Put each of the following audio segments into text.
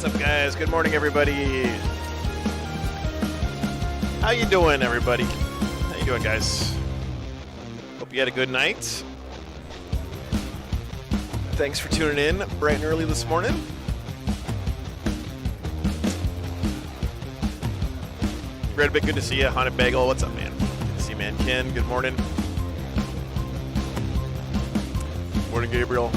What's up, guys? Good morning, everybody. How you doing, everybody? How you doing, guys? Hope you had a good night. Thanks for tuning in bright and early this morning. Red Bit, good to see you. Haunted Bagel, what's up, man? Good to see you, man. Ken, good morning. Morning, Gabriel.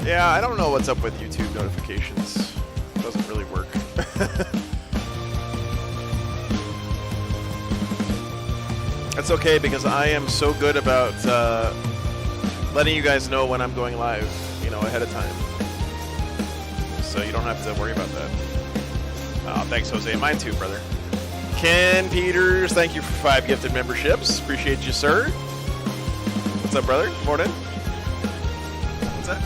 Yeah, I don't know what's up with YouTube notifications. It doesn't really work. That's okay, because I am so good about letting you guys know when I'm going live, you know, ahead of time. So you don't have to worry about that. Oh, thanks, Jose. Mine too, brother. Ken Peters, thank you for 5 gifted memberships. Appreciate you, sir. What's up, brother? Good morning. What's that?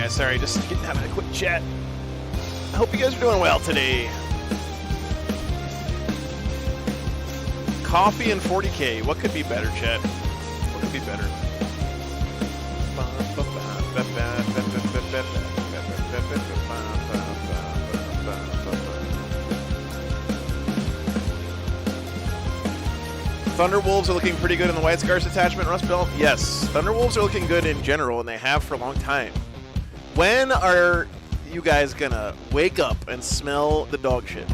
Sorry, just having a quick chat. I hope you guys are doing well today. Coffee and 40K. What could be better, chat? What could be better? Thunderwolves are looking pretty good in the White Scars attachment, Rust Belt. Yes, Thunderwolves are looking good in general, and they have for a long time. When are you guys gonna wake up and smell the dog shit?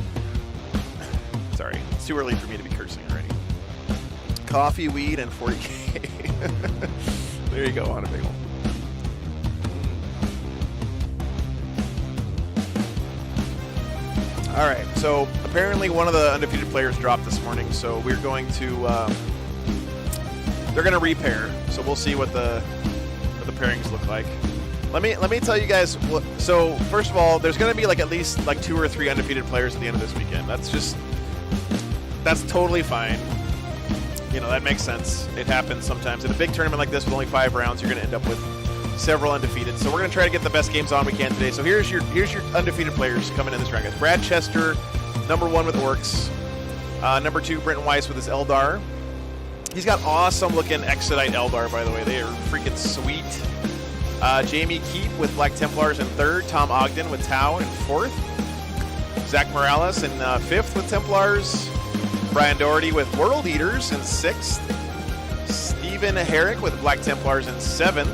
Sorry, it's too early for me to be cursing already. Coffee, weed, and 40K. There you go, on a big one. All right, so apparently one of the undefeated players dropped this morning, so we're going to, they're gonna repair, so we'll see what the pairings look like. Let me tell you guys what, so first of all, there's going to be like at least like 2 or 3 undefeated players at the end of this weekend. That's totally fine. You know, that makes sense. It happens sometimes. In a big tournament like this with only 5 rounds, you're going to end up with several undefeated. So we're going to try to get the best games on we can today. So here's your undefeated players coming in this round, guys. Brad Chester, #1 with Orcs. #2, Brenton Weiss with his Eldar. He's got awesome looking Exodite Eldar, by the way. They are freaking sweet. Jamie Keep with Black Templars in 3rd. Tom Ogden with Tau in 4th. Zach Morales in 5th with Templars. Brian Doherty with World Eaters in 6th. Stephen Herrick with Black Templars in 7th.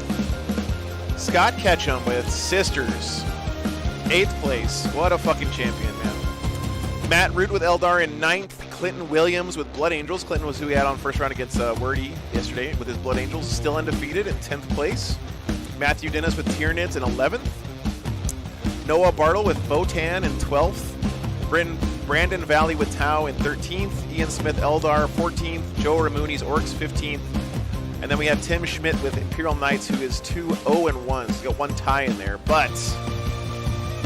Scott Ketchum with Sisters, 8th place. What a fucking champion, man. Matt Root with Eldar in 9th. Clinton Williams with Blood Angels. Clinton was who he had on first round against Wordy yesterday with his Blood Angels. Still undefeated in 10th place. Matthew Dennis with Tyrannids in 11th. Noah Bartle with Votann in 12th. Brandon Valley with Tau in 13th. Ian Smith Eldar 14th. Joe Ramooni's Orcs 15th. And then we have Tim Schmidt with Imperial Knights, who is 2-0-1. So he's got one tie in there. But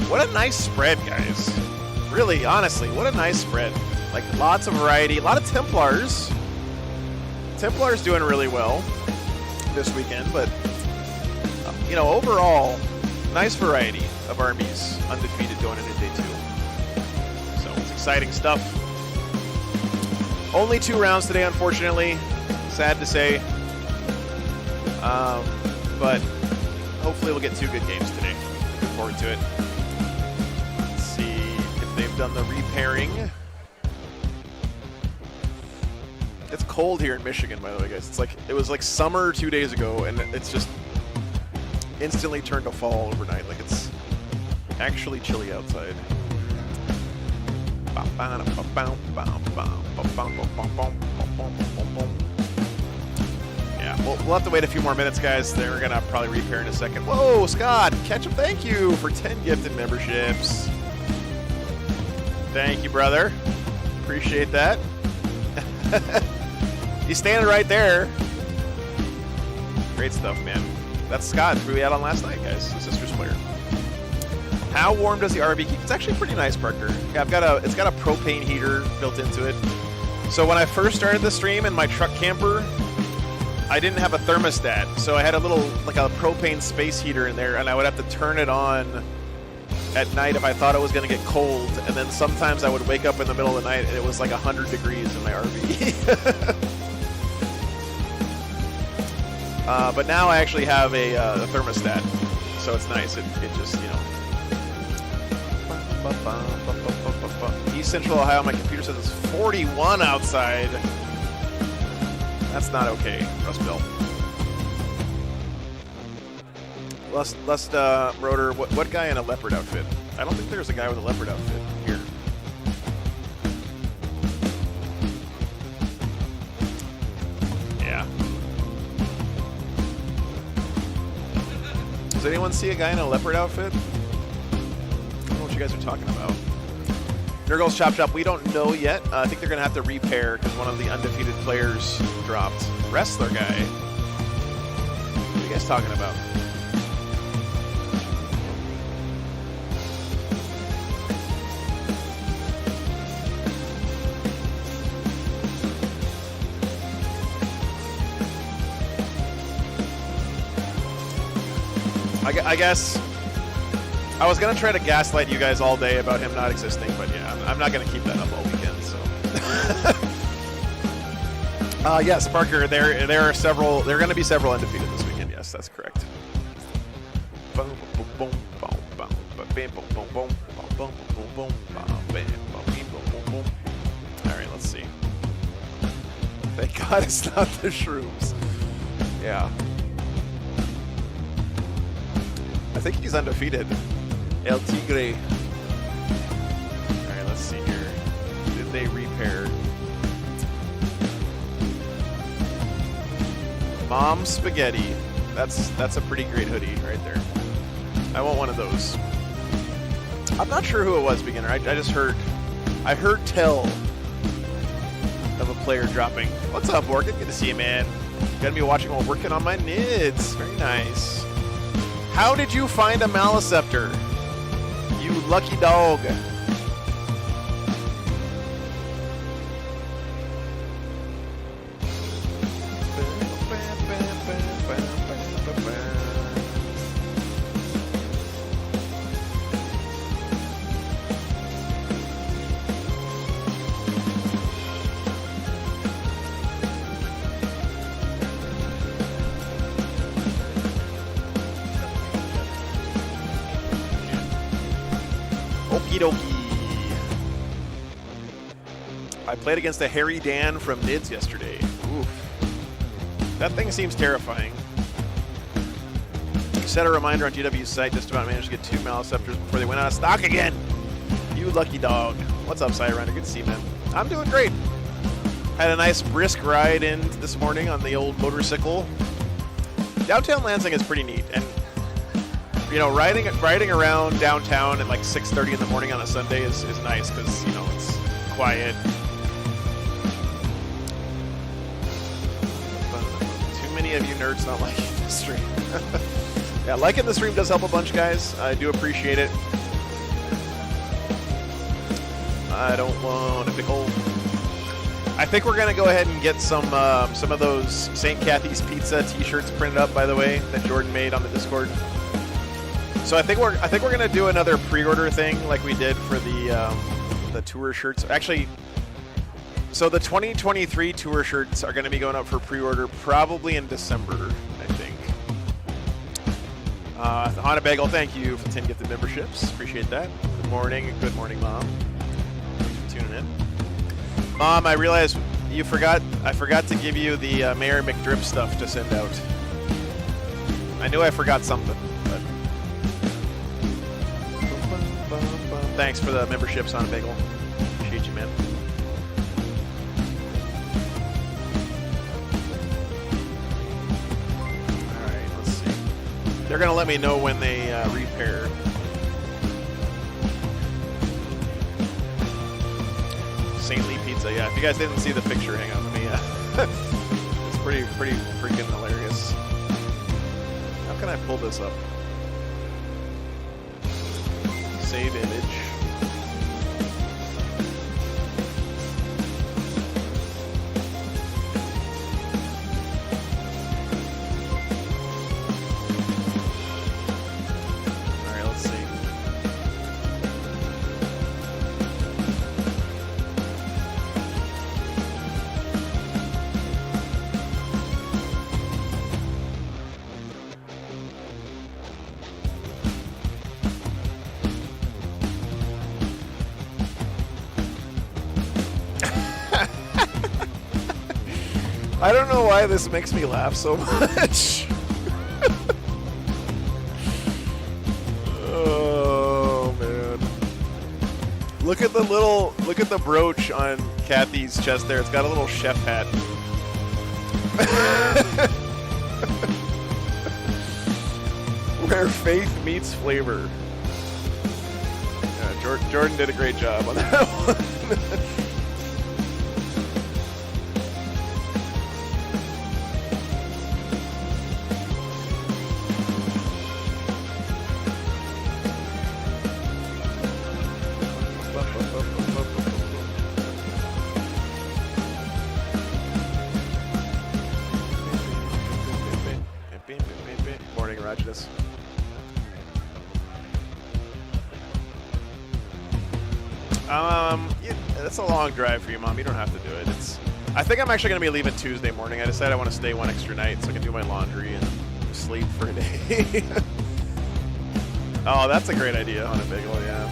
what a nice spread, guys. Really, honestly, what a nice spread. Like, lots of variety. A lot of Templars. Templars doing really well this weekend. But, you know, overall, nice variety of armies undefeated going into day 2. So it's exciting stuff. Only 2 rounds today, unfortunately. Sad to say. But hopefully we'll get 2 good games today. Looking forward to it. Let's see if they've done the repairing. It's cold here in Michigan, by the way, guys. It's like it was like summer 2 days ago, and it's just instantly turned to fall overnight. Like, it's actually chilly outside. Yeah, we'll have to wait a few more minutes, guys. Then we're gonna probably repair in a second. Whoa, Scott, Ketchup, thank you for 10 gifted memberships. Thank you, brother. Appreciate that. He's standing right there. Great stuff, man. That's Scott, who we had on last night, guys. The Sisters player. How warm does the RV keep? It's actually pretty nice, Parker. Yeah, it's got a propane heater built into it. So when I first started the stream in my truck camper, I didn't have a thermostat, so I had a little, like a propane space heater in there, and I would have to turn it on at night if I thought it was going to get cold. And then sometimes I would wake up in the middle of the night and it was like 100 degrees in my RV. But now I actually have a thermostat, so it's nice. It just, you know. East Central Ohio, my computer says it's 41 outside. That's not okay, Rustbill. Lust Rotor, what guy in a leopard outfit? I don't think there's a guy with a leopard outfit here. Yeah. Does anyone see a guy in a leopard outfit? I don't know what you guys are talking about. Nurgle's Chop Shop, we don't know yet. I think they're going to have to repair because one of the undefeated players dropped. Wrestler guy. What are you guys talking about? I guess I was going to try to gaslight you guys all day about him not existing, but yeah, I'm not going to keep that up all weekend, so. Yes, Parker, there are several, there are going to be several undefeated this weekend, yes, that's correct. Alright, let's see. Thank God it's not the shrooms. Yeah. I think he's undefeated. El Tigre. Alright, let's see here. Did they repair? Mom Spaghetti. That's a pretty great hoodie right there. I want one of those. I'm not sure who it was, beginner. I just heard. I heard tell of a player dropping. What's up, Morgan? Good to see you, man. Got me watching while working on my nids. Very nice. How did you find a Maliceptor? You lucky dog. Okie dokie. I played against a hairy Dan from Nids yesterday. Oof. That thing seems terrifying. Set a reminder on GW's site. Just about managed to get 2 Maliceptors before they went out of stock again. You lucky dog. What's up, Cyrunner? Good to see you, man. I'm doing great. Had a nice brisk ride in this morning on the old motorcycle. Downtown Lansing is pretty neat, and you know, riding around downtown at like 6:30 in the morning on a Sunday is nice because, you know, it's quiet. Too many of you nerds not liking the stream. Yeah, liking the stream does help a bunch, guys. I do appreciate it. I don't want a pickle. I think we're gonna go ahead and get some of those St. Kathy's Pizza T-shirts printed up, by the way, that Jordan made on the Discord. So I think we're gonna do another pre-order thing like we did for the tour shirts. Actually, so the 2023 tour shirts are gonna be going up for pre-order probably in December, I think. Hana Bagel, thank you for 10 gifted memberships. Appreciate that. Good morning, Mom. Thanks for tuning in. Mom, I realized I forgot to give you the Mayor McDrip stuff to send out. I knew I forgot something, but thanks for the memberships on Bagel. Appreciate you, man. Alright, let's see. They're gonna let me know when they repair. Saintly Pizza, yeah. If you guys didn't see the picture, hang on, let me. It's pretty freaking hilarious. How can I pull this up? Save image. All right, let's see. I don't know why this makes me laugh so much. Oh man. Look at the brooch on Kathy's chest there. It's got a little chef hat. Where faith meets flavor. Yeah, Jordan did a great job on that one. Morning, Rajdas. Yeah, that's a long drive for you, Mom. You don't have to do it. I think I'm actually going to be leaving Tuesday morning. I decided I want to stay one extra night so I can do my laundry and sleep for a day. Oh, that's a great idea on a bagel, yeah.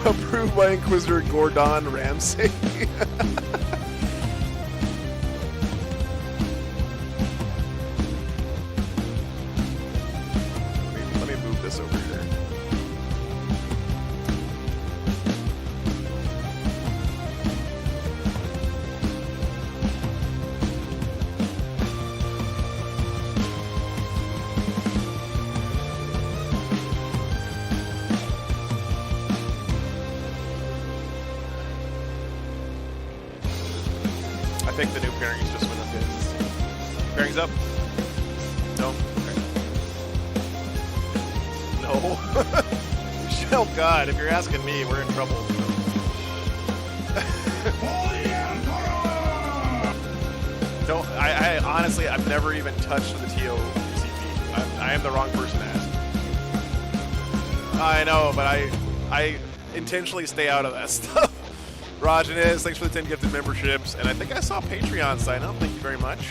Approved by Inquisitor Gordon Ramsay. Let me move this over here. I think the new pairings just went up. Pairings up? No? Okay. No. Oh God, if you're asking me, we're in trouble. No, I honestly, I've never even touched the TO BCP. I am the wrong person to ask. I know, but I intentionally stay out of that stuff. Rajanis, thanks for the 10 gifted memberships. And I think I saw Patreon sign up. Thank you very much.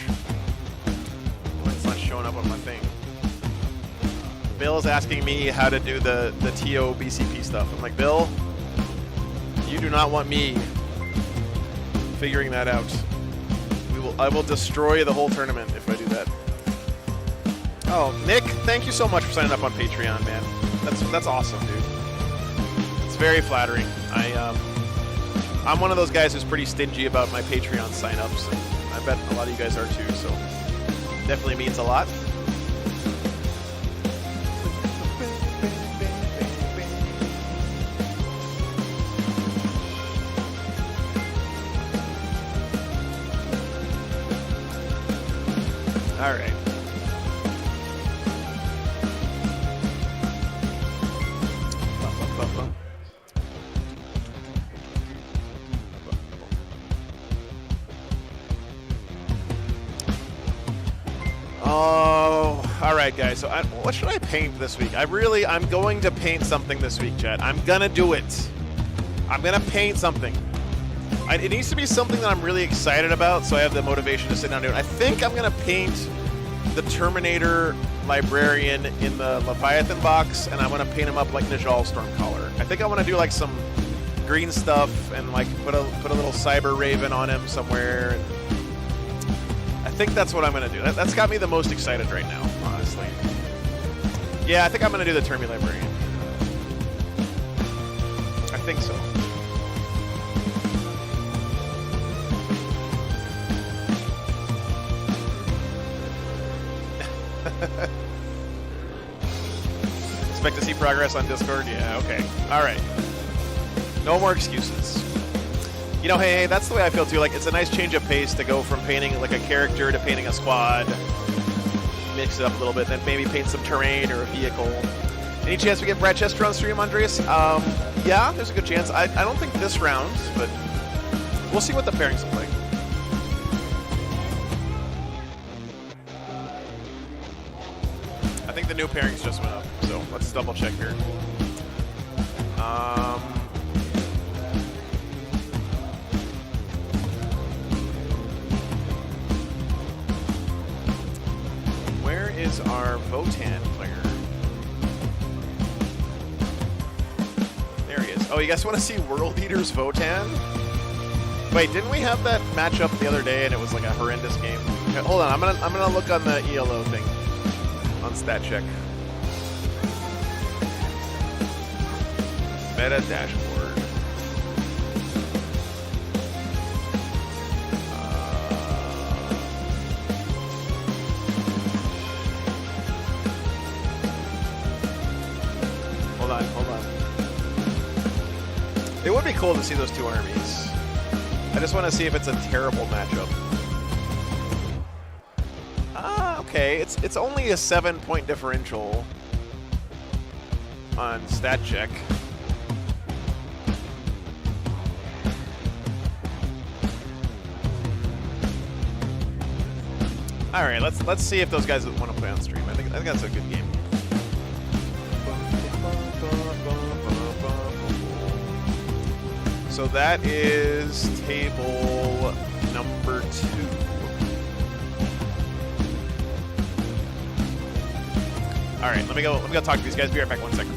Oh, it's not showing up on my thing. Bill is asking me how to do the TO BCP stuff. I'm like, Bill, you do not want me figuring that out. I will destroy the whole tournament if I do that. Oh, Nick, thank you so much for signing up on Patreon, man. That's awesome, dude. It's very flattering. I'm one of those guys who's pretty stingy about my Patreon signups. I bet a lot of you guys are too, so definitely means a lot. All right. Oh, all right, guys. So what should I paint this week? I'm going to paint something this week, chat. I'm going to do it. I'm going to paint something. It needs to be something that I'm really excited about, so I have the motivation to sit down and do it. I think I'm going to paint the Terminator Librarian in the Leviathan box, and I'm going to paint him up like Najal Stormcaller. I think I want to do like some green stuff and like put a little Cyber Raven on him somewhere. I think that's what I'm going to do. That's got me the most excited right now, honestly. Yeah, I think I'm going to do the Terminator Librarian. I think so. Expect to see progress on Discord? Yeah, okay. All right. No more excuses. You know, hey, that's the way I feel too. Like, it's a nice change of pace to go from painting like a character to painting a squad. Mix it up a little bit, then maybe paint some terrain or a vehicle. Any chance we get Brad Chester on stream, Andreas? Yeah, there's a good chance. I don't think this round, but we'll see what the pairings look like. I think the new pairings just went up, so let's double check here. Where is our Votann player? There he is. Oh, you guys want to see World Eaters Votann? Wait, didn't we have that matchup the other day and it was like a horrendous game? Okay, hold on, I'm gonna look on the ELO thing. On stat check. Meta dashboard. Hold on. It would be cool to see those two armies. I just want to see if it's a terrible matchup. Okay, it's only a 7-point differential on stat check. All right, let's see if those guys want to play on stream. I think that's a good game. So that is table number 2. All right, let me go talk to these guys. Be right back 1 second.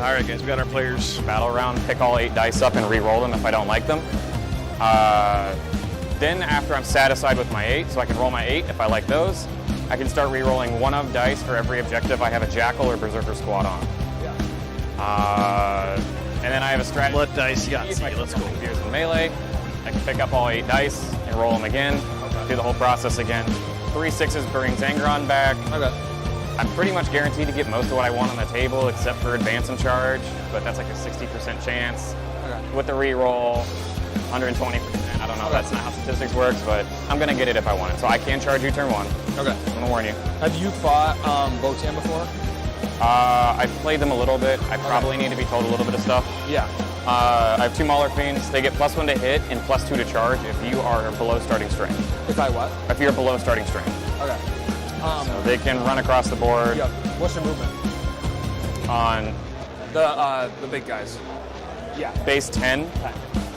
All right, guys, we got our players. Battle round, pick all 8 dice up and re-roll them if I don't like them. Then after I'm satisfied with my 8, so I can roll my 8 if I like those, I can start re-rolling 1 of dice for every objective I have a Jackal or Berserker squad on. Yeah. And then I have a strategy. Blood dice, yeah. Let's go. Gears and melee. I can pick up all 8 dice and roll them again. Do the whole process again. 3 6s brings Angron back. Okay. I'm pretty much guaranteed to get most of what I want on the table except for advance and charge, but that's like a 60% chance. Okay. With the re-roll, 120%. I don't know, that's not how statistics works, but I'm gonna get it if I want it. So I can charge you turn 1. Okay. I'm gonna warn you. Have you fought Votann before? I've played them a little bit. I probably need to be told a little bit of stuff. Yeah. I have 2 Mauler Fiends. They get +1 to hit and +2 to charge if you are below starting strength. If I what? If you're below starting strength. Okay. So they can run across the board. Yep. What's your movement? On The big guys. Yeah. base 10,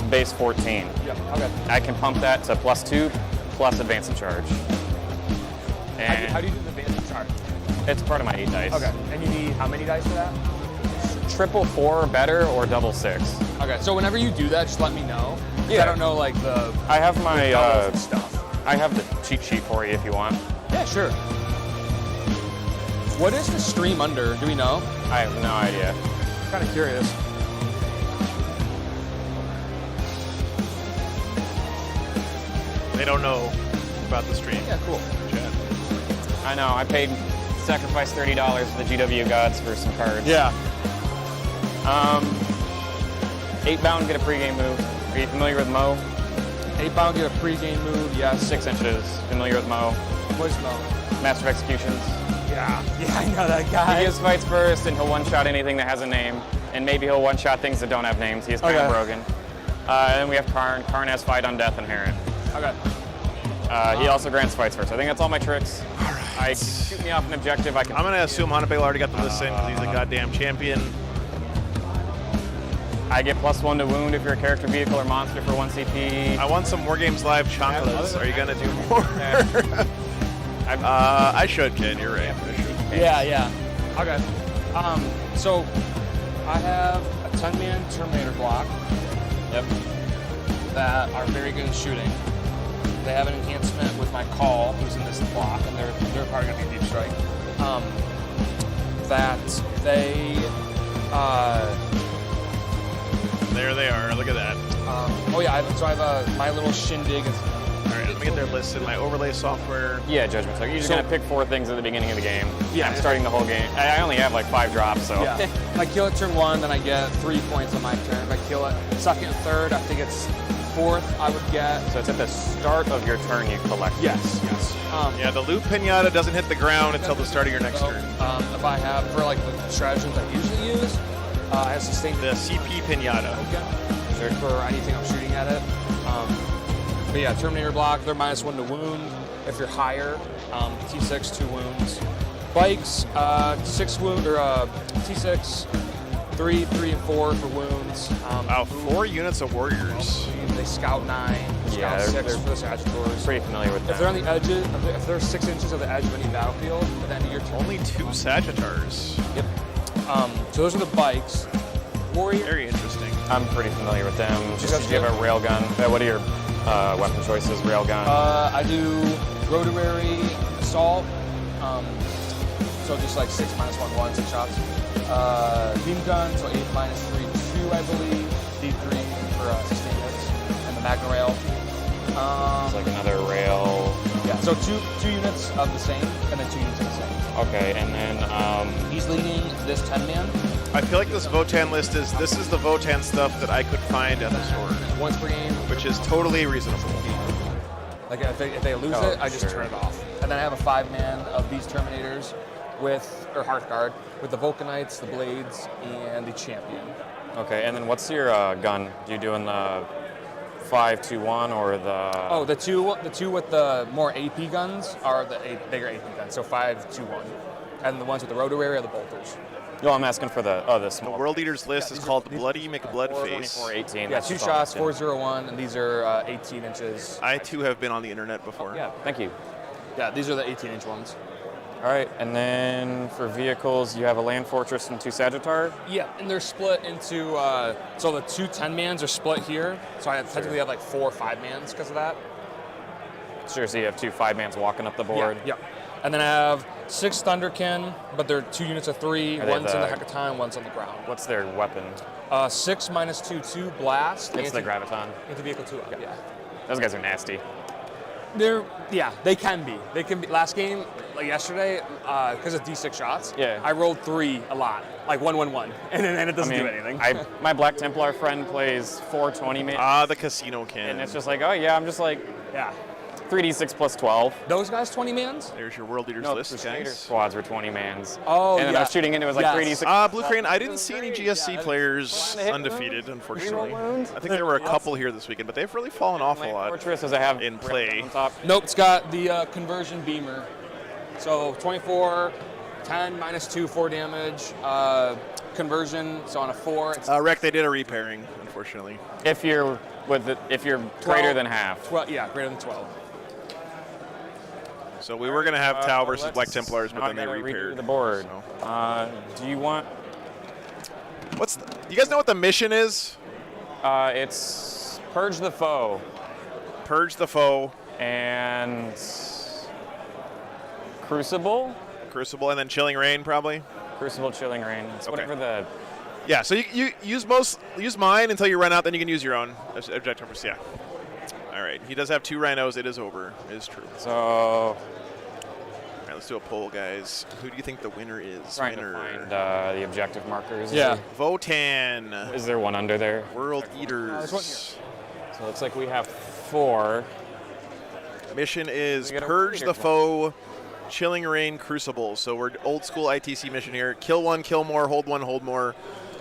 base 14. Yep. Okay. I can pump that to +2 plus advance and charge. And How do you do the advanced charge? it's part of my 8 dice. Okay. And you need how many dice for that? Triple 4 or better or double 6. Okay. So whenever you do that, just let me know. Yeah. I don't know like the I have my doubles and stuff. I have the cheat sheet for you if you want. Yeah, sure. What is the stream under? Do we know? I have no idea. Kind of curious. They don't know about the stream. Yeah, cool. Chat. I know. I sacrificed $30 to the GW gods for some cards. Yeah. 8 bound, get a pregame move. Are you familiar with Mo? 8 bound, get a pregame move. Yes. 6 inches. Familiar with Mo? What's Mo? Master of Executions. Yeah. Yeah, I know that He guy. gives fights first, and he'll one-shot anything that has a name, and maybe he'll one-shot things that don't have names. He is kind of broken. And then we have Karn. Karn has Fight on Death Inherent. Okay. He also grants fights first. I think that's all my tricks. All right. I shoot me off an objective. I'm going to assume Hannibal already got the list in because he's a goddamn champion. I get +1 to wound if you're a character, vehicle, or monster for 1 CP. I want some War Games Live chocolates. Are you going to do more? I should, Ken. You're right. I should. Yeah. Okay. So I have a 10-man Terminator block. Yep. That are very good at shooting. They have an enhancement with my call, who's in this block, and they're probably gonna be deep strike. That they There they are. Look at that. I have my little shindig is. All right, let me get their list in my overlay software. Yeah, Judgment. So you're just gonna pick 4 things at the beginning of the game. Yeah. I'm starting the whole game. I only have like 5 drops, so. Yeah. If I kill it turn 1, then I get 3 points on my turn. If I kill it second and third, I think it's 4th, I would get. So it's at the start of your turn you collect. Yes. Yeah, the loot pinata doesn't hit the ground until the start of your next turn. If I have, for like the strategies I usually use, I have sustained The CP pinata. token for anything I'm shooting at it. But yeah, Terminator block, they're -1 to wound. If you're higher, T6, 2 wounds. Bikes, 6 wound, or T6, 3, and 4 for wounds. Wow, 4 units of warriors. They scout 9, scout Yeah, 6 they're for the Sagittars. Pretty familiar with If they're that. on the edges, if they're 6 inches of the edge of any battlefield at the end of your turn. Only 2 Sagittars. Yep. So those are the bikes. Warrior. Very interesting. I'm pretty familiar with them. Just guys because you have a railgun. What are your weapon choices? Railgun. I do rotary assault. So just like 6 -1, 6 shots. Beam gun, so 8 -3, 2, I believe. D3 for sustain hits, and the Magna rail. It's like another rail. Yeah. So two units of the same, and then 2 units of the same. Okay, and then He's leading this 10-man. I feel like this Votann list is the Votann stuff that I could find at the store, Once per game. which is totally reasonable. Like if they lose it, I just turn it off. And then I have a 5-man of these Terminators or Hearthguard with the Vulcanites, the Blades, and the Champion. okay, and then what's your gun? Do you doing the 5-2-1 or the? Oh, the two with the more AP guns are the bigger AP guns, so 5-2-1, and the ones with the rotary are the bolters. No, I'm asking for the The small. World Leaders list is called Bloody McBloodface. 424-18. Yeah, that's 2 just all shots, I'm 401, and these are 18 inches. I too have been on the internet before. Yeah, thank you. Yeah, these are the 18-inch ones. All right, and then for vehicles, you have a Land Fortress and 2 Sagittar. Yeah, and they're split into, so the 2 10-mans are split here. So I technically have like 4 5-mans because of that. Sure, so you have 2 5-mans walking up the board. Yeah. And then I have 6 Thunderkin, but they're 2 units of 3. One's in the Hecaton, one's on the ground. What's their weapon? 6 -2/2 blast. It's the Graviton. Anti-vehicle 2. Okay. Yeah. Those guys are nasty. They can be. They can be. Last game, like yesterday, because of D6 shots, Yeah. I rolled 3 a lot, like 1-1-1, and it doesn't do anything. My Black Templar friend plays 420 man. The casino cannon. And it's just like, oh yeah, I'm just like, Yeah. 3d6 plus 12. Those guys 20 mans? There's your World Leaders No, list, Crusader guys. squads were 20 mans. Oh, and then I was shooting into it was like 3d6. Blue Crane, I didn't see any GSC players undefeated, unfortunately. I think there were a couple here this weekend, but they've really fallen off a Land lot Fortress, as I have in play. on top. Nope, it's got the conversion beamer. So 24, 10, -2, 4 damage. Conversion, so on a 4. It's Wreck, they did a repairing, unfortunately. If you're greater than half. 12, yeah, greater than 12. So we were going to have Tau versus let's- Black Templars, but now then they I gotta redo repaired the board. So. Do you want? You guys know what the mission is? It's Purge the Foe Purge the foe, and Crucible. Crucible, and then Chilling Rain, probably. Crucible, Chilling Rain. It's Okay. whatever the. Yeah, so you use mine until you run out, then you can use your own objectives. Yeah. All right, he does have 2 rhinos. It is over. It is true. So. All right, let's do a poll, guys. Who do you think the winner is? Trying to find the objective markers. Yeah. Votann. Is there one under there? World there's Eaters. one here. So it looks like we have 4. Mission is We got a Purge leader the for Foe, Chilling Rain, Crucible. So we're old school ITC mission here. Kill 1, kill more, hold 1, hold more.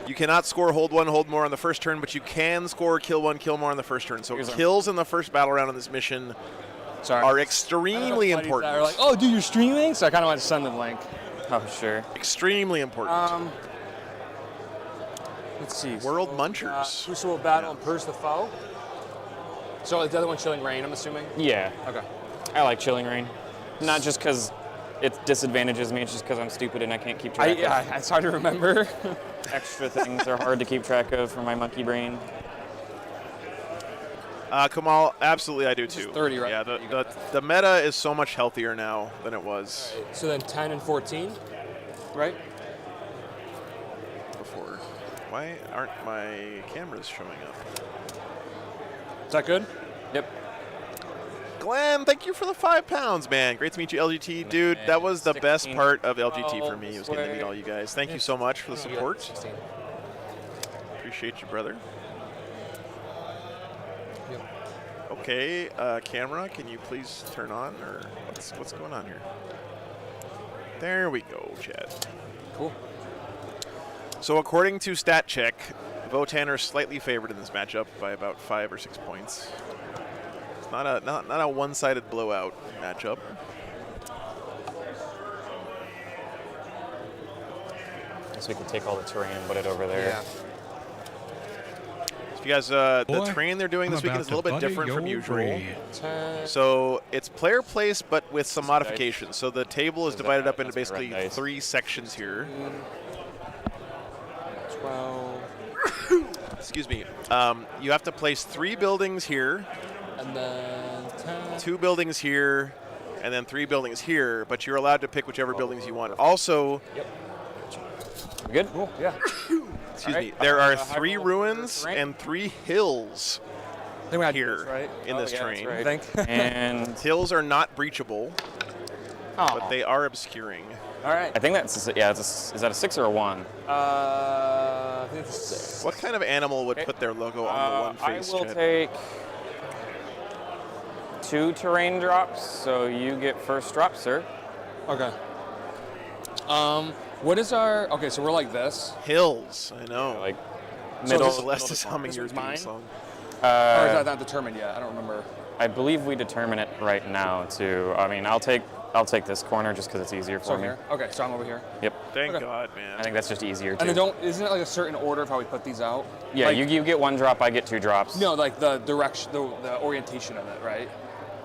You cannot score hold 1, hold more on the first turn, but you can score kill 1, kill more on the first turn. So kills in the first battle round on this mission are extremely important. They're like, oh, dude, you're streaming? So I kind of want to send them the link. Oh, sure. Extremely important. Let's see. World Munchers. Crucible Battle and Purge the Foe. So the other one, Chilling Rain, I'm assuming? Yeah. Okay. I like Chilling Rain. Not just because it disadvantages me, it's just because I'm stupid and I can't keep track of. It's hard to remember. Extra things are hard to keep track of for my monkey brain. Kamal, absolutely I do too. 30, right? Yeah, the meta is so much healthier now than it was So then 10 and 14, right? before. Why aren't my cameras showing up? Is that good? Yep. Glenn, thank you for the £5, man. Great to meet you, LGT. Dude, that was the best 16. part of LGT for me, was getting to meet all you guys. Thank you so much for the support. 16. Appreciate you, brother. Yep. Okay, camera, can you please turn on, or what's going on here? There we go, chat. Cool. So according to Stat Check, Votann are slightly favored in this matchup by about 5 or 6 points. It's not a one-sided blowout matchup. So we can take all the terrain and put it over there. Yeah. So you guys, the terrain they're doing this weekend is a little bit different from usual. So it's player place, but with some modifications. So the table is divided up into That's my red basically dice. 3 sections here. 12. Excuse me. You have to place 3 buildings here, And then 10. 2 buildings here, and then 3 buildings here, but you're allowed to pick whichever buildings you want. Also, We good? Cool. Yeah. excuse All me, right. there are High 3 roll ruins terrain. and 3 hills I think we had here this, right? in this yeah, terrain. that's I right. think. And Hills are not breachable, Oh. but they are obscuring. All right. I think that's, yeah, is that a 6 or a 1? I think it's 6. What kind of animal would put their logo on the one I face? will Chad? take 2 terrain drops, so you get first drop, sir. Okay. What is our? Okay, so we're like this. Hills, I know. Like So middle. this- Celeste is humming this your one's theme mine? song. Or is that not determined yet? I don't remember. I believe we determine it right now too. I mean, I'll take this corner just because it's easier So for I'm me. here. Okay, so I'm over here. Yep. Thank Okay. God, man. I think that's just easier too. And then isn't it like a certain order of how we put these out? Yeah, Like- you get 1 drop, I get 2 drops. No, like the direction, the orientation of it, right?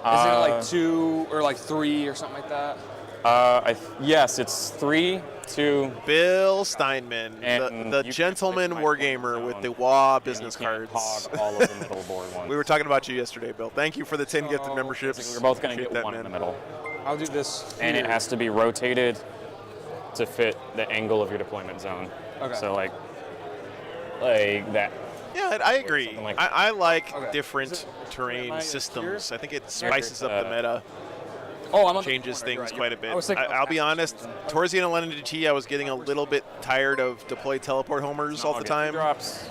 Isn't it like 2 or like 3 or something like that? Yes, it's 3, 2. Bill Steinman, And the you gentleman can't fix my wargamer point with zone, the WA and business you can't cards. hog all of the middle board ones. We were talking about you yesterday, Bill. Thank you for the 10 gifted So, memberships. We're both going to Appreciate get that, one in man. the middle. I'll do this. And it here. has to be rotated to fit the angle of your deployment zone. Okay. So like that. Yeah, I agree. Something like I like Okay. different Is it- terrain am I systems. here? I think it spices up the meta, Oh, I'm on the changes corner, you're things right. quite a bit. I was thinking I'll be honest, towards the end of London GT, I was getting a little bit tired of deploy teleport homers all the time. Drops.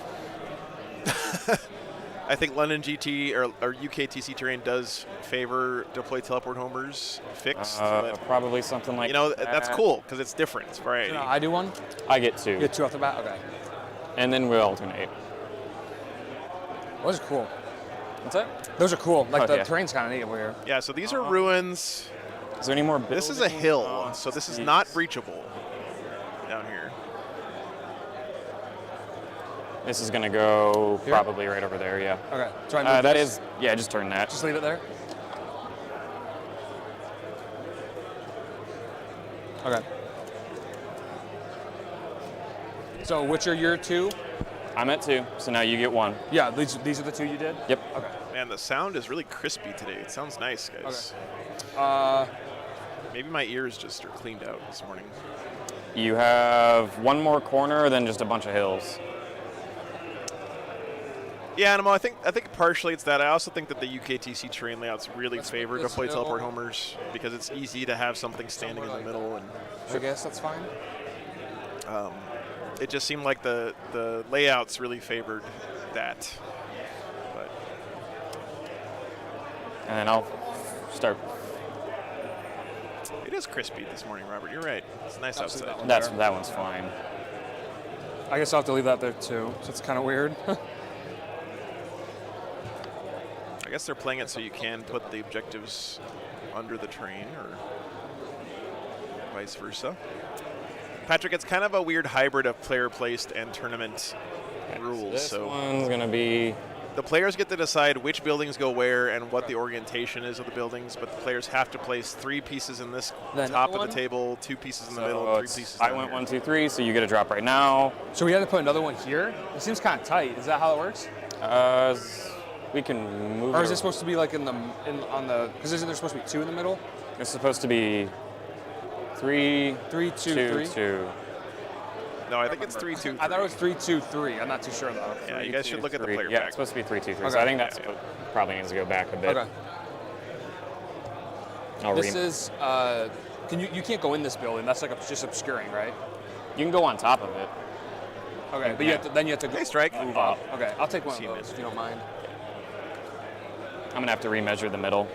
I think London GT or UKTC terrain does favor deploy teleport homers fixed. But, Probably something like you know, that. that's cool because it's different. It's variety. No, I do one. I get 2. You get 2 off the bat. Okay. And then we'll alternate. Those are cool. What's that? Those are cool. Like the yeah. terrain's kind of neat over here. Yeah, so these are ruins. Is there any more This is a buildings? hill, Oh, so this is geez. not breachable down here. This is going to go Here? probably right over there, yeah. Okay. So I move That this? is, yeah, just turn that. Just leave it there. Okay. So which are your 2? I'm at 2, so now you get 1. Yeah, these are the 2 you did? Yep. Okay. Man, the sound is really crispy today. It sounds nice, guys. Maybe my ears just are cleaned out this morning. You have 1 more corner, then just a bunch of hills. Yeah, Animo, I think partially it's that. I also think that the UKTC terrain layouts really favor this deploy middle. teleport homers because it's easy to have something standing in the middle, and I guess that's fine. it just seemed like the layouts really favored that. But And then I'll start. it is crispy this morning, Robert. You're right. It's nice Absolutely outside. not. That one's fine. I guess I'll have to leave that there too. So it's kind of weird. I guess they're playing it so you can put the objectives under the terrain or vice versa. Patrick, it's kind of a weird hybrid of player placed and tournament rules. This So one's going to be. the players get to decide which buildings go where and what the orientation is of the buildings, but the players have to place 3 pieces in this Then top another of the one? table, 2 pieces in the So middle, and 3 it's- pieces I down went here. 1, 2, 3, so you get a drop right now. So we had to put another one here? It seems kind of tight. Is that how it works? We can move. Or is it. it supposed to be like on the? Because isn't there supposed to be 2 in the middle? It's supposed to be 3, 3, 2, 2, 3. 2. No, I think it's 3, 2, 3. I thought it was 3, 2, 3. I'm not too sure though. Yeah, you guys should look at the 3. player Yeah, pack. it's supposed to be 3, 2, 3. So Okay. I think that's what probably needs to go back a bit. Okay. This is. You can't go in this building. That's like just obscuring, right? You can go on top of it. Okay, but you have to, then you have to go. Hey, Strike. Move up. Okay, I'll take one of See, those man. if you don't mind. I'm gonna have to remeasure the middle.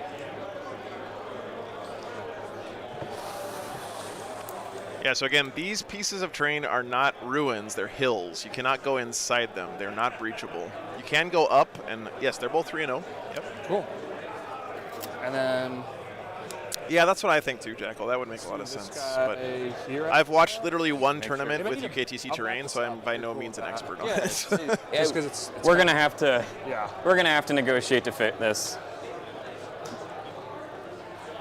Yeah, so again, these pieces of terrain are not ruins, they're hills. You cannot go inside them. They're not breachable. You can go up, and yes, they're both 3-0. Yep. Cool. And then Yeah, that's what I think too, Jackal. That would make a lot of this sense. guy But here. I've watched literally one sure. tournament with Maybe UKTC I'll terrain, back so this I'm up. by Pretty no cool means with an that. expert on Yeah, it. just because it's We're gonna have to. yeah. We're gonna have to negotiate to fit this.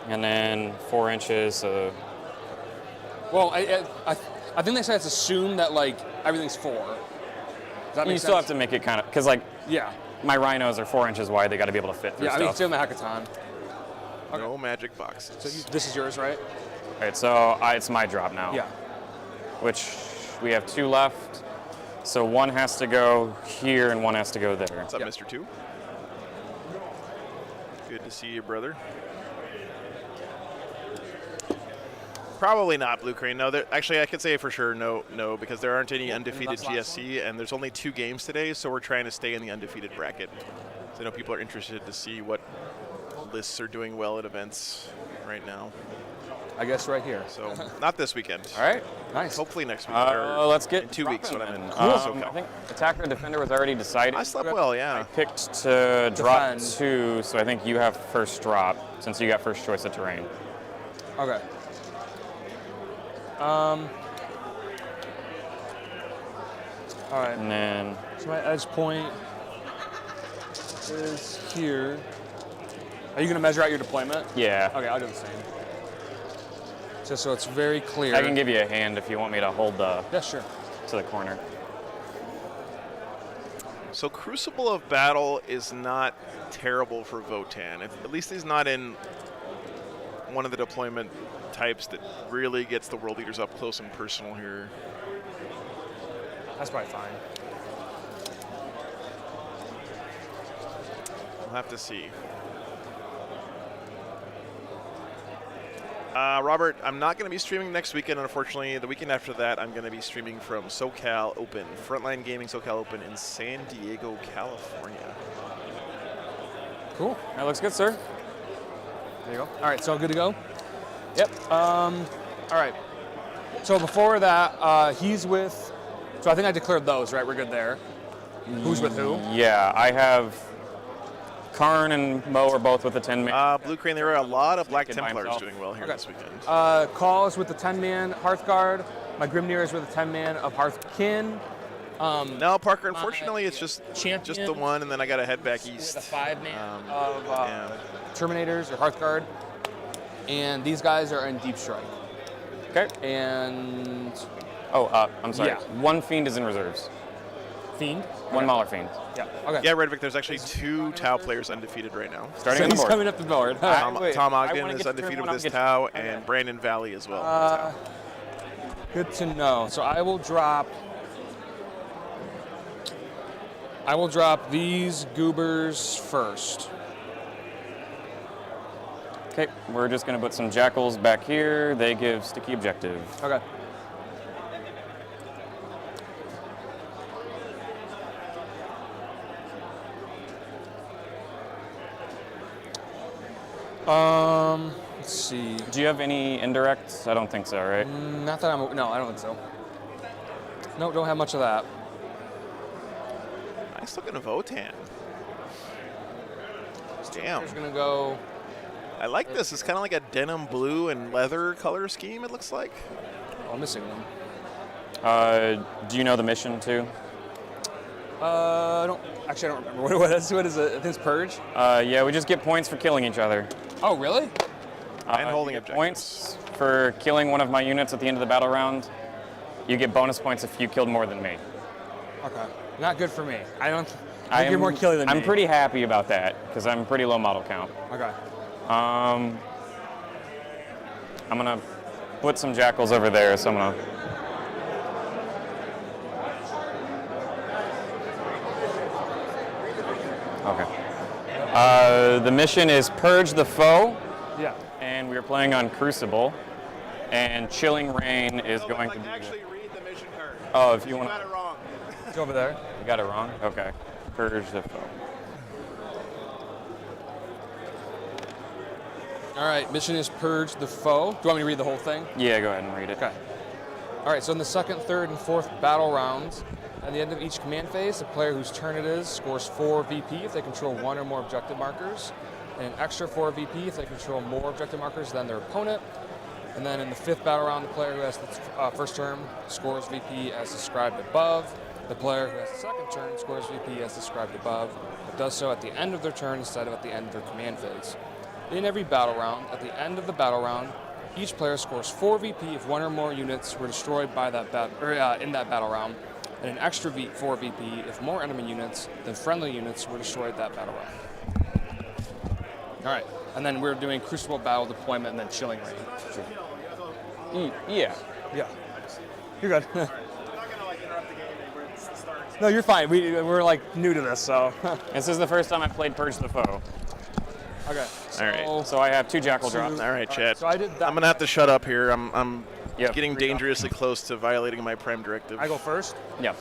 And then 4 inches. So Well, I think they said it's assumed that like everything's 4. Does that you make still have sense? to make it kind of because like Yeah. my rhinos are 4 inches wide. They got to be able to fit through Yeah, I mean, stuff. it's in the hackathon. No magic boxes. So this is yours, right? All right, so it's my drop now. Yeah. Which we have 2 left. So 1 has to go here and 1 has to go there. What's up, Yeah. Mr. 2? Good to see you, brother. Probably not, Blue Crane. No, actually, I could say for sure no, because there aren't any undefeated that's last GSC, and there's only 2 games today, so we're trying to stay in the undefeated bracket. So I know people are interested to see what lists are doing well at events right now. I guess right here. So not this weekend. All right. Nice. Hopefully next week. or Let's get in 2 weeks when I'm dropping in then. SoCal. I think attacker defender was already decided. I slept well, yeah. Picked to drop Defend. 2, so I think you have first drop since you got first choice of terrain. Okay. All right. And then So my edge point is here. Are you going to measure out your deployment? Yeah. Okay, I'll do the same. Just so it's very clear. I can give you a hand if you want me to hold the Yeah, sure. to the corner. So Crucible of Battle is not terrible for Votann. At least he's not in one of the deployment types that really gets the world leaders up close and personal here. That's probably fine. We'll have to see. Robert, I'm not going to be streaming next weekend, unfortunately. The weekend after that, I'm going to be streaming from SoCal Open, Frontline Gaming SoCal Open in San Diego, California. Cool. That looks good, sir. There you go. All right, so good to go? Yep. All right. So before that, he's with, so I think I declared those, right? We're good there. Who's with who? Yeah, I have Karn and Mo are both with the 10-man. Blue Crane, there are a lot of Black By Templars himself. doing well here this weekend. Call is with the 10-man Hearthguard. My Grimnir is with the 10-man of Hearthkin. No, Parker, unfortunately, it's just Champion the one, and then I got to head back with east. the 5-man of yeah. Terminators or Hearthguard. And these guys are in Deep Strike. Okay. And I'm sorry. Yeah. One Fiend is in reserves. Fiend. One Mauler Fiend. Yeah. Okay. Yeah, Redvic, there's actually 2 Tau players undefeated right now. Starting So on the he's board. coming up the board. Tom I Ogden wanna is get to undefeated turn with one, his I'll get Tau, to- and Brandon Valley as well. Good to know. So I will drop these goobers first. Okay, we're just going to put some Jackals back here. They give sticky objective. Okay. Let's see. Do you have any indirects? I don't think so, right? Not that I'm. No, I don't think so. No, don't have much of that. Nice looking Votann. Damn. Just gonna go. I like this. It's kind of like a denim blue and leather color scheme, it looks like. Oh, I'm missing one. Do you know the mission too? I don't remember what is it. I think it's Purge. Yeah, we just get points for killing each other. Oh, really? And holding you get objectives. points for killing one of my units at the end of the battle round. You get bonus points if you killed more than me. Okay. Not good for me. I think you're more killing than me. I'm pretty happy about that because I'm pretty low model count. Okay. I'm gonna put some Jackals over there, so I'm gonna. Okay. The mission is Purge the Foe. Yeah. And we are playing on Crucible. And Chilling Rain is going to be. Actually read the mission card. Oh, if you want got to. it wrong. It's over there. You got it wrong? Okay. Purge the Foe. All right. Mission is Purge the Foe. Do you want me to read the whole thing? Yeah, go ahead and read it. Okay. All right. So in the second, third, and fourth battle rounds, at the end of each command phase, the player whose turn it is scores 4 VP if they control 1 or more objective markers, and an extra 4 VP if they control more objective markers than their opponent. And then in the fifth battle round, the player who has the first turn scores VP as described above. The player who has the second turn scores VP as described above, but does so at the end of their turn instead of at the end of their command phase. In every battle round, at the end of the battle round, each player scores 4 VP if 1 or more units were destroyed by that in that battle round, and an extra 4 VP if more enemy units than friendly units were destroyed that battle round. All right, and then we're doing Crucible Battle Deployment and then Chilling Rain. Yeah. Yeah. You're good. No, you're fine. We're like new to this, so. This is the first time I've played Purge the Foe. Okay. All right. So I have 2 Jackal drops. All right, Chad. So I did that. I'm gonna have to shut up here. I'm Yep. getting dangerously close to violating my prime directive. I go first. Yeah.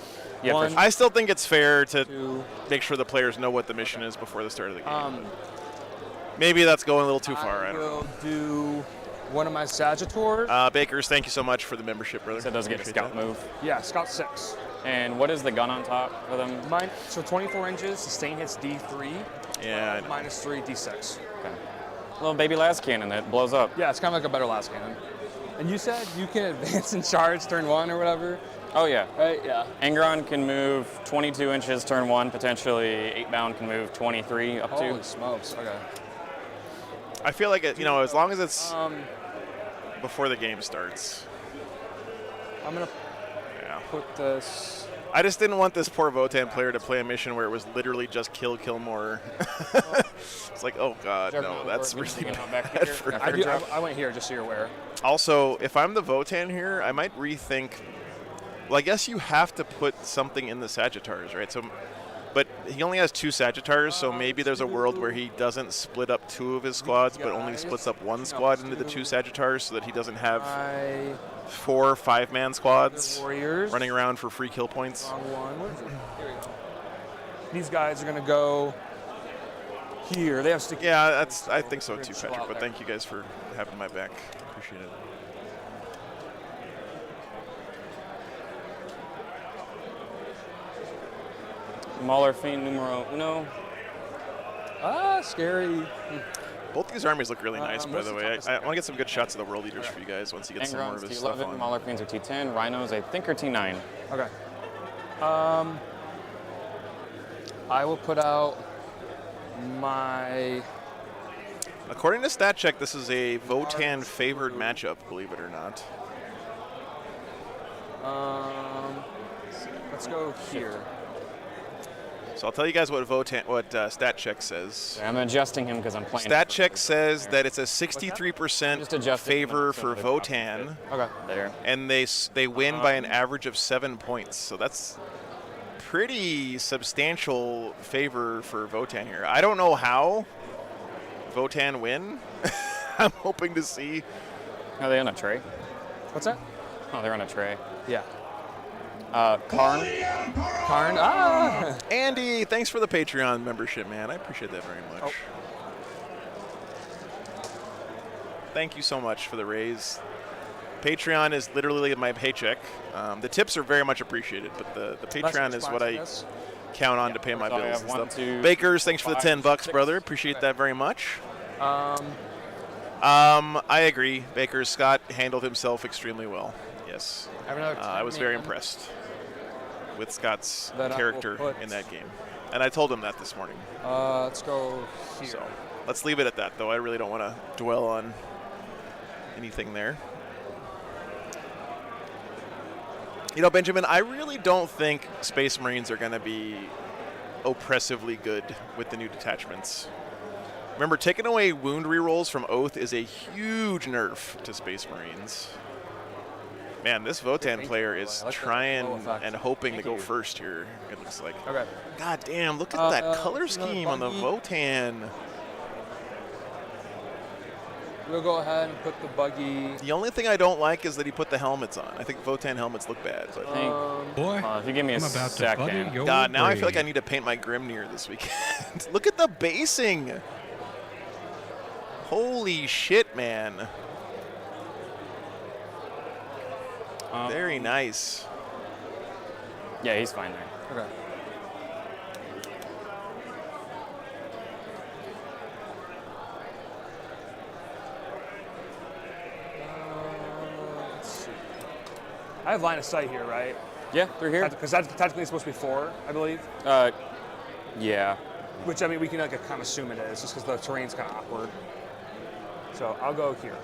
Yeah, One. for sure. I still think it's fair to 2. make sure the players know what the mission is before the start of the game. Maybe that's going a little too far. I don't know. will do one of my Sagitors. Bakers, thank you so much for the membership, brother. So it does get a Appreciate scout that. move. Yeah, Scout 6. And what is the gun on top for them? Mine. So 24 inches. Sustain hits D3. Yeah. I know. Minus 3 D6. Okay. Little baby las cannon that blows up. Yeah, it's kind of like a better last cannon. And you said you can advance and charge turn 1 or whatever, Oh yeah. right? Yeah. Angron can move 22 inches turn 1, potentially 8 bound can move 23 up Holy to. smokes. Okay. I feel like, as long as it's before the game starts. I'm going to put this... I just didn't want this poor Votann player to play a mission where it was literally just kill more. It's like, oh god, no, that's really bad for I went here just so you're aware. Also, if I'm the Votann here, I might rethink. Well, I guess you have to put something in the Sagittars, right? So, but he only has 2 Sagittars, so maybe there's a world where he doesn't split up 2 of his squads, but only splits up 1 squad into the 2 Sagittars, so that he doesn't have 4 5-man squads running around for free kill points. Wrong one. What is it? Here we go. These guys are going to go here. They have sticky. Yeah, I think so too, Patrick. But thank you guys for having my back. Appreciate it. Mauler Fiend numero uno. Scary. Both these armies look really nice, by the way. I want to get some good shots of the World Eaters for you guys once you get some more of his stuff on. Mauler Fiends are T10. Rhinos, I think, are T9. Okay. I will put out my... According to StatCheck, this is a Votann favored matchup, believe it or not. Let's go here. So I'll tell you guys what StatCheck says. I'm adjusting him because I'm playing. StatCheck says that it's a 63% favor for Votann. Okay. There. And they win by an average of 7 points. So that's pretty substantial favor for Votann here. I don't know how Votann win. I'm hoping to see. Are they on a tray? What's that? Oh, they're on a tray. Yeah. Karn. Andy, thanks for the Patreon membership, man. I appreciate that very much. Oh. Thank you so much for the raise. Patreon is literally my paycheck. The tips are very much appreciated, but the Patreon is what I count on to pay my bills and stuff. Bakers, thanks for the $10, brother. Appreciate that very much. I agree. Baker Scott handled himself extremely well. Yes. I was very impressed with Scott's character in that game. And I told him that this morning. Let's go here. So let's leave it at that, though. I really don't want to dwell on anything there. Benjamin, I really don't think Space Marines are going to be oppressively good with the new detachments. Remember, taking away wound rerolls from Oath is a huge nerf to Space Marines. Man, this Votann player is trying and hoping to go first here, it looks like. Okay. God damn, look at that color scheme on the Votann. We'll go ahead and put the buggy. The only thing I don't like is that he put the helmets on. I think Votann helmets look bad. But Boy, if you give me a second. God, now I feel like I need to paint my Grimnir this weekend. Look at the basing. Holy shit, man. Very nice. Yeah, he's fine there. Okay. Let's see. I have line of sight here, right? Yeah, through here. Because technically it's supposed to be 4, I believe. Yeah. Which, I mean, we can kind of assume it is, just because the terrain's kind of awkward. So I'll go here.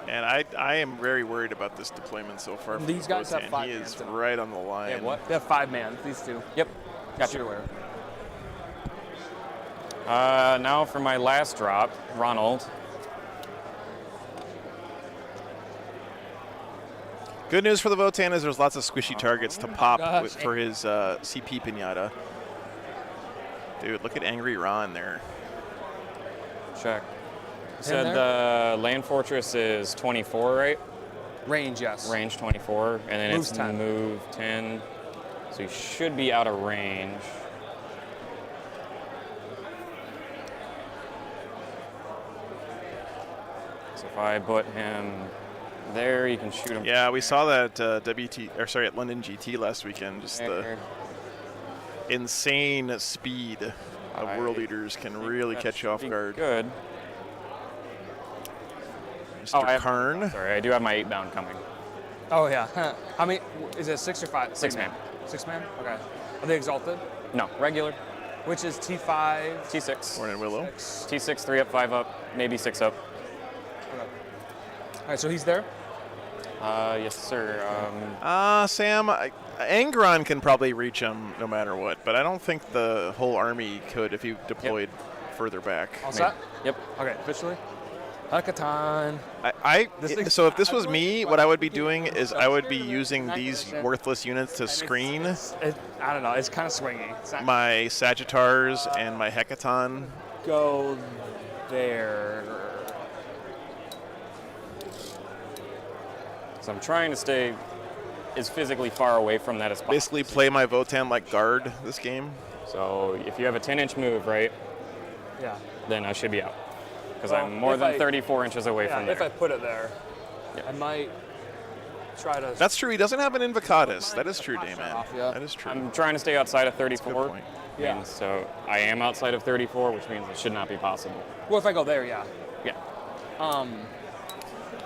And I am very worried about this deployment so far. These guys have 5 He is man. right on the line. Yeah, what? They have 5 man, these two. Yep. Got you. Aware. Now for my last drop, Ronald. Good news for the Votann is there's lots of squishy targets to pop for his CP Pinata. Dude, look at Angry Ron there. Check. You said the land fortress is 24, right? Range, yes. Range 24, and then Move's it's 10. move 10. So you should be out of range. So if I put him there, you can shoot him. Yeah, we saw that at London GT last weekend. Just the insane speed of World Eaters can really catch you off guard. Good. Mr. Karn. Sorry, I do have my 8-bound coming. Oh, yeah. How many? Is it 6 or 5? 6 man. 6 man? Okay. Are they exalted? No, regular. Which is T5. T6. Morning, Willow. T6, 3 up, 5 up, maybe 6 up. Okay. All right, so he's there. Yes, sir. Sam, Angron can probably reach him no matter what, but I don't think the whole army could if he deployed further back. All set? Yep. Okay, officially. Hackathon. So if this was me, what I would be doing is I would be using these worthless units to screen I don't know. It's kind of swingy. It's not my Sagittars and my Hecaton. go there. So I'm trying to stay as physically far away from that as possible. Basically play my Votann like guard this game. So if you have a 10-inch move, right, Yeah. then I should be out. Because Well, I'm more if than I- 34 inches away Yeah, from there. if I put it there, Yeah. I might try to. That's true. He doesn't have an Invocatus. That is true, Dayman. off, yeah. That is true. I'm trying to stay outside of Good 34. point. Yeah. And so I am outside of 34, which means it should not be possible. Well, if I go there, yeah. Yeah.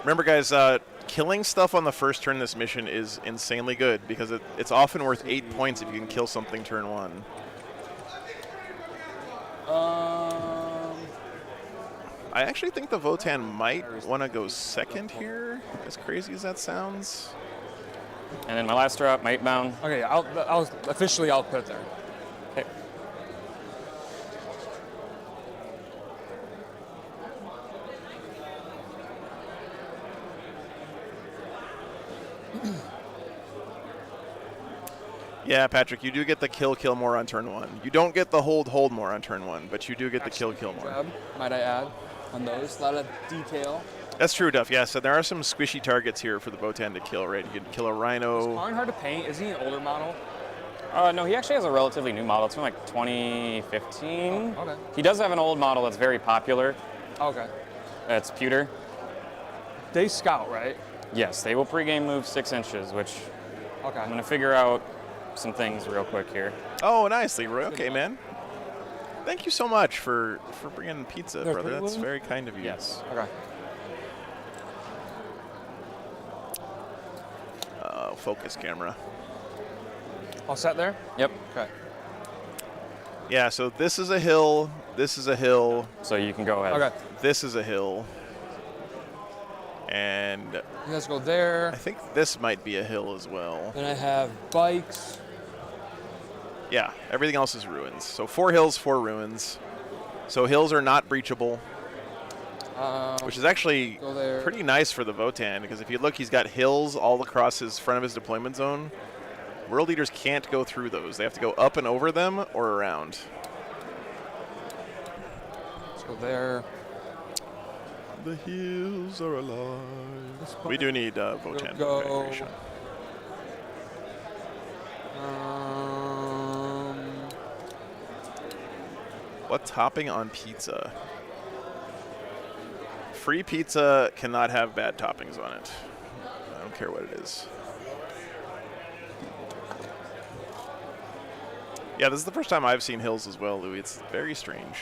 Remember, guys, killing stuff on the first turn of this mission is insanely good because it's often worth 8 points if you can kill something turn 1. I actually think the Votann might want to go second here, as crazy as that sounds. And then my last drop, Might Bound. Okay, yeah, I'll officially I'll put it there. Okay. Yeah, Patrick, you do get the kill more on turn 1. You don't get the hold more on turn 1, but you do get the kill more. Job, might I add, on those. A lot of detail. That's true, Duff. Yeah, so there are some squishy targets here for the Votann to kill, right? You can kill a Rhino. Karn hard to paint. Is he an older model? No, he actually has a relatively new model. It's from like 2015. Oh, okay. He does have an old model that's very popular. Okay. It's Pewter. They scout, right? Yes, they will pregame move 6 inches, which Okay. I'm going to figure out some things real quick here. Oh, nice, Leroy. Okay, man. Thank you so much for bringing pizza, There, brother. three That's wound? very kind of you. Yes. Okay. Focus camera. All set there? Yep. Okay. Yeah, so this is a hill. This is a hill. So you can go ahead. Okay. This is a hill. And You guys go there. I think this might be a hill as well. Then I have bikes. Yeah, everything else is ruins. So 4 hills, 4 ruins. So hills are not breachable, which is actually Go there. pretty nice for the Votann, because if you look, he's got hills all across his front of his deployment zone. World leaders can't go through those. They have to go up and over them or around. Let's go there. The hills are alive. We do need Votann Go. configuration. What topping on pizza? Free pizza cannot have bad toppings on it. I don't care what it is. Yeah, this is the first time I've seen hills as well, Louis. It's very strange.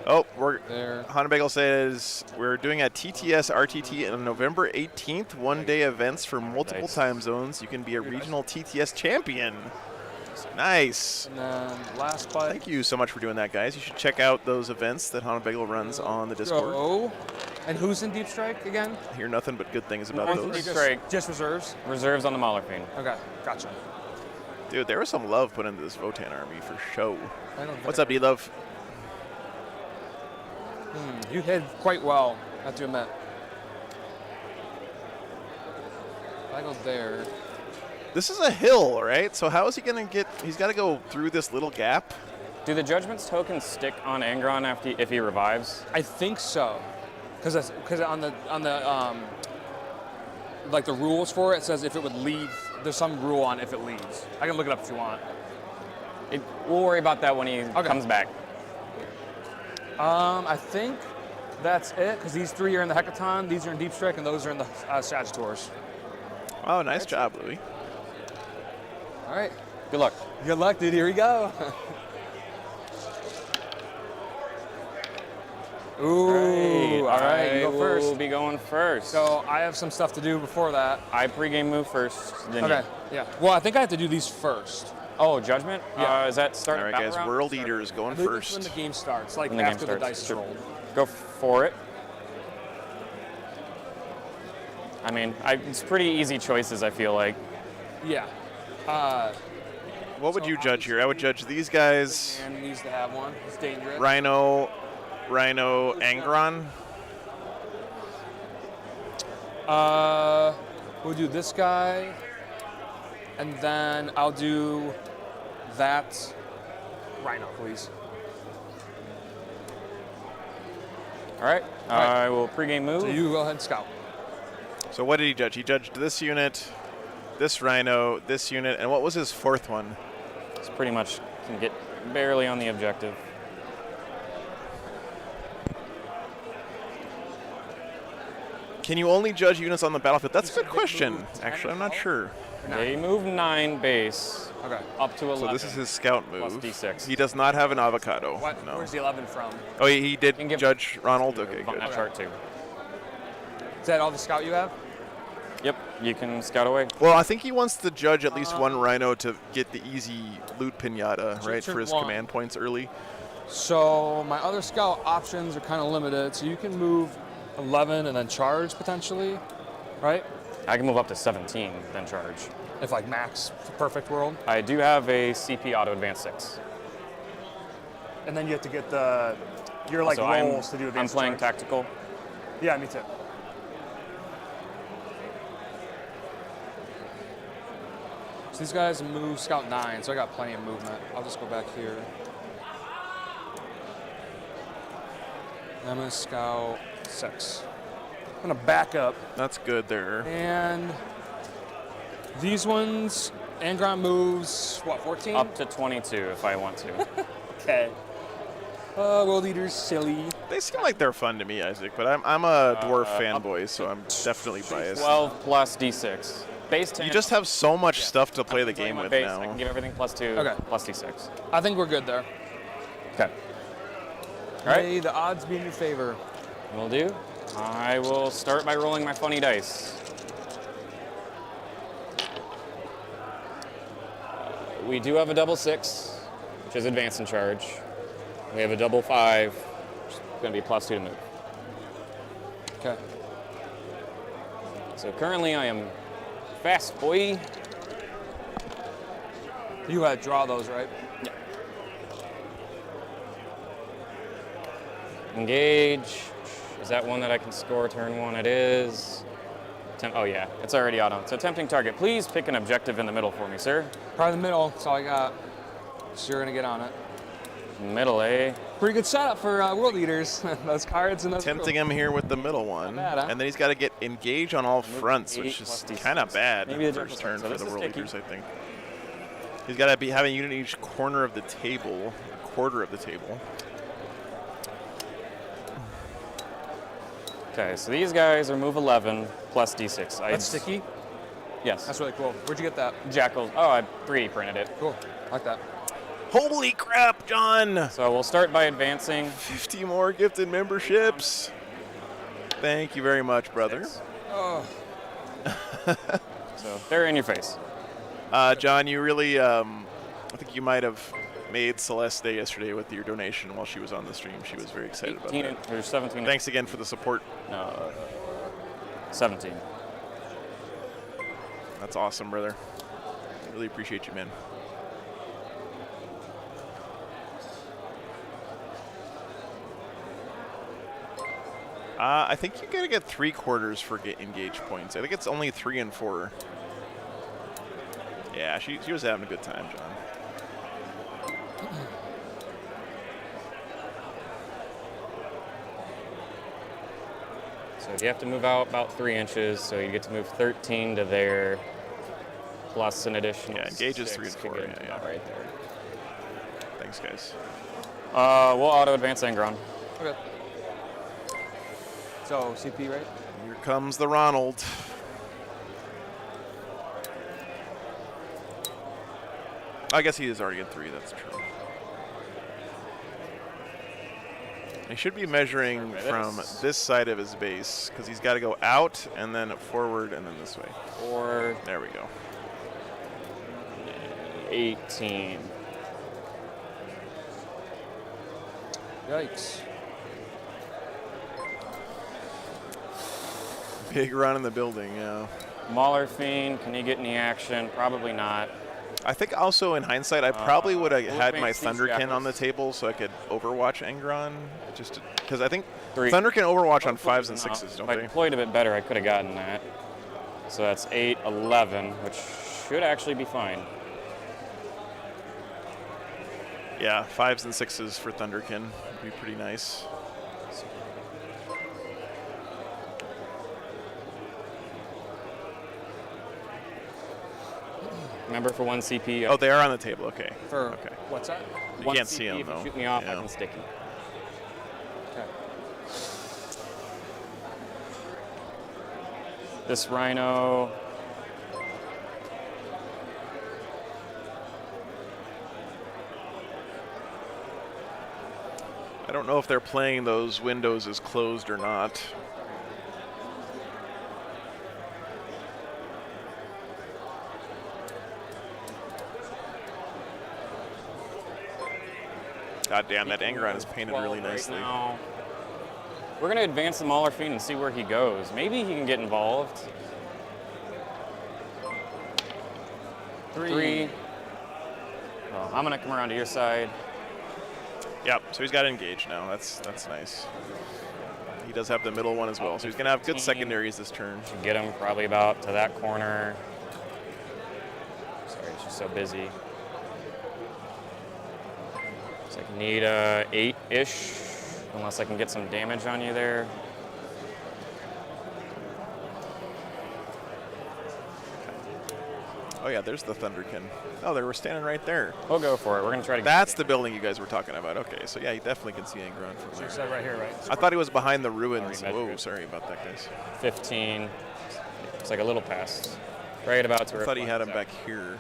Oh, There. Hanabagel says we're doing a TTS RTT on November 18th, one-day events for multiple Nice. time zones. You can be a regional TTS champion. Nice. And then last bike. Thank you so much for doing that, guys. You should check out those events that Hanabagel runs on the Discord. Go. And who's in Deep Strike again? I hear nothing but good things about One's those. Deep Strike. Just reserves? Reserves on the Mauler Fiend. Okay, gotcha. Dude, there was some love put into this Votann army for show. I don't think What's up, D-Love? You hid quite well, I have to admit. I go there. This is a hill, right? So how is he going to get... He's got to go through this little gap. Do the Judgment's tokens stick on Angron if he revives? I think so, because on the like the rules for it says if it would leave. There's some rule on if it leaves. I can look it up if you want. We'll worry about that when he comes back. I think that's it, because these 3 are in the Hecaton, these are in Deep Strike, and those are in the Sagittars. Oh, nice job, Louis. All right. Good luck. Good luck, dude. Here we go. Ooh, all right, you go We'll first. be going first. So I have some stuff to do before that. I pregame move first, then Okay, you. yeah. Well, I think I have to do these first. Oh, Judgment? Yeah. Is that start All right, battle guys. round? World Eaters going I believe that's when first. the game starts, like When the game after the starts. dice is Sure. rolled. Go for it. I mean, it's pretty easy choices, I feel like. Yeah. What would you judge here? I would judge these guys. And needs to have one. It's dangerous. Rhino, Angron. We'll do this guy, and then I'll do that Rhino, please. All right. right. I will pregame move. So you go ahead and scout. So what did he judge? He judged this unit, this Rhino, this unit, and what was his fourth one? It's pretty much can get barely on the objective. Can you only judge units on the battlefield? That's a good They question. move 10 Actually, I'm not or sure. They move 9 base Okay. up to 11. So this is his scout Plus move. D6. He does not have an avocado. What? No. Where's the 11 from? Oh, he did can give- judge Ronald. Okay, on good. that chart too. Is that all the scout you have? Yep, you can scout away. Well, I think he wants to judge at least one Rhino to get the easy loot pinata, right, turn for his one. command points early. So my other scout options are kind of limited. So you can move 11 and then charge potentially, right? I can move up to 17, then charge. If like max perfect world. I do have a CP auto advance 6. And then you have to get the your like So rolls to do I'm advanced playing charge. tactical. Yeah, me too. So these guys move scout 9, so I got plenty of movement. I'll just go back here. I'm gonna scout 6. I'm gonna back up. That's good there. And these ones, Angron moves, what, 14? Up to 22 if I want to. Okay. World Eaters, silly. They seem like they're fun to me, Isaac, but I'm a dwarf fanboy, so I'm definitely biased. 12 plus D6. Base 10. You just have so much stuff to play the game with base. now. I can give everything plus 2, Okay. plus D6. I think we're good there. Okay. All right. May the odds be in your favor. Will do. I will start by rolling my funny dice. We do have a double 6, which is advance and charge. We have a double 5, which is going to be plus 2 to move. Okay. So currently I am fast, boy. You had to draw those, right? Yeah. Engage. Is that one that I can score turn 1? It is. Oh yeah, it's already auto. So tempting target. Please pick an objective in the middle for me, sir. Probably the middle, that's all I got. So you're gonna get on it. Middle, eh? Pretty good setup for World Eaters. Those cards and those. Tempting him here with the middle one. Not bad, huh? And then he's got to get engage on all fronts, 8 which plus is D6. kind of bad Maybe the first jump turn is fine. So for this the is World sticky. Eaters, I think. He's got to be having a unit in each corner of the table, a quarter of the table. Okay, so these guys are move 11 plus D6. That's sticky. Yes. That's really cool. Where'd you get that? Jackals. Oh, I 3D printed it. Cool. I like that. Holy crap, John! So we'll start by advancing. 50 more gifted memberships. Thank you very much, brother. Oh. So they're in your face. John, you really, I think you might have made Celeste day yesterday with your donation while she was on the stream. She was very excited about 18 that. or 17. Thanks again for the support. No, 17. That's awesome, brother. Really appreciate you, man. I think you gotta get 3/4 for engage points. I think it's only 3 and 4. Yeah, she was having a good time, John. So you have to move out about 3 inches, so you get to move 13 to there, plus an additional. Yeah, engage is 6 3 and to 4. get to Yeah. about right there. Thanks, guys. We'll auto advance Angron. Okay. So CP, right? Here comes the Ronald. I guess he is already at 3. That's true. He should be measuring from this side of his base because he's got to go out and then forward and then this way. Or There we go. 18. Yikes. Big run in the building, yeah. Mauler Fiend, can he get any action? Probably not. I think also in hindsight, I probably would have had my Siege Thunderkin on the Jackals. table so I could Overwatch Angron. Just because I think 3. Thunder can Overwatch on Hopefully 5s and enough. 6s, don't If I they? deployed a bit better, I could have gotten that. So that's 8, 11, which should actually be fine. Yeah, 5s and 6s for Thunderkin would be pretty nice. Remember, for 1 CP. Oh, they are on the table. Okay. For Okay. what's that? You 1 can't CP, see them if you though. shoot me off, I Yeah. can stick you. Okay. This Rhino. I don't know if they're playing those windows as closed or not. God damn, that Angron is painted 12 really right nicely. now. We're going to advance the Mauler Fiend and see where he goes. Maybe he can get involved. 3. Well, I'm going to come around to your side. Yep, so he's got to engage now. That's nice. He does have the middle one as well, so he's going to have good 15. secondaries this turn. Should get him probably about to that corner. Sorry, it's just so busy. Looks like need a 8-ish, unless I can get some damage on you there. Oh yeah, there's the Thunderkin. Oh, they were standing right there. We'll go for it. We're going to try to That's get the building you guys were talking about. Okay, so yeah, you definitely can see Angron from So you there. said right here, right? I thought he was behind the ruins. Already measured Whoa, it. sorry about that, guys. 15. It's like a little past. Right about to I where thought it he had him flies back here.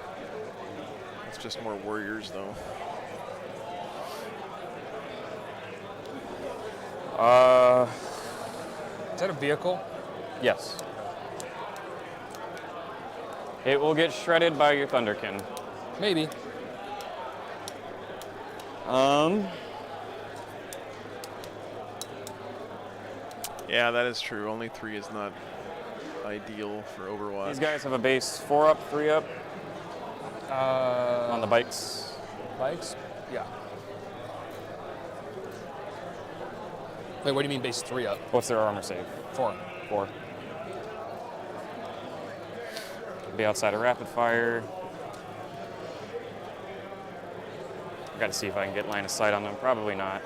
It's just more warriors, though. out. Is that a vehicle? Yes. It will get shredded by your Thunderkin. Maybe. Yeah, that is true. Only 3 is not ideal for Overwatch. These guys have a base 4 up, 3 up Uh, on the bikes. Bikes? Yeah. Wait, what do you mean base 3 up? What's their armor save? 4. 4. Be outside of rapid fire. I gotta see if I can get line of sight on them. Probably not.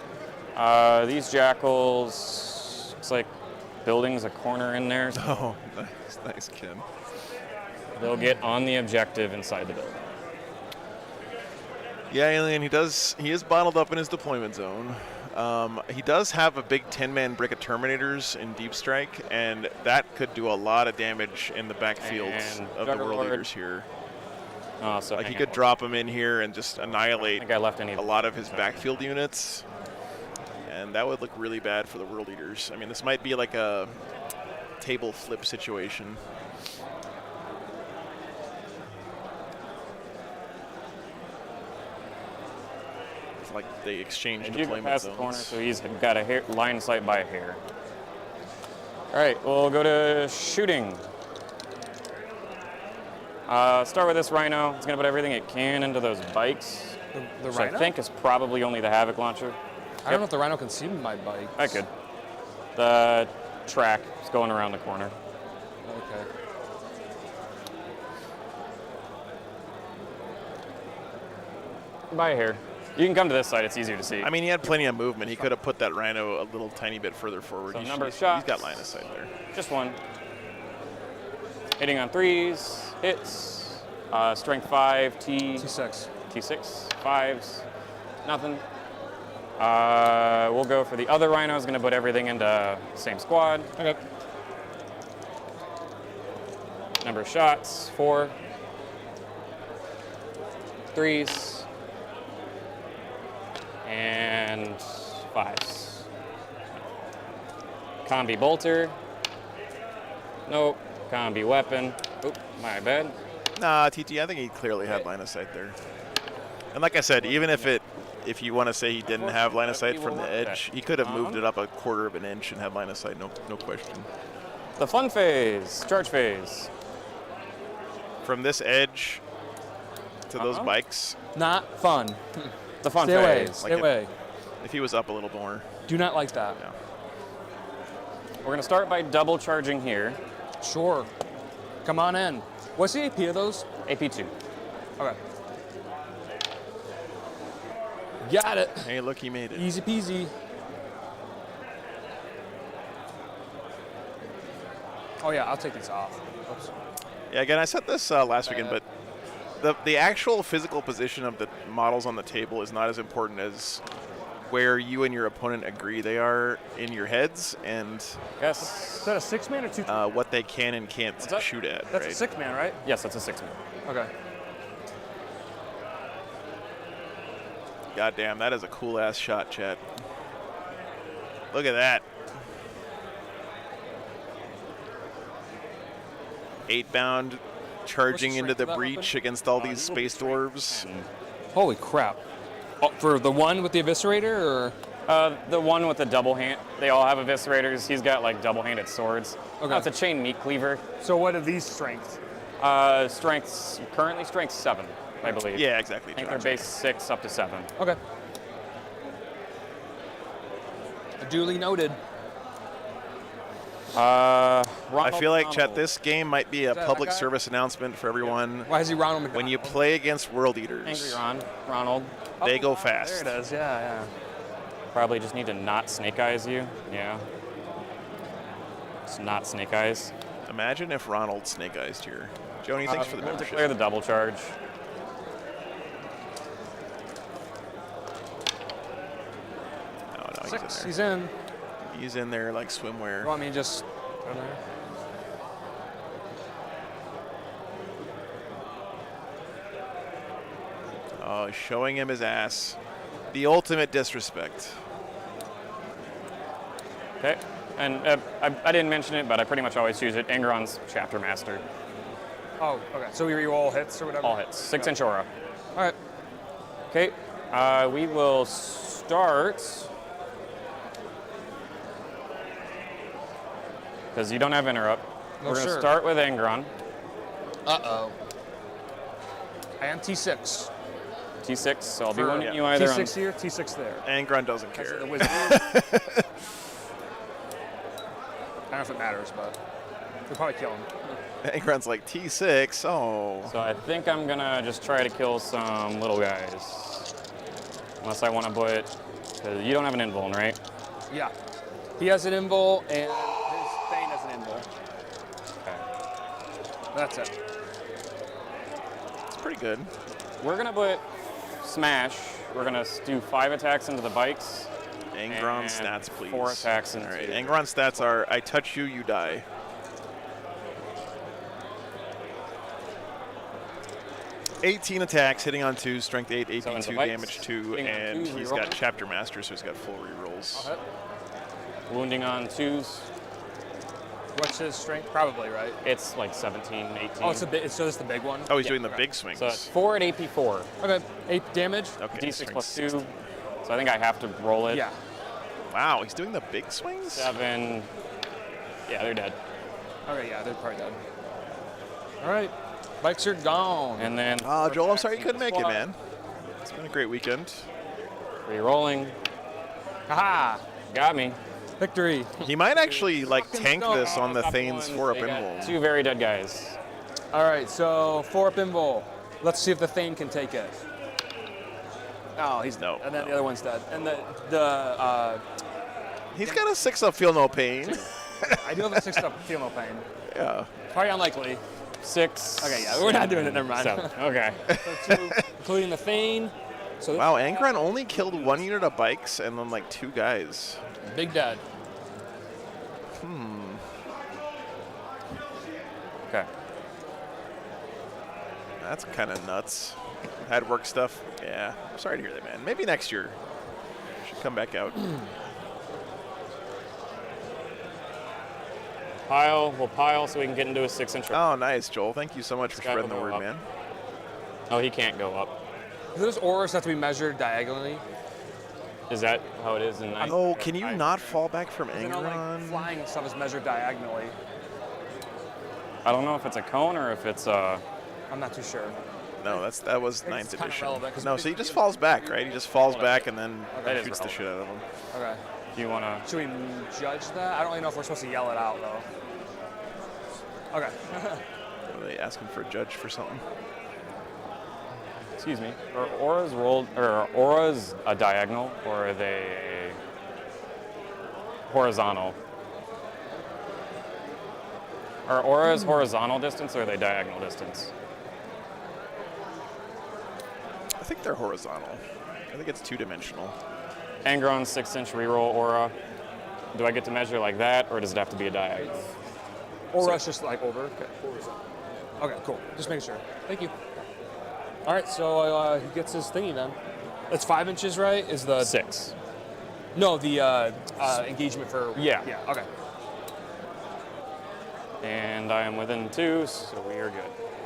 These jackals, looks like building's a corner in there. Oh, nice, nice, Kim. They'll get on the objective inside the building. Yeah, Alien, he is bottled up in his deployment zone. He does have a big 10-man brick of Terminators in Deep Strike, and that could do a lot of damage in the backfields And of the World Juggerlord. Eaters here. Oh, so Like, he hang could on. drop him in here and just I annihilate think I left any. a lot of his backfield units, and that would look really bad for the World Eaters. I mean, this might be like a table flip situation. It's like they exchange Did you go deployment past the zones. corner? So he's got a hair, line of sight by a hair. All right, we'll go to shooting. Start with this Rhino. It's gonna put everything it can into those bikes. The Which Rhino? I think is probably only the Havoc launcher. I don't know if the Rhino can see my bike. I could. The track is going around the corner. Okay. By a hair. You can come to this side, it's easier to see. I mean, he had plenty of movement. He could have put that Rhino a little tiny bit further forward. So He number of he's shots. got line of sight there. Just one. Hitting on 3s, hits. Strength 5, T6. T6, 5s, nothing. We'll go for the other Rhino. Is going to put everything into same squad. Okay. Number of shots, 4. 3s. And 5s. Combi bolter. Nope. Combi weapon. Oop, my bad. Nah, TT, I think he clearly had line of sight there. And like I said, even if you want to say he didn't have line of sight from the edge, he could have moved it up a quarter of an inch and had line of sight, no question. The fun phase, charge phase. From this edge to those bikes. Not fun. The fun Stay away. phase. Stay away. If he was up a little more. Do not like that. Yeah. We're going to start by double charging here. Sure. Come on in. What's the AP of those? AP2. Okay. Got it. Hey, look, he made it. Easy peasy. Oh yeah, I'll take these off. Oops. Yeah, again, I said this last weekend, but the actual physical position of the models on the table is not as important as where you and your opponent agree they are in your heads and Yes. Is that a 6-man or 2-man? what they can and can't that? shoot at. That's right? a 6-man, right? Yes, that's a 6-man. Okay. God damn, that is a cool ass shot, chat. Look at that. 8-bound charging into the breach against all these space dwarves. Holy crap. Oh, for the one with the eviscerator, or? The one with the double hand, they all have eviscerators. He's got like double-handed swords. Okay. Oh, it's a chain meat cleaver. So what are these strengths? Currently strength 7, I believe. Yeah, exactly. I think they're base 6 up to 7. Okay. Duly noted. I feel like, chat, Ronald. this game might be a that public guy? service announcement for everyone. Why is he Ronald McDonald? When you play against World Eaters, Angry Ronald. they go There fast. it is. Yeah. Probably just need to not snake eyes you. Yeah. Just not snake eyes. Imagine if Ronald snake eyes here. Joni, thanks for the We'll membership. declare the double charge. No, 6. he's in there. He's in. He's in there like swimwear. You want me to just? I don't know. Oh, showing him his ass. The ultimate disrespect. Okay. And I didn't mention it, but I pretty much always use it. Ingron's Chapter Master. Oh, okay. So we all hits or whatever. All hits. 6-inch aura. All right. Okay. We will start. Because you don't have interrupt. No, We're going to sir. start with Ingron. Uh-oh. I am T6. T6, so I'll be For- winning you either T6 on. here, T6 there. Angron doesn't That's care. the wizard. I don't know if it matters, but we'll probably kill him. Angron's like T6. Oh. So I think I'm going to just try to kill some little guys. Unless I want to put. Because you don't have an invuln, right? Yeah. He has an invul, and his Thane has an invul. Okay. That's it. It's pretty good. We're going to put Smash. We're going to do 5 attacks into the bikes. Angron And stats, please. 4 attacks into. All right. Angron stats are: I touch you, you die. $18 attacks, hitting on 2, strength 8, AP So into 2, bikes, damage 2, hitting on and 2s, he's reroll. got Chapter Master, so he's got full rerolls. Wounding on 2s. What's his strength? Probably, right? It's like 17, 18. Oh, it's a big. So it's the big one. Oh, he's doing the okay. big swings. So it's 4 at AP4. Okay. 8 damage. Okay, D6 strength plus 2. 16. So I think I have to roll it. Yeah. Wow, he's doing the big swings? 7. Yeah, they're dead. Okay. Yeah, they're probably dead. All right. Bikes are gone. And then. Oh, Joel, I'm sorry you attacks couldn't into make it, squad. man. It's been a great weekend. Re-rolling. Haha. Got me. Victory. He might actually like tank go. this on the Top Thane's ones, 4-up they got invul. 2 very dead guys. All right. So 4-up invul. Let's see if the Thane can take it. Oh, he's No, And then no. the other one's dead. And He's got a 6-up, feel no pain. I do have a 6-up feel no pain. Yeah. Probably unlikely. 6. Okay, yeah, we're not doing it. Never mind. 7. Okay. So 2, including the Thane. So this Wow, Angron only killed 1 unit of bikes and then like 2 guys. big dead. Okay. That's kind of nuts. Had work stuff. Yeah. I'm sorry to hear that, man. Maybe next year. Should come back out. We'll pile so we can get into a 6-inch. Oh, nice, Joel. Thank you so much for guy spreading the will word, go up. man. Oh, he can't go up. Do those auras have to be measured diagonally? Is that how it is in night? Oh, can you not fall back from You know, like Angron? flying and stuff is measured diagonally. I don't know if it's a cone or if it's a. I'm not too sure. No, that was think 9th it's kinda edition. relevant, 'cause No, so he just falls back, right? He just falls back and then That is shoots the shit out of him. Okay. Do you want to? Should we judge that? I don't really know if we're supposed to yell it out though. Okay. Are they asking for a judge for something? Excuse me. Are auras rolled, or are auras a diagonal, or are they horizontal? Are auras horizontal distance, or are they diagonal distance? I think they're horizontal. I think it's 2-dimensional. Angron 6-inch reroll aura. Do I get to measure like that, or does it have to be a diagonal? Aura's just like over. Okay, cool. Just making sure. Thank you. All right, so he gets his thingy then. That's 5 inches, right? Is the 6. No, the engagement for Yeah. Yeah. Okay. And I am within 2, so we are good.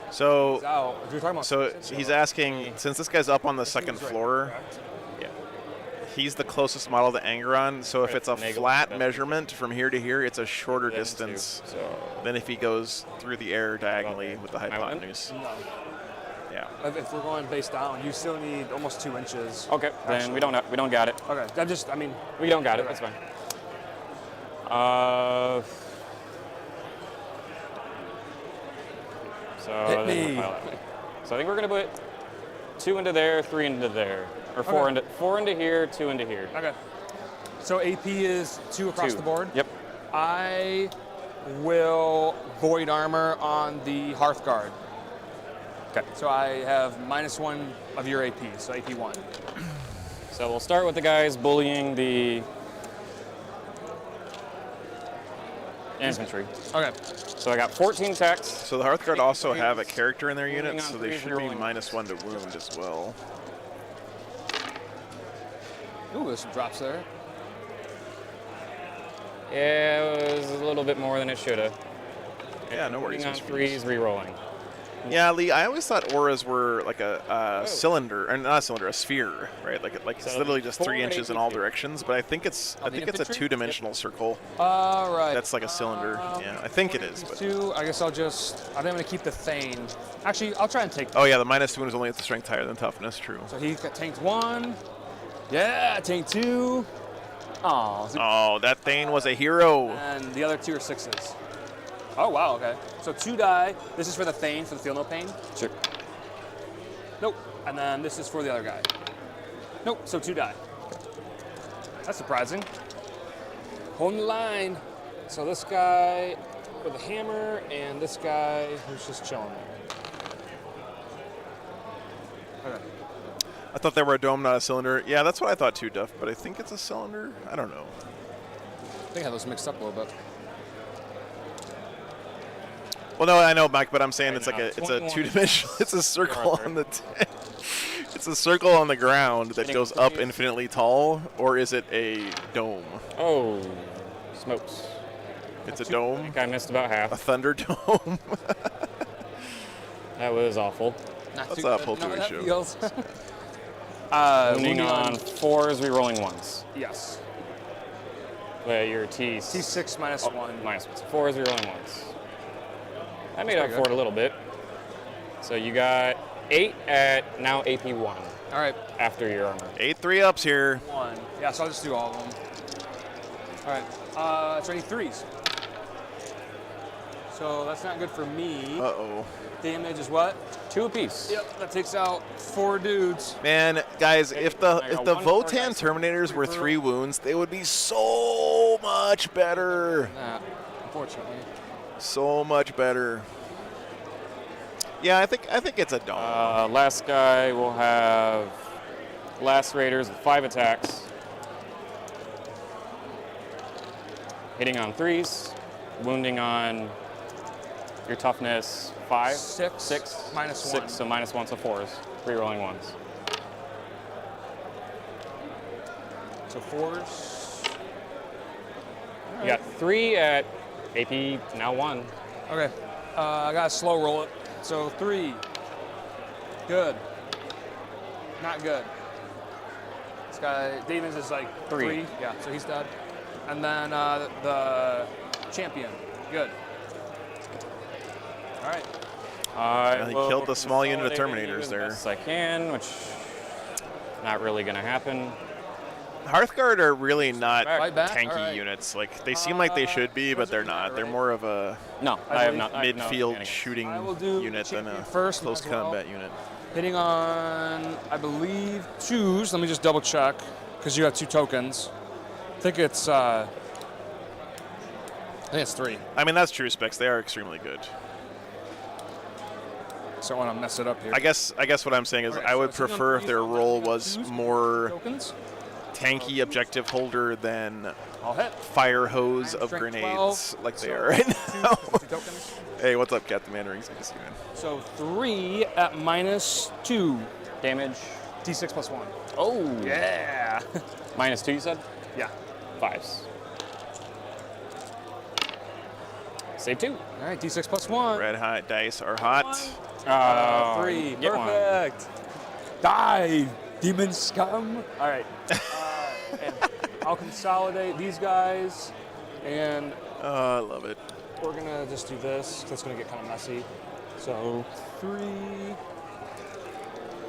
So, Oh, if you're talking about so 6 inches, he's asking, since this guy's up on the second right, floor, correct? Yeah. he's the closest model to Angron. So if Right, it's a negative flat distance. measurement from here to here, it's a shorter Within distance 2, so than if he goes through the air diagonally with the Am I within? hypotenuse. No. Yeah. If we're going face down, you still need almost 2 inches. okay, then we don't got it. Okay. We don't got it. Okay. That's fine. So Hit then we'll me. pile that. So I think we're gonna put 2 into there, 3 into there, or 4 Okay. into 4 into here, 2 into here. Okay. So AP is 2 across 2. the board. Yep. I will void armor on the Hearthguard. Okay. So I have -1 of your AP, so AP 1. So we'll start with the guys bullying the infantry. Okay. So I got 14 techs. So the Hearthguard also have a character in their unit, Moving so on they threes, should be rolling -1 to wound as well. Ooh, there's some drops there. Yeah, it was a little bit more than it should have. Yeah, no worries. Moving on Mr. threes, re-rolling. Yeah, Lee, I always thought auras were like a cylinder, or not a cylinder, a sphere, right? Like it's So literally just 3 forward inches in AP. all directions. But I think it's On the a infantry? 2-dimensional circle. All right. That's like a cylinder. Yeah, I think it is. But. 2. I guess I think I'm gonna keep the Thane. Actually, I'll try and take. Oh yeah, the -1 is only at the strength higher than toughness. True. So he got tanked 1. Yeah, tank 2. Oh. Oh, that Thane was a hero. And the other 2 are 6s. Oh wow. Okay. So 2 die. This is for the Thane for the feel no pain. Sure. Nope. And then this is for the other guy. Nope. So 2 die. That's surprising. Holding the line. So this guy with a hammer and this guy who's just chilling there. Okay. I thought they were a dome, not a cylinder. Yeah, that's what I thought too, Duff. But I think it's a cylinder. I don't know. I think I had those mixed up a little bit. Well, no, I know, Mike, but I'm saying Right it's like now, it's a 21. 2-dimensional. It's a circle Arthur. on the. It's a circle on the ground that Hitting goes up threes. infinitely tall, or is it a dome? Oh, smokes. It's a I dome, think I missed about a half. thunder dome. That was awful. Not That's too not good. full No, that ratio. feels- Wounding on 4s, re-rolling 1s. Yes. Well, your T. T6 minus 1. Minus 1. 4s, re-rolling 1s. I made up pretty for good. it a little bit. So you got 8 at now AP 1 All right. after your armor. 8 3-ups here. 1. Yeah, so I'll just do all of them. All right. It's ready 3s. So that's not good for me. Uh-oh. Damage is what? 2 apiece. Yep, that takes out 4 dudes. Man, guys, if the I got Votann one more guy. Terminators were 3 wounds, they would be so much better. Nah, unfortunately. So much better. Yeah, I think it's a dome. Last guy will have Lacerators with 5 attacks. Hitting on 3s, wounding on your toughness 5. 6. Minus 1. 6, so minus 1, so 4s. Re-rolling 1s. So 4s. You got 3 at AP now 1. Okay. I got to slow roll it. So 3. Good. Not good. This guy, Davis is like 3. Yeah, so he's dead. And then the champion. Good. All right. He killed the small unit of Terminators there. As best I can, which not really going to happen. Hearthguard are really not Fight back? tanky All right. units. Like they seem like they should be, but they're not. They're more of a No, I have not. I have no midfield mechanics. shooting I will do unit than a champion first close as well. combat unit. Hitting on, I believe, 2s. Let me just double check, because you got 2 tokens. I think it's 3. I mean, that's true specs. They are extremely good. So I want to mess it up here. I guess what I'm saying is Okay, I would so it's prefer on if their threes, role got was 2s, more tokens. tanky objective holder than I'll hit. fire hose of Strength grenades 12, like they so are right 2 now. tokens. Hey, what's up, Captain Mandarings? Good to see you, man. So 3 at -2. Damage. D6 plus 1. Oh. Yeah. -2, you said? Yeah. 5s. Save 2. All right, D6 plus 1. Red hot dice are hot. 3. Get one. Perfect. Die, demon scum. All right. And I'll consolidate these guys, and Oh, I love it. we're going to just do this. That's going to get kind of messy. So 3.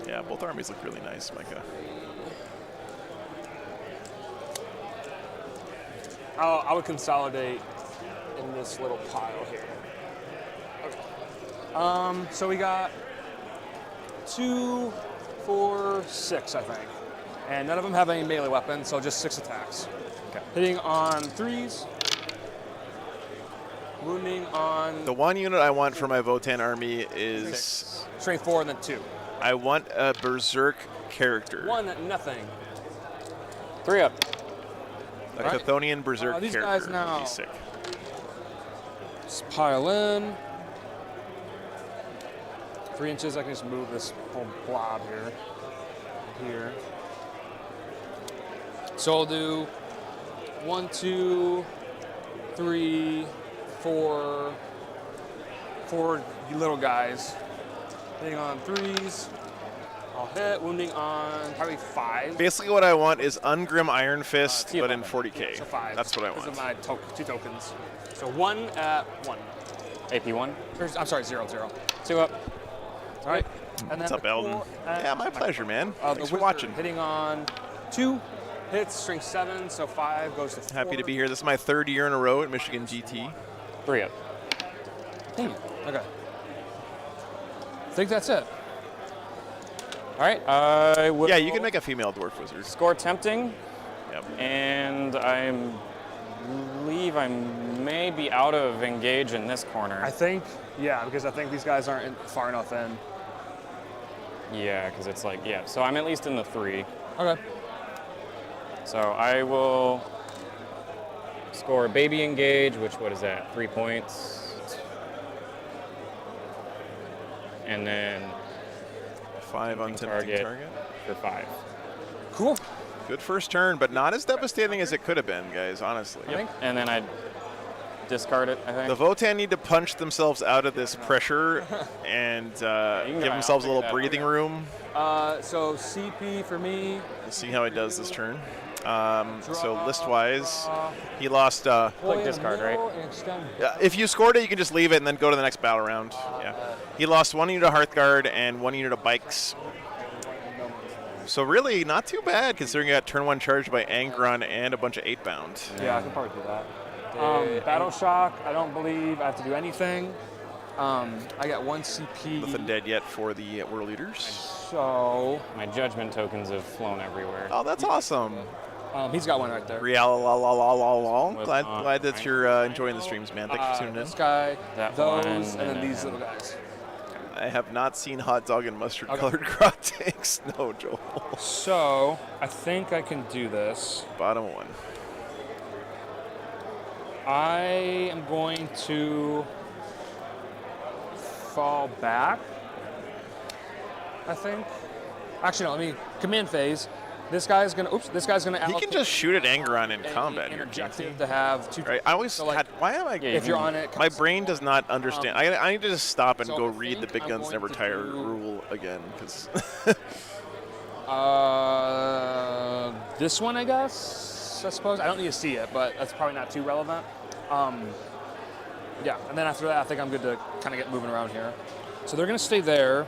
Yeah, both armies look really nice, Micah. I would consolidate in this little pile here. Okay. So we got 2, 4, 6, I think. And none of them have any melee weapons, so just 6 attacks. Okay. Hitting on 3s. Wounding on The one unit I want for my Votann army is strength 4 and then 2. I want a Berserk character. 1, nothing. 3 up. A Alright. Chthonian Berserk These character. guys now. Would be sick. Just pile in. 3 inches, I can just move this whole blob here. So I'll do 1, 2, 3, 4 little guys. Hitting on 3s. I'll hit, wounding on probably 5. Basically, what I want is Ungrim Iron Fist, T but in 11. 40k. So 5. That's what I Those want. are my 2 tokens. So 1 at 1. AP 1. I'm sorry, 0, 0. 2 up. All right. And What's then up, the Eldon? cool at Yeah, my pleasure, man. the Thanks for wizard watching. Hitting on 2 hits, strength 7, so 5 goes to 4. Happy to be here. This is my 3rd year in a row at Michigan GT. 3 up. Okay. I think that's it. All right. I will. Yeah, you can make a female dwarf wizard. Score tempting, Yep. and I believe I may be out of engage in this corner. I think, yeah, because I think these guys aren't far enough in. Yeah, because it's like, yeah. So I'm at least in the 3. Okay. So I will score baby engage, which, what is that? 3 points. And then 5 on target. target. for 5. Cool. Good first turn, but not as devastating as it could have been, guys, honestly. Yep. And then I discard it, I think. The Votann need to punch themselves out of this pressure and give I'll themselves a figure little that out. breathing room. So CP for me. We'll see how he does this turn. So list-wise, he lost. Click discard, right? If you scored it, you can just leave it and then go to the next battle round. Yeah. He lost 1 unit of Hearthguard and 1 unit of bikes. So really, not too bad considering you got turn 1 charged by Angron and a bunch of 8-bound. Yeah, I can probably do that. Battle Shock, I don't believe I have to do anything. I got 1 CP. Nothing dead yet for the World Leaders. So My judgment tokens have flown everywhere. Oh, that's awesome. he's got 1 right there. Glad that you're enjoying the streams, man. Thanks for tuning in. This guy, That those, one, and then and these then- little guys. I have not seen hot dog and mustard colored crop tanks. No, Joel. So I think I can do this. Bottom 1. I am going to fall back, I think. Actually, no, let me command phase. This guy's gonna He allocate can just shoot at Angron in an combat here, can't he? objective to have 2. Right, I always So, like, had Why am I? Yeah, If you're on it, My brain does not understand. I need to just stop and so go I read the think Big I'm Guns going Never to Tire do- rule again, because this one, I guess, I suppose. I don't need to see it, but that's probably not too relevant. Yeah, and then after that, I think I'm good to kind of get moving around here. So they're going to stay there.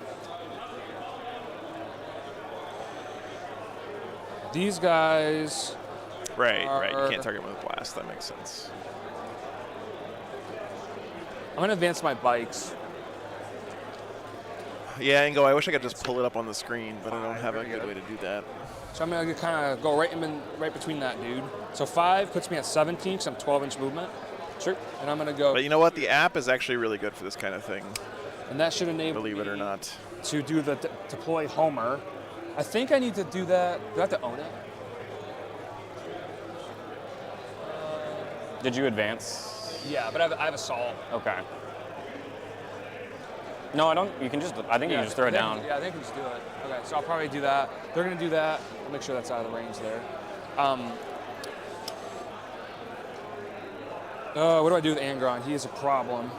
These guys... right. You can't target them with blast. That makes sense. I'm going to advance my bikes. Yeah, Ingo, I wish I could just pull it up on the screen, but I don't have a very good good. way to do that. So I'm going to kind of go right between that dude. So 5 puts me at 17 because I'm 12-inch movement. Sure. And I'm going to go... But you know what? The app is actually really good for this kind of thing, And that should enable believe it or me not. to do the deploy Homer. I think I need to do that. Do I have to own it? Did you advance? Yeah, but I have assault. Okay. No, I don't. You can just. I think you can just throw it down. Yeah, I think I can just do it. Okay, so I'll probably do that. They're going to do that. I'll make sure that's out of the range there. What do I do with Angron? He is a problem.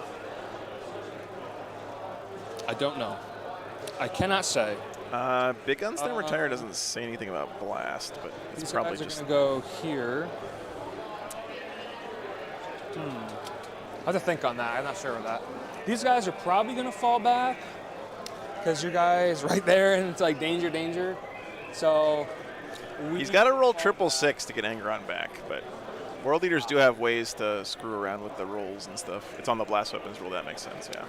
I don't know. I cannot say. Big Guns Never Tire doesn't say anything about blast, but it's These probably guys are just... going to go here. I have to think on that. I'm not sure of that. These guys are probably going to fall back because your guy's right there and it's like danger, danger. So He's got to roll 666 to get Angron back, but World Leaders do have ways to screw around with the rolls and stuff. It's on the blast weapons rule. That makes sense, yeah.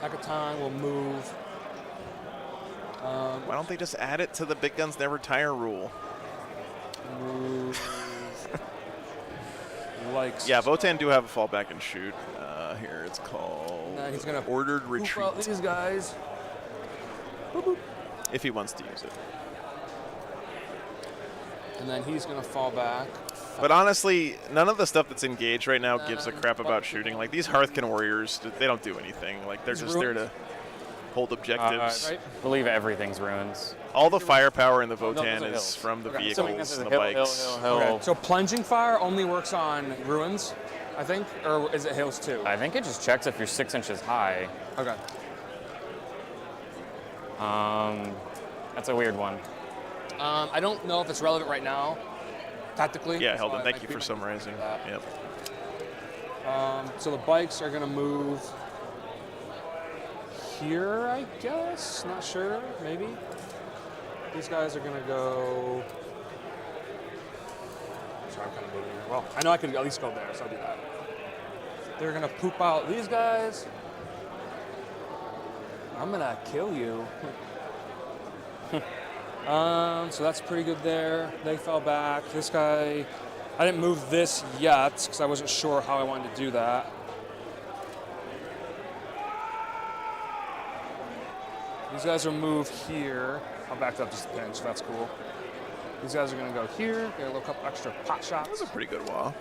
Hackathon will move. Why don't they just add it to the Big Guns Never Tire rule? Move. Likes. Yeah, Votann do have a fall back and shoot. Here it's called He's gonna Ordered poop Retreat, out these guys. if he wants to use it. And then he's gonna fall back. But honestly, none of the stuff that's engaged right now gives a crap about shooting. Like, these Hearthkin Warriors, they don't do anything. Like, they're These just there to hold objectives. Right? I believe everything's ruins. All the firepower in the those Votann are is hills. from the Okay, Assuming this vehicles is and a the hill, bikes. hill. Okay. So plunging fire only works on ruins, I think, or is it hills too? I think it just checks if you're 6 inches high. Okay. That's a weird one. I don't know if it's relevant right now, tactically. Yeah, so Heldon, I thank might you be- for summarizing. that. Yep. So the bikes are gonna move here, I guess. Not sure. Maybe. These guys are gonna go. Sorry, I'm kind of moving here. Well, I know I could at least go there, so I'll do that. They're gonna poop out these guys. I'm gonna kill you. So that's pretty good there. They fell back. This guy, I didn't move this yet because I wasn't sure how I wanted to do that. These guys will move here. I'll back up just a pinch. That's cool. These guys are gonna go here. Get a little couple extra pot shots. That's a pretty good wall.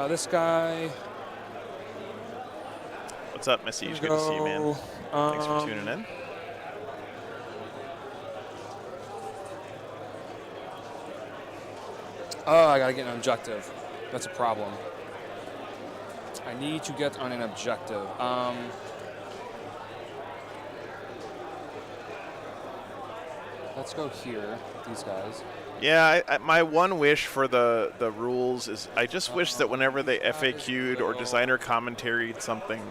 This guy. What's up, Missy? Good to see you, man. Thanks for tuning in. Oh, I gotta get an objective. That's a problem. I need to get on an objective. Let's go here, these guys. Yeah, my one wish for the rules is I just wish that whenever they FAQ'd or designer commentaried something,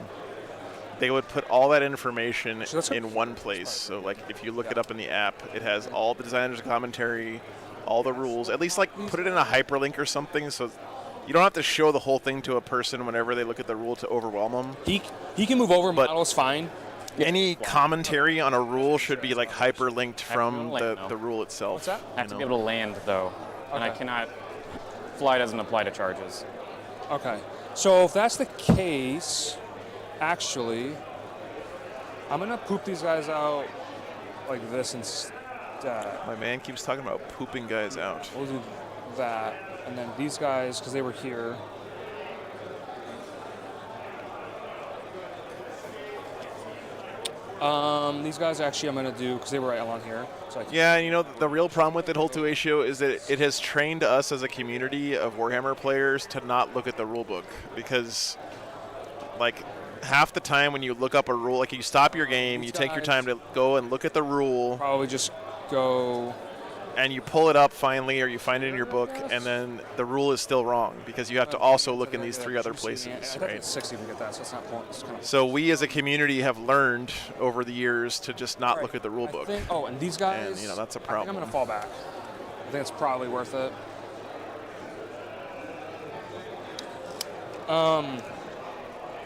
they would put all that information in one place. So, like, if you look it up in the app, it has all the designer's commentary, all the rules. At least, like, put it in a hyperlink or something so you don't have to show the whole thing to a person whenever they look at the rule to overwhelm them. He can move over But- models fine. Any commentary on a rule should be, like, hyperlinked from link, the rule itself. What's that? I have to be able to land, though. And I Okay. cannot. Fly doesn't apply to charges. Okay. So if that's the case, actually, I'm gonna poop these guys out like this instead. My man keeps talking about pooping guys out. We'll do that, and then these guys, because they were here. These guys actually I'm going to do, because they were right along here. So Yeah, and you know, the real problem with the whole two-ratio is that it has trained us as a community of Warhammer players to not look at the rule book, because, like, half the time when you look up a rule, like you stop your game, you take your time to go and look at the rule. Probably just go... And you pull it up finally, or you find it in your book, and then the rule is still wrong because you have to also look in these 3 other places, right? It's 60 to get that, so it's not point. It's kind of so we as a community have learned over the years to just not look at the rule book. Oh, and these guys, and, you know, that's a I problem. think I'm going to fall back. I think it's probably worth it.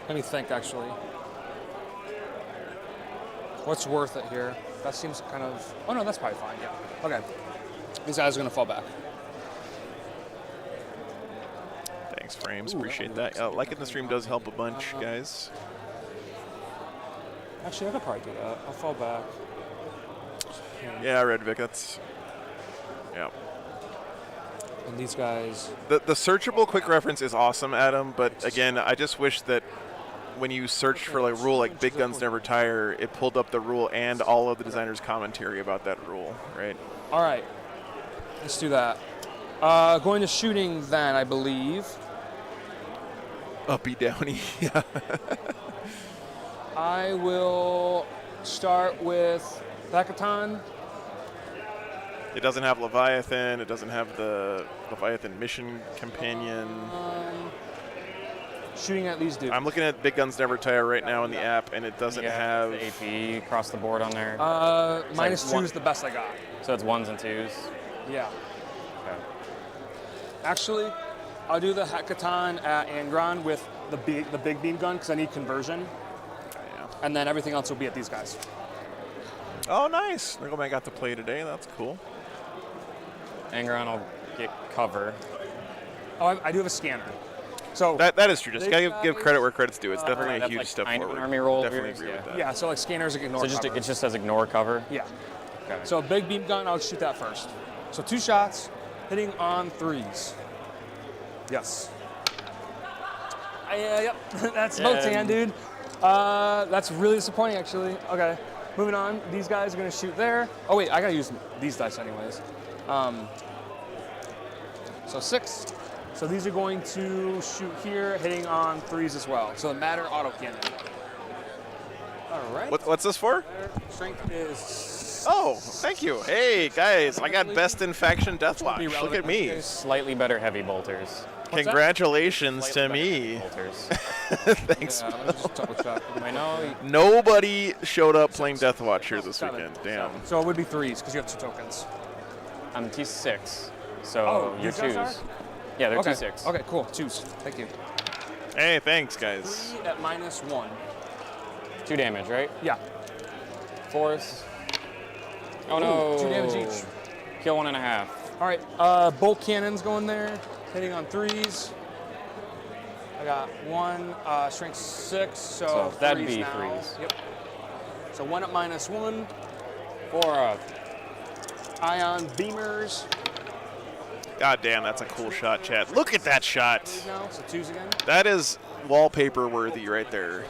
Let me think, actually. What's worth it here? That seems kind of... Oh, no, that's probably fine, yeah. Okay. These guys are going to fall back. Thanks, Frames. Appreciate that. Liking the stream does help a bunch, guys. Actually, I could probably do that. I'll fall back. Yeah, Red Vic, that's... Yeah. And these guys... The searchable quick reference is awesome, Adam, but again, I just wish that when you searched for like a rule like Big Guns Never Tire, it pulled up the rule and all of the designer's commentary about that rule, right? All right. Let's do that. Going to shooting then, I believe. Uppy downy, yeah. I will start with Hackathon. It doesn't have Leviathan. It doesn't have the Leviathan mission companion. Shooting at these dudes. I'm looking at Big Guns Never Tire right now in the app, and it doesn't have the AP across the board on there. -2 is the best I got. So it's 1s and 2s. Yeah. Okay. Actually, I'll do the Hackathon at Angron with the big beam gun because I need conversion. Yeah. And then everything else will be at these guys. Oh, nice. Nickelman got to play today. That's cool. Angron will get cover. Oh, I do have a scanner. So that is true. Just gotta give credit where credit's due. It's definitely a that's huge like step kind of forward. an army roll. Definitely yours, agree with that. yeah, so like scanners ignore So just cover. it just says ignore cover. Yeah. Okay. So a big beam gun, I'll shoot that first. So 2 shots, hitting on 3s. Yes. Yep, that's Votann, dude. That's really disappointing, actually. Okay, moving on. These guys are gonna shoot there. Oh wait, I gotta use these dice anyways. So 6. So these are going to shoot here, hitting on 3s as well. So the matter autocannon. All right. What's this for? Strength is... Oh, thank you. Hey, guys, I got Best in Faction Deathwatch. Look at me. Slightly better heavy bolters. Congratulations to Slightly me. better bolters. Thanks. Yeah, let me just double check. I know. Nobody showed up playing Deathwatch here this weekend. Damn. So it would be 3s because you have 2 tokens. I'm T6. So Oh, you're these guys 2s. Yeah, they're Okay. T6. Okay, cool. 2s. Thank you. Hey, thanks, guys. 3 at -1. 2 damage, right? Yeah. 4s. Oh no. 2 damage each. Kill 1.5. All right. Bolt cannons going there, hitting on 3s. I got 1 strength 6, so that'd 3s be now. 3s. Yep. So 1 at -1. 4 Ion beamers. God damn, that's a cool shot, chat. Look at that shot. Now, so 2s again. That is wallpaper worthy right there.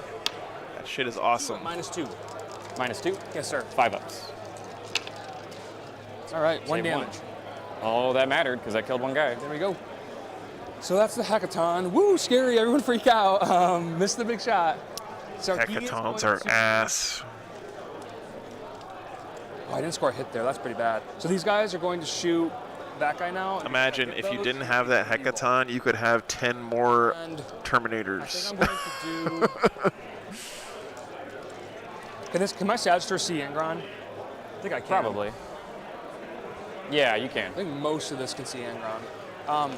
That shit is awesome. -2. -2. Yes, sir. 5 ups. All right, 1 Save damage. Oh, that mattered because I killed 1 guy. There we go. So that's the Hackathon. Woo, scary, everyone freak out. Missed the big shot. So Hackathons are ass. Oh, I didn't score a hit there. That's pretty bad. So these guys are going to shoot that guy now. Imagine if you didn't have that Hackathon, you could have 10 more And Terminators. I think I'm going to do... Can my Sagittars see Angron? I think I can. Probably. Yeah, you can. I think most of this can see Angron. All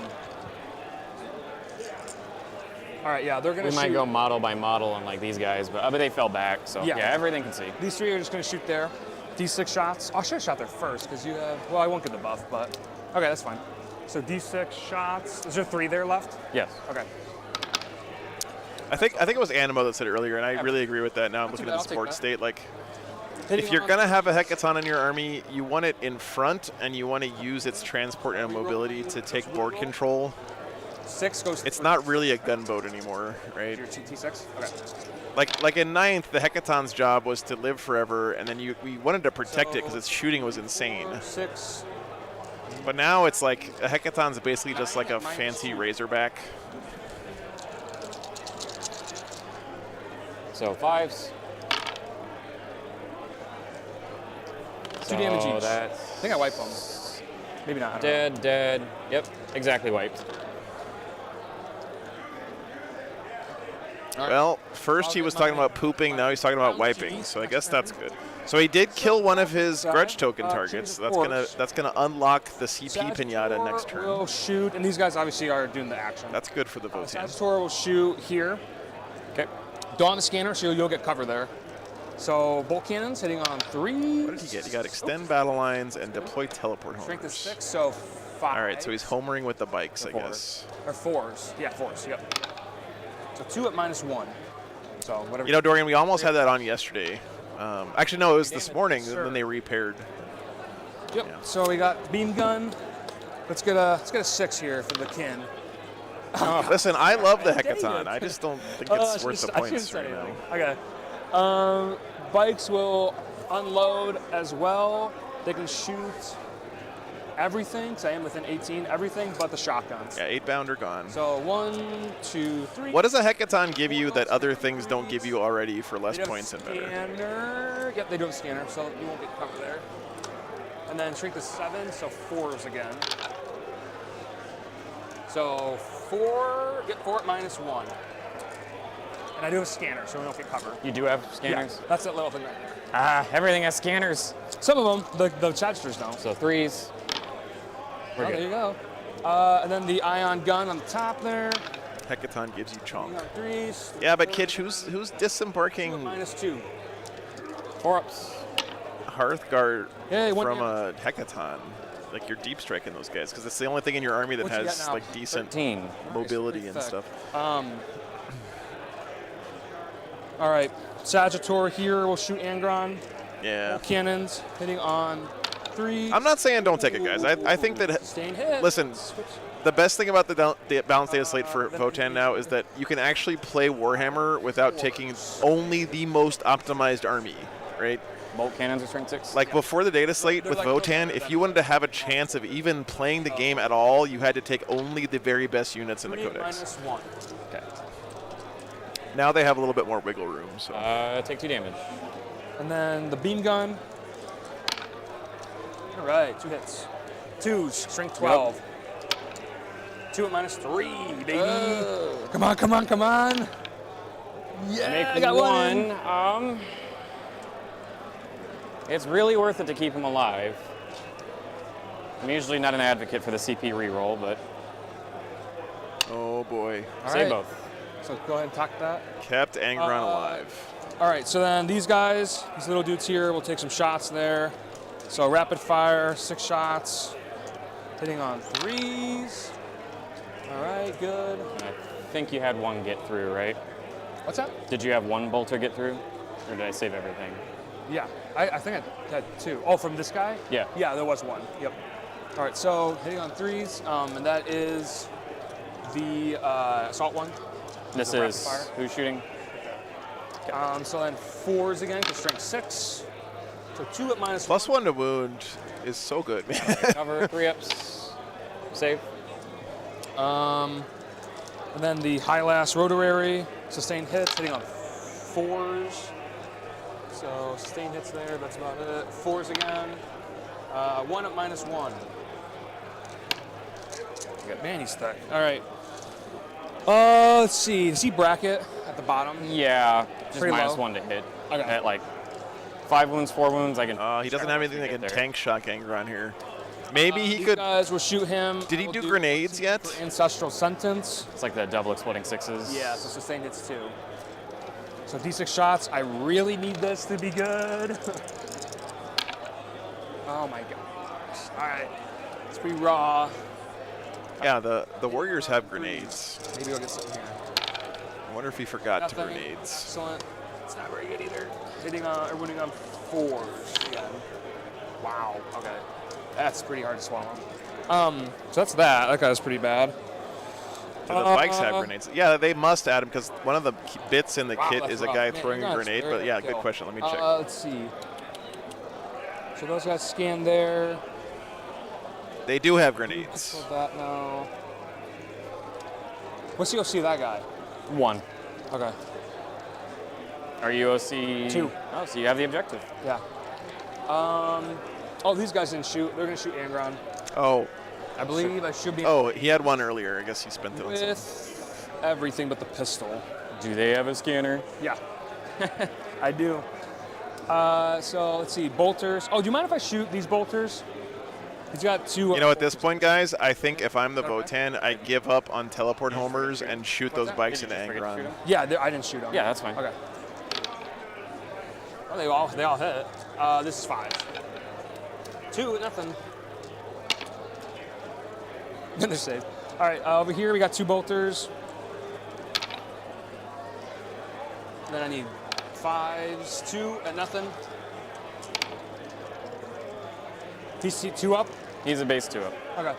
right, yeah, they're going to shoot. We might go model by model on like these guys, but they fell back, so Yeah. yeah, everything can see. These 3 are just going to shoot there. D6 shots. Oh, I should have shot there first because you have... Well, I won't get the buff, but... Okay, that's fine. So D6 shots. Is there 3 there left? Yes. Okay. I think it was Animo that said it earlier, and I really agree with that. Now I'm looking at I'll the take sports that. state. Like, Hitting if you're on- gonna have a Hackathon in your army, you want it in front, and you want to use its transport and mobility to take board control 6 goes. It's not really a gunboat anymore, right? Your T6. Okay. Like in 9th, the Hecaton's job was to live forever, and then we wanted to protect it because its shooting was insane. 6. But now it's like a Hecaton's basically just like a fancy Razorback. So 5s. 2 damage each. That's I think I wiped them. Maybe not. I don't know. dead. Yep, exactly wiped. Well, first he was talking about pooping, now he's talking about wiping, so I guess that's good. So he did kill one of his grudge token targets. So that's gonna unlock the CP Pinata next turn. Will shoot, and these guys obviously are doing the action. That's good for the Votann. Sagittor will shoot here. Okay. Dawn the scanner, so you'll get cover there. So bolt cannons hitting on 3. What did he get? He got extend battle lines and deploy teleport Strength is homers. 6, so 5. All right, so he's homering with the bikes, I guess. Or 4s. Yeah, 4s. Yep. So 2 at -1. So whatever. You know, Dorian, we almost had that on yesterday. Actually, no, it was this morning, and then they repaired. Yep. Yeah. So we got beam gun. Let's get a 6 here for the kin. Listen, I love the Dang Hecaton. it. I just don't think it's worth the I shouldn't points say right now. anything. Okay. Bikes will unload as well. They can shoot everything, because I am within 18, everything but the shotguns. Yeah, 8-bound are gone. So 1, 2, 3. What does a Hecaton give you that other things don't give you already for less They do have points and better? Scanner. Yep, they do have scanner, so you won't get cover there. And then shrink to 7, so 4s again. So 4, get 4 at -1. And I do have a scanner, so we don't get cover. You do have scanners? Yeah, that's that little thing right there. Ah, everything has scanners. Some of them, the Chadsters don't. So 3s. We're Oh, good. there you go. And then the ion gun on the top there. Hecaton gives you chonk. Ion 3s. Yeah, but Kitch, who's disembarking -2. 4-ups. Hearthguard Yeah, one from damage. a Hecaton? Like you're deep striking those guys because it's the only thing in your army that What you got has now? like decent 13. mobility and Nice, stuff. All right, Sagittor here will shoot Angron. Yeah. Cannons hitting on 3. I'm not saying don't take it, guys. I think that Sustained hit. listen, the best thing about the balanced data slate for Votann now is that you can actually play Warhammer without taking only the most optimized army, right? Bolt cannons are strength 6. Like before the data slate with Votann, if you wanted to have a chance of even playing the game at all, you had to take only the very best units in the 3 codex. -1. Okay. Now they have a little bit more wiggle room. So Take 2 damage. And then the beam gun. All right, 2 hits. 2s, strength 12. 2 at -3, baby. Come on, come on, come on. Yeah, Make I got one. It's really worth it to keep him alive. I'm usually not an advocate for the CP reroll, but oh boy, All say right. both. So go ahead and talk that. kept Angron alive. All right, so then these guys, these little dudes here, will take some shots there. So rapid fire, 6 shots, hitting on 3s. All right, good. And I think you had 1 get through, right? What's that? Did you have 1 bolter get through? Or did I save everything? Yeah, I think I had 2. Oh, from this guy? Yeah. Yeah, there was 1. Yep. All right, so hitting on 3s, and that is the assault one. This The rapid is fire. who's shooting? So then 4s again, because strength 6. So 2 at -1. +1 to wound is so good, man. Cover 3-ups. Save. And then the high last rotary, sustained hits, hitting on 4s. So sustained hits there, that's about it. 4s again. 1 at -1. Man, he's stuck. All right. Let's see. Does he bracket at the bottom? Yeah, just Pretty low. -1 to hit. Okay. At like 5 wounds, 4 wounds, I can. He doesn't have anything that can there. tank shock Angron here. Maybe he These could. guys will shoot him. Did he We'll do grenades yet? for Ancestral Sentence. It's like the double exploding 6s. Yeah, so sustained hits too. So D6 shots. I really need this to be good. Oh my gosh. All right. It's pretty raw. Yeah, the Warriors have grenades. Maybe I'll get something here. I wonder if he forgot to Nothing. grenades. Excellent. It's not very good either. Hitting on, or winning on 4s again. Wow. Okay. That's pretty hard to swallow. So that's that. That guy's pretty bad. Do the bikes have grenades? Yeah, they must add them because one of the bits in the kit is a guy throwing a grenade. But yeah, good question. Let me check. Let's see. So those guys scan there. They do have grenades. That now. What's the OC of that guy? 1. Okay. Are you OC? 2. Oh, so you have the objective. Yeah. Oh, these guys didn't shoot. They're gonna shoot Angron. Oh. I believe I should be. Oh, he had one earlier. I guess he spent it on something. With everything but the pistol. Do they have a scanner? Yeah. I do. So let's see, bolters. Oh, do you mind if I shoot these bolters? He's got 2. You know, at this point, guys, I think if I'm the Votann, I give up on teleport homers and shoot those bikes into Angron. Yeah, I didn't shoot them. Yeah, that's fine. Okay. Well, they all hit. This is 5. 2, nothing. Then they're safe. All right, over here we got 2 bolters. Then I need 5s, 2 and nothing. TC 2 up. He's a base 2 up. Okay.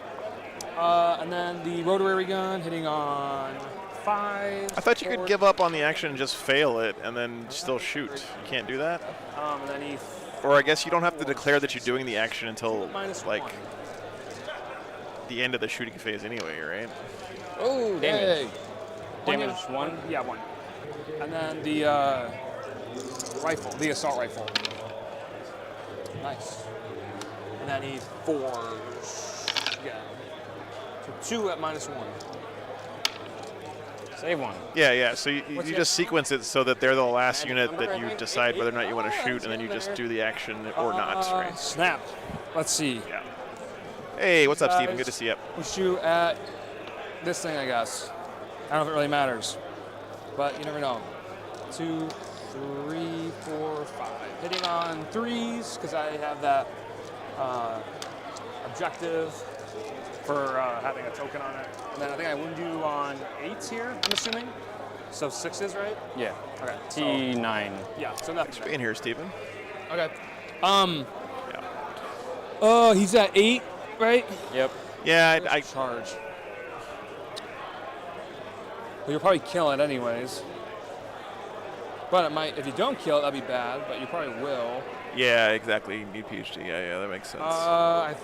And then the rotary gun hitting on 5. I thought you could give up on the action and just fail it and then still shoot. You can't do that? And then he. Or I guess you don't have to declare that you're doing the action until, like, -1. the end of the shooting phase anyway, right? Oh, Damage. Hey. Damage 1? Yeah, 1. And then the rifle, the assault rifle. Nice. And then he's 4s. Yeah. So 2 at -1. Save 1. Yeah. So you just sequence it so that they're the last And unit number, that I you think, decide whether or not you want to 84, shoot, and then you just do the action or not, right? Snap. Let's see. Yeah. Hey, what's up, Steven? Good to see you. We shoot at this thing, I guess. I don't know if it really matters, but you never know. 2, 3, 4, 5. Hitting on 3s because I have that objective for having a token on it. And then I think I wound you on 8s here, I'm assuming. So 6s, right? Yeah. Okay. T9. Yeah, so nothing. Thanks for being here, Steven. Okay. Yeah. Oh, he's at 8, right? Yep. Yeah, I charge. Well, you'll probably kill it anyways. But it might, if you don't kill it, that'd be bad, but you probably will. yeah, exactly. You need PhD. Yeah, that makes sense. I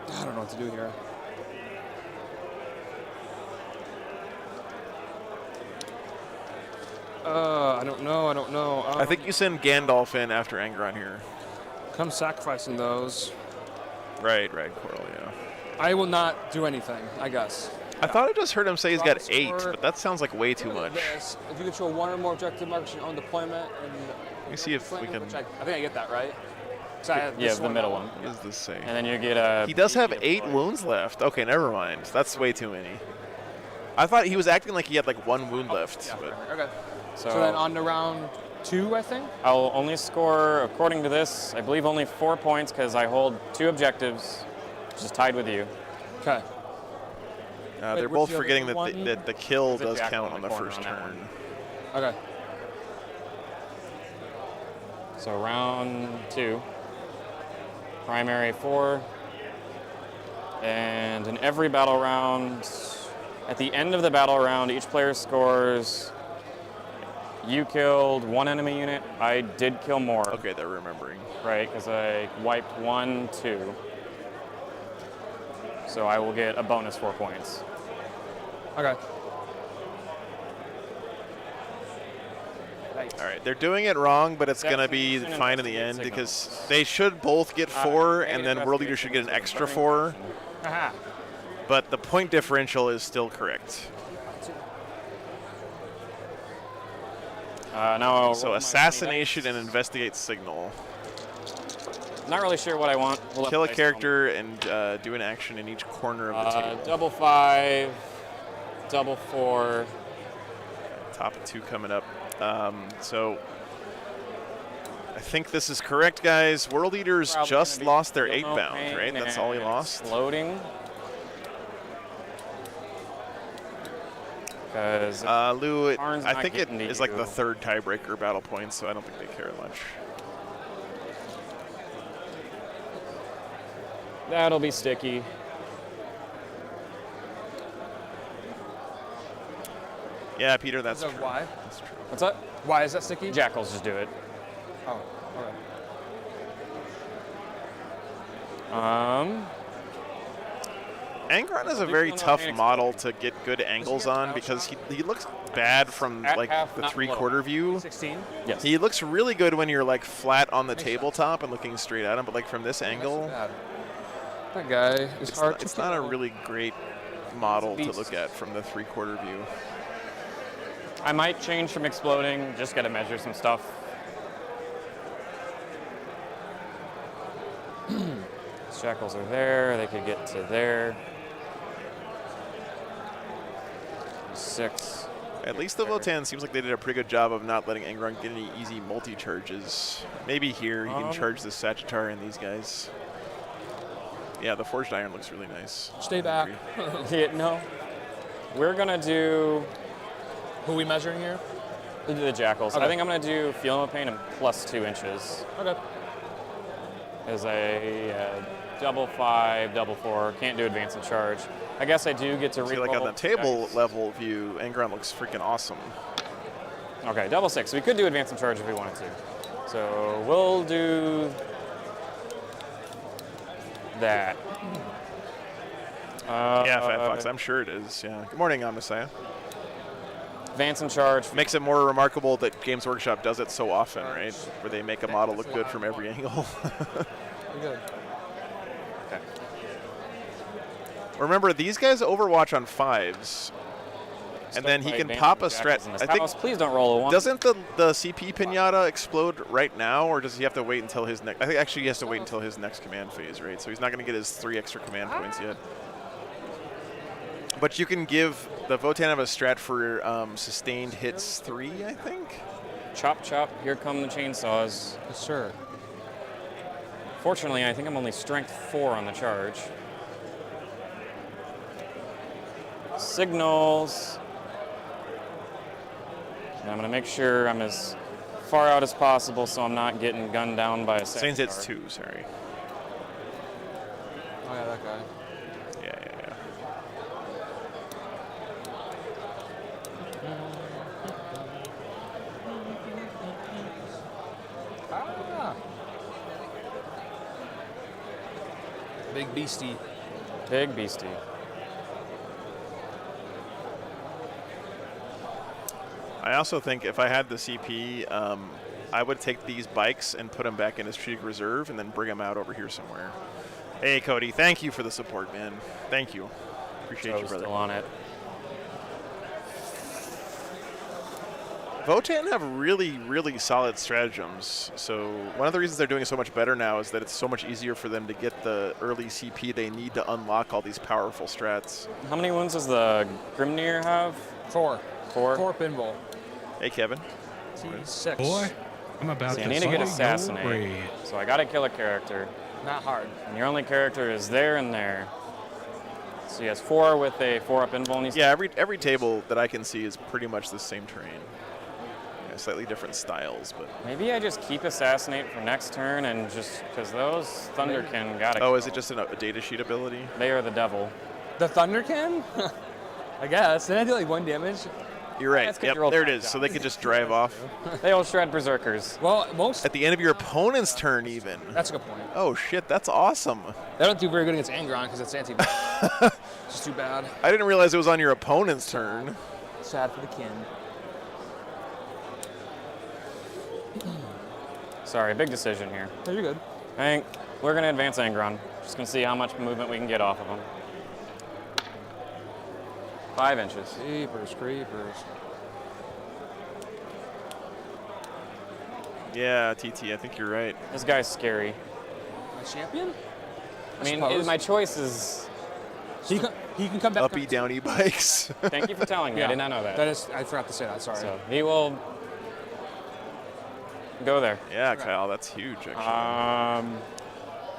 don't know what to do here. I don't know. I think you send Gandalf in after Angron here. Come sacrificing those. Right, Coral, yeah. I will not do anything, I guess. I thought I just heard him say he's got Score. 8, but that sounds like way too much. This, if you control 1 or more objective markers on deployment, and Let me see if we can. which I think I get that right. So I have Yeah, this the middle one. What does this say? And then you get a. He does have 8 wounds left. Okay, never mind. That's way too many. I thought he was acting like he had like 1 wound left. Yeah, But okay. So, So then on to round 2, I think. I'll only score, according to this, I believe only 4 points because I hold 2 objectives, which is tied with you. Okay. they're what's both the other forgetting that one? the kill There's a does jack count on on the the corner first on that turn. one. Okay. So round 2, primary 4, and in every battle round, at the end of the battle round, each player scores. You killed 1 enemy unit. I did kill more. Okay, they're remembering. Right, because I wiped 1, 2. So I will get a bonus 4 points. Okay. All right, they're doing it wrong, but it's Yeah, going to be it's an fine in the end investigate because signal. they should both get 4, and then World Leader should get an extra 4. Aha. But the point differential is still correct. Now I'll So roll my assassination 20 and dice. investigate signal. Not really sure what I want. We'll let Kill a the dice tell me. character and do an action in each corner of the table. Double 5, double 4. Top 2 coming up. So I think this is correct, guys. World Leaders Probably just gonna be lost their Feel 8 No bound, Pain right? That's all he and lost. Loading. Because Lou, Arn's I not think it getting to is like you. the 3rd tiebreaker battle point, so I don't think they care much. that'll be sticky. Yeah, Peter, that's So true. why? That's true. What's that? Why is that sticky? Jackals just do it. Oh, okay. Angron is a very tough model to get good angles on because he looks bad from At like half, the not below. 3/4 view. 16? Yes. He looks really good when you're like flat on the tabletop and looking straight at him, but like from this angle, Bad. That guy is hard to it's not a kill. really great model to Beast. look at from the 3/4 view. I might change from exploding. Just got to measure some stuff. These jackals are there. They could get to there. 6. At least the Votann seems like they did a pretty good job of not letting Angron get any easy multi-charges. Maybe here he can charge the Sagittarius and these guys. Yeah, the Forged Iron looks really nice. Stay back. Yeah, no. We're going to do Who are we measuring here? the jackals. Okay. I think I'm going to do Feeling of Pain and plus 2 inches. Okay. As a double 5, double 4. Can't do advance and charge. I guess I do get to See, like on the table level view, Angron looks freaking awesome. Okay, double 6. So we could do advance and charge if we wanted to. So we'll do that. Yeah, Fat Fox, I'm sure it is. Yeah. Good morning, Messiah. Advance and charge. Makes it more remarkable that Games Workshop does it so often, right? Where they make a model look good from every angle. We're good. Okay. Remember, these guys overwatch on 5s, and then he can pop a strat. I think. Please don't roll a 1. Doesn't the CP Pinata explode right now, or does he have to wait until his next? I think actually he has to wait until his next command phase, right? So he's not going to get his 3 extra command points yet. But you can give the Votann have a strat for sustained hits 3, I think. Chop, chop. Here come the chainsaws. Yes, sir. Fortunately, I think I'm only strength 4 on the charge. Signals. And I'm going to make sure I'm as far out as possible so I'm not getting gunned down by a Sustained Sagittarius. hits 2, sorry. Oh, yeah, that guy. Yeah. Ah. Big beastie. Big beastie. I also think if I had the CP, I would take these bikes and put them back in a strategic reserve and then bring them out over here somewhere. Hey, Cody, thank you for the support, man. Thank you. Appreciate you, brother. Still on it. Votann have really, really solid stratagems. So one of the reasons they're doing so much better now is that it's so much easier for them to get the early CP they need to unlock all these powerful strats. How many wounds does the Grimnir have? 4. 4? 4 pinball. Hey, Kevin. T6. Boy, I'm about See, I to need to get go assassinate. red. So I got to kill a character. Not hard. And your only character is there and there. So he has 4 with a 4-up invul. Yeah, every table that I can see is pretty much the same terrain. Yeah, slightly different styles, but. Maybe I just keep assassinate for next turn and just because those Thunderkin gotta. Oh, is it just a data sheet ability? They are the devil. The Thunderkin? I guess. Didn't I do like 1 damage? You're right. That's 'cause Yep, you rolled there it 5 is. So they dice. could just drive off They all shred berserkers. Well, most. at the end of your opponent's turn, even. That's a good point. Oh shit, that's awesome. They don't do very good against Angron because it's anti. Just too bad. I didn't realize it was on your opponent's turn. Sad for the kin. Sorry, big decision here. No, you're good. I think we're gonna advance Angron. Just gonna see how much movement we can get off of him. 5 inches. Creepers, creepers. Yeah, TT, I think you're right. This guy's scary. My champion? I mean, suppose. my choice is. He can come back. Uppy downy bikes. Thank you for telling me. I did not know that. That is, I forgot to say that. Sorry. So he will go there. Yeah, Kyle, that's huge, actually. Um,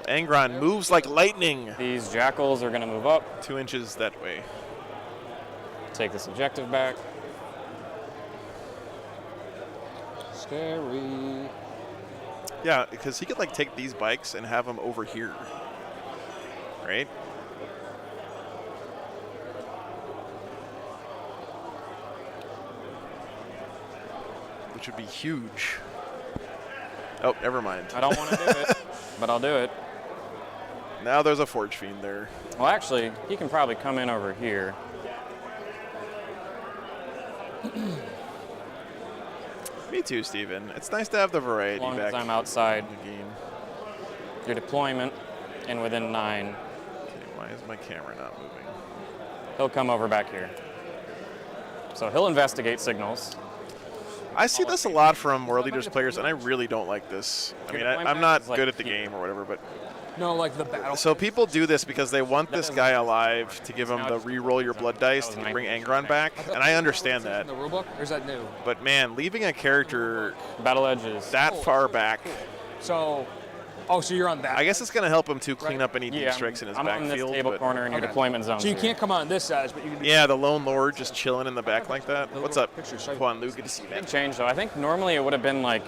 Angron moves like lightning. these jackals are gonna move up. 2 inches that way. Take this objective back. Scary. Yeah, because he could like take these bikes and have them over here, right? which would be huge. Oh, never mind. I don't want to do it, but I'll do it. Now there's a Forge Fiend there. Well, actually, he can probably come in over here. Me too, Steven. It's nice to have the variety As long back as I'm outside in the game. your deployment and within 9. Okay, why is my camera not moving? He'll come over back here. So he'll investigate signals. I see this a lot from World Leaders players, and I really don't like this. I mean, I'm not good at the game or whatever, but... No, like the battle. So people do this because they want this guy alive to give him the re-roll your blood dice to bring Angron back, and I understand that. The rulebook, or is that new? But man, leaving a character Battle edges. that far back, So, so you're on that. I guess it's going to help him to clean up any deep Yeah, strikes in his I'm on this backfield. table but- corner in your Okay. deployment zone. So you can't come on this side, but you can do Yeah, the Lone Lord just chilling in the back like that. What's up, Picture, show you. Juan Luke? Good to see you, man. Big change, though. I think normally it would have been like,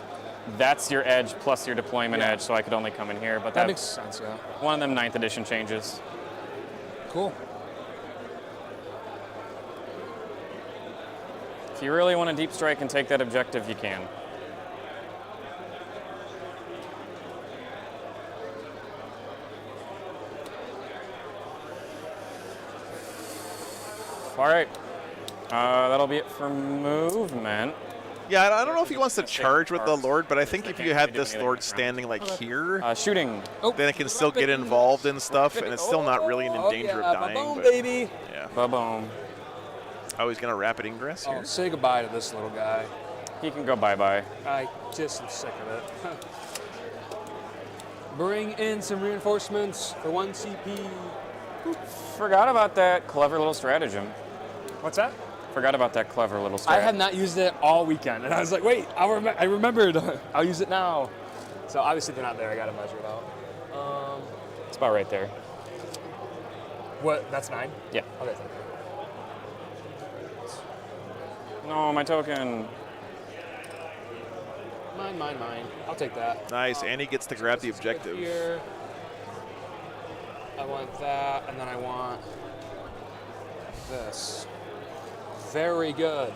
that's your edge plus your deployment edge, so I could only come in here. But That makes sense, yeah. one of them 9th edition changes. Cool. If you really want to deep strike and take that objective, you can. All right. That'll be it for movement. Yeah, I don't know if he wants to charge with the Lord, but I think if you had this Lord standing like here, Shooting. then it can still get involved in stuff, and it's still not really in danger of dying. Boom, But baby. yeah. Ba-boom. Oh, he's gonna rapid ingress here. Oh, say goodbye to this little guy. He can go bye-bye. I just am sick of it. Bring in some reinforcements for 1 CP. Forgot about that clever little stratagem. What's that? Forgot about that clever little strat. I have not used it all weekend, and I was like, wait, I remembered. I'll use it now. So obviously they're not there. I got to measure it out. It's about right there. What? That's 9? Yeah. Okay, thank you. No, my token. Mine. I'll take that. Nice, and he gets to grab the objective. Here. I want that, and then I want this. Very good.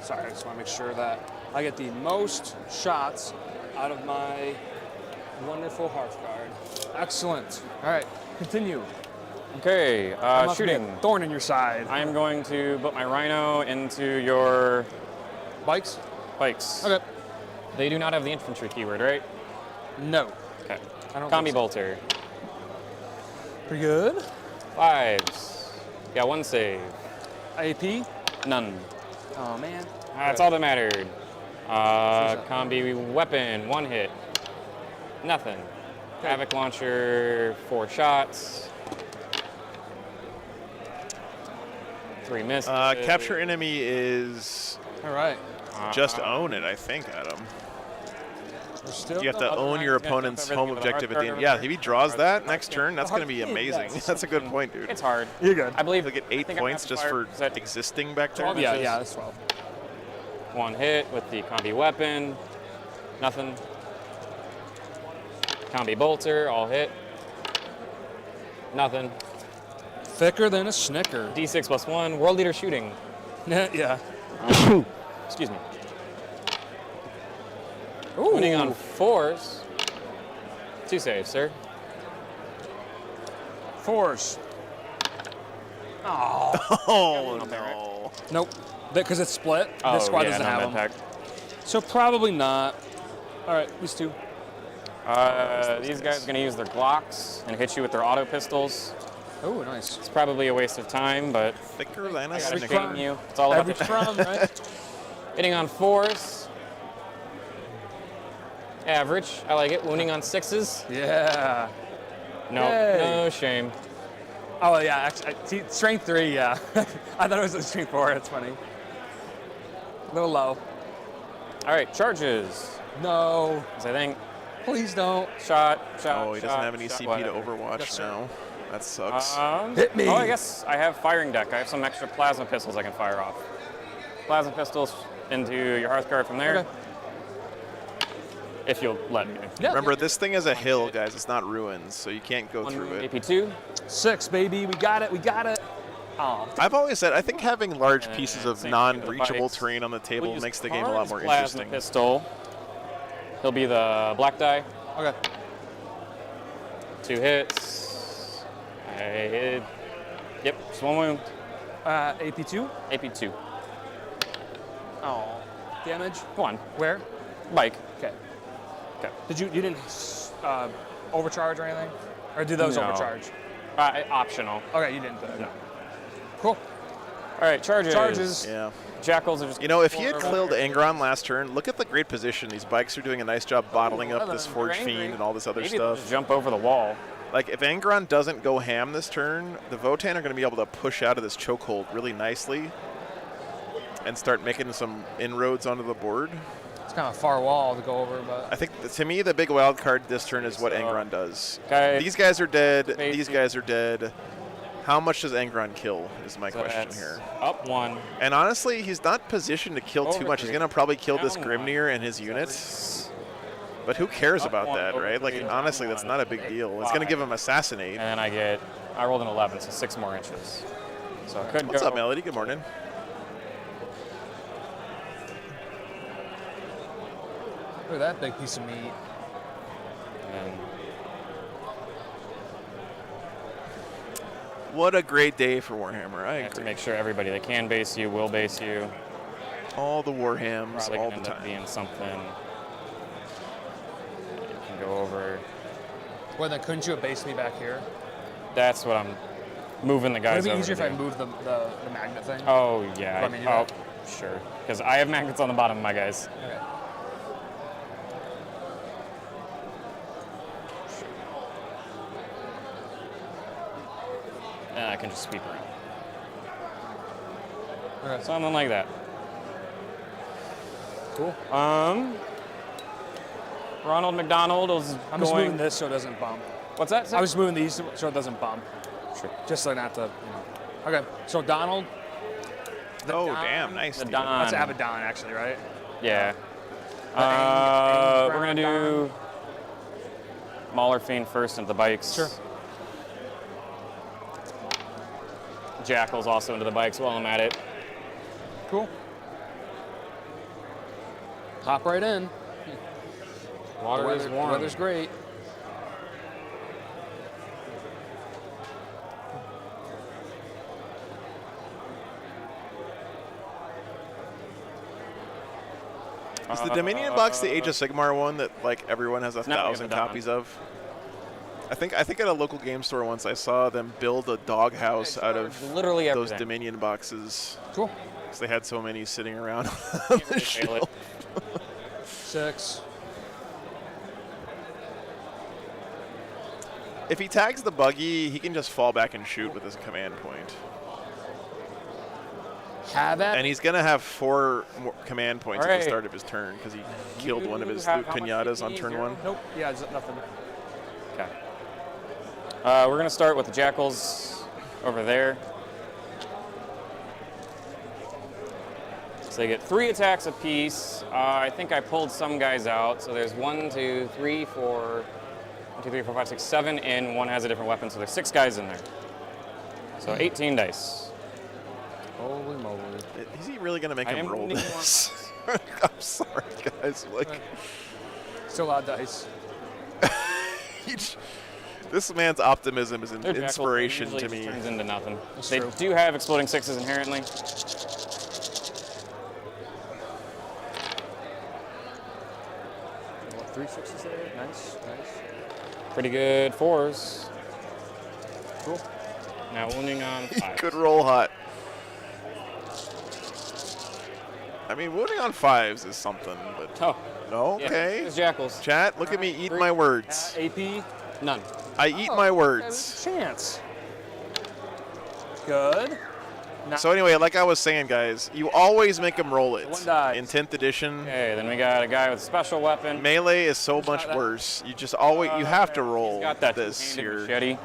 Sorry, I just want to make sure that I get the most shots out of my wonderful hearth guard. Excellent. All right, continue. Okay, That must be a shooting. thorn in your side. I am going to put my Rhino into your Bikes? bikes. Okay. They do not have the infantry keyword, right? No. Okay. I don't Combi think so. bolter. Pretty good. 5s. Got 1 save. AP? None. Oh, man. That's all that mattered. Combi weapon, 1 hit. Nothing. Havoc launcher, 4 shots. 3 misses. Capture enemy is All right. just own it, I think, Adam. We're still You have to own your opponent's home objective at the end. Yeah, if he draws that next turn, that's going to be amazing. That's a good point, dude. It's hard. You're good. I believe He'll get 8 think I'm points gonna just have to for fire- is that existing back there. 12? Yeah, that's 12. 1 hit with the combi weapon. Nothing. Combi bolter, all hit. Nothing. Thicker than a Snicker. D6 plus 1. World leader shooting. Yeah. Excuse me. Ooh. Winning on 4s. 2 saves, sir. Force. Oh. Oh, Okay, right? no. Nope. Because it's split. Oh, This squad yeah, doesn't no have med them. pack. So probably not. All right, these two. These guys are going to use their Glocks and hit you with their auto pistols. Oh, nice. It's probably a waste of time, but Thicker than a I gotta Snicker. shame you. It's all about Every the crumb, right? hitting on 4s. Average. I like it. Wounding on 6s. Yeah. No, Yay. no shame. Oh, yeah. Actually, strength 3, yeah. I thought it was a strength 4. That's funny. A little low. All right, charges. No. So I think Please don't. shot. Oh, he doesn't shot, have any shot, CP whatever. to Overwatch Yes, sir. now. That sucks. Hit me. Oh, I guess I have firing deck. I have some extra plasma pistols I can fire off. Plasma pistols into your hearth guard from there. Okay. if you'll let me. Yeah. Remember, this thing is a hill, guys. It's not ruins, so you can't go One through it. AP2. 6, baby. We got it. We got it. Oh, I've always said I think having large And pieces of same thing with the non-breachable bikes. terrain on the table We'll use makes the game a lot more plasma interesting. Pistol. He'll be the black die. okay. 2 hits. I hit. Yep, just 1 wound. AP2. AP2. Oh, damage. 1. Where? Bike. Okay. Okay. You didn't overcharge or anything, or do those No. overcharge? Optional. Okay, you didn't. No. Cool. All right, charges. Charges. Yeah. Jackals are just. You know, if he had killed Angron last turn, look at the great position. These bikes are doing a nice job bottling up this Forge Fiend and all this other Maybe they'll stuff. just jump over the wall. Like, if Angron doesn't go ham this turn, the Votann are going to be able to push out of this chokehold really nicely and start making some inroads onto the board. It's kind of a far wall to go over, but I think, to me, the big wild card this turn is what Angron does. Okay. These guys are dead. Maybe. These guys are dead. How much does Angron kill is my So question that's here. Up 1. And honestly, he's not positioned to kill too Over much. He's 3. going to probably kill this Down Grimnir and his units. But who cares Up about 1, that, over right? Like, 3, down honestly, that's 1, not a big deal. It's going to give him Assassinate. And then I rolled an 11, so 6 more inches. So I could What's go. up, Melody? Good morning. look at that big piece of meat. And What a great day for Warhammer. I I have to agree. make sure everybody that can base you will base you. All the Warhams, Probably all gonna the end up time. being something you can go over. Well, then couldn't you have based me back here? That's what I'm moving the Would guys it be over easier to if I do. moved the magnet thing? Oh yeah. Want me to do Oh, that? sure. Because I have magnets on the bottom of my guys. Okay. And I can just sweep around. Okay. Something like that. Cool. Ronald McDonald is I'm just going. moving this so it doesn't bump. What's that? I was just moving these so it doesn't bump. Sure. Just so not to, Okay, so Donald. Oh, Don- damn. Nice. the Steve. Don. That's Abaddon, actually, right? Yeah. Ang We're gonna do Mauler Fiend first into the bikes. Sure. Jackals also into the bikes while I'm at it. Cool. Hop right in. Water is warm. Weather's great. Is the Dominion box the Age of Sigmar one that like everyone has a No, we have 1,000 the Don. copies of? I think at a local game store once I saw them build a doghouse out of literally those everything. Dominion boxes Cool. because they had so many sitting around on Can't the really fail it. shelf. 6. If he tags the buggy, he can just fall back and shoot with his command point. Have at And he's going to have 4 more command points at the Alright. start of his turn because he killed one of his have Luke how much Pinatas on AP? turn 0? 1. Nope. Yeah, it's nothing. Okay. We're gonna start with the Jackals over there. So they get 3 attacks apiece. I think I pulled some guys out. So there's 1, 2, 3, 4, 1, 2, 3, 4, 5, 6, 7, and 1 has a different weapon. So there's 6 guys in there. So 18 dice. Holy moly. Is he really going to make I him am roll needing this? I'm sorry, guys. Like, Still a lot of dice. this man's optimism is an Their Jackal inspiration usually to just me. turns into nothing. That's They true. do have exploding 6s inherently. What, 3 6s there? Nice, nice. Pretty good 4s. Cool. Now wounding on He 5. could roll hot. I mean, wounding on 5s is something, but Oh, no, yeah. okay. There's Jackals. Chat, look at me eat 3. my words. AP. None. I eat my words. Chance. Good. So anyway, like I was saying, guys, you always make them roll it. 1 die. In 10th edition, Okay, then we got a guy with a special weapon. melee is so much that? worse. You just always you have to roll He's got that this two-handed here. machete.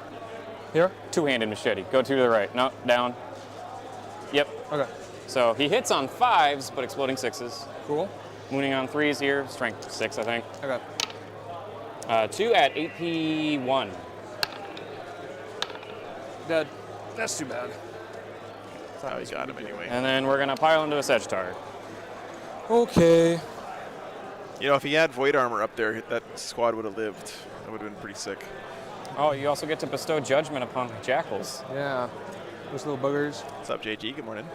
Here? Two-handed machete. Go to the right. No, down. Yep. Okay. So he hits on 5s, but exploding 6s. Cool. Mooning on 3s here, strength 6, I think. Okay. 2 at AP1. Dead. That's too bad. Oh, you got him anyway. And then we're gonna pile into a Sagittarius. Okay. You know, if he had void armor up there, that squad would have lived. That would have been pretty sick. Oh, you also get to bestow judgment upon jackals. Yeah. Those little boogers. What's up, JG? Good morning.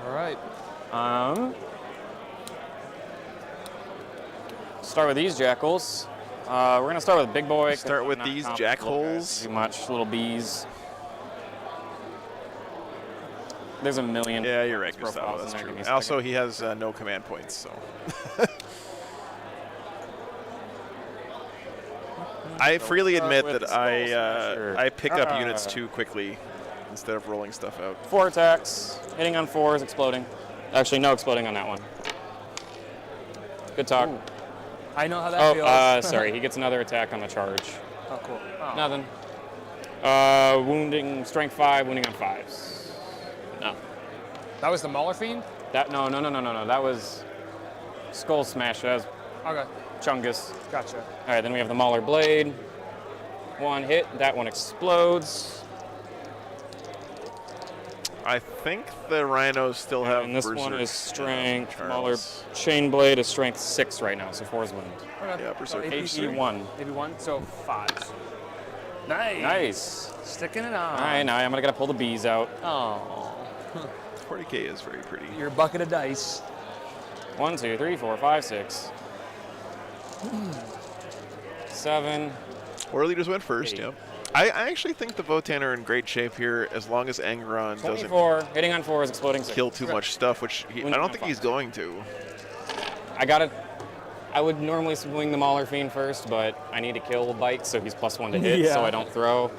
All right. Start with these jackals. We're gonna start with big boy. Start with these jackholes. Too much, little bees. There's a million. Yeah, you're right, profiles Gustavo. in That's there. true. Give me a Also, second. he has no command points, so. I freely admit with that Skull Smasher. I pick up units too quickly instead of rolling stuff out. 4 attacks, hitting on 4s, exploding. Actually, no exploding on that one. Good talk. Ooh. I know how that feels. Sorry, he gets another attack on the charge. Oh, cool. Oh. Nothing. Wounding, strength 5, wounding on 5s. No. That was the Mauler Fiend? No. That was Skull Smash. That was Okay. Chungus. Gotcha. All right, then we have the Mauler Blade. 1 hit, that one explodes. I think the rhinos still have And this one Berserk, is strength. Charles. Mauler Chain Blade is strength 6 right now, so 4 is wound. Okay. Yeah, Berserk. AP1. AP1, so 5. Nice. Nice. Sticking it on. All right, now I'm gonna pull the bees out. Oh. 40k is very pretty. Your bucket of dice. 1, 2, 3, 4, 5, 6. 7. War leaders went first, 8. yep. I actually think the Votann are in great shape here as long as Angeron doesn't 24. Hitting on 4 is exploding 6. kill too much stuff, which I don't think he's going to. I would normally swing the Mauler Fiend first, but I need to kill a bite, so he's +1 to hit, Yeah. so I don't throw.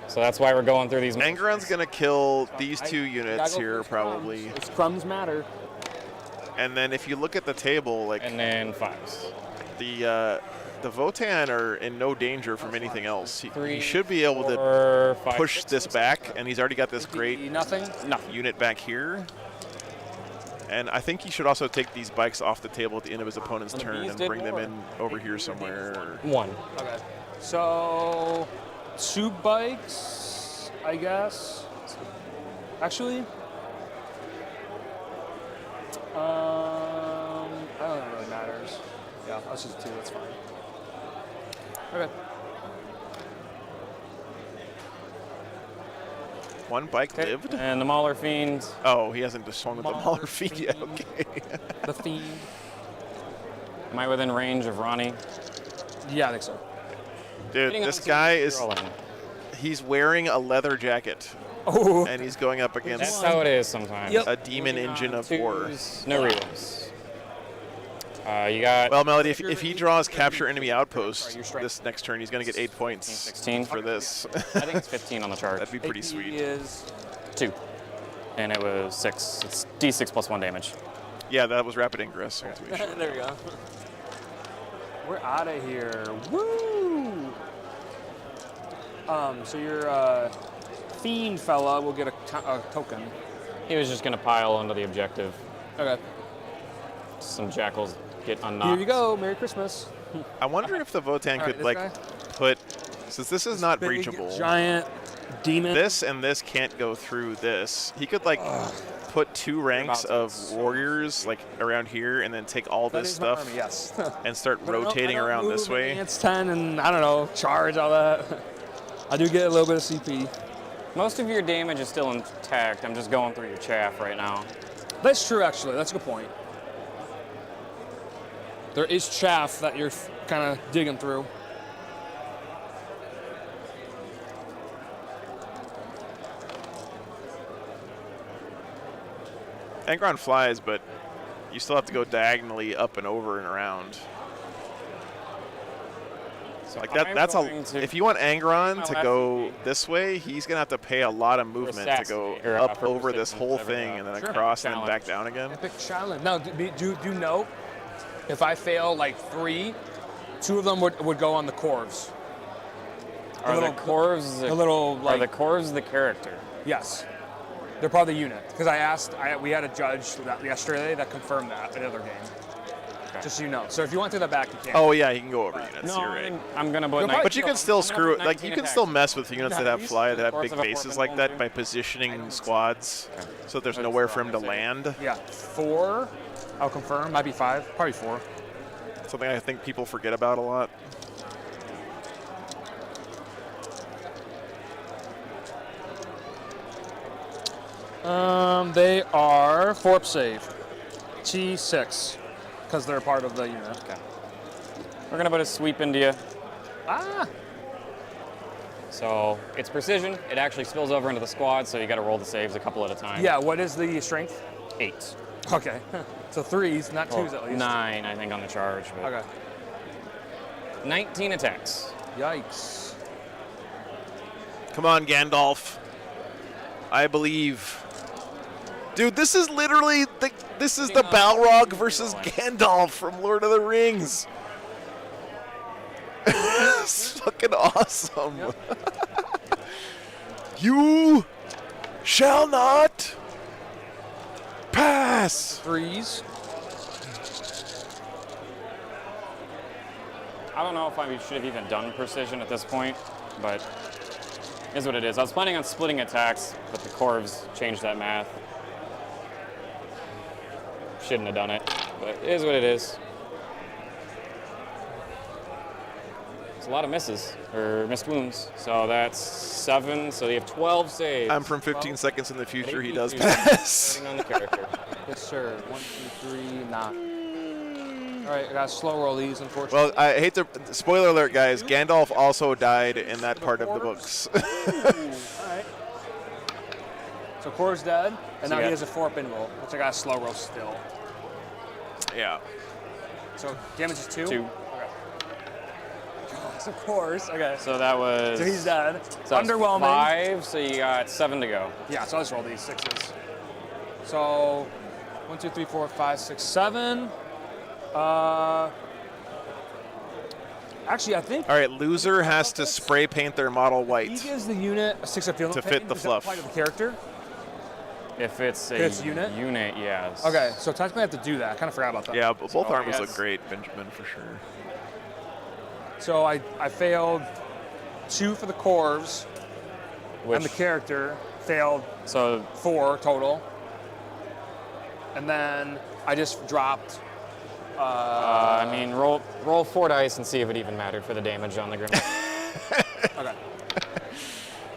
So that's why we're going through these. Angeron's going to kill these two units here, probably. It's crumbs matter. And then if you look at the table, like And then 5s. the Votann are in no danger from anything else. He 3, should be able to 4, 5, push 6, this back, and he's already got this great Nothing? unit back here. And I think he should also take these bikes off the table at the end of his opponent's And the turn bees and did bring them more. in over here somewhere. 1. Okay. So, 2 bikes, I guess. Actually, I don't think it really matters. Yeah, let's just 2, that's fine. Okay. One bike Okay. lived? And the Mauler Fiend. Oh, he hasn't just swung with the Mauler Mauler Fiend yet. Fiend. Okay. The Fiend. Am I within range of Ronnie? Yeah, I think so. Dude, Hitting on this 2 guy is, rolling. he's wearing a leather jacket, Oh. and he's going up That's against how it is sometimes. Yep. a demon engine of war. 2s, no rerolls. You got Well, Melody, if he draws capture enemy outpost Your strength. this next turn, he's going to get 8 points 16. for this. I think it's 15 on the chart. That'd be pretty AP sweet. is 2. And it was 6. It's D6 +1 damage. Yeah, that was rapid ingress. there we go. We're out of here. Woo! So your Fiend fella will get a token. He was just going to pile onto the objective. Okay. Some jackals get unknocked. Here you go. Merry Christmas. I wonder if the Votann All right, could, this like, guy? put, since this is not Big, breachable, giant demon. this and this can't go through this. He could, like, put 2 ranks of warriors, like, around here, and then take all That this is my stuff army, yes. and start But I don't- rotating I don't around this move way. Advance 10 and, I don't know, charge, all that. I do get a little bit of CP. Most of your damage is still intact. I'm just going through your chaff right now. That's true, actually. That's a good point. There is chaff that you're kind of digging through. Angron flies, but you still have to go diagonally up and over and around. So Like I'm that's going a. to If you want Angron to left go feet. this way, he's gonna have to pay a lot of movement to go assassinate, or, up for over this persistence, whole whatever, thing and then Sure. across and then Challenge. back down again. Epic challenge. Now, do you know if I fail like 3, 2 of them would go on the corvs? Are the little- corvs The little are the like corvs the character? yes. They're part of the unit. Because I asked, we had a judge that yesterday that confirmed that at the other game. Okay. Just so you know. So if you want to the back, you can. Oh yeah, you can go over units. No, You're right. I'm gonna put. You'll But you can still I'm gonna screw put it. Like 19 you can attacks. still mess with units that have fly that have Course big of a bases fourth like and that one, by positioning squads, so there's nowhere for him to land. Yeah, 4. I'll confirm. Might be 5. Probably 4. Something I think people forget about a lot. They are Forp save. T6. Because they're part of the unit. Okay. We're gonna put a sweep into you. Ah! So it's precision. It actually spills over into the squad, so you got to roll the saves a couple at a time. Yeah, what is the strength? 8. Okay. So 3s, not 2s at least. 9, I think, on the charge. But Okay. 19 attacks. Yikes. Come on, Gandalf. I believe. Dude, this is literally the Balrog versus Gandalf from Lord of the Rings. It's fucking awesome. Yep. You shall not pass. 3s. I don't know if I should have even done precision at this point, but it is what it is. I was planning on splitting attacks, but the Corvs changed that math. Shouldn't have done it, but it is what it is. It's a lot of misses, or missed wounds. So that's 7, so you have 12 saves. I'm from 15 seconds in the future. He does Depending pass. on the character. Yes, sir. 1, 2, 3, 9. All right, I got to slow roll these, unfortunately. Well, I hate to. Spoiler alert, guys. Gandalf also died in that part of the books. All right. So Kor's dead, and So now you he got- has a 4-pin roll, which I got to slow roll still. Yeah. So damage is 2? 2. Okay. Of course. Okay. So that was. So he's dead. So that's Underwhelming. 5, so you got 7 to go. Yeah, so I'll just roll these 6s. So 1, 2, 3, 4, 5, 6, 7. Actually, I think All right, loser has to spray paint their model he white. gives the unit a 6 of field To pain. fit the Does that fluff. apply to the character? If it's a It's unit? yes. Okay, so technically I have to do that. I kind of forgot about that. Yeah, but both So, armies yes. look great, Benjamin, for sure. So I failed 2 for the Corvs, Which, and the character failed so 4 total. And then I just dropped. I mean, roll 4 dice and see if it even mattered for the damage on the grenade. Okay.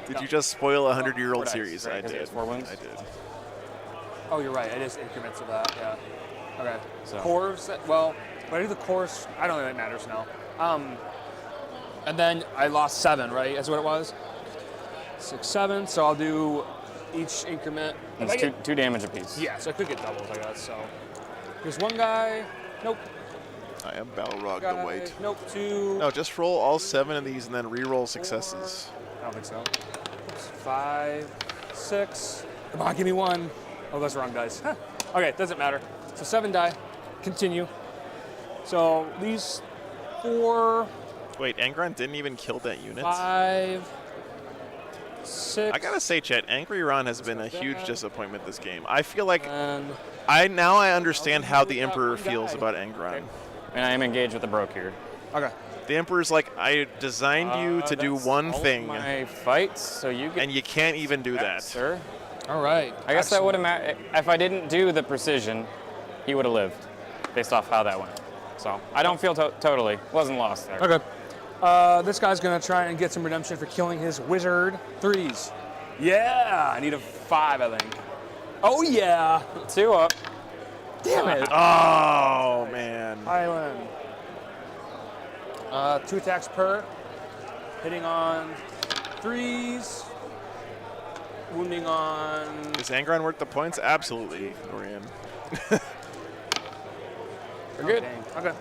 Did you just spoil a 100-year-old 4 dice, series? right, I 'cause it did. was 4 wounds? I did. Oh, you're right. It is increments of that. Yeah. Okay. So- Corvs. Well, when I do the Corvs, I don't think it matters now. And then I lost 7. Right? That's what it was. 6, 7. So I'll do each increment. If I It's get- 2 damage apiece. Yeah, so I could get doubles, I guess. So there's one guy. Nope. I am Balrog Guy. the White. Nope. 2. No, just roll all 7 of these and then re-roll successes. I don't think so. Oops. 5, 6. Come on, give me 1. Oh, that's the wrong dice. Huh. Okay, doesn't matter. So 7 die. Continue. So these 4, Wait, Angron didn't even kill that unit? 5, 6. I gotta say, Chet, Angry Ron has been a huge disappointment this game. I feel like And I understand how the Emperor feels about Angron. And I am engaged with the Broke here. okay. The Emperor's like, I designed you to do That's one all thing, my fights, so you get and you can't even do that. sir. All right. I guess that would have if I didn't do the precision, he would have lived, based off how that went. So I don't feel totally wasn't lost there. Okay. This guy's gonna try and get some redemption for killing his wizard 3s. Yeah, I need a 5, I think. Oh yeah. 2 up. Damn it. Oh, man. Island. 2 attacks per. Hitting on 3s. Wounding on. Is Angron worth the points? Absolutely, Dorian. We're good. Dang. Okay.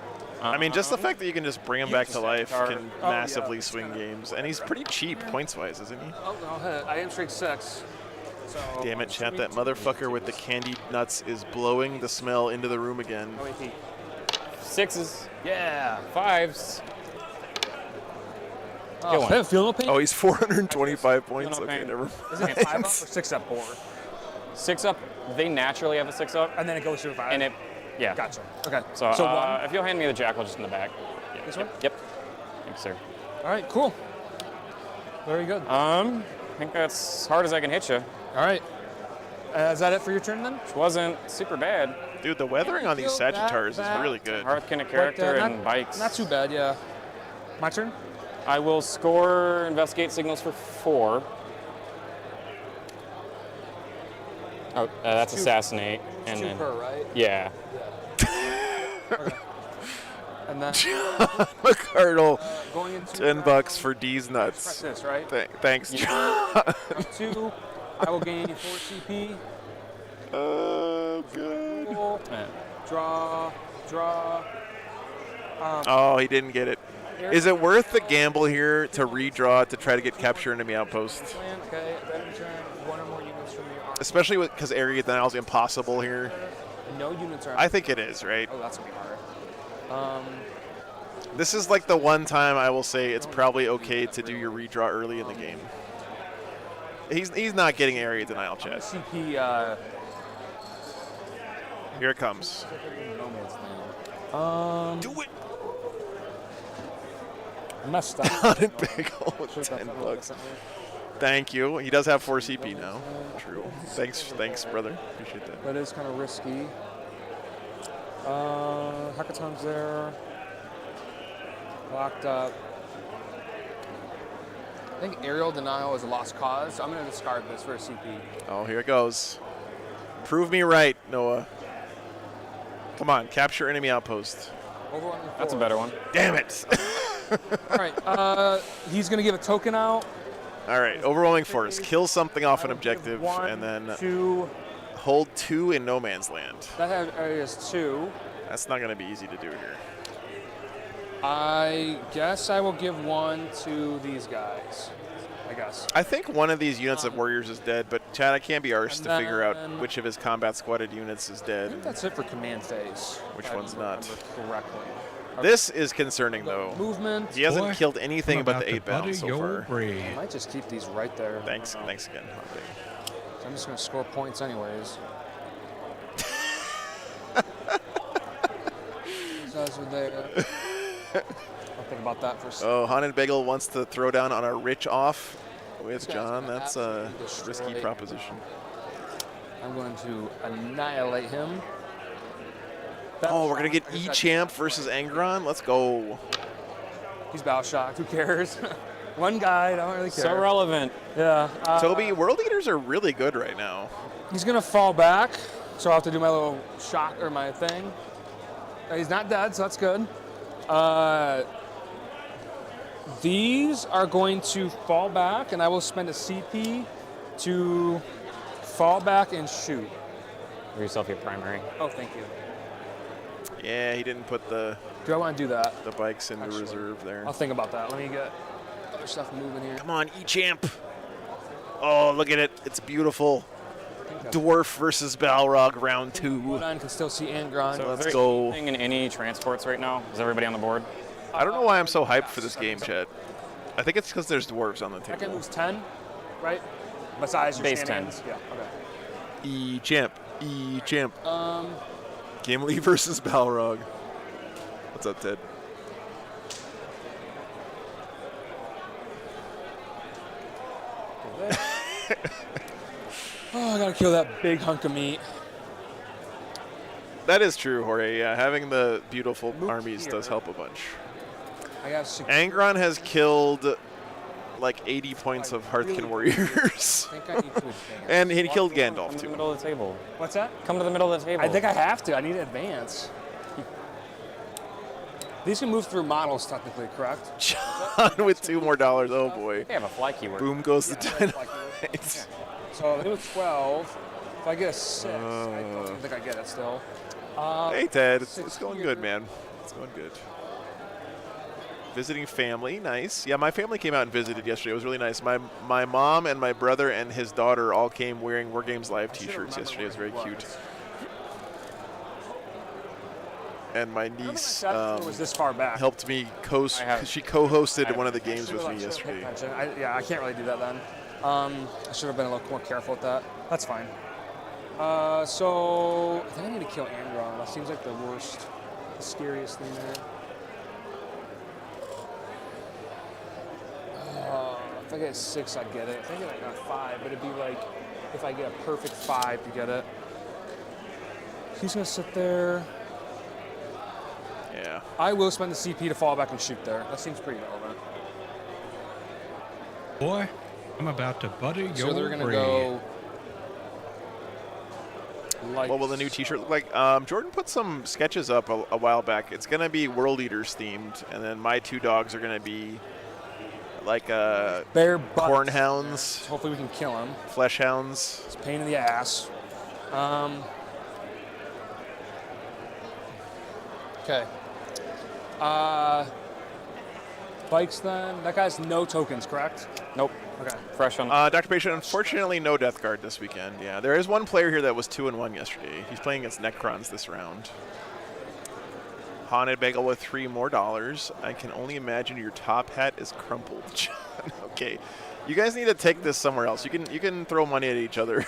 I mean, just the fact that you can just bring him back to life can Oh, massively yeah. swing games. And he's pretty cheap points-wise, isn't he? Oh, I'll hit. I am straight 6. So. Damn it, Chet, that motherfucker with the candied nuts is blowing the smell into the room again. Oh, wait, 6s, yeah. 5s. Oh, one. I have feel no pain. Oh, he's 425 points? No Okay, pain. never Is it mind. 5 up or 6 up 4? 6 up, they naturally have a 6 up. And then it goes to a 5. And it, yeah. Gotcha. Okay. So, 1. if you'll hand me the jackal just in the back. Yeah. This one? Yep. Thanks, sir. All right, cool. Very good. I think that's as hard as I can hit you. All right. Is that it for your turn then? Which wasn't super bad. Dude, the weathering on these Sagittars is really good. Hearthkin of character and bikes. Not too bad, yeah. My turn? I will score investigate signals for 4. Oh, that's assassinate. And 2 then, per, right? yeah. Okay. And then McCardle, going into $10 for D's press nuts. this, right? Thanks, John. Round 2, I will gain 4 CP. Oh, good. Roll, draw. Oh, he didn't get it. Is it worth the gamble here to redraw to try to get capture enemy outpost? Okay, then turn 1 or more units from your army. Especially because area denial is impossible here. No units are. I think it is, right? Oh, that's gonna be hard. This is like the one time I will say it's probably okay to do your redraw early in the game. He's not getting area denial, chat. CP. Here it comes. Do it. Messed up. On it big ol' with $10. Thank you. He does have 4 CP now. True. Thanks, brother. Appreciate that. That is kind of risky. Hackathon's there. Locked up. I think aerial denial is a lost cause, so I'm going to discard this for a CP. Oh, here it goes. Prove me right, Noah. Come on, capture enemy outpost. Overwhelming That's a force. better one. Damn it. All right, he's going to give a token out. All right, overwhelming force. Kill something off an objective, 1, and then 2. hold 2 in no man's land. That is 2. That's not going to be easy to do here. I guess I will give 1 to these guys. I guess. I think one of these units of warriors is dead, but Chad, I can't be arsed to figure out then- which of his combat squatted units is I dead. think that's it for command phase. Which if I one's not? remember correctly. This is concerning, though. Movement. He hasn't Boy, killed anything I'm but about the to 8 bound butter so your far. brain. I might just keep these right there. Thanks I don't know. again, Hot So I'm just going to score points anyways. These guys are there. I'll think about that for a second. Oh, Haunted Bagel wants to throw down on a rich off with guy's John. gonna That's a absolutely risky destroy- proposition. I'm going to annihilate him. Oh, we're going to get I just got- E-Champ versus Angron? Let's go. He's battle shocked. Who cares? One guy. I don't really care. So relevant. Yeah. Toby, World Eaters are really good right now. He's going to fall back, so I'll have to do my little shock or my thing. He's not dead, so that's good. These are going to fall back, and I will spend a CP to fall back and shoot. Give yourself your primary. Oh, thank you. Yeah, he didn't put the Do I want to do that? bikes into Actually, reserve there. I'll think about that. Let me get other stuff moving here. Come on, E-Champ. Oh, look at it. It's beautiful. Dwarf versus Balrog, round 2. Votann can still see Angron. So Let's is there go. anything in any transports right now? Is everybody on the board? I don't know why I'm so hyped for this game, Chet. I think it's because there's dwarves on the Second table. moves 10, right? Besides your Base shenanigans. 10. Yeah, okay. E-Champ. E-Champ. Gimli versus Balrog. What's up, Ted? Oh, I gotta kill that big hunk of meat. That is true, Jorge. Yeah, having the beautiful Move armies here. does help a bunch. I got to Angron has killed like 80 points of Hearthkin warriors. I think I need to advance. And he killed Come Gandalf, to the too. middle of the table. What's that? Come to the middle of the table. I think I have to. I need to advance. These can move through models, technically, correct? John with $2 more. Oh, boy. They have a fly keyword. Boom goes the Yeah, dynamite. So it was 12. If I get a 6, I don't think I get it still. Hey, Ted. It's 6 going here. good, man. It's going good. Visiting family, nice. Yeah, my family came out and visited yesterday. It was really nice. My mom and my brother and his daughter all came wearing War Games Live T-shirts yesterday. It was very cute. And my niece was this far back. helped me she co-hosted one of the games with me yesterday. Yeah, I can't really do that then. I should have been a little more careful with that. That's fine. So I think I need to kill Angron. That seems like the worst, the scariest thing there. If I get a 6, I'd get it. I think I got a 5, but it'd be like if I get a perfect 5 to get it. He's gonna sit there. Yeah. I will spend the CP to fall back and shoot there. That seems pretty relevant. Boy, I'm about to butter your So they're gonna bread. go. Like, What will the new T-shirt look like? Jordan put some sketches up a while back. It's gonna be World Eaters themed, and then my 2 dogs are gonna be like Bear butts. corn hounds, Hopefully we can kill him. flesh hounds. It's a pain in the ass. Okay. Bikes then. That guy's no tokens, correct? Nope. Okay. Fresh on. Dr. Patient, unfortunately, no Death Guard this weekend. Yeah, there is one player here that was 2-1 yesterday. He's playing against Necrons this round. Haunted Bagel with $3 more. I can only imagine your top hat is crumpled, John. Okay, you guys need to take this somewhere else. You can throw money at each other.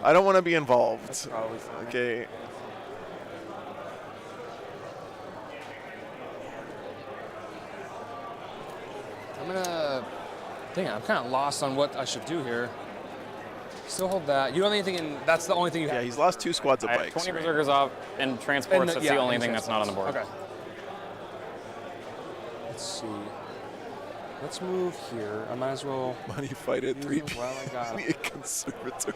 I don't want to be involved. That's probably fine. Okay. I'm gonna. Dang, I'm kind of lost on what I should do here. Still hold that. You don't have anything in. That's the only thing you Yeah, have. he's lost 2 squads of I have bikes. 20 right? berserkers off and transports. And That's yeah, the only and thing that's not on the board. Okay. Let's see. Let's move here. I might as well. Money fight at 3 p.m. Well, I got it. A conservatory.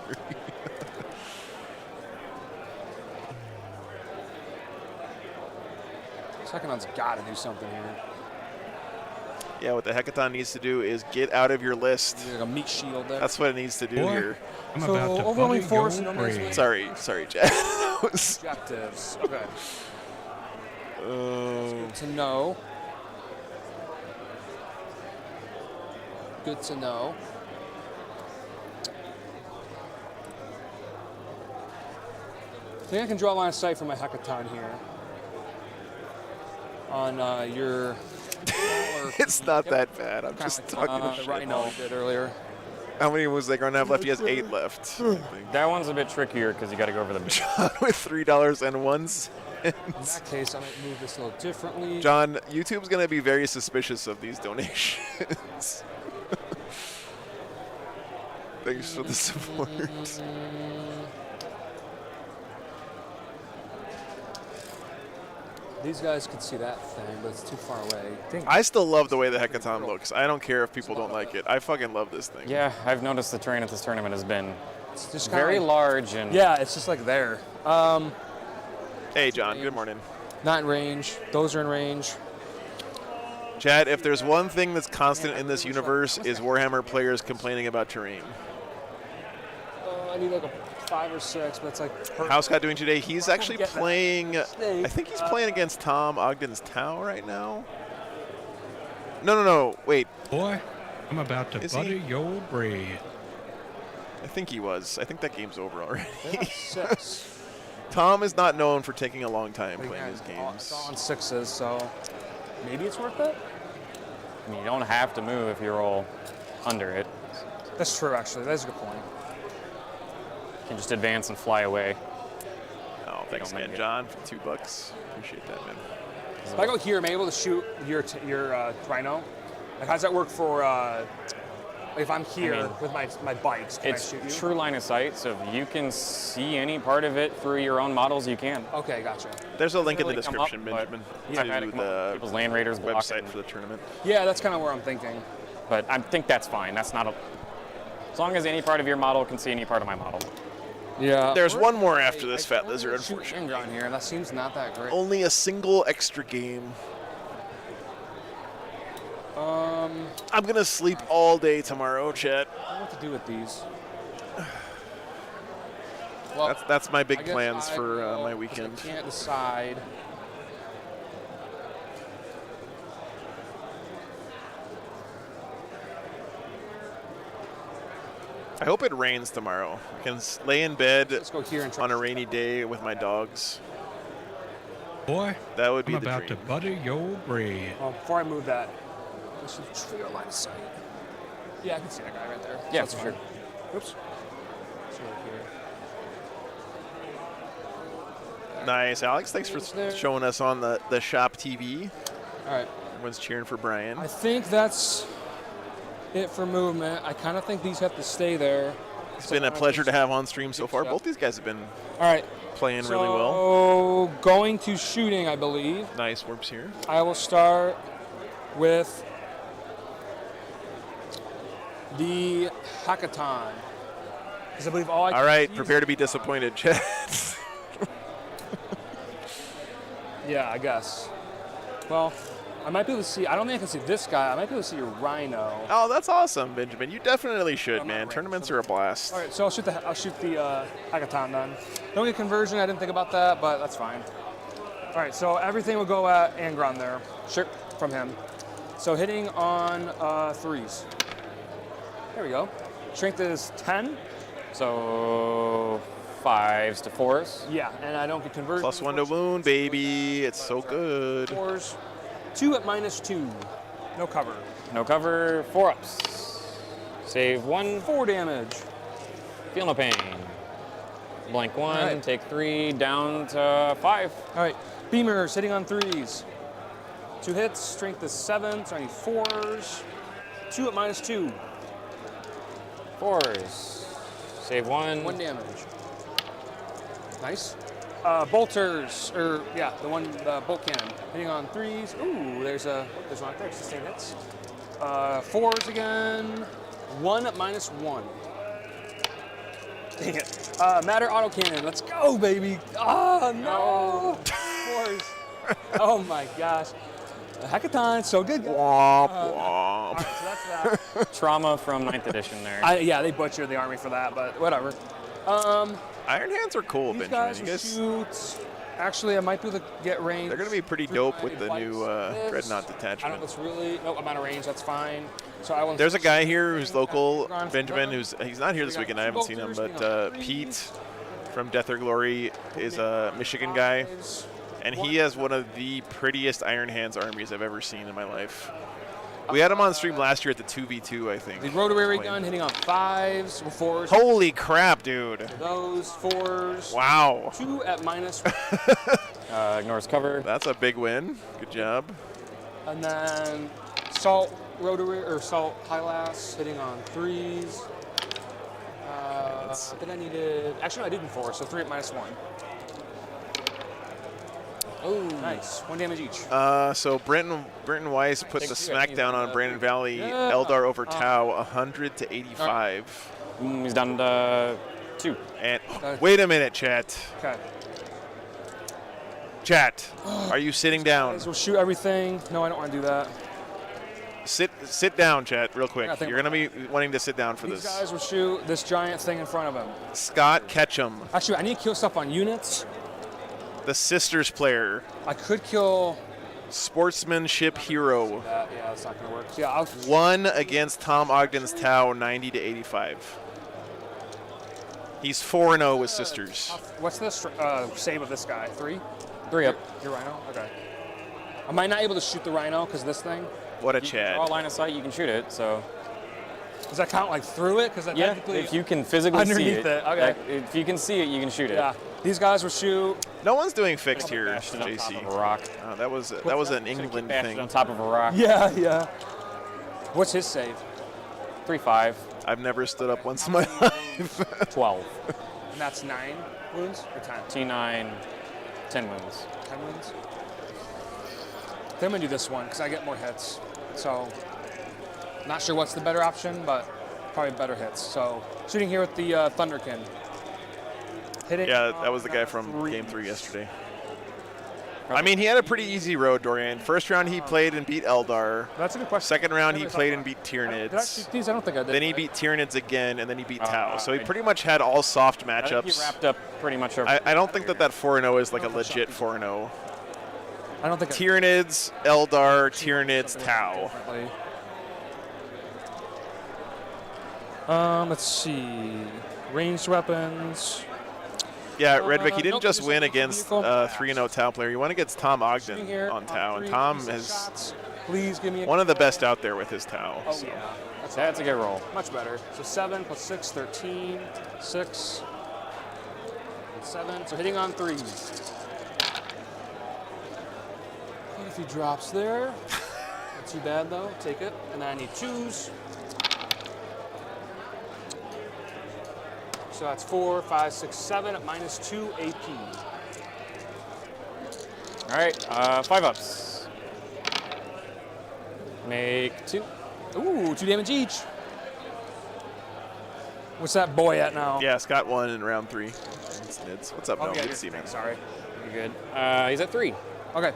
Secondon's got to do something here. Yeah, what the Hackathon needs to do is get out of your list. There's like a meat shield there. That's what it needs to do Boy, here. I'm So, about to overwhelming butter force your and no man's bread. land. Sorry, Jack. That was- Objectives. Okay. Oh. Good to know. Good to know. I think I can draw a line of sight for my hackathon here. On your. It's not that bad. I'm just Kinda talking like, shit. Rhino did earlier. How many was they going to have left? He has 8 left. I think. That one's a bit trickier because you got to go over the. John with $3.01. In that case, I might move this a little differently. John, YouTube's going to be very suspicious of these donations. Thanks for the support. These guys could see that thing, but it's too far away. Dang. I still love the way the Hackathon looks. I don't care if people don't like it. I fucking love this thing. Yeah, I've noticed the terrain at this tournament has been It's just kinda very like- large and Yeah, it's just like there. Hey, John. Good morning. Not in range. Those are in range. Chad, if there's one thing that's constant in this universe is Warhammer players complaining about terrain. I need like a 5 or 6, but it's like. How's Scott doing today? He's actually Get that playing, snake. I think he's playing against Tom Ogden's Tau right now. No, wait. Boy, I'm about to Is butter he? your bread. I think he was. I think that game's over already. 6. Tom is not known for taking a long time But playing again, his It's games. all on 6s, so maybe it's worth it. I mean, you don't have to move if you roll under it. That's true, actually. That's a good point. You can just advance and fly away. Oh, thanks don't make again, it. John, for $2. Appreciate that, man. If I go here, am I able to shoot your Rhino? Like, how does that work for? If I'm here mean, with my bikes, can I It's shoot you? true line of sight, so if you can see any part of it through your own models, you can. Okay, gotcha. There's a link in the Really come up, description, but Benjamin, I've had it to come up. People's land raiders the block website it. for the tournament. Yeah, that's kind of where I'm thinking. But I think that's fine. That's not a. As long as any part of your model can see any part of my model. Yeah. There's one more after this Fat Lizard, Shoot unfortunately. Angron here. That seems not that great. Only a single extra game. I'm gonna sleep all day tomorrow, Chet. I don't know what to do with these. Well, That's my I big guess plans I for will, my 'cause weekend. I can't decide. I hope it rains tomorrow. I can lay in bed Let's go here and try. on a rainy day with my dogs. Boy, That would be I'm the about dream. to butter your bread. Well, before I move that, I should figure out line of sight. Yeah, I can see that guy right there. Yeah, that's for sure. fine. Oops. Let's go here. Nice, Alex. Thanks for There. showing us on the shop TV. All right. Everyone's cheering for Brian. I think that's it for movement. I kind of think these have to stay there. It's been a pleasure to have on stream so far. Both these guys have been All right. playing really well. So going to shooting, I believe. Nice warps here. I will start with the hackathon. Because I believe all I All right, prepare to be disappointed, Chet. Yeah, I guess. Well, I might be able to see. I don't think I can see this guy. I might be able to see your rhino. Oh, that's awesome, Benjamin. You definitely should, I'm man. not Tournaments ranked, are a blast. All right, so I'll shoot the hackathon then. Don't get conversion. I didn't think about that, but that's fine. All right, so everything will go at Angron there. Sure. From him. So hitting on 3s. There we go. Strength is 10. So 5s to 4s. Yeah, and I don't get conversion. +1 to wound, baby. It's so good. 4s. 2 at -2. No cover. No cover, 4 ups. Save 1, 4 damage. feel no pain. Blank 1, Alright. take 3, down to 5. All right, Beamers hitting on 3s. 2 hits, strength is 7, so I need 4s. 2 at -2. 4s. Save 1. 1 damage. Nice. Bolters, or yeah, the bolt cannon. Hitting on 3s. Ooh, there's one right there. Sustain hits. 4s again. 1 at -1. Dang it. Matter autocannon. Let's go, baby. Oh, no. 4s. Oh, my gosh. The hackathon, so good. Womp, All womp. right, so that's that. Trauma from 9th edition there. Yeah, they butchered the army for that, but whatever. Iron Hands are cool, These Benjamin. guys You will guys, shoot. Actually, I might be able to get range. they're going to be pretty dope with the new Dreadnought I don't detachment. know. It's really nope. I'm out of range. That's fine. So I will. There's a guy here who's local, Gone. Benjamin, he's not here this weekend. I haven't seen him, but Pete from Death or Glory is a Michigan guy, and he has one of the prettiest Iron Hands armies I've ever seen in my life. We had him on stream last year at the 2v2, I think. The rotary gun hitting on 5s or 4s. Holy crap, dude! Those 4s. Wow, 2 at -1. Ignores cover. that's a big win. Good job. And then salt rotary or salt Hylas hitting on 3s. Then I needed. Actually, no, I didn't 4, so 3 at -1. Oh, nice. 1 damage each. So Brenton Weiss put the smackdown on Brandon Valley. Yeah. Eldar over Tau, 100 to 85. He's down to 2. And wait a minute, chat. Okay. Chat, are you sitting down? Guys, we'll shoot everything. No, I don't want to do that. Sit down, chat, real quick. Yeah, I think You're going to be wanting to sit down for These this. guys will shoot this giant thing in front of him. Scott Ketchum, Actually, I need to kill stuff on units. the Sisters player, I could kill sportsmanship hero, that. Yeah, that's not going to work. Yeah, I'll. won against Tom Ogden's Tau, 90 to 85. He's 4-0 with Sisters. What's the save of this guy? 3? 3 up. Your rhino? Okay. Am I not able to shoot the rhino because of this thing? What a Draw Chad. line of sight, you can shoot it, so. Does that count like through it? Because Yeah, if you can physically see underneath it. it, okay. If you can see it, you can shoot it. Yeah. These guys will shoot. No one's doing fixed here, Bashed it on top JC. of a rock. Oh, that was an England Bashed it thing. on top of a rock. Yeah, yeah. What's his save? 3-5, I've never stood up once in my life. 12. And that's 9 wounds or 10? T9, 10 wounds. 10 wounds. Then I'm gonna do this one because I get more hits. So, not sure what's the better option, but probably better hits. So, shooting here with the Thunderkin. Hitting. Yeah, that was the guy from Game 3 yesterday. I mean, he had a pretty easy road, Dorian. First round he played and beat Eldar. That's a good question. Second round he Never played thought and beat Did I Tyranids. shoot these? I don't think I did. Then he beat Tyranids again, and then he beat Tau. So he I- pretty much had all soft I think he matchups. wrapped up pretty much over. I don't think that 4-0 is like a legit 4-0. I don't think. Tyranids, Eldar, Tyranids, Tau. Let's see. Ranged weapons. Yeah, Redvick, he didn't nope, just just win like against vehicle. 3-0 Tau player. He won against Tom Ogden Here on Tau, and 3, Tom piece is shots. Please give me a one of the best out there with his Tau. Oh so. yeah. That's a good roll. Much better. So 7 plus 6, 13, 6, and 7. So hitting on 3s. if he drops there. Not too bad though. Take it. And then I need 2s. So that's 4, 5, 6, 7 at -2 AP. All right, 5 ups. Make 2. Ooh, 2 damage each. What's that boy at now? Yeah, Scott won in round 3. It's Nids. What's up, Oh, Mel? yeah, Good to see you, man. Sorry. You're good. He's at 3. Okay.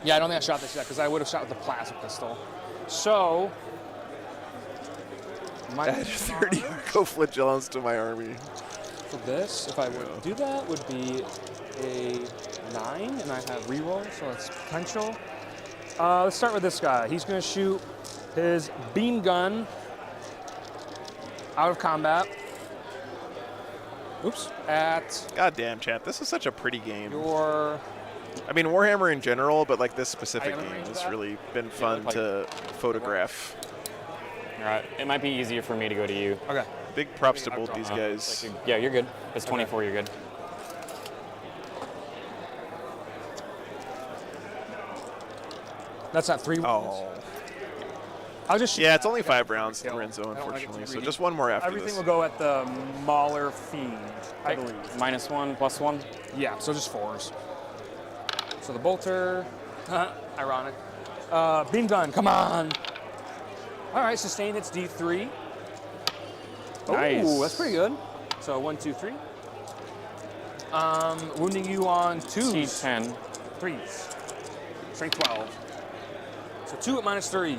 Yeah, I don't think I shot this yet because I would have shot with the plasma pistol. So. Add 30 Arco-Flagellants to my army. For this, if I would do that, would be a 9, and I have reroll, so it's potential. Let's start with this guy. He's going to shoot his beam gun out of combat. Oops. At Goddamn, chat. This is such a pretty game. your. I mean, Warhammer in general, but like this specific I haven't game arranged has that. really been fun like- to photograph. All right, it might be easier for me to go to you. Okay. Big props to both these guys. Yeah, you're good. It's 24, you're good. That's not 3 wounds. Oh. I'll just shoot. Yeah, it's only 5 rounds, Kill. Lorenzo, I don't wanna get unfortunately. too So greedy. just one more after Everything this. will go at the Mauler Fiend, I Okay. believe. -1, +1. Yeah, so just 4s. So the bolter, ironic. Beam gun, come on. All right, sustain, it's D3. Nice. Ooh, that's pretty good. So 1, 2, 3. Wounding you on 2s. T10. 3s. Strength 12. So 2 at -3.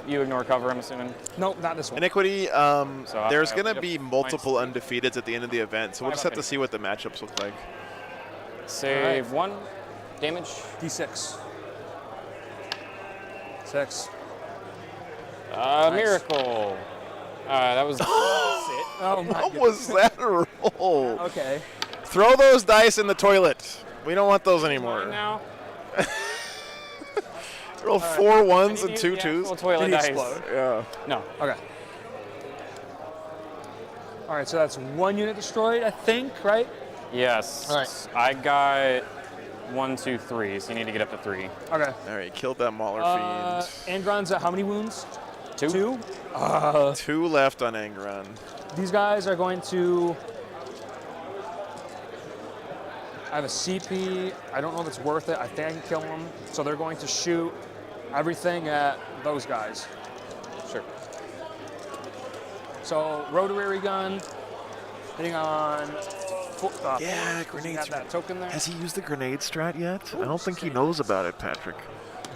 You ignore cover, I'm assuming. Nope, not this one. Iniquity, So there's I- going to yep, be minus multiple 3. undefeateds at the end of the event, so we'll just have to see what the matchups look like. Save 1. Damage. D6. 6. Miracle. That was. Oh my What was that roll? Okay. Throw those dice in the toilet. We don't want those anymore. Now. Roll 4 1s I need and to 2 use the 2s. actual toilet Did he dice. explode? Yeah. No. Okay. All right, so that's 1 unit destroyed, I think, right? Yes. All right. I got 1, 2, 3, so you need to get up to 3. Okay. All right, killed that Mauler Fiend. Angron's at how many wounds? 2? 2? 2 left on Angron. These guys are going to. I have a CP. I don't know if it's worth it. I think I can kill them. So they're going to shoot everything at those guys. Sure. So rotary gun, hitting on. Yeah, Got grenades. that token there. Has he used the grenade strat yet? I don't think he knows about it, Patrick.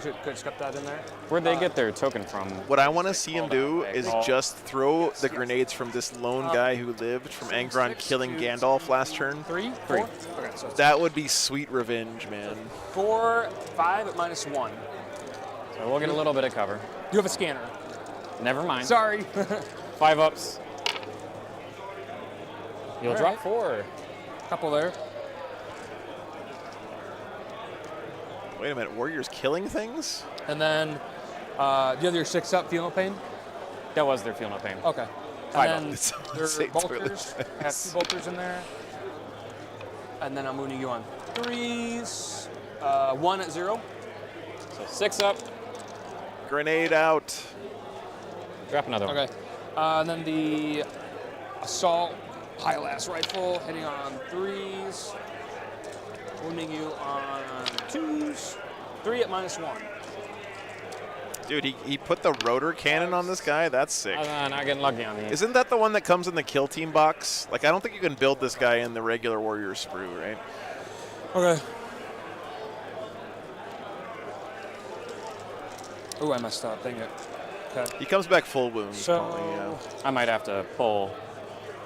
Could just cut that in there. Where'd they get their token from? What I want to see him do is Oh. just throw the grenades from this lone guy who lived from Angron killing Gandalf last turn. 3? 3. 4? Okay, so it's That would be sweet revenge, man. 4, 5 at -1. So we'll get a little bit of cover. You have a scanner. Never mind. Sorry. 5 ups. You'll All drop right. 4. Couple there. Wait a minute, Warriors killing things? And then, do you have your 6 up, feel no pain? That was their feel no pain. Okay. Five And It's then on their St. Toilet bolters. I have 2 bolters in there. And then I'm wounding you on 3s. 1 at 0. So 6 up. Grenade out. Drop another one. Okay. And then the assault high-las rifle hitting on 3s. Wounding you on 2s. 3 at -1. Dude, he put the rotor cannon on this guy? That's sick. Not getting lucky on these. Isn't that the one that comes in the kill team box? Like, I don't think you can build this guy in the regular Warrior sprue, right? Okay. Oh, I messed up. Dang it. Okay. He comes back full wound. So, probably, yeah. I might have to pull.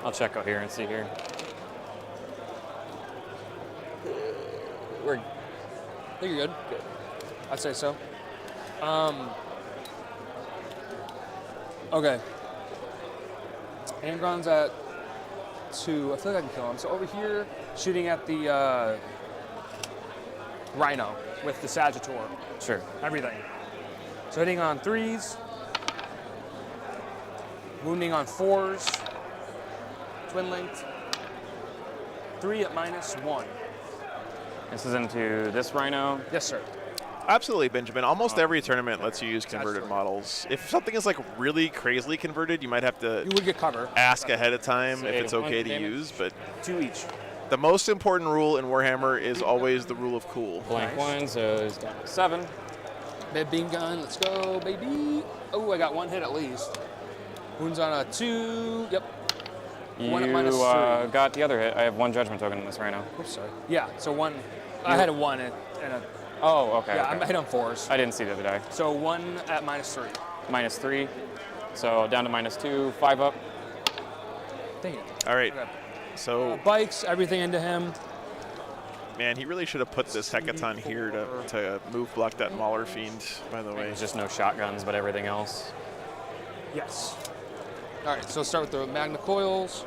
I'll check out here and see here. We're I think you're good. I'd say so. Okay. Angron's at 2. I feel like I can kill him. So over here, shooting at the Rhino with the Sagittor. sure. Everything. So hitting on 3s. Wounding on 4s. twin linked. 3 at -1. This is into this Rhino. Yes, sir. Absolutely, Benjamin. Almost every tournament lets you use converted true. models. If something is like really crazily converted, you might have to You would get cover. ask ahead of time if it's One okay to damage. use. But 2 each. the most important rule in Warhammer is always the rule of cool. Blank Nice. 1, so it's down to 7. Big beam gun. Let's go, baby. Oh, I got 1 hit at least. Wounds on a 2. Yep. You One at -3. got the other hit. I have 1 judgment token in this Rhino. Oops, sorry. Yeah, so 1. I had a 1 and a. Oh, okay. Yeah, okay. I hit on 4s. I didn't see the other die. So 1 at -3. -3. So down to -2, 5 up. Dang it. All right. Okay. So, Bikes, everything into him. man, he really should have put this Hecaton here to move block that Mauler Fiend, by the way. There's just no shotguns, but everything else. Yes. All right, so let's start with the Magna Coils.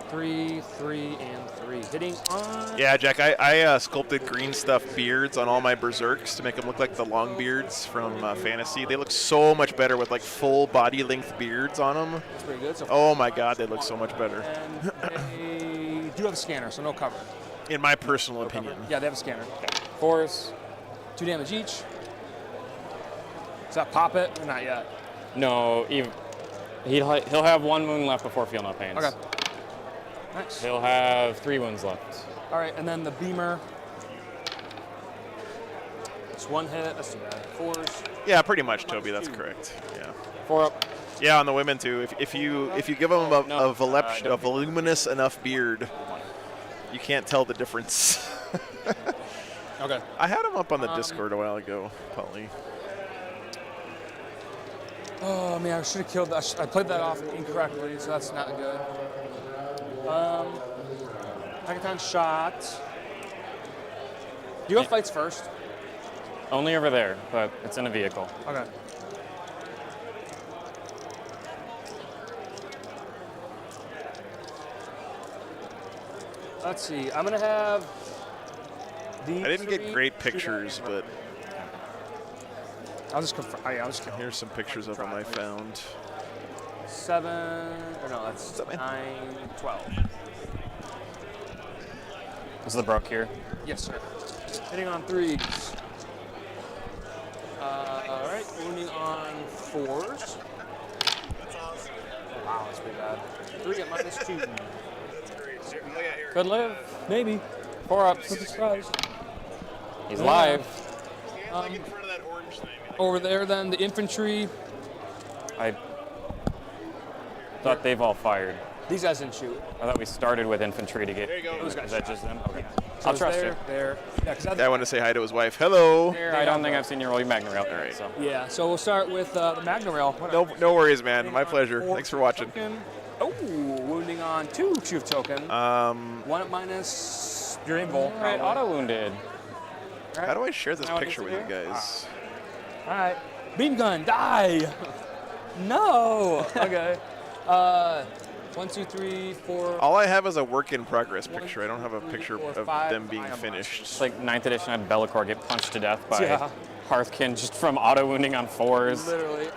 3, 3, and 3. Hitting on. Yeah, Jack, I sculpted green stuff beards on all my Berserks to make them look like the long beards from Fantasy. They look so much better with like full body length beards on them. That's pretty good. So Oh my god, they look so much better. And they do have a scanner, so no cover. In my personal opinion. Yeah, they have a scanner. 4s. 2 damage each. Does that pop it? Or not yet. No, he'll have 1 wound left before Feel No Pains. Okay. Nice. He'll have 3 wounds left. All right, and then the Beamer. It's 1 hit. That's too bad. 4s. Yeah, pretty much, Toby. That's correct. Yeah. 4 up. Yeah, on the women too. If you give them a voluminous enough beard, you can't tell the difference. Okay. I had him up on the Discord a while ago, Polly. Oh man, I should have killed that. I played that off incorrectly, so that's not good. Hecaton shot. Do you have fights first? Only over there, but it's in a vehicle. Okay. Let's see. I'm gonna have these. I didn't get 3 great pictures, but I'll just confirm. Oh, yeah, I'll just confirm. here's some pictures of them I found. 7. Or no, that's 9, 12. This is the Brook here. Yes, sir. Hitting on 3s. All right, wounding on 4s. Wow, that's pretty bad. 3 at -2. Could live. Maybe. 4 ups. Surprised. He's live. Over there, then the infantry. I thought they've all fired. These guys didn't shoot. I thought we started with infantry to get. There you go. Those guys Is that just them? Okay. So I'll it's trust there, you. There. Yeah, because I want to say hi to his wife. Hello. I don't think I've seen you roll your Magna Rail. All right. So. yeah. So we'll start with the Magna Rail. No worries, man. My pleasure. Thanks for watching. Oh, wounding on 2 Chief Token. 1 at minus your invul. All right, auto wounded. How do I share this Now what picture does with it you do? guys? All right. Beam gun, die. No. Okay. 1, 2, 3, 4. All I have is a work in progress picture. I don't have a picture four, of five. them being I am finished. It's like 9th edition had Be'lakor get punched to death by Yeah. Hearthkin just from auto wounding on 4s. Literally.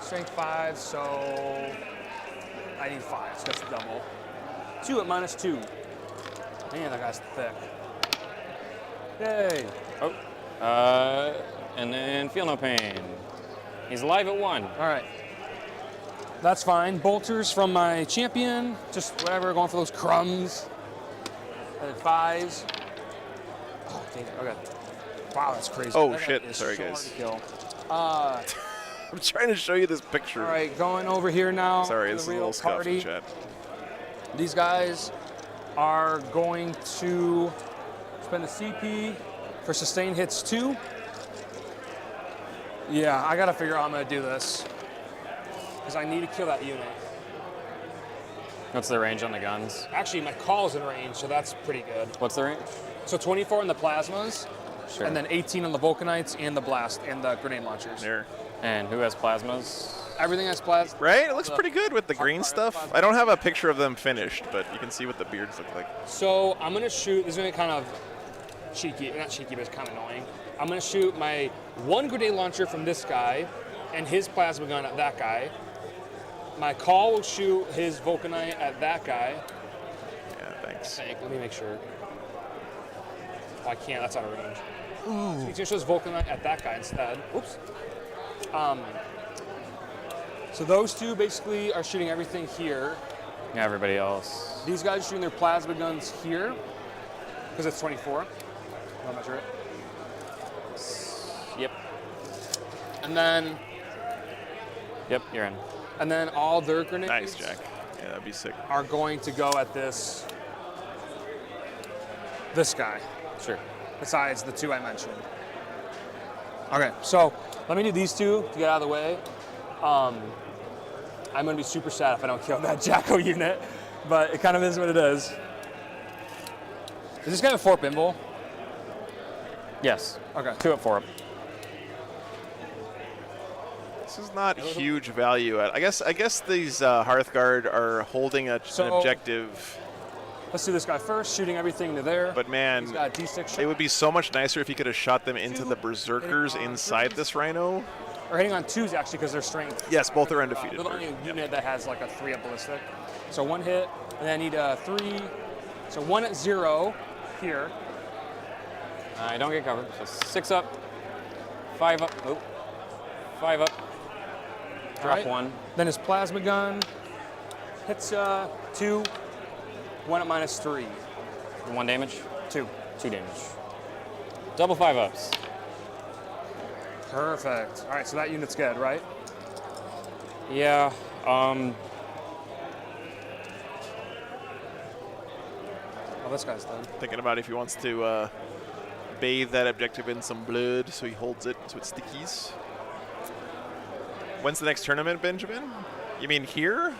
Strength 5, so I need 5. So that's double. 2 at -2. Man, that guy's thick. Yay. Oh. And then Feel No Pain. He's live at 1. All right. That's fine. Bolters from my champion. Just whatever, going for those crumbs. And then 5s. Oh, dang it. Okay. Wow, that's crazy. Oh, That guy shit. is Sorry, so hard guys. to kill. I'm trying to show you this picture. All right, going over here now. Sorry, to this is the a real little scuff in party. chat. These guys are going to spend a CP for sustained hits 2. Yeah, I gotta figure out how I'm gonna do this. Because I need to kill that unit. What's the range on the guns? Actually, my call's in range, so that's pretty good. What's the range? So 24 on the plasmas, Sure. and then 18 on the Vulcanites and the blast and the grenade launchers. There. And who has plasmas? Everything has plasma. Right? It looks pretty good with the green stuff. I don't have a picture of them finished, but you can see what the beards look like. So I'm gonna shoot. This is gonna be kind of cheeky, not cheeky, but it's kind of annoying. I'm gonna shoot my 1 grenade launcher from this guy, and his plasma gun at that guy. My call will shoot his Vulcanite at that guy, Thanks. Let me make sure. Oh, I can't. That's out of range. Ooh. So you shows Vulcan at that guy instead. Oops. So those two basically are shooting everything here. Yeah, everybody else. These guys are shooting their plasma guns here because it's 24. I'll measure it. Yep. And then. Yep, you're in. And then all their grenades. Nice, Jack. Yeah, that'd be sick. Are going to go at this guy. Sure. Besides the two I mentioned. Okay, so let me do these two to get out of the way. I'm gonna be super sad if I don't kill that Jacko unit, but it kind of is what it is. Is this guy a 4 pinball? Yes. Okay. 2 up, 4 up. This is not huge value. I guess these Hearthguard are holding an objective. Let's do this guy first, shooting everything to there. But man, He's got a D6 shot. it would be so much nicer if he could have shot them into the Berserkers inside this Rhino. Or hitting on 2s actually because they're strength. Yes, both are undefeated. They're the only unit that has like a 3 up ballistic. So 1 hit, and then I need a 3. So 1 at 0 here. I don't get covered. So 6 up, 5 up. Oh, 5 up. Drop Right. 1. Then his plasma gun hits 2. 1 at -3. 1 damage. 2. 2 damage. Double 5 ups. Perfect. All right, so that unit's good, right? Yeah. Oh, this guy's done. Thinking about if he wants to bathe that objective in some blood so he holds it so it stickies. When's the next tournament, Benjamin? You mean here?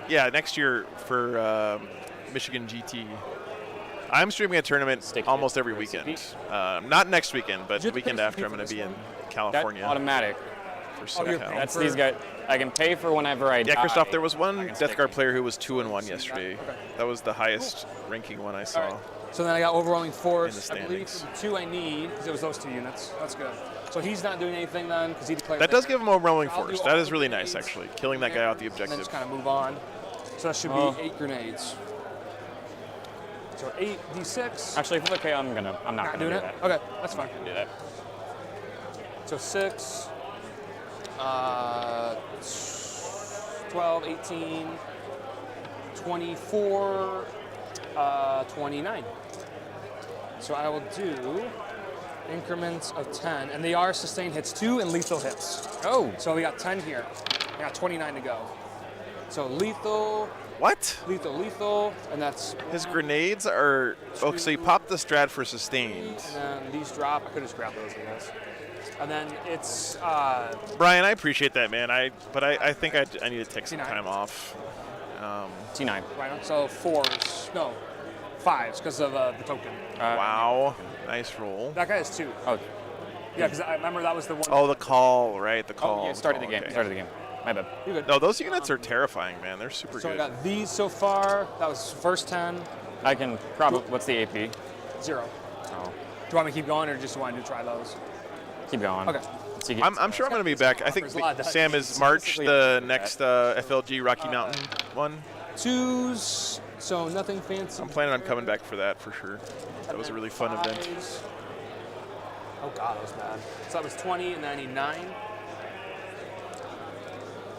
Yeah, next year for Michigan GT. I'm streaming a tournament almost every weekend. Not next weekend, but the weekend after I'm going to be in California. That automatic. For SoCal. That's these guys. I can pay for whenever I die. Yeah, Christoph, there was one Death Guard player who was 2-1 yesterday. Okay. That was the highest ranking one I saw. All right. So then I got overwhelming force. In the I believe standings. for the 2 I need, because it was those 2 units. That's good. So he's not doing anything then, because he declared That does give him overwhelming I'll do force. all That the is really nice, grenades. actually. Killing that guy out the And then objective. just kind of move on. So that should Oh. be 8 grenades. So 8d6. Actually, if it's okay, I'm not Not gonna doing do it? that. Okay, that's fine. Do that. So 6, 12, 18, 24, 29. So I will do increments of 10, and they are sustained hits 2 and lethal hits. Oh. So we got 10 here. I got 29 to go. So lethal, What? lethal, and that's His grenades are... Oh, so he popped the strat for sustained. and then these drop. I could just grab those, I guess. And then it's Brian, I appreciate that, man. But I think I need to take some T9. time off. T9. right. So 4s, no, 5s because of the token. Wow. Nice roll. That guy has 2. Oh. Yeah, because I remember that was the one. Oh, the call, right? The call. Oh, you started the game. Okay. Started the game. My bad. You're good. No, those units are terrifying, man. They're super So I good. got these so far. That was first 10, I can probably. What's the AP? 0. Oh, Do you want me to keep going, or just want to try those? keep going. Okay. So you get- I'm sure I'm going to be back. I think, There's a lot of Sam, is March the next FLG Rocky Mountain one? 2s, so nothing fancy. I'm planning on coming back for that for sure. That was a really fun event. 5s. Oh god, that was bad. So that was 20, and then I need 9.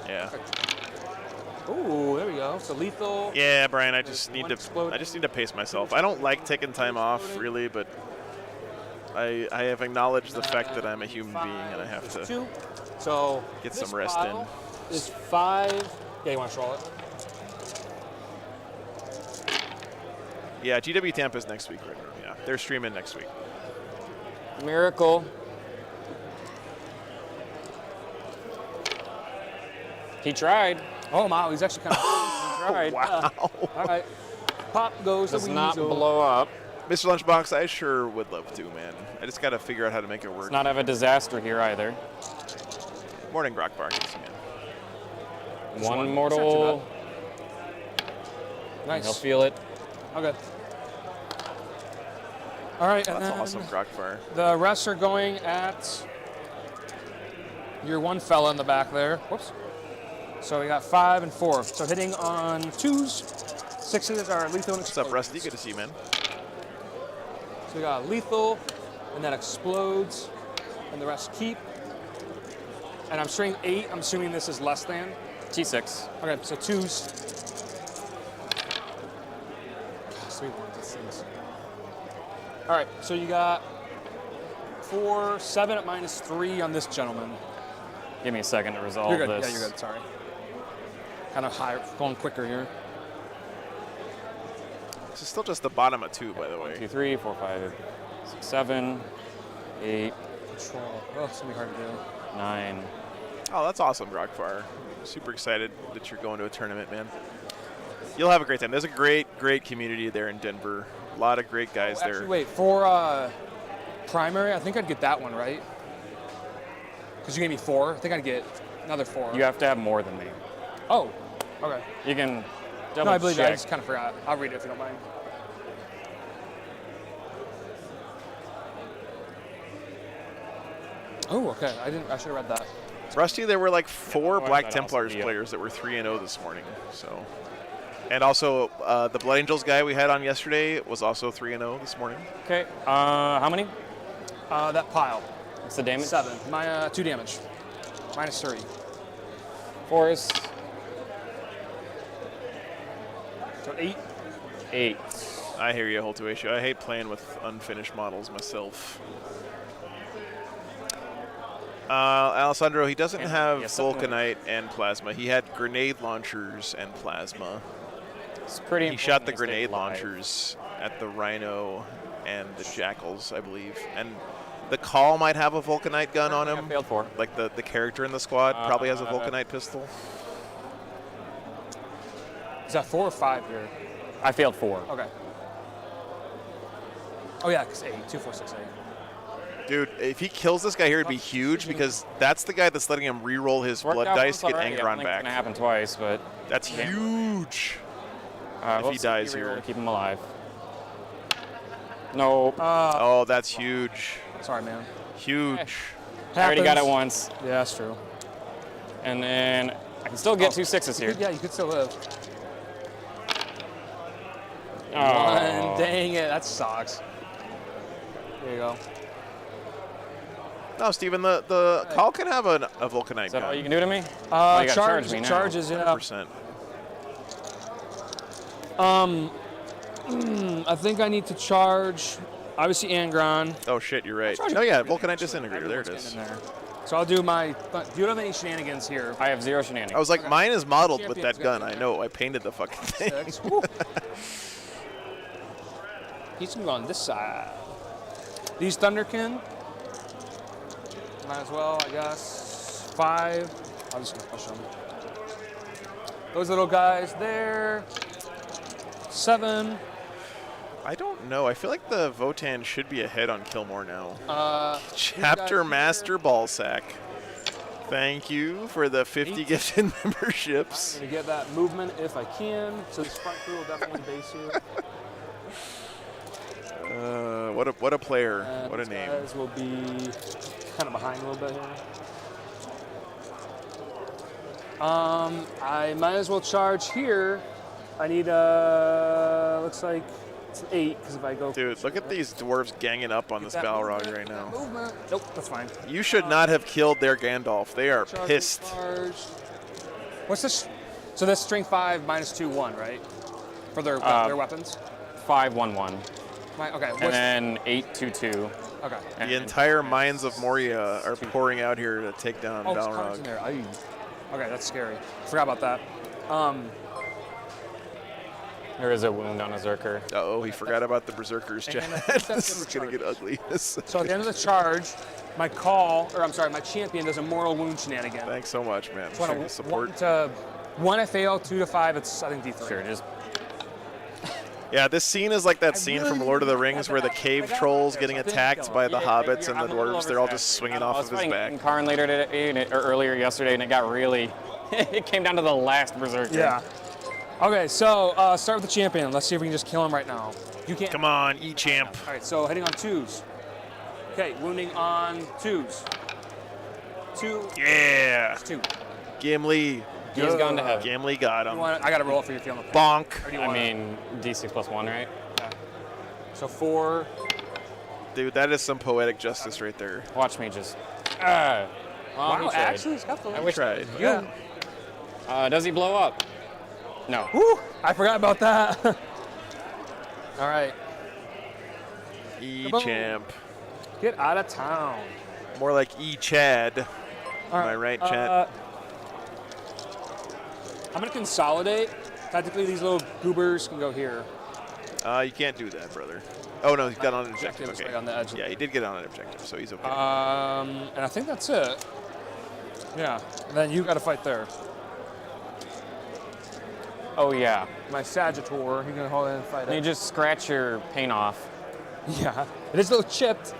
Yeah. Ooh, there we go. So lethal. Yeah, Brian, I just need One to explode. I just need to pace myself. I don't like taking time off really, but I have acknowledged the fact that I'm a human being and I have to 2. So get this some rest pile in. is 5. Yeah, you want to roll it? Yeah, GW Tampa's next week, right? Yeah, they're streaming next week. Miracle. He tried. Oh wow, he's actually kind of. He tried. Wow. All right. Pop goes Does the not weasel. blow up. Mr. Lunchbox, I sure would love to, man. I just got to figure out how to make it work. Does not have a disaster here either. Morning, Grokbar. Yes, man. One one. mortal. Nice. He'll feel it. Okay. All right, and That's then awesome, Grokbar. the rest are going at your one fella in the back there. Whoops. So we got 5 and 4. So hitting on 2s, 6s are lethal and What's up, explodes. Rusty? Good to see you, man. So we got lethal, and that explodes, and the rest keep. And I'm string 8. I'm assuming this is less than. T6. Okay, so 2s. Gosh, 3 ones, this thing's. All right, so you got 4, 7 at -3 on this gentleman. Give me a second to resolve You're good. this. Yeah, you're good. Sorry. Kind of high, going quicker here. This is still just the bottom of 2, by the 1, way. 2, 3, 4, 5, 6, 7, 8, Control. Oh, it's gonna be hard to do. 9. Oh, that's awesome, Rockfire. Super excited that you're going to a tournament, man. You'll have a great time. There's a great community there in Denver. A lot of great guys Actually, there. wait, for primary, I think I'd get that one, right? Because you gave me 4. I think I'd get another 4. You have to have more than me. Oh, okay. You can double No, I believe you. I check. just kind of forgot. I'll read it if you don't mind. Oh, okay. I should have read that. Rusty, there were like 4 I Black thought Templars also be players that were 3-0 this morning. So, and also the Blood Angels guy we had on yesterday was also 3-0 this morning. Okay. How many? That pile. What's the damage? 7. My 2 damage. -3. Force. So 8. 8. I hear you, Holtuatio. I hate playing with unfinished models myself. Alessandro, he doesn't have yeah, something Vulcanite and Plasma. He had grenade launchers and Plasma. It's pretty He shot the important to stay grenade alive. launchers at the Rhino and the Jackals, I believe. And the Call might have a Vulcanite gun on I him. failed 4. Like the character in the squad probably has a Vulcanite pistol. Is that 4 or 5 here? I failed 4. Okay. Oh, yeah, because 8. 2, 4, 6, 8. Dude, if he kills this guy here, it'd be huge because that's the guy that's letting him re-roll his blood dice to get already. Angron I think back. It's gonna happen twice, but That's huge. If we'll he see dies if we here. will keep him alive. Nope. Oh, that's huge. Sorry, man. Huge. I already got it Happens. once, Yeah, that's true. and then I can still get 2 6s here. Yeah, you could still live. Oh. 1. Dang it, that sucks. There you go. No, Steven, the Call can have a Vulcanite Is that all gun. you can do to me? Oh, you gotta Charge, charge me now. charges, yeah. 100%. I think I need to charge, obviously, Angron. Oh, shit, you're right. Charge Oh, yeah, it. Vulcanite Disintegrator. There it Everyone's is. getting in there. So I'll do my. Do you have any shenanigans here? I have 0 shenanigans. I was like, mine is modeled with Champion's that gun. got I it. know. I painted the fucking thing. 6. Woo. He's gonna go on this side. These Thunderkin. Might as well, I guess. 5. I'm just gonna push them. Those little guys there. 7. I don't know. I feel like the Votann should be ahead on Killmore now. These Chapter guys Master Ballsack. Thank you for the 50 Eight. gifted memberships. I'm gonna get that movement if I can. So this front crew will definitely base you. What a player. And What a these name. guys will be kind of behind a little bit here. I might as well charge here. I need looks like it's 8 because if I go. Dude, look at these dwarves ganging up on this That Balrog movement, right now. Movement. Nope, that's fine. You should not have killed their Gandalf. They are Charge, pissed. charge. What's this? So this string 5 -2 1, right? For their weapons. 5 1 1, Okay. and What's, then 8 2 2. okay. The entire mines of Moria are pouring out here to take down Oh, it's cards in Balrog. there. Aye. Okay, that's scary. Forgot about that. There is a wound on a Zerker. Uh-oh, he forgot about the Berserkers, And chat. then I think that's This is gonna going to get ugly. So at the end of the charge, my champion does a mortal wound shenanigan. Thanks so much, man. So For on the a support. 1 I fail, 2 to 5, it's I think D3. Sure, just Yeah, this scene is like that scene really from Lord of the didn't Rings get where the that. cave I got trolls there, getting so I didn't attacked kill by him. the hobbits and I'm the a little dwarves. They're all overstaffed. just swinging I off was of his fighting back. in Karn later today, or earlier yesterday, and it got really. It came down to the last Berserker. Yeah. Okay, so start with the champion. Let's see if we can just kill him right now. You can't. Come on, E-Champ. All right, so heading on 2s. Okay, wounding on 2s. 2, Yeah. 2. Gimli. He's gone to heaven. Gimli got him. I got to roll it for you if you want to. Bonk. Or do you I wanna- mean, D6 plus 1, right? Yeah. So 4. Dude, that is some poetic justice right there. Watch me just. Well, he Wow, tried. actually, he's got the. I wish Tried. Yeah. Does he blow up? No. Woo! I forgot about that. All right. E-champ. Get out of town. More like E-Chad. All Am I right, chat? I'm going to consolidate. Technically, these little goobers can go here. You can't do that, brother. Oh, no, he got on an objective. Objective's Okay. right on the edge. Yeah, he did get on an objective, so he's okay. And I think that's it. Yeah. And then you got to fight there. Oh, yeah. My Sagittor, he's going to hold in and fight And you it. just scratch your paint off. Yeah. It is a little chipped.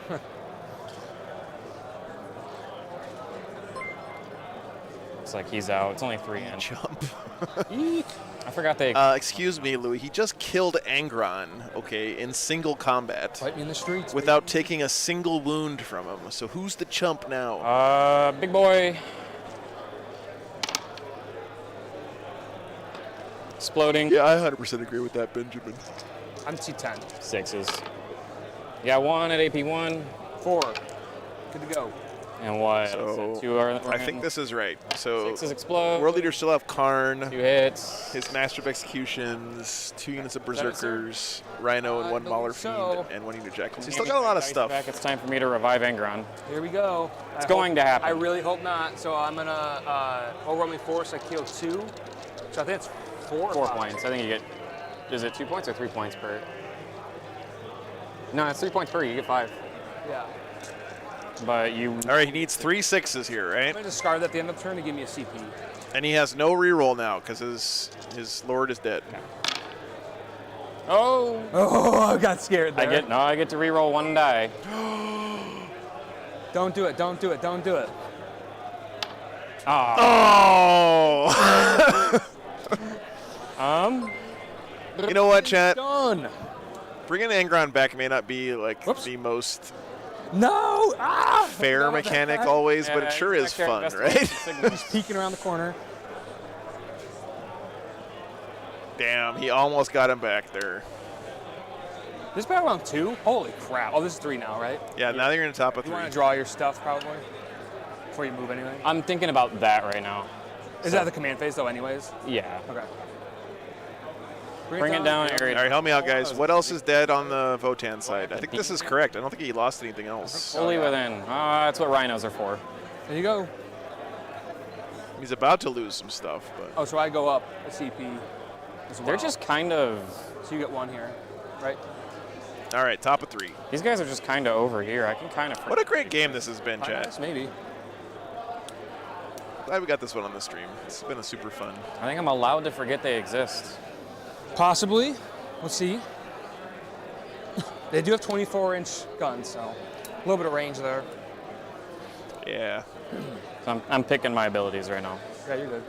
It's like he's out. It's only 3 in. Jump. Eek. I forgot they. Excuse me, Louis. He just killed Angron, okay, in single combat Fight me in the streets. without taking a single wound from him. So who's the chump now? Big boy. Exploding. Yeah, I 100% agree with that, Benjamin. I'm T10. 6s. You got 1 at AP1. 4. Good to go. And what? So, 2 are. I think this is right. So 6s explode. world leaders still have Karn, 2 hits. his Master of Executions, 2 units of that it, sir? Berserkers, Rhino, and 1 believe Mauler so. Fiend, and 1 unit Jackals. He's still got a lot of Dice stuff. Back. It's time for me to revive Angron. Here we go. It's going to happen. I really hope not. So I'm going to overwhelming force. I kill 2. So I think it's 4 or 4 5. points. I think you get. Is it 2 points or 3 points per? No, it's 3 points per. You get 5. Yeah. But you. All right, he needs 3 6s here, I'm right? going to discard that at the end of the turn to give me a CP. And he has no reroll now because his lord is dead. Oh. Oh, I got scared there. I get to reroll 1 die. Don't do it. Don't do it. Don't do it. Oh! You know what, chat? Done. Bringing Angron back may not be like Whoops. the most No. Ah! fair No, mechanic that- always, but it sure is Back there, fun, best right? signals. He's peeking around the corner. Damn, he almost got him back there. This is battle round 2? Holy crap. Oh, this is 3 now, right? Yeah, now you're in the top of You 3. want to draw your stuff probably before you move anything? I'm thinking about that right now. Is that the command phase though anyways? Yeah. Okay. Bring it down, area. All right, help me out, guys. What else is dead on the Votann side? I think this is correct. I don't think he lost anything else. Fully within. That's what rhinos are for. There you go. He's about to lose some stuff, but Oh, so I go up a CP as well. They're just kind of. So you get 1 here, right? all right, top of 3. These guys are just kind of over here. I can kind of. What a great game this has been, chat. Finals, maybe. Glad we got this one on the stream. It's been a super fun. I think I'm allowed to forget they exist. Possibly. Let's see. They do have 24-inch guns, so a little bit of range there. Yeah. So I'm picking my abilities right now. Yeah, you're good.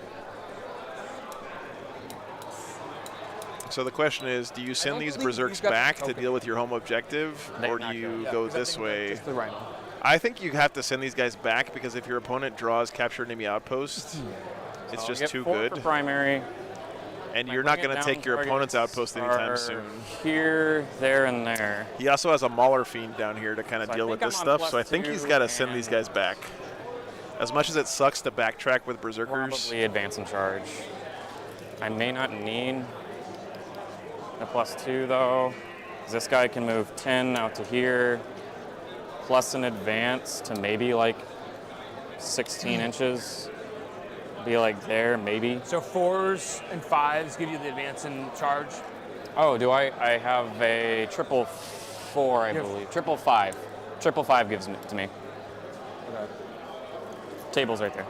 So the question is, do you send don't these believe berserks he's got- back to okay. deal with your home objective, They or do knock you out. Yeah, go 'cause I this think way? Just the rhino. I think you have to send these guys back because if your opponent draws capture enemy outpost, it's I'll just get too 4 good, for primary. and My you're not bring it going to down take your opponent's targets outpost anytime are soon. Here, there, and there. He also has a Mauler Fiend down here to kind of So I deal with think this I'm on stuff, so I think +2 he's got to send these and- guys back. As much as it sucks to backtrack with berserkers, Probably advance and charge. I may not need a +2 though. 'Cause this guy can move 10 out to here, plus an advance to maybe like 16 inches. Be like there, maybe. So 4s and 5s give you the advance and charge. Oh, do I have a 4, I You have- believe. 5. 5 gives it to me. Okay. Table's right there.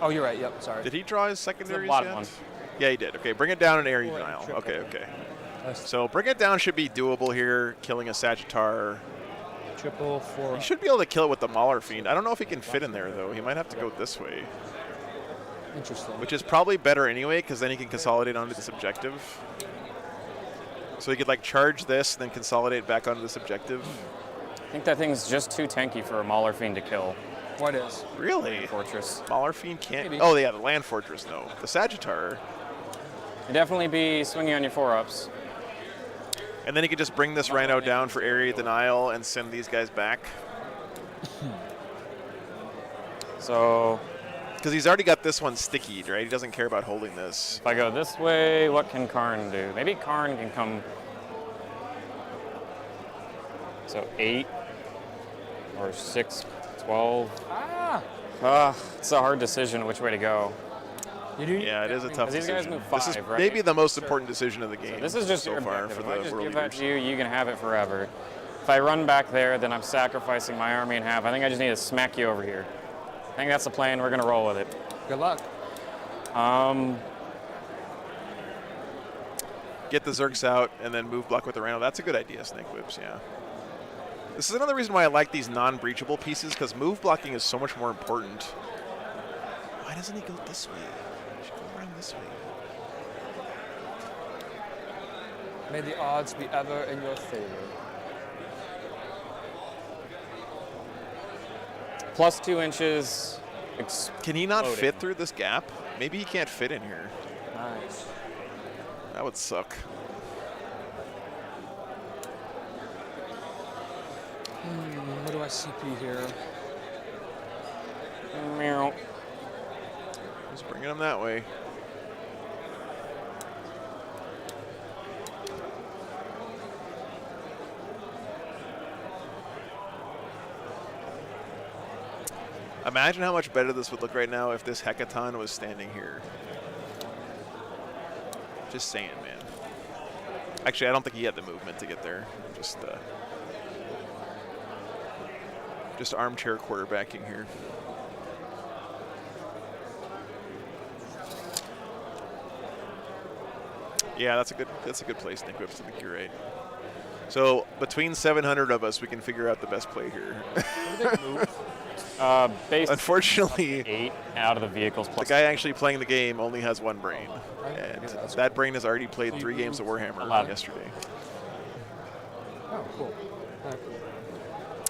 Oh, you're right. Yep. Sorry. did he draw his secondaries bottom yet? one. Yeah, he did. Okay, bring it down in area Four, denial. triple. Okay, okay. That's So bring it down should be doable here, killing a Sagittar. triple 4. He should be able to kill it with the Mauler Fiend. I don't know if he can fit in there, though. He might have to go this way, Interesting. which is probably better anyway, because then he can consolidate onto this objective. So he could, like, charge this, then consolidate back onto this objective. I think that thing's just too tanky for a Mauler Fiend to kill. What is? Really? Fortress. Smaller fiend can't. Maybe. Oh, yeah, the land fortress. No, the Sagittar. You'd definitely be swinging on your 4-ups. And then he could just bring this Rhino down for area denial and send these guys back. So Because he's already got this one stickied, right? He doesn't care about holding this. if I go this way, what can Karn do? Maybe Karn can come. So 8 or 6, 12. It's a hard decision which way to go. You do. Yeah, it is a tough These guys decision. move This is 5, right? maybe the most important decision of the game. This is just so your far objective. for If I the just world give that leaders. to you, you can have it forever. If I run back there, then I'm sacrificing my army in half. I think I just need to smack you over here. I think that's the plan. We're gonna roll with it. Good luck. Get the Zergs out and then move block with the Rhino. That's a good idea, Snake Whips, yeah. This is another reason why I like these non-breachable pieces, because move blocking is so much more important. Why doesn't he go this way? He should go around this way. May the odds be ever in your favor. Plus 2 inches. Can he not Exploding. fit through this gap? Maybe he can't fit in here. Nice. That would suck. What do I CP here? Meow. Just bringing him that way. Imagine how much better this would look right now if this Hecaton was standing here. Just saying, man. Actually, I don't think he had the movement to get there. Just armchair quarterbacking here. Yeah, that's a good place, Nick Whips. I think you're right. So between 700 of us, we can figure out the best play here. Base Unfortunately, 8 out of the vehicles the plus. guy actually playing the game only has one brain, and that's that brain has already played 3 games of Warhammer 11. yesterday. Oh, cool.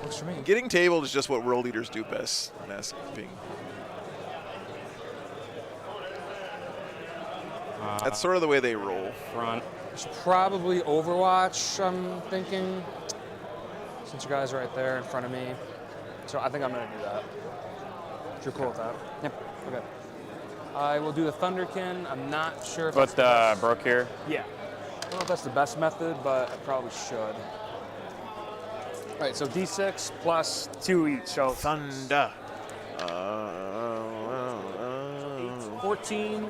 Works for me. Getting tabled is just what world leaders do best. Mask ping. That's sort of the way they roll. Front. It's probably Overwatch, I'm thinking, since you guys are right there in front of me. So I think I'm going to do that. If you're cool with that. Yep. Okay. I will do the Thunderkin. I'm not sure if But that's broke here. Yeah. I don't know if that's the best method, but I probably should. All right, so D6 plus 2 each. So Thunder. 14.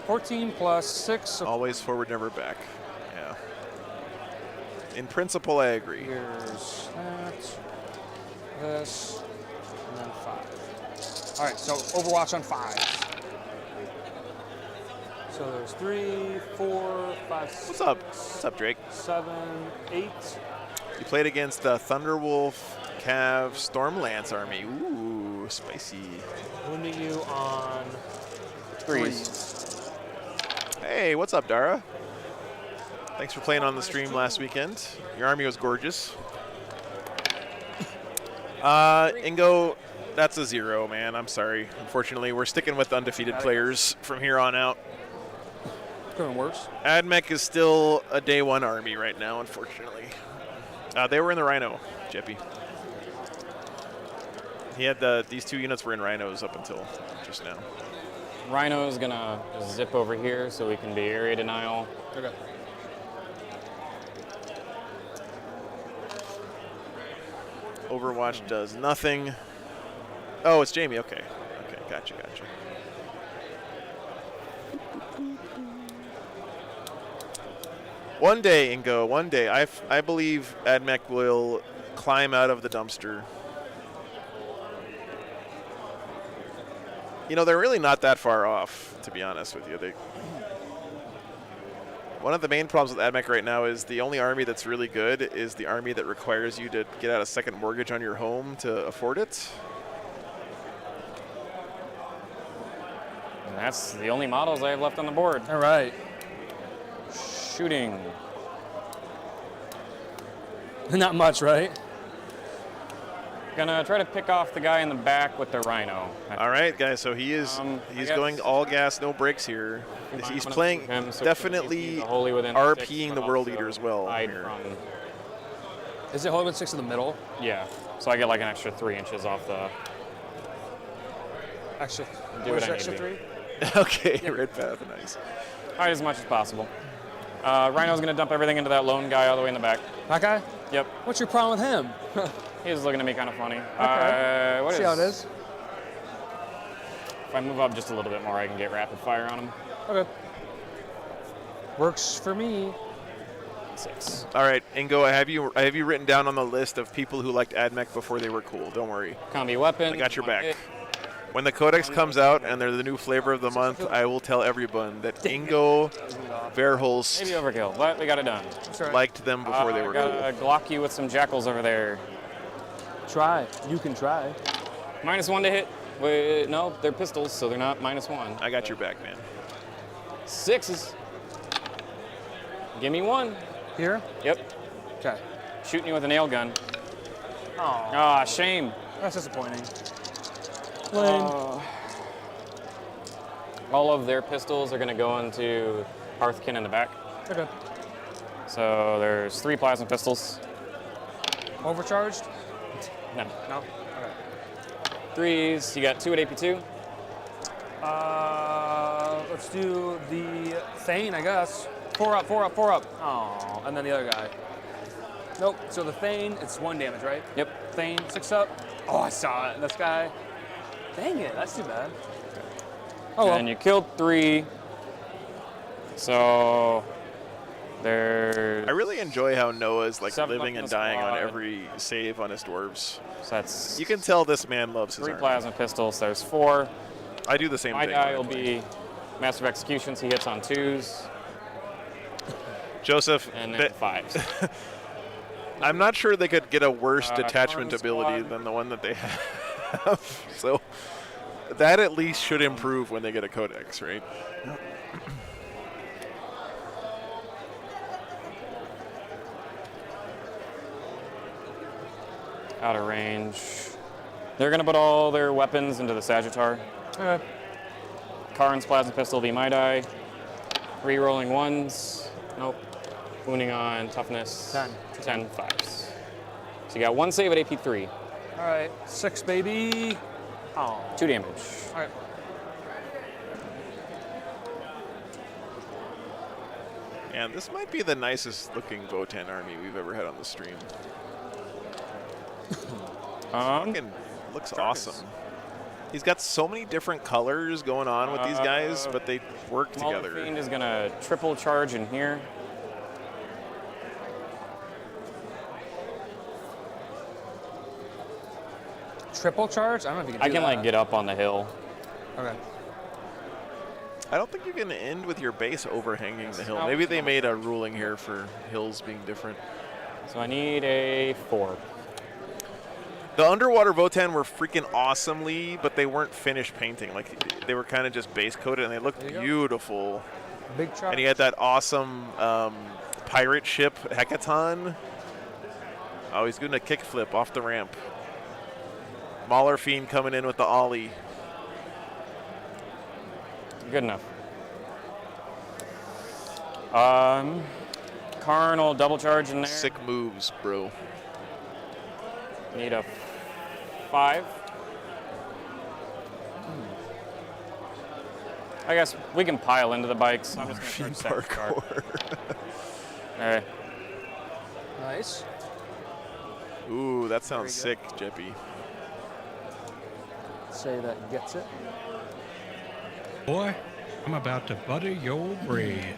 14 plus 6. So Always forward, never back. Yeah. In principle, I agree. here's that. This. And then 5. All right, so Overwatch on 5. So there's 3, 4, 5, 6. What's up? What's up, Drake? 7, 8. You played against Thunderwolf, Cav, Stormlance army. Ooh, spicy. Wounding you on 3s. Hey, what's up, Dara? Thanks for playing on the stream last weekend. Your army was gorgeous. Ingo, that's a 0, man. I'm sorry. Unfortunately, we're sticking with undefeated players from here on out. Could have been worse. Admech is still a day 1 army right now, unfortunately. They were in the Rhino, Jeppy. He had these 2 units were in Rhinos up until just now. Rhino's gonna zip over here so we can be area denial. Okay. Overwatch does nothing. Oh, it's Jamie. Okay. Okay, gotcha. One day, Ingo, one day. I believe Admech will climb out of the dumpster. You know, they're really not that far off, to be honest with you. One of the main problems with Admech right now is the only army that's really good is the army that requires you to get out a second mortgage on your home to afford it. And that's the only models I have left on the board. All right. Shooting. Not much, right? Gonna try to pick off the guy in the back with the rhino. All right, guys. So he's going all gas, no brakes here. He's playing definitely RPing the World Eater as well here. Is it holding with 6 in the middle? Yeah. So I get like an extra 3 inches off the. Extra. Do what I need extra to be. 3? Okay, red path, nice. Hide as much as possible. Rhino's gonna dump everything into that lone guy all the way in the back. That guy? Yep. What's your problem with him? He's looking at me kind of funny. Okay. See how it is. If I move up just a little bit more, I can get rapid fire on him. Okay. Works for me. 6. All right, Ingo, I have you written down on the list of people who liked AdMech before they were cool. Don't worry. Combi weapon. I got your back. Hit. When the Codex comes out and they're the new flavor of the month, I will tell everyone that Ingo Verhulst Maybe overkill, but we got it done. liked them before they were cool. Gotta Glock you with some jackals over there. Try. You can try. -1 to hit. Wait, no, they're pistols, so they're not -1. I got your back, man. 6s. Give me 1. Here? Yep. Okay. Shooting you with a nail gun. Oh, Ah, shame. that's disappointing. Lame. All of their pistols are going to go into Hearthkin in the back. Okay. So there's 3 plasma pistols. Overcharged? No. No. Okay. 3s. You got 2 at AP2. Let's do the Thane, I guess. 4 up, 4 up, 4 up. Oh, and then the other guy. Nope. So the Thane, it's 1 damage, right? Yep. Thane, 6 up. Oh, I saw it. This guy. Dang it, that's too bad. Oh, well. And you killed 3. So there's. I really enjoy how Noah's like 7 living up in and the dying on squad. every save on his dwarves. So that's You can tell this man loves his 3 army. plasma pistols. There's 4. I do the same My thing. guy will be Master of Executions. He hits on 2s Joseph. and then 5s. I'm not sure they could get a worse detachment Carn's ability squad. than the one that they have. So that at least should improve when they get a Codex, right? Out of range. They're going to put all their weapons into the Sagittar. Okay. Karn's plasma pistol will be my die. Re-rolling 1s. Nope. Wounding on toughness. 10 5s. So you got 1 save at AP3. All right. 6, baby. Oh. 2 damage. All right. And this might be the nicest looking Votann army we've ever had on the stream. Fucking looks awesome. He's got so many different colors going on with these guys, but they work Smaller together. Fiend is going to triple charge in here. Triple charge? I don't know if you can do I can that. like get up on the hill. Okay. I don't think you can end with your base overhanging the hill. Maybe they made a ruling here for hills being different. So I need a 4. The underwater Votann were freaking awesomely, but they weren't finished painting. Like they were kind of just base coated, and they looked beautiful. Big charge. And he had that awesome pirate ship Hecaton. Oh, he's doing a kickflip off the ramp. Mauler Fiend coming in with the ollie. Good enough. Karn will double charge in there. Sick moves, bro. Need a 5. I guess we can pile into the bikes. I'm just going to start Parkour. Alright. Nice. Ooh, that sounds sick, Jeppy. Say that gets it. Boy, I'm about to butter your bread.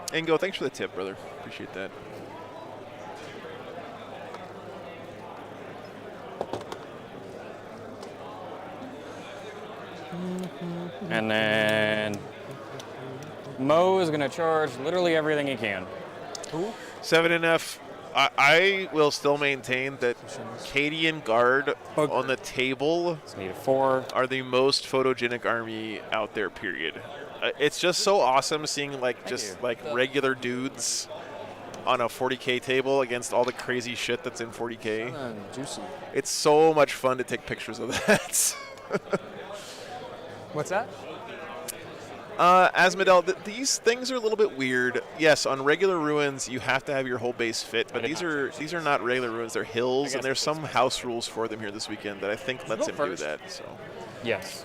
Ingo, thanks for the tip, brother. Appreciate that. And then Mo is going to charge literally everything he can. 7NF. I will still maintain that Cadian Guard on the table So need a 4. are the most photogenic army out there, period. It's just so awesome seeing like regular dudes on a 40K table against all the crazy shit that's in 40K. Juicy. It's so much fun to take pictures of that. What's that? Asmodel, these things are a little bit weird. Yes, on regular ruins you have to have your whole base fit, but these are not regular ruins. They're hills, and there's some house rules for them here this weekend that I think lets him do that. So. Yes.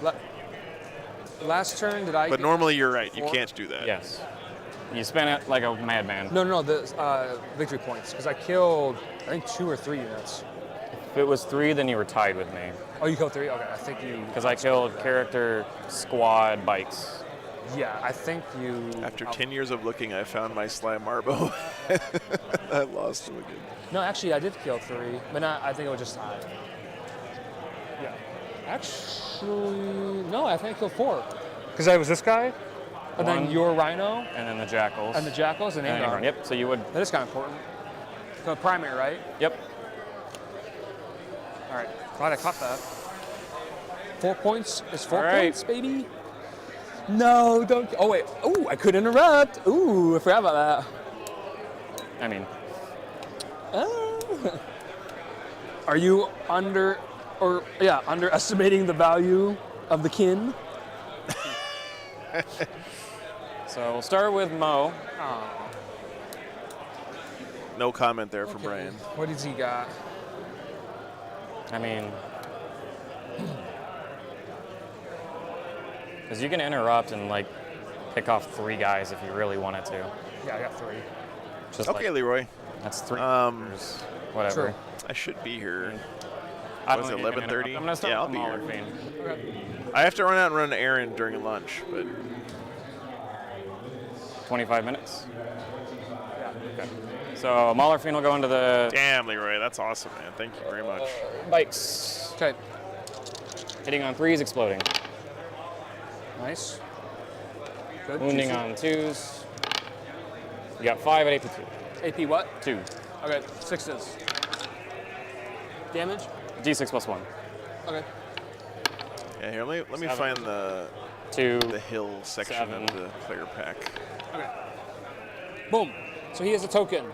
Last turn, did I? But normally you're right. You can't do that. Yes. You spin it like a madman. No. The victory points, because I killed I think 2 or 3 units. If it was 3, then you were tied with me. Oh, you killed 3. Okay, I think you. Because I killed character, squad, bikes. Yeah, I think you. After 10 years of looking, I found my Slime Marbo. I lost him again. No, actually, I did kill 3, but I think it was just tied. Yeah. Actually, no, I think I killed 4. Because I was this guy, and then your Rhino. And then the Jackals. And the Jackals, and Angron. Yep, so you would. That is kind of important. So primary, right? Yep. All right, glad I caught that. 4 points is 4 right. points, baby. No, don't. Oh, wait. Ooh, I could interrupt. Ooh, I forgot about that. I mean. Are you underestimating the value of the kin? So we'll start with Mo. No comment there for Brian. What does he got? I mean, because you can interrupt and like pick off 3 guys if you really wanted to. Yeah, I got 3. Just Okay, like, Leroy. that's 3. Whatever. True. I should be here. I Was don't it think you can 11:30? interrupt. I'm gonna start Yeah, I'll with be Mauler here. Fiend. Okay. I have to run out and run an errand during lunch, but 25 minutes. Okay. So Mauler Fiend will go into the damn, Leroy, that's awesome, man. Thank you very much. bikes. Okay. Hitting on 3s, exploding. Nice. Good. Wounding Juicy. on 2s. You got 5 at AP2. AP what? 2. Okay, 6s. Damage? D6 plus 1. Okay. Yeah, here, let me 7. find the 2. hill section 7. of the player pack. Okay. Boom. So he has a token.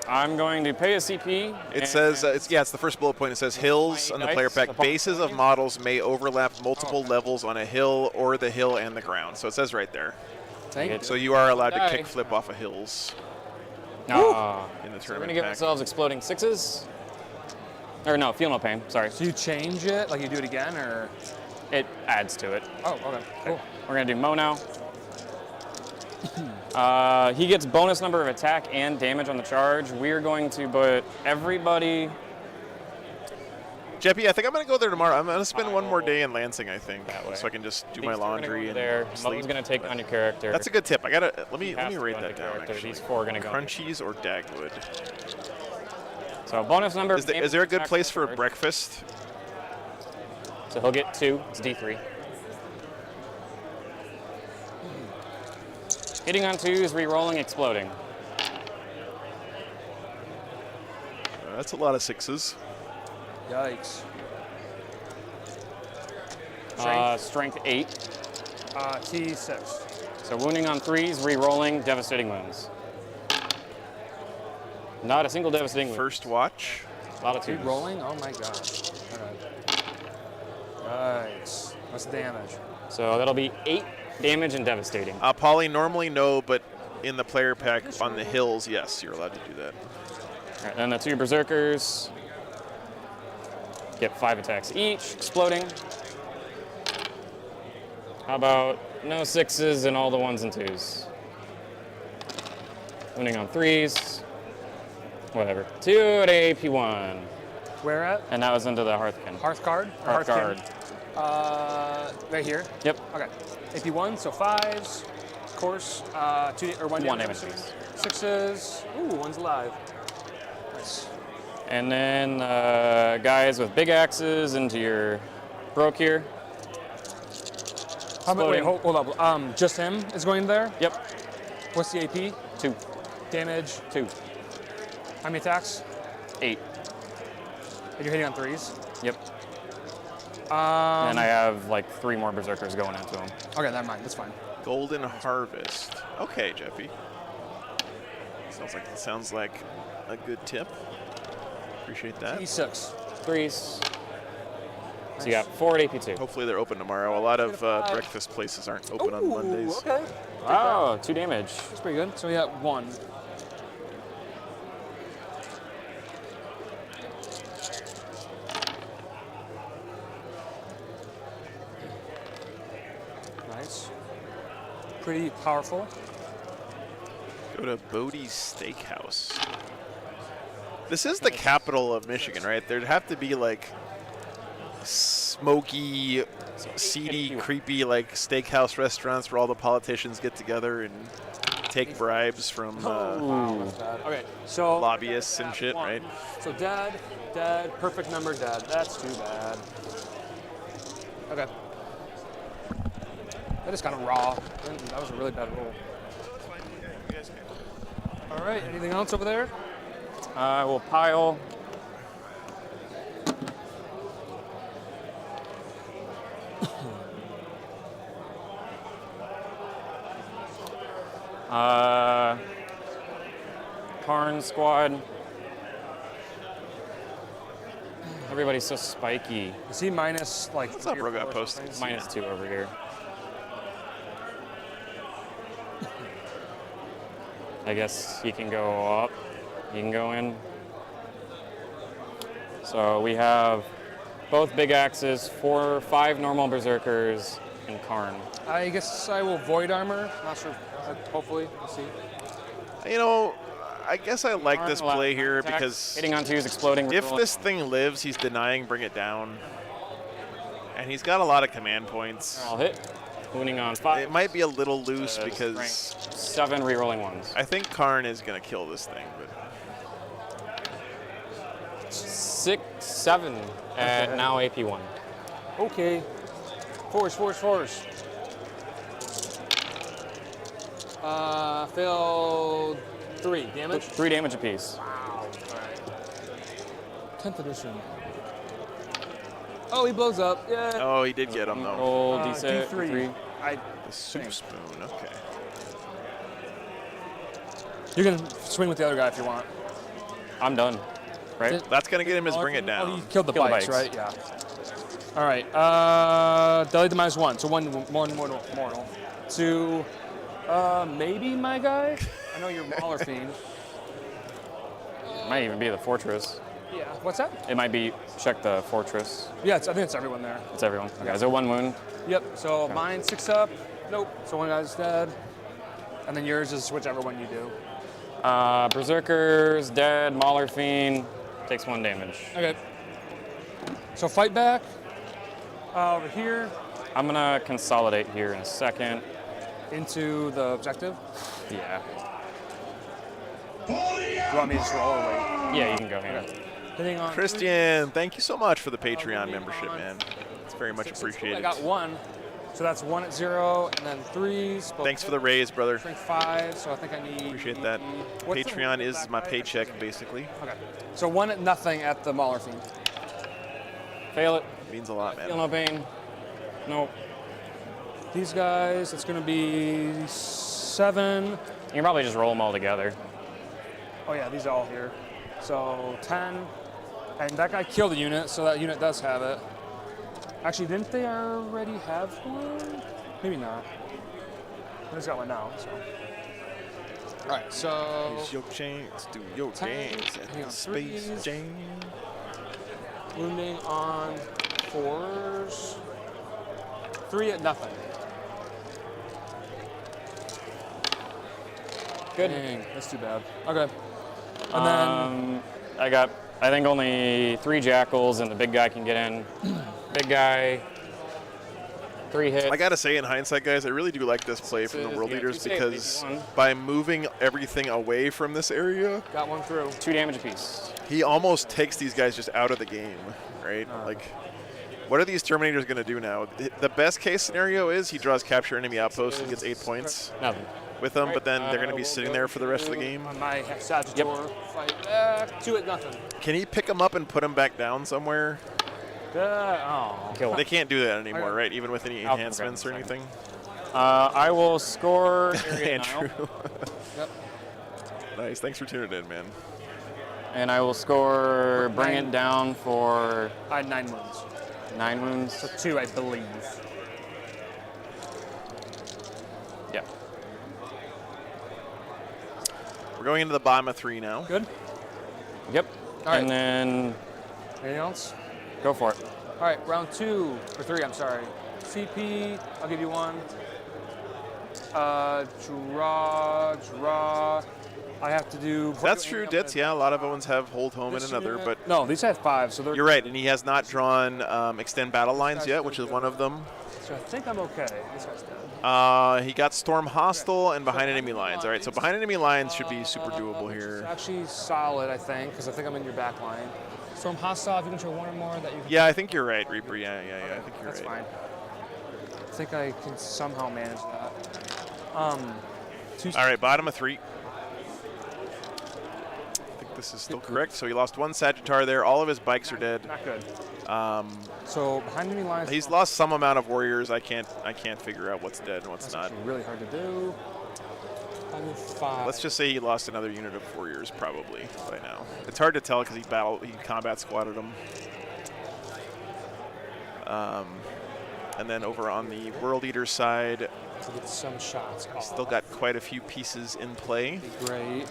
I'm going to pay a CP. It says, it's the first bullet point. It says hills on the player pack. Bases of models may overlap multiple levels on a hill or the hill and the ground. So it says right there. Thank you. So you are allowed to Okay. kick flip off of hills in the So we're going tournament to give pack. ourselves exploding 6s. Or no, feel no pain. Sorry. So you change it, like you do it again, or? It adds to it. Oh, okay. Cool. We're going to do Mo now. He gets bonus number of attack and damage on the charge. We're going to put everybody. Jeppy, I think I'm going to go there tomorrow. I'm going to spend one more day in Lansing, I think, That way. so I can just do These my two are gonna laundry go and there. sleep. Mo's going to take on your character. That's a good tip. I gotta let me Has to write go on that your down. character. Actually, These 4 are going to go. Crunchies or Dagwood. So bonus number. Is there a good place for a breakfast? So he'll get 2. It's D3. Hitting on 2s, re-rolling, exploding. That's a lot of 6s. Yikes. Strength 8. T6. So wounding on 3s, re-rolling, devastating wounds. Not a single devastating wound. First watch. A lot of 2s. Keep rolling? Oh my gosh. Alright. Yikes. What's the damage? So that'll be 8 damage and devastating. Poly, normally no, but in the player pack on the hills, yes, you're allowed to do that. All right, then the 2 berserkers get 5 attacks each, exploding. How about no 6s and all the 1s and 2s? Wounding on 3s. Whatever. 2 at AP1. Where at? And that was into the Hearthkin. Hearth card? Or Hearth Hearthkin? guard. Right here? Yep. Okay. AP1, so 5s. Of course, 1 damage damage. piece. 6s. Ooh, 1's alive. Nice. And then guys with big axes into your broke here. How about, wait, Exploding. hold up. Just him is going there? Yep. What's the AP? 2. Damage? 2. How many attacks? 8. And you're hitting on 3s? Yep. And I have like 3 more berserkers going into him. Okay, never mind. That's fine. Golden Harvest. Okay, Jeffy. Sounds like a good tip. Appreciate that. E6. 3s. So you got 4 at AP2. Hopefully they're open tomorrow. A lot of breakfast places aren't open on Mondays. Okay. Wow, 2 damage. That's pretty good. So we got 1. Nice. Pretty powerful. Go to Bodie's Steakhouse. This is the capital of Michigan, right? There'd have to be like smoky, seedy, creepy like steakhouse restaurants where all the politicians get together and take bribes from Okay, so lobbyists and shit, right? So dead, perfect number, dead. That's too bad. Okay. That is kind of raw. That was a really bad roll. All right, anything else over there? We'll pile. Karn squad. Everybody's so spiky. Is he minus like? What's up, Rogat Post? -2 over here. I guess he can go up. He can go in. So we have both big axes, 5 normal berserkers, and Karn. I guess I will void armor. Not sure. Hopefully, we'll see. You know, I guess I like this Karn play here attack, because hitting on 2s, exploding. if this thing lives, he's denying bring it down. And he's got a lot of command points. I'll hit. Wounding on 5. It might be a little loose because Strength 7 rerolling 1s. I think Karn is going to kill this thing. But 6, 7, and now AP1. Okay. Force. Failed 3 damage. 3 damage apiece. Wow. All right. 10th edition. Oh, he blows up. Yeah. oh, he did get him though. Roll D6. D3. The soup spoon. Okay. You're gonna swing with the other guy if you want. I'm done. Right? That's going to get him his bring it Oh, down. you killed the Kill the bikes, bikes. right? Yeah. All right. Delete the -1, so one mortal. To maybe my guy. I know you're Mauler Fiend. Might even be the fortress. Yeah. What's that? It might be check the fortress. Yeah, I think it's everyone there. It's everyone. Okay, is there 1 wound? Yep. So mine 6 up. Nope. So one guy's dead. And then yours is whichever one you do. Berserkers, dead, Mauler Fiend, takes 1 damage. Okay. So fight back. Over here I'm gonna consolidate here in a second. into the objective. Yeah. Do you want me to just roll or wait? Yeah, you can go here. Hitting on Christian, thank you so much for the Patreon membership, man. It's very much 6, 6, appreciated. I got 1. So that's 1 at 0, and then 3s. both Thanks for the raise, brother. Strength 5, so I think I need... Appreciate that. What's the- Patreon is my paycheck, basically. Okay. So 1 at nothing at the Mauler Fiend. Fail it. Means a lot, Feel man. no pain. Nope. These guys, it's going to be 7. You can probably just roll them all together. Oh yeah, these are all here. So 10. And that guy killed the unit, so that unit does have it. Actually, didn't they already have one? Maybe not. I just got one now, so. All right, so Use your chance, do your 10, dance hang at on, Space 3s. Jam. wounding on 4s. 3 at nothing. Good. Dang, that's too bad. Okay. And then I got, I think, only 3 jackals, and the big guy can get in. Big guy, 3 hits. I gotta say, in hindsight, guys, I really do like this play from the World Yeah, Leaders 2 saves, because 81. by moving everything away from this area, got one through. 2 damage apiece. he almost takes these guys just out of the game, right? Like, what are these Terminators gonna do now? The best case scenario is he draws capture enemy outpost and gets 8 points Nothing. with them, but then they're gonna be sitting there for the rest of the game. On my Sagittor, fight back. 2 at nothing. Can he pick them up and put them back down somewhere? Oh. Kill They him. can't do that anymore, right? Even with any I'll enhancements or grab them anything? I will score area denial. Andrew. Yep. Nice. Thanks for tuning in, man. And I will score, bring it down for I had 9 wounds. 9 wounds. So 2, I believe. Yeah. We're going into the bottom of 3 now. Good. Yep. All right. And then Anything else? go for it. All right, round 2 or 3. I'm sorry. CP. I'll give you 1. Draw. I have to do. That's true, Ditz. Yeah, a lot of ones have hold home in another, but no, these have 5, so they're. you're right, and he has not drawn extend battle lines yet, which is one of them. So I think I'm okay. This guy's dead. He got Storm Hostile and Behind Enemy Lines. All right, so Behind Enemy Lines should be super doable It's here. actually solid, I think, because I think I'm in your back line. Storm Hostile, if you can show 1 or more that you can. Yeah, I think you're right, Reaper. Yeah, I think you're That's right. fine. I think I can somehow manage that. All right, bottom of 3. I think this is still correct. So he lost 1 Sagittar there. All of his bikes are dead. Not good. So behind enemy lines. He's lost some amount of warriors. I can't figure out what's dead and what's not. Actually really hard to do. 5. Let's just say he lost another unit of warriors probably by now. It's hard to tell because he combat squatted them. And then over on the World Eater side, to get some shots. still got quite a few pieces in play. Great.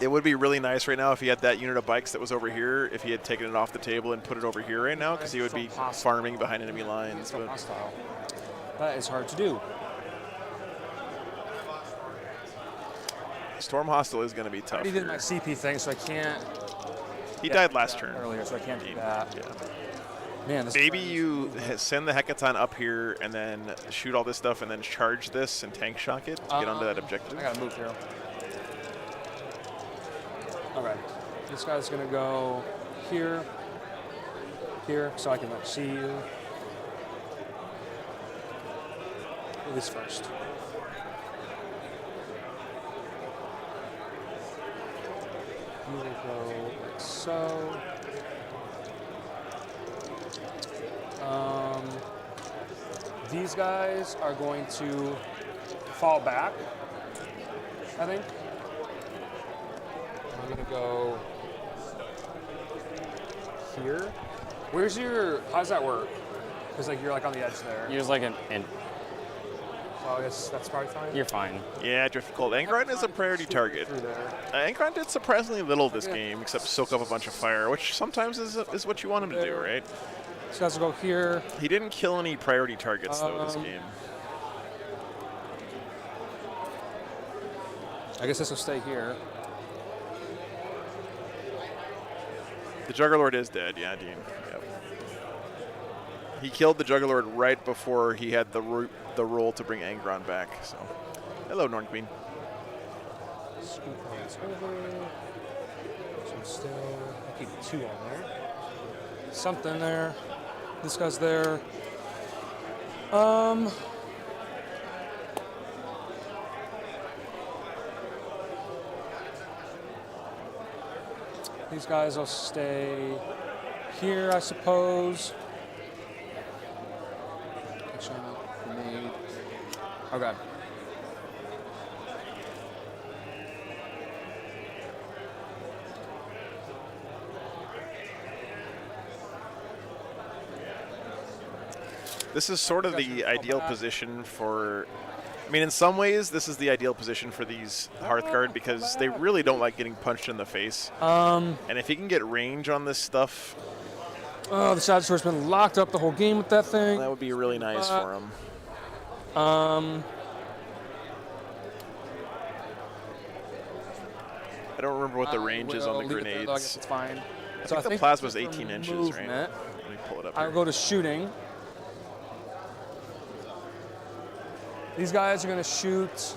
It would be really nice right now if he had that unit of bikes that was over here, if he had taken it off the table and put it over here right now, because he would be farming behind enemy lines. But Hostile. That is hard to do. Storm Hostile is going to be I tough. already did my here. CP thing, so I can't. He died last turn. Earlier, so I can't do that. Yeah. Man, this Maybe turn is you send the Hecaton up here and then shoot all this stuff and then charge this and tank shock it to get onto that objective. I gotta move here. Okay. This guy's gonna go here, so I can like see you. Do this first. You will go like so. These guys are going to fall back, I think. I'm gonna go here. Where's your? How does that work? Because like you're like on the edge there. Use like an So I guess that's probably fine. you're fine. Yeah, difficult. Angron is a priority target. Through there. Angron did surprisingly little this game, except soak up a bunch of fire, which sometimes is what you want him to do, right? These guys will go here. He didn't kill any priority targets, though, this game. I guess this will stay here. The Juggerlord is dead, yeah, Dean. Yep. He killed the Juggerlord right before he had the roll to bring Angron back. So, hello, Norn Queen. Scoop this over. So still, I'll keep 2 on there. Something there. This guy's there. These guys will stay here, I suppose. Grenade. Okay. This is sort of the ideal position for... I mean, in some ways, this is the ideal position for these Hearthguard because they really don't like getting punched in the face. And if he can get range on this stuff... Oh, the Sagittar's been locked up the whole game with that thing. That would be really nice for him. Um, I don't remember what the range is on the leave it there, grenades. though, I guess it's fine. I So think the plasma's for 18 inches, right? movement, Let me pull it up I'll here. go to shooting. These guys are going to shoot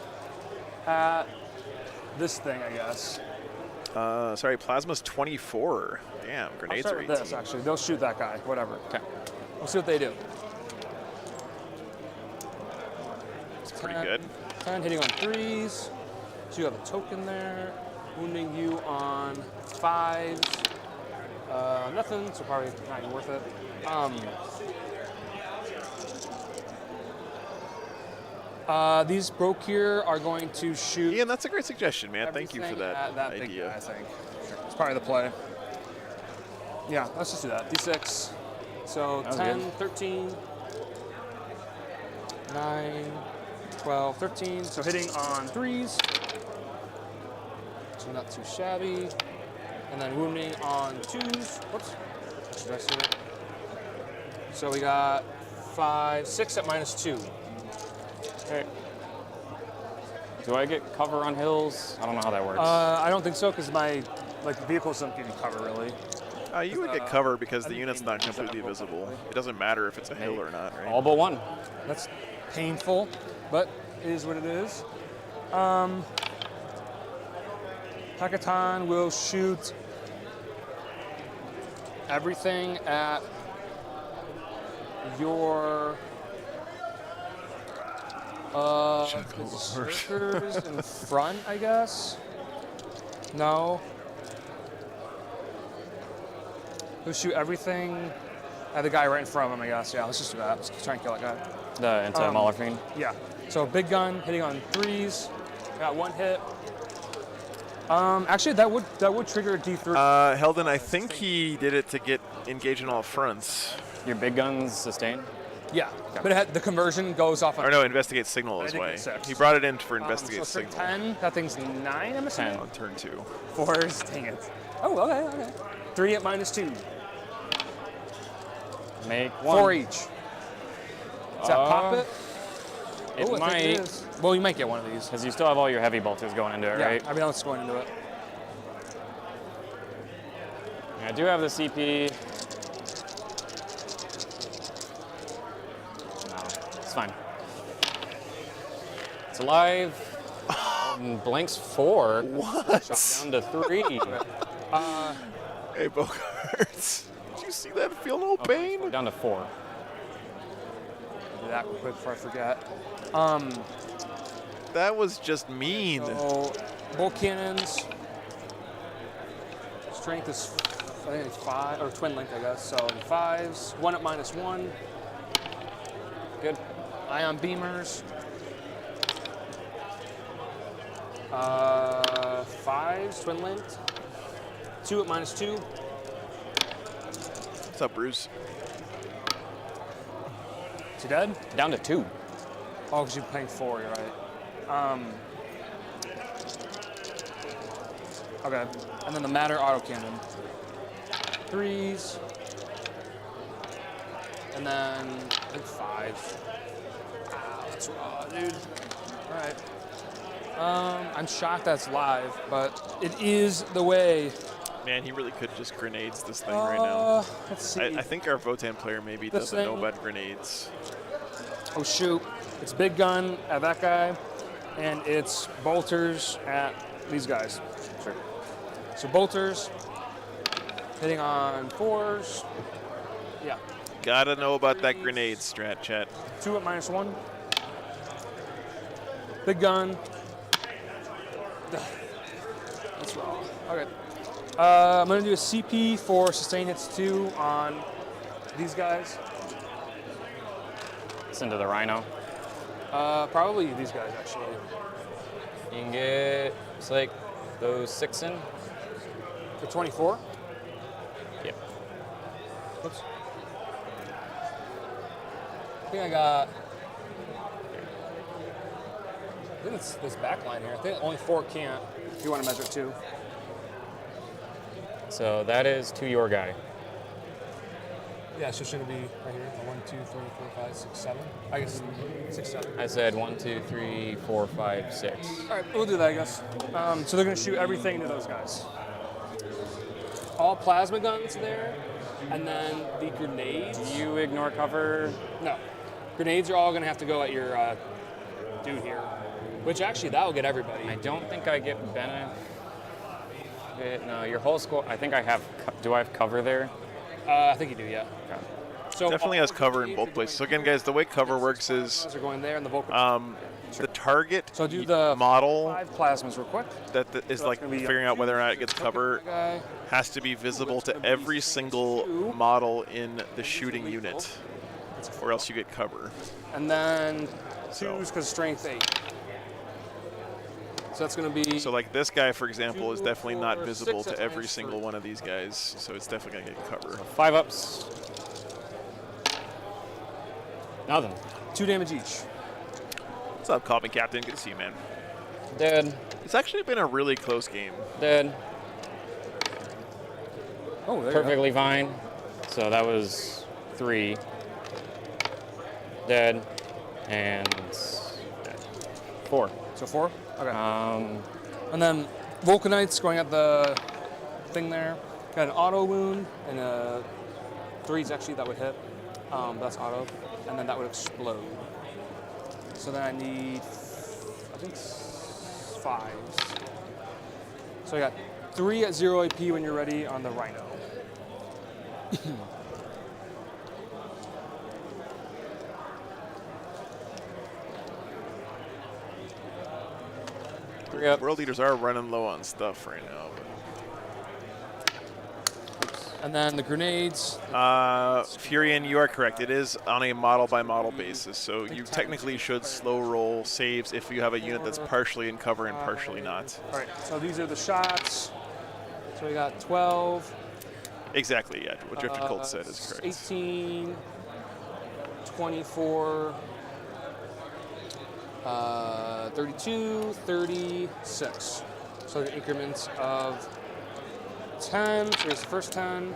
at this thing, I guess. Sorry, plasma's 24. Damn, I'll grenades start are with 18. this, actually. They'll shoot that guy, whatever. Okay. We'll see what they do. It's pretty good. 10 hitting on 3s. So you have a token there. Wounding you on 5s. Nothing, so probably not even worth it. These broke here are going to shoot. Ian, that's a great suggestion, man. Thank you for everything that, at that big idea. guy, I think. It's probably the play. Yeah, let's just do that. D6. So That was 10, good. 13, 9, 12, 13. So hitting on 3s. So not too shabby. And then wounding on 2s. Whoops. Should I see it? So we got 5, 6 at -2. Okay. Do I get cover on hills? I don't know how that works. I don't think so because my vehicles don't give you cover really. You would get cover because I the think unit's he not uses that completely on visible. both, It doesn't matter if it's a hill or not, right? All but one. That's painful, but it is what it is. Hackathon will shoot everything at your berserkers in front, I guess. No. He'll shoot everything at the guy right in front of him, I guess. Yeah, let's just do that. Let's try and kill that guy. Into Mauler Fiend. Yeah. So big gun hitting on 3s. Got 1 hit. Actually, that would trigger a D3. Heldon, I think he did it to get engaged in all fronts. Your big guns sustain? Yeah, but the conversion goes off on. Or no, investigate signal I is think why. it's 6. He brought it in for investigate so for signal 10, that thing's 9, I'm assuming? 10. on turn 2. 4s, dang it. Oh, okay. 3 at -2. Make one. 4 each. Does that pop it? It Ooh, I think might, it is. Well, you might get one of these. because you still have all your heavy bolters going into it, Yeah, right? everything else is going into it. I do have the CP. No, it's fine. It's alive. And blanks 4. What? Shot down to 3. Hey, Bogarts. Did you see that? Feel no pain? Down to 4. Do that real quick before I forget. That was just mean. So, bolt cannons. Strength is, I think it's 5, or twin length, I guess. So 5s, 1 at -1. Good. Ion beamers. 5s, twin length. 2 at -2. What's up, Bruce? Is he dead? Down to 2. Oh, because you're playing 4, you're right. Okay, and then the matter autocannon. 3s. And then, I think 5s. Wow, that's raw, dude. All right. I'm shocked that's live, but it is the way. Man, he really could just grenades this thing right now. Let's see. I think our Votann player maybe This doesn't know thing- about grenades. Oh shoot, it's big gun at that guy, and it's bolters at these guys. Sure. So bolters, hitting on 4s. Yeah, Gotta know about that grenade strat, chat. 2 at -1. Big gun. That's wrong. Okay. I'm gonna do a CP for sustain hits 2 on these guys. It's into the Rhino. Probably these guys actually. You can get, it's like those 6 in. For 24. Yep. Oops. I think I got. I think it's this back line here. I think only 4 can't. If you want to measure 2. So that is to your guy. Yeah, so should it be right here? 1, 2, 3, 4, 5, 6, 7. I guess 6, 7. I said 1, 2, 3, 4, 5, 6. All right, we'll do that, I guess. So they're gonna shoot everything to those guys. All plasma guns there, and then the grenades. You ignore cover. No, grenades are all gonna have to go at your dude here. Which actually, that will get everybody. I don't think I get benefit. No, your whole squad. I think I have. Do I have cover there? I think you do, yeah. Okay. So Definitely all has cover in grenades both are places. So going again, guys, the way cover works there. is Those are going there, and the vocal. the target So do the model 5 plasmas real quick. that is So like that's gonna be figuring out whether or not it gets cover Guy. has to be visible It's gonna to be every 6, single 2. model in the shooting unit, or else you get cover. And then Twos because strength 8. So that's going to be. So like this guy, for example, is 2, definitely not 4, visible 6 to every and single 3. one of these guys. So it's definitely gonna get cover. 5 ups. Nothing. 2 damage each. What's up, Call Me Captain? Good to see you, man. Dead. It's actually been a really close game. Dead. Oh, there you go. Perfectly fine. So that was 3. Dead. And dead. 4. So 4? Okay. Um, And then Vulcanites going at the thing there. Got an auto wound and a 3s actually that would hit. That's auto. And then that would explode. So then I need, I think, 5s. So I got 3 at 0 AP when you're ready on the Rhino. Yep. World leaders are running low on stuff right now. And then the grenades. Furion, you are correct. It is on a model-by-model basis, so you technically should slow roll saves if you have a unit that's partially in cover and partially not. All right, so these are the shots. So we got 12. Exactly, yeah. What Drifted Colt said is correct. 18, 24, 32, 36. So the increments of 10. So here's the first 10.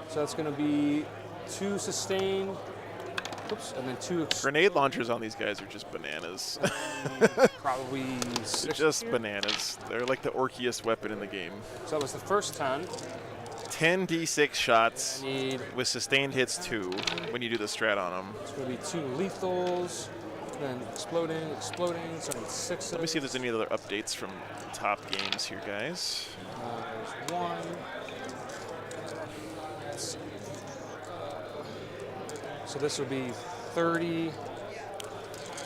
So that's going to be 2 sustain. Oops, and then 2 Grenade launchers on these guys are just bananas. probably 6. They're just here. bananas. They're like the orkiest weapon in the game. So that was the first 10. 10 d6 shots I need, with sustained hits 2 when you do the strat on them. it's going to be 2 lethals. Then exploding, exploding. So I need 6. Let me see if there's any other updates from top games here, guys. There's 1. So this would be 30.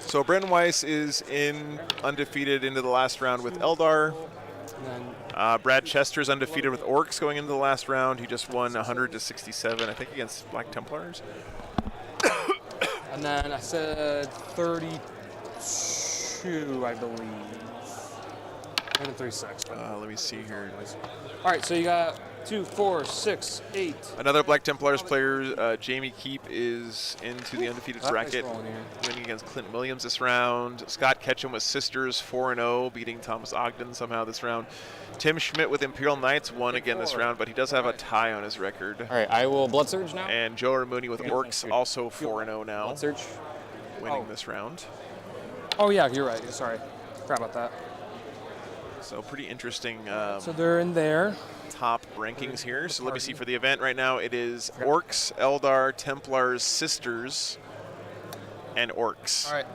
So Brenton Weiss is undefeated into the last round with Eldar. And then Brad Chester's undefeated with Orcs going into the last round. He just won 100 to 67, I think, against Black Templars. And then I said 32, I believe. And a 36. Let me see here. All right, so you got 2, 4, 6, 8. Another Black Templars player, Jamie Keep, is into the undefeated bracket, rolling here. winning against Clint Williams this round. Scott Ketchum with Sisters 4-0, beating Thomas Ogden somehow this round. Tim Schmidt with Imperial Knights won again this round, but he does have a tie on his record. all right, I will Blood Surge now. And Joe Ramuni with Orcs, also 4-0 now, Blood Surge. winning this round. Oh, yeah, you're right. Sorry. Forgot about that. So pretty interesting So they're in there. top rankings here. So let me see for the event right now. It is Orcs, Eldar, Templars, Sisters, and Orcs. All right.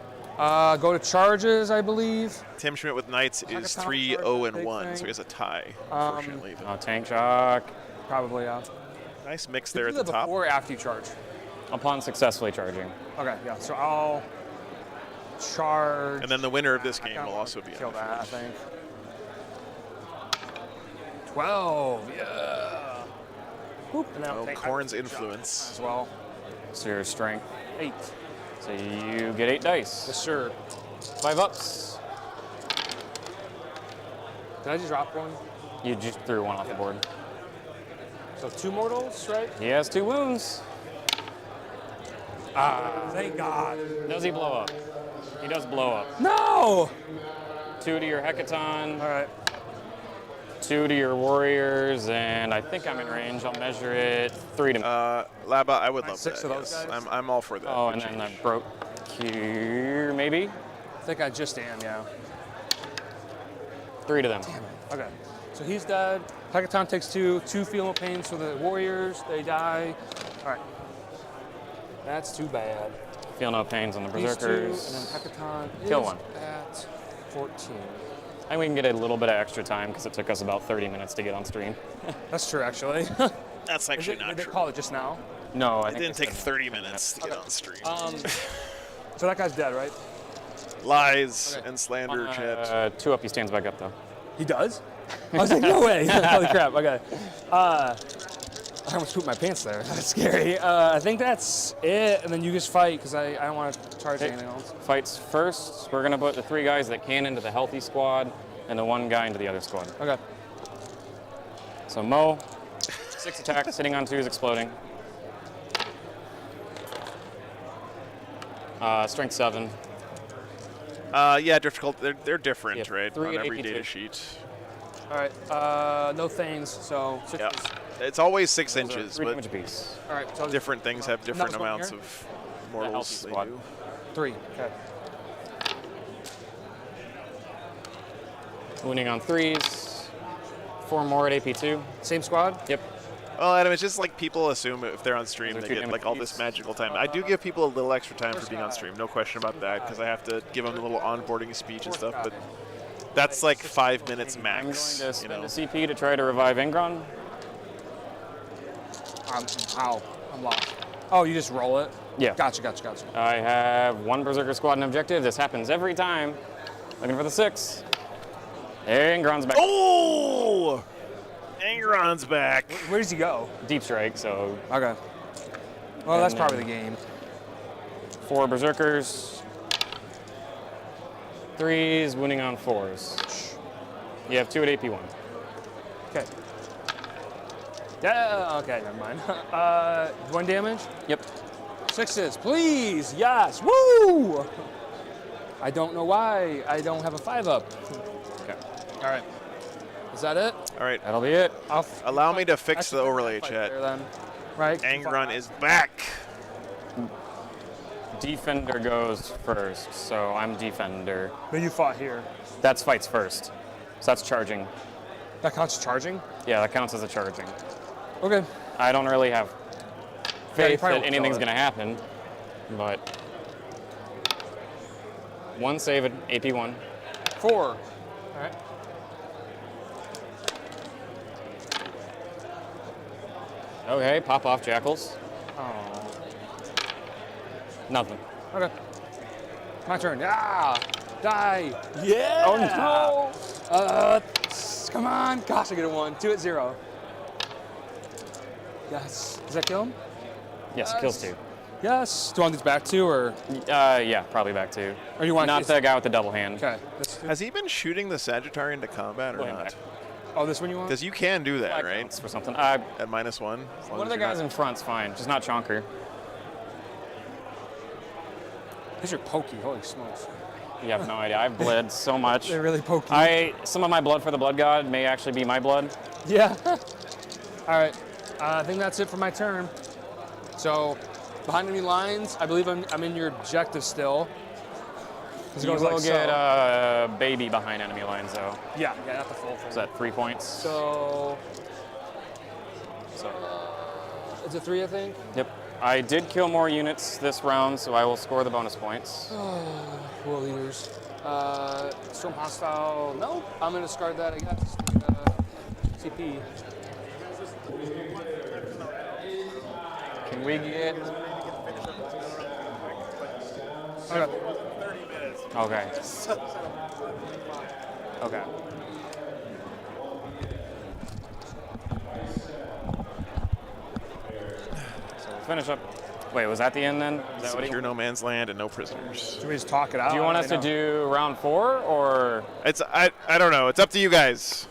Go to charges, I believe. Tim Schmidt with Knights is 3-0-1, so he has a tie, unfortunately. Oh, tank shock. Probably, yeah. Nice mix Did there you at do the that top. before or after you charge? Upon successfully charging. Okay, yeah. So I'll charge. And then the winner of this I game kinda will wanna also be kill on that, I the field. think. 12, yeah. Whoop, and then I'll Oh, take Korn's I- influence. as well. So your strength. 8. So you get 8 dice. Yes, sir. 5 ups. Did I just drop one? You just threw 1 off the board. So 2 mortals, right? He has 2 wounds. Thank God. Does he blow up? He does blow up. No! 2 to your Hecaton, All right. 2 to your warriors, and I think I'm in range. I'll measure it. 3 to me. Laba, I would love 6 that. of those Yes. guys? I'm all for that. Oh, for and then change. I broke here, maybe? I think I just am, yeah. 3 to them. Okay. So he's dead. Hecaton takes 2. 2 feel no pain for the warriors. They die. All right. That's too bad. Feel no pains on the These 2, berserkers. and then Hecaton Kill is one. at 14. I think we can get a little bit of extra time because it took us about 30 minutes to get on stream. That's true, actually. That's actually Did not they true. call it just now? No, I It think didn't it's take been 30 minutes to get on stream. So that guy's dead, right? Lies Okay. and slander, chat. 2 up, he stands back up though. He does? I was like, no way. Holy crap. Okay. I almost pooped my pants there. That's scary. I think that's it, and then you just fight because I don't want to charge anything else. Fights first. We're going to put the 3 guys that can into the healthy squad and the 1 guy into the other squad. Okay. So Mo, 6 attack, sitting on 2s, exploding. Strength 7. Yeah, difficult. They're different, Yeah, right? 3 On and every AP2. data sheet. All right. No things. So 6 Yeah. is- It's always 6 Those are inches, 3 but damage apiece. All right. So different things have different Another one amounts here? of healthy mortals they squad. do. 3. Okay. Wounding on 3s. 4 more at AP2. Same squad. Yep. Well, Adam, it's just like people assume if they're on stream, Those are they 2 get like all this damage magical time. I do give people a little extra time for being on stream, no question about that, because I have to give them a little onboarding speech and stuff. But that's like 5 minutes I'm going max. to You spend know. a CP to try to revive Ingron. Ow. I'm lost. Oh, you just roll it? Yeah. Gotcha. I have 1 Berserker squad and objective. This happens every time. Looking for the 6. Ingron's back. Oh! Angron's back. Where does he go? Deep strike, so Okay. Well, that's And probably then- the game. 4 Berserkers. 3s, wounding on 4s. You have 2 at AP1. Okay. Yeah. Okay. Never mind. 1 damage. Yep. 6s, please. Yes. Woo! I don't know why I don't have a 5-up. Okay. All right. Is that it? All right, That'll be it. allow me to fix Actually, the overlay fight chat. there then. Right. Angron is back. Defender goes first, so I'm defender. But you fought here. That's fights first. So that's charging. That counts as charging? Yeah, that counts as a charging. Okay. I don't really have Yeah, you faith probably that won't anything's kill going it. to happen, but 1 save at AP1. 4. All right. Okay, pop off jackals. Oh. Nothing. Okay. My turn. Yeah. Die. Yeah. Oh no! Come on. Gosh, I get a 1. 2 at 0. Yes. Does that kill him? Yes, kills 2. Yes. Do you want these back too, or Yeah, probably back 2. or you want Not this- the guy with the double hand. Okay. Has he been shooting the Sagittarian to combat or Put him not? back. Oh, this one you want? Because you can do that, That right? counts for something. At -1. as long One as of the you're guys not- in front's fine, just not Chonker. These are pokey. Holy smokes. You have no idea. I've bled so much. They're really pokey. Some of my blood for the blood god may actually be my blood. Yeah. All right. I think that's it for my turn. So, behind enemy lines, I believe I'm in your objective still. 'Cause it You goes will like get so. a baby behind enemy lines, though. Yeah, not the full thing. Is that 3 points? So, is it 3, I think? Yep. I did kill more units this round, so I will score the bonus points. War leaders. Storm hostile. No, I'm gonna discard that, I guess. CP. Can we get... Okay. Okay. Okay. So we'll finish up. Wait, was that the end then? Is that what Secure no man's land and no prisoners. Should we just talk it out? do you want us to do round 4 or? I don't know. It's up to you guys.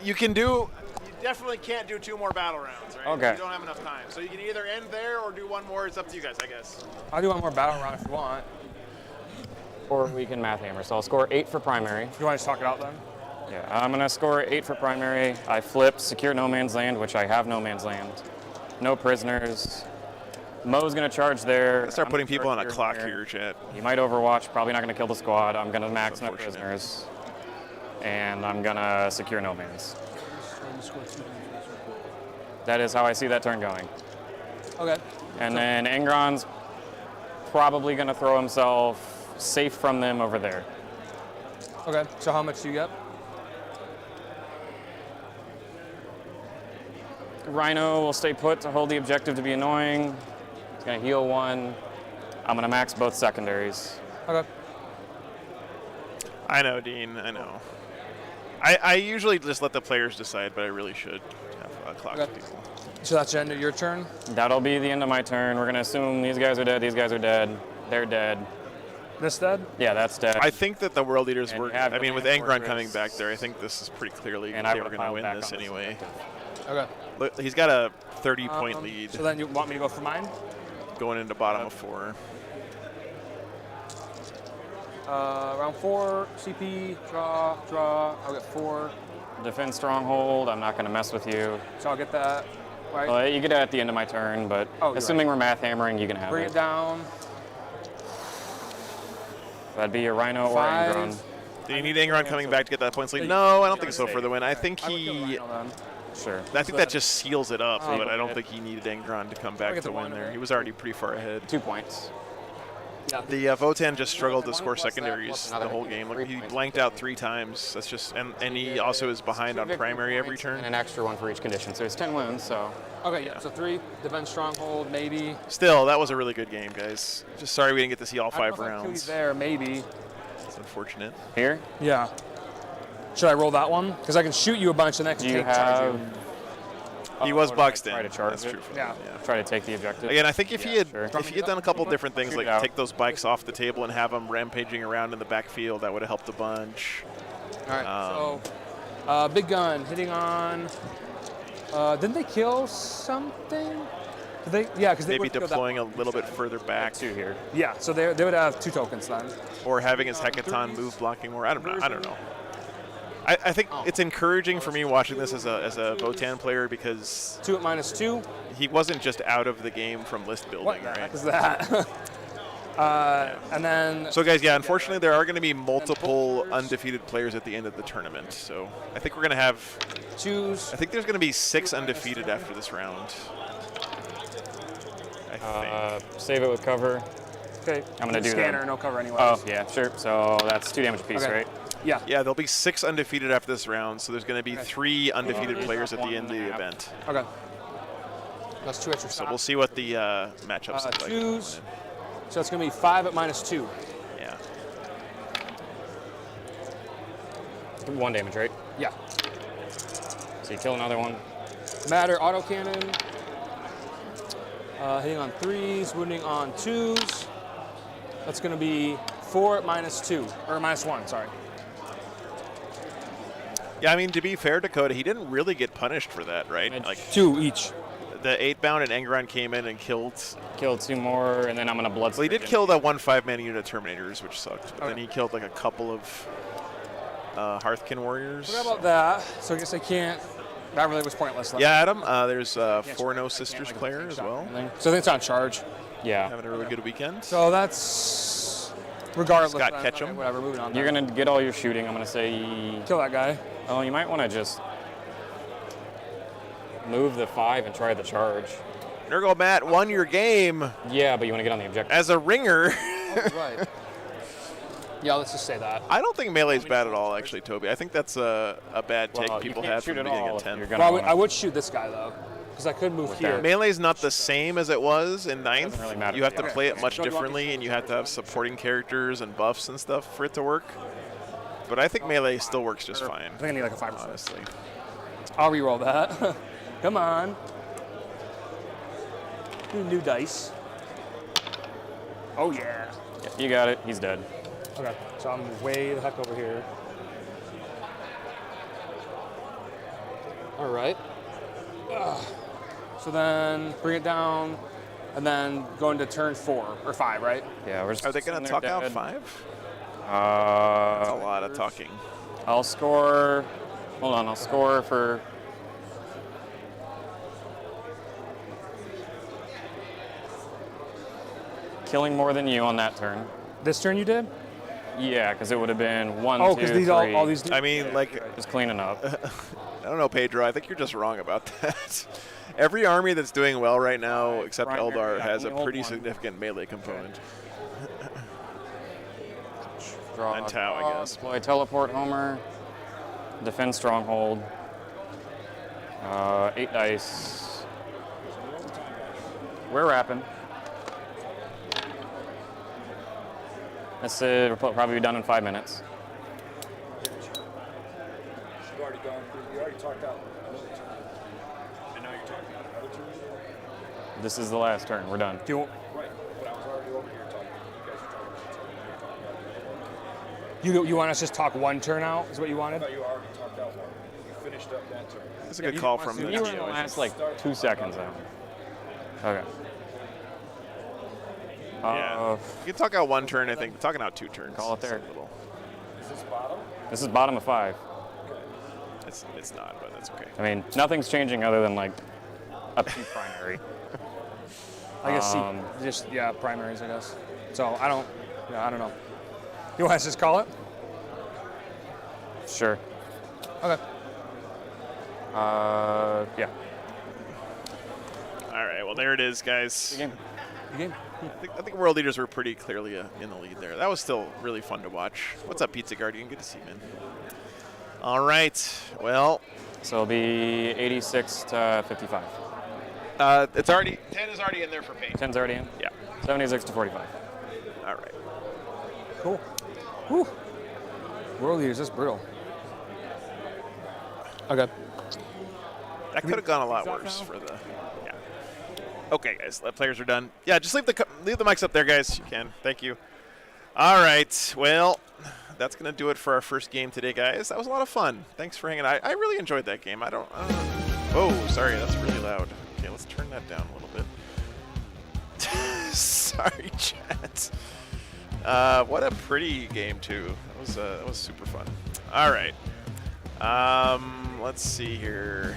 You can do. You definitely can't do 2 more battle rounds, right? Okay. You don't have enough time, so you can either end there or do 1 more. It's up to you guys, I guess. I'll do one more battle round if you want. Or we can math hammer. So I'll score 8 for primary. You want to just talk it out then? Yeah, I'm gonna score 8 for primary. I flip secure no man's land, which I have no man's land. No prisoners. Mo's gonna charge there. Let's start I'm putting gonna people on a charge clock here. here, chat. He might overwatch, probably not gonna kill the squad. I'm gonna max no Unfortunate. prisoners. And I'm gonna secure no man's. That is how I see that turn going. Okay. And then Engron's probably gonna throw himself safe from them over there. Okay. So how much do you get? Rhino will stay put to hold the objective to be annoying. He's gonna heal 1. I'm gonna max both secondaries. Okay. I know, Dean. I know. I usually just let the players decide, but I really should have clock Okay. people. So that's the end of your turn. That'll be the end of my turn. We're gonna assume these guys are dead. These guys are dead. They're dead. This dead? Yeah, that's dead. I think that the world leaders And were. you have I mean, with Land Angron Fortress. coming back there, I think this is pretty clearly And I they were would've going to piled win back this on this anyway. objective. Okay. Look, he's got a 30-point lead So then you want me to go for mine? going into bottom of 4. Round 4, CP, draw. I'll get 4. Defend stronghold. I'm not gonna mess with you. So I'll get that. Right. Well, you get it at the end of my turn, but Oh, you're assuming we're math hammering, you can have Bring it. it down. That'd be a Rhino 5. or Angron. Do you need Angron coming back to get that points lead? No, I don't think so Safe. for the win. I think I would kill he. Rhino then. Sure. I think that just seals it up, Oh, but I don't okay. think he needed Angron to come I back get to the win one there. of He it. was already pretty far ahead. 2 points. Yeah. The Votann just struggled to One score plus that secondaries plus the another whole game. Like, 3 he points. blanked out 3 times. That's just and he also is behind on primary every And turn. an extra one for each condition. So it's 10 wounds. So Okay, yeah. So 3, defend stronghold, maybe. Still, that was a really good game, guys. Just sorry we didn't get to see all I don't 5 know if I kill you rounds. there, maybe. It's unfortunate. here, Yeah. Should I roll that one? Because I can shoot you a bunch and next do you take charge have? you. He was would I boxed in. Try to charge That's it? true. For Yeah. him, Try to take the objective. Again, I think if he had sure. if he had done a couple different things, Shoot like it out. take those bikes off the table and have them rampaging around in the backfield, that would have helped a bunch. All right. So, big gun hitting on. Didn't they kill something? Did they? Yeah, because they Maybe would kill that deploying a one. little bit further back, 2 here. Yeah, so they would have 2 tokens then. or having his Hecaton move blocking more. I don't know. I think it's encouraging for me watching this as a Votann player because 2 at -2. he wasn't just out of the game from list What building, the right? heck is that? And then So guys, yeah, unfortunately there are going to be multiple undefeated players at the end of the tournament. So I think we're going to have, choose. I think there's going to be 6 undefeated after this round. I think. Save it with cover. Okay. I'm gonna do that. Scanner, no cover anyway. Oh yeah, sure. So that's 2 damage apiece, Okay. right? Yeah. Yeah, there'll be 6 undefeated after this round, so there's going to be 3 undefeated players at the end of the event. Okay. That's 2 extra So shots. we'll see what the matchups look like. Choose. So it's going to be 5 at -2. Yeah. 1 damage, right? Yeah. So you kill another one. Matter autocannon. Hitting on 3s, wounding on 2s. That's going to be 4 at -2, or -1, sorry. Yeah, I mean, to be fair, Dakota, he didn't really get punished for that, right? Damage. Like, 2 each. the 8-bound and Angron came in and killed. Kill 2 more, and then I'm gonna blood. Well, he did kill that 1 5-man unit of Terminators, which sucked. But then Okay. he killed like a couple of Hearthkin warriors. What about that? So I guess I can't. That really was pointless. Then. Yeah, Adam, there's Can't 4 charge. No I Sisters can't, like, player take as shot well. or anything. So I think it's on charge. Yeah. Having a really good weekend. So that's regardless. Scott then. Ketchum. Okay, whatever. Moving on. You're then. gonna get all your shooting. I'm gonna say. kill that guy. Oh, you might want to just move the 5 and try the charge. Nurgle Matt won your game Yeah, but you want to get on the objective. as a ringer. Right. Yeah, let's just say that. I don't think melee's bad at all, actually, Toby. I think that's a bad take Well, people you can't have from shoot the at beginning all of if you're 10th. gonna Well, wanna- I would shoot this guy though, because I could move here. that. Melee's not the same as it was in 9th. Doesn't really matter. You have to Okay. play it much So do you want differently, me- and you have to have supporting characters and buffs and stuff for it to work. But I think melee still works just fine, I think I need like a 5 or 6. honestly. I'll re-roll that. Come on. New dice. Oh yeah. Yeah, you got it. He's dead. Okay, so I'm way the heck over here. All right. So then bring it down, and then go into turn 4 or 5, right? Yeah, we're just. Are they going sitting to there talk out dead. 5? That's a Uh, lot of talking. I'll score. Hold on, I'll score for. Killing more than you on that turn. This turn you did? Yeah, because it would have been 1, Oh, 2, because 3. these all these. I mean, like, Just cleaning up. I don't know, Pedro. I think you're just wrong about that. Every army that's doing well right now, except Primary, Eldar, yeah, has a only hold pretty one. significant melee component. Draw. And Tau, I draw, guess. Deploy teleport Homer. Defend stronghold. 8 dice. We're wrapping. This will probably be done in 5 minutes. You've already gone through, you already talked out. This is the last turn. We're done. Do you, Right, but I was already over here talking. You guys are talking about it. you want us to just talk one turn out? Is what you wanted? I thought you already talked out one. You finished up that turn. That's a Yeah, good you call want from to- the You were in the GM. last like 2 seconds out. Okay. Yeah. You can talk out one turn, I think. Talking out 2 turns. Call it there. is a little- Is this bottom? This is bottom of 5. It's not, but that's okay. I mean, nothing's changing other than like a P primary. I guess Um, just primaries, I guess. So I don't know. You want us to just call it? Sure. Okay. Yeah. All right, well, there it is, guys. Good game. I think World Leaders were pretty clearly in the lead there. That was still really fun to watch. What's up, Pizza Guardian? Good to see you, man. All right, well, So it'll be 86 to 55. it's already 10 is already in there for paint. 10's already in. Yeah. 76 to 45. All right. Cool. Whew. World leaders, that's brutal. Okay. That could have gone a lot worse for the. Yeah. Okay, guys. The players are done. Yeah, just leave the mics up there, guys. You can. Thank you. All right. Well, that's gonna do it for our first game today, guys. That was a lot of fun. Thanks for hanging out. I really enjoyed that game. I don't. Oh, sorry. That's really loud. Okay, let's turn that down a little bit. Sorry, chat. What a pretty game too. That was super fun. All right. Let's see here.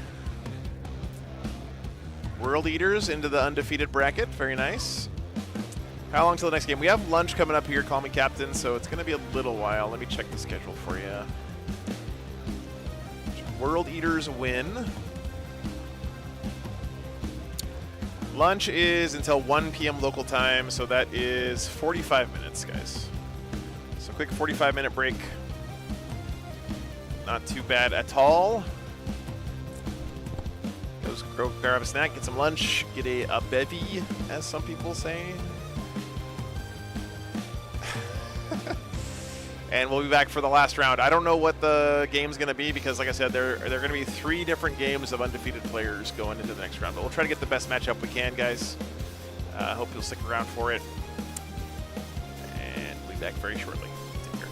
World Eaters into the undefeated bracket. Very nice. How long till the next game? We have lunch coming up here. Call me Captain. So it's going to be a little while. Let me check the schedule for you. World Eaters win. Lunch is until 1 p.m. local time, so that is 45 minutes, guys. So quick 45-minute break. Not too bad at all. Go grab a snack, get some lunch, get a bevy, as some people say. And we'll be back for the last round. I don't know what the game's going to be because, like I said, there are going to be 3 different games of undefeated players going into the next round. But we'll try to get the best matchup we can, guys. Hope you'll stick around for it. And we'll be back very shortly. Take care.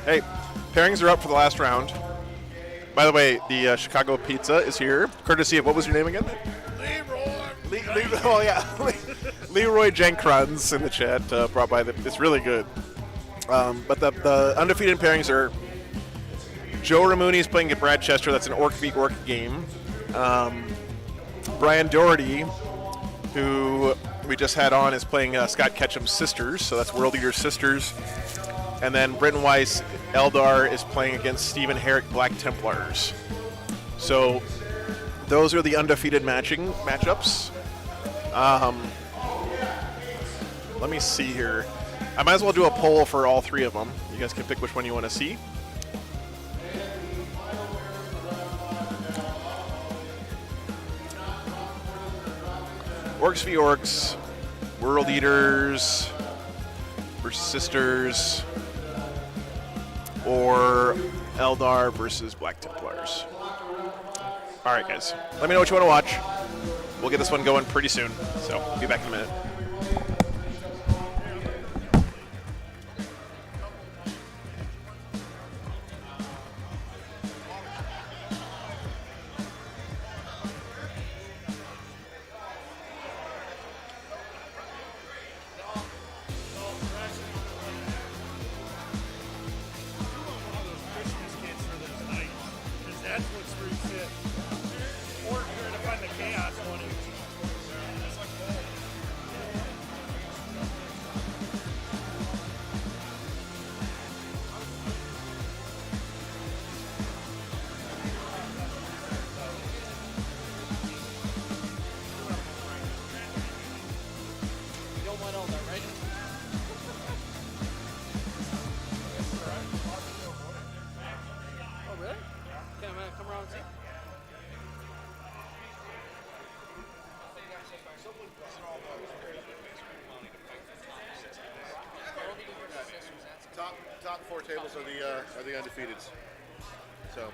Hey, pairings are up for the last round. By the way, the Chicago Pizza is here, courtesy of, what was your name again? Leroy. Oh yeah, Leroy Jenkruns in the chat, brought by it's really good. But the undefeated pairings are Joe Ramooni's playing at Brad Chester. That's an Orc v Orc game. Brian Doherty, who we just had on, is playing Scott Ketchum's sisters. So that's World Eater Sisters. And then Britton Weiss Eldar is playing against Stephen Herrick Black Templars. So those are the undefeated matchups. Let me see here. I might as well do a poll for all three of them. You guys can pick which one you want to see. Orcs v Orcs, World Eaters versus Sisters, or Eldar versus Black Templars. All right, guys. Let me know what you want to watch. We'll get this one going pretty soon, so be back in a minute. Top four tables are the undefeateds. So.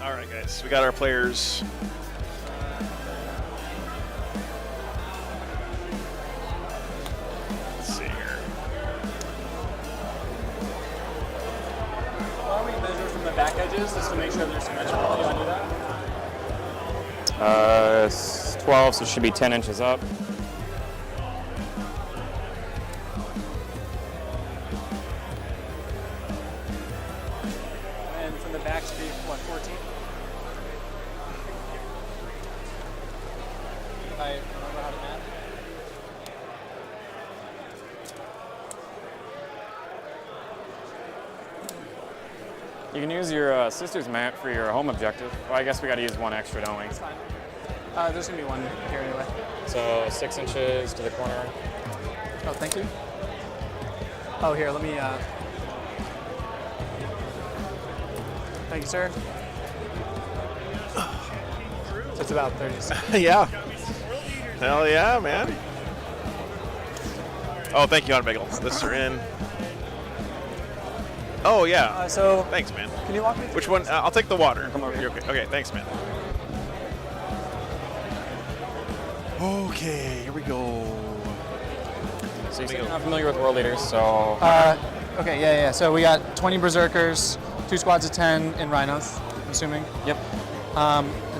All right, guys, we got our players. Let's see here. Why don't we measure from the back edges just to make sure there's symmetrical? You want to do that? It's 12, so it should be 10 inches up. And from the back should be, what, 14? I remember how to math. You can use your sister's map for your home objective. Well, I guess we got to use one extra, don't we? It's fine. There's going to be one here anyway. So 6 inches to the corner. Oh, thank you. Oh, here, let me, thank you, sir. So it's about 30. Yeah. Hell yeah, man. Oh, thank you, Hot Bagel. This are in. Oh, yeah. So, Thanks, man. can you walk me through? Which one? I'll take the water. Come over You're here. okay. Okay, thanks, man. Okay, here we go. So you're not familiar with world leaders, so Okay, yeah. So we got 20 berserkers, 2 squads of 10 in rhinos, I'm assuming. yep.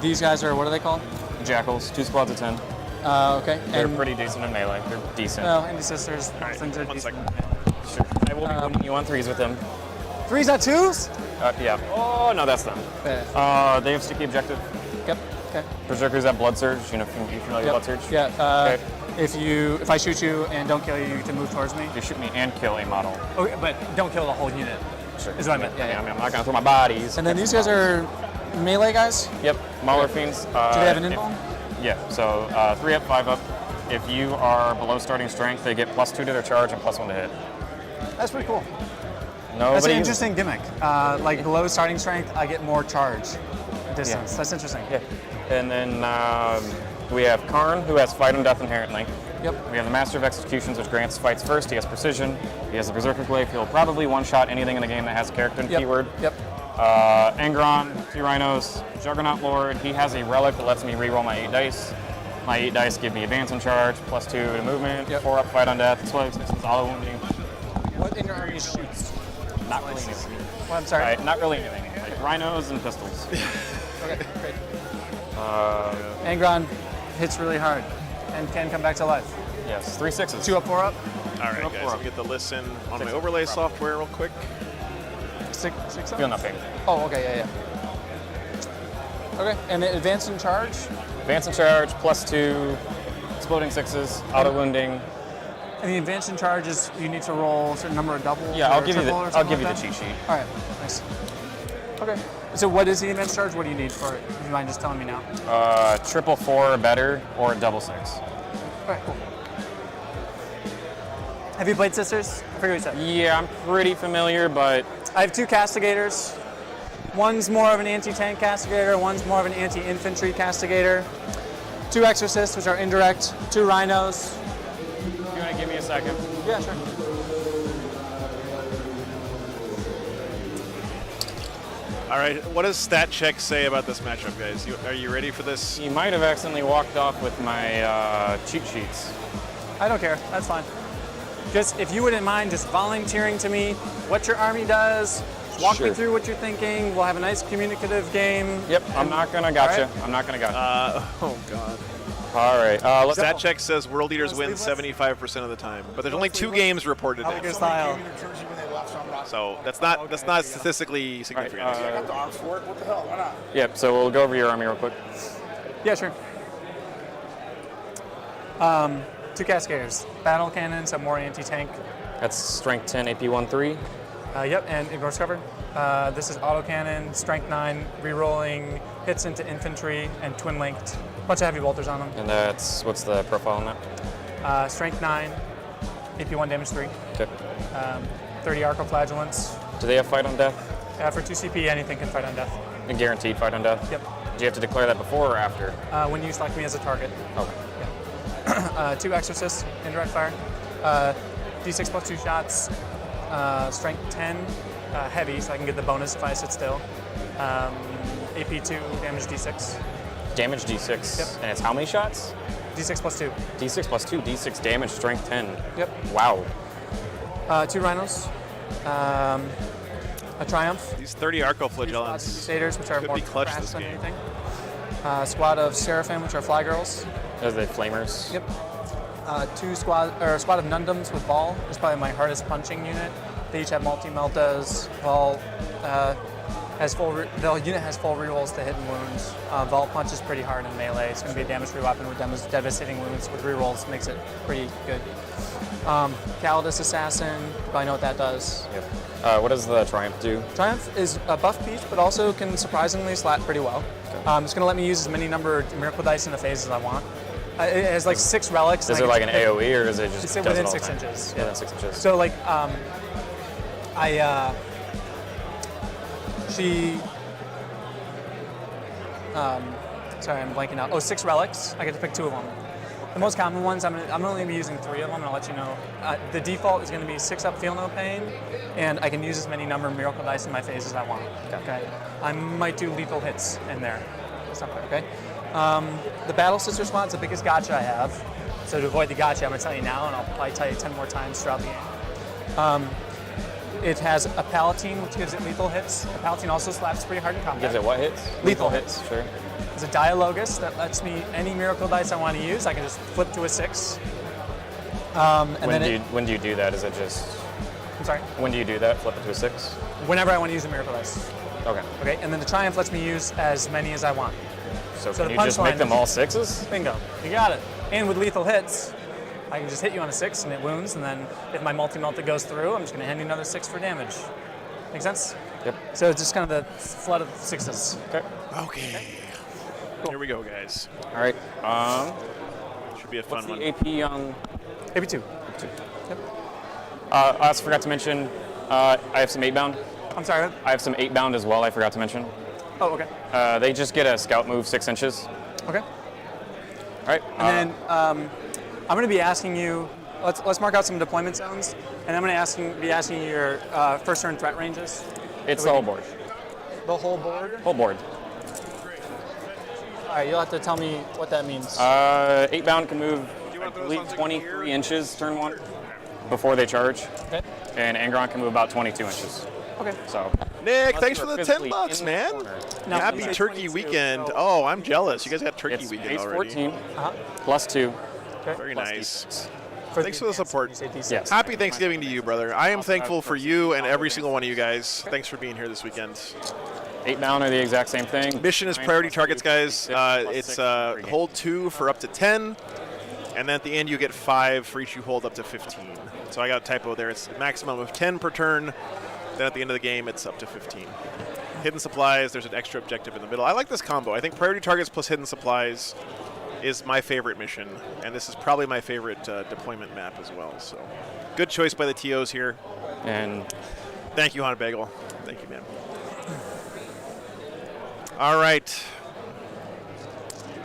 These guys are, what are they called? Jackals, 2 squads of 10. Okay. They're and, pretty decent in melee. They're decent. well, Indie Sisters. right, things are one decent. Sure. I will be winning you on 3s with them. 3s at 2s? Yeah. Oh no, that's them. Yeah. They have sticky objective. Yep. Okay. Berserkers have blood surge. You know, if you're familiar with blood surge. Yeah. Okay. If I shoot you and don't kill you, you can move towards me. You shoot me and kill a model. Okay, but don't kill the whole unit. Sure. Is what I meant. I Yeah. mean, I'm not gonna throw my bodies. And then these guys are melee guys. Yep. Mauler fiends. Do they have an invuln? Yeah. So 3 up, 5 up. If you are below starting strength, they get +2 to their charge and +1 to hit. That's pretty cool. Nobody That's an uses- interesting gimmick. Like below starting strength, I get more charge distance. Yeah. That's interesting. Yeah. And then we have Karn, who has fight and death inherently. Yep. We have the Master of Executions, which grants fights first. He has precision. He has the Berserker Glaive. He'll probably one-shot anything in the game that has a character and Yep. keyword. Yep. Angron, 2 rhinos, Juggernaut Lord. He has a relic that lets me reroll my 8 dice. My 8 dice give me advance and charge, +2 to movement, Yep. 4 up, fight on death, explosive distance, auto wounding. What in your army shoots? Not really anything. Well, I'm sorry. Not really anything. Like rhinos and pistols. Okay, great. Angron hits really hard and can come back to life. Yes, 3 6s. 2 up, 4 up. All right, guys, let me get the listen on my overlay software real quick. 6 up. Feel nothing. Oh, okay, yeah. Okay, and then advance and charge. Advance and charge, +2, exploding 6s, auto wounding. And the advance and charge is you need to roll a certain number of doubles. Yeah, or I'll give you the triple or I'll something give you like the that? cheat sheet. All right, nice. Okay. So what is the advance charge? What do you need for it? Would you mind just telling me now? 4 or better, or double 6. All right, cool. Have you played Sisters? I forget what you said. Yeah, I'm pretty familiar, but I have 2 castigators. One's more of an anti-tank castigator, one's more of an anti-infantry castigator. 2 exorcists, which are indirect, 2 rhinos. you want to give me a second? Yeah, sure. All right, what does stat check say about this matchup, guys? Are you ready for this? You might have accidentally walked off with my cheat sheets. I don't care. That's fine. just if you wouldn't mind just volunteering to me what your army does, walk me Sure. through what you're thinking. We'll have a nice communicative game. Yep, I'm not gonna gotcha. All right. I'm not gonna gotcha. Oh God. All right, let's Stat check says world leaders win Sleeveless? 75% of the time, but there's only 2 games reported. I like your Somebody style. gave me their jersey when they left, so I'm not. So that's not statistically significant. I got the arms for it. What the hell? Why not? Yep, so we'll go over your army real quick. Yeah, sure. 2 Cascaders, battle cannon, some more anti-tank. That's strength 10, AP 13. Yep, and ignores cover. This is autocannon, strength 9, rerolling, hits into infantry, and twin linked. Bunch of heavy bolters on them. And that's, what's the profile on that? Strength 9, AP 1 damage 3, Okay. 30 arcoflagellants. Do they have fight on death? For 2 CP, anything can fight on death. A guaranteed fight on death? Yep. Do you have to declare that before or after? When you select me as a target. Okay. 2 exorcists, indirect fire. D6 plus 2 shots. Strength 10, heavy, so I can get the bonus if I sit still. AP 2, damage D6. Damage D6. Yep. And it's how many shots? D6 plus 2. D6 plus 2, D6 damage, strength 10. Yep. Wow. 2 rhinos. A triumph. These 30 Squads arcoflagellants. of crusaders, which are could more be clutch fast this than game. anything. Squad of seraphim, which are fly girls. Those are the flamers. Yep. Squad of nundums with ball is probably my hardest punching unit. They each have multi-meltas. Vol has full. The unit has full rerolls to hit and wounds. Vol punches pretty hard in melee. It's going to be a damage-free weapon with devastating wounds with rerolls. Makes it pretty good. Calidus assassin. Probably know what that does. Yep. What does the Triumph do? Triumph is a buff piece, but also can surprisingly slap pretty well. It's going to let me use as many number of miracle dice in the phase as I want. It has like 6 relics. Is and it I like get an to pick- AoE or is it just It's does within it all 6 the time? inches. Within 6 inches. So like, sorry, I'm blanking out. 6 relics. I get to pick 2 of them. The most common ones, I'm only going to be using 3 of them, and I'll let you know. The default is going to be 6 up, feel no pain, and I can use as many number of miracle dice in my phase as I want. Okay. I might do lethal hits in there. That's not fair, okay? The Battle Sister Squad is the biggest gotcha I have. So to avoid the gotcha, I'm going to tell you now, and I'll probably tell you 10 more times throughout the game. It has a Palatine, which gives it lethal hits. The Palatine also slaps pretty hard in combat. Gives it what hits? Lethal hits. Sure. It's a Dialogus that lets me any miracle dice I want to use. I can just flip to a 6. When do you do that? Is it just I'm sorry. when do you do that? Flip it to a 6? Whenever I want to use a miracle dice. Okay. Okay, and then the Triumph lets me use as many as I want. So So can the you just punchline make them is- all 6s? Bingo. You got it. And with lethal hits, I can just hit you on a 6 and it wounds, and then if my multi-melta goes through, I'm just going to hand you another 6 for damage. Make sense? Yep. So it's just kind of the flood of 6s. Okay. Okay. Here we go, guys. All right. Should be a What's fun the one. AP on? Maybe 2. I also forgot to mention. I have some 8-bound. I'm sorry. I have some 8-bound as well. I forgot to mention. Oh, okay. They just get a scout move 6 inches. Okay. All right. And then I'm going to be asking you. Let's mark out some deployment zones, and I'm going to be asking you your first turn threat ranges. It's the whole board. The whole board. Whole board. All right, you'll have to tell me what that means. 8-bound can move, I believe, 23 inches turn 1 before they charge, Okay. and Angron can move about 22 inches. Okay. So. Nick, unless thanks you for are the physically $10, in the man. corner, No, Happy you say Turkey 22, weekend. so- Oh, I'm jealous. You guys got Turkey It's weekend base already. 14 Uh-huh. plus 2. Okay. Very plus nice. D6. Thanks for the support. You say D6. Yes. Happy Thanksgiving to you, brother. I am thankful for you and every single one of you guys. Thanks for being here this weekend. 8-bound are the exact same thing. Mission is 9 priority plus targets, 2, guys. 6 plus It's 6 every game. hold 2 for up to 10, and then at the end you get 5 for each you hold up to 15. So I got a typo there. It's a maximum of 10 per turn. Then at the end of the game, it's up to 15. Hidden supplies, there's an extra objective in the middle. I like this combo. I think priority targets plus hidden supplies is my favorite mission, and this is probably my favorite deployment map as well. So good choice by the TOs here. And Thank you, Hana Bagel. Thank you, man. All right.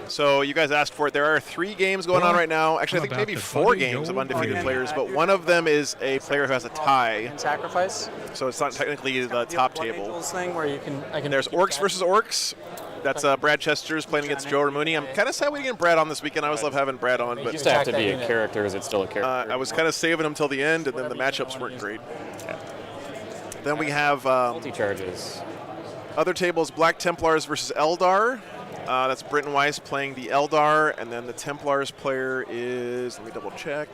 So you guys asked for it. There are 3 games going on right now. Actually, I think About maybe to 4 buddy games of your undefeated brain. players, but one of them is a player who has a tie, And sacrifice. so it's not technically the The top Blood table. Angels thing where I can. There's keep Orcs that. versus Orcs. That's Brad Chester's playing against Joe Ramuni. I'm kind of sad we didn't get Brad on this weekend. I always love having Brad on, but Just have to be a character. Is it still a character? I was kind of saving him till the end, and then the matchups weren't great. Then we have Multi-charges. other tables, Black Templars versus Eldar. That's Britton Weiss playing the Eldar, and then the Templars player is, let me double check.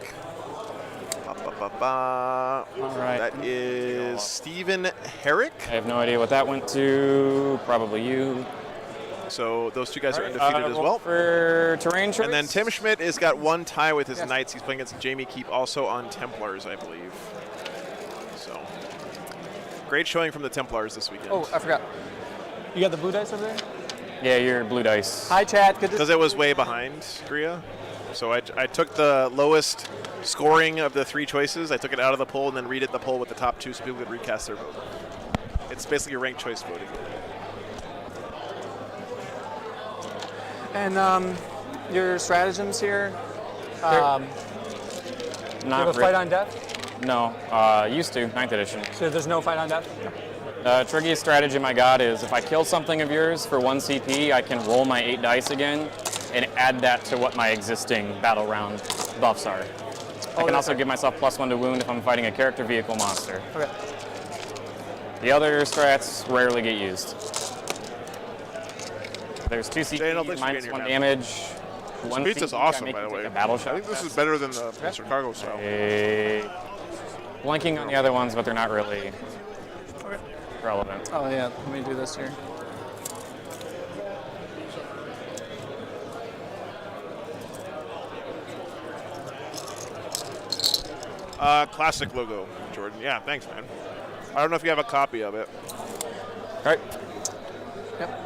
All right. That is Stephen Herrick. I have no idea what that went to. Probably you. So those two guys are undefeated as well. For terrain choice. And then Tim Schmidt has got one tie with his Knights. He's playing against Jamie Keep, also on Templars, I believe. So great showing from the Templars this weekend. Oh, I forgot. You got the blue dice over there? Yeah, your blue dice. Hi, chat. Good to Because it was way behind, Gria. So I took the lowest scoring of the 3 choices. I took it out of the poll and then redid the poll with the top 2 so people could recast their vote. It's basically ranked choice voting. And your stratagems here. You Not have a fight on death? No, used to, 9th edition. So there's no fight on death? Trickiest stratagem I got is if I kill something of yours for 1 CP, I can roll my 8 dice again and add that to what my existing battle round buffs are. I can also give myself +1 to wound if I'm fighting a character, vehicle, monster. Okay. The other strats rarely get used. There's 2 CP, Daniel, thanks for minus getting 1 your damage. One Pizza's CP, awesome, I make by the you take way. a battle I shot. think this is better than the Chicago style. Blanking on the other ones, but they're not really relevant. Oh, yeah. Let me do this here. Classic logo, Jordan. Yeah, thanks, man. I don't know if you have a copy of it. All right. Yep.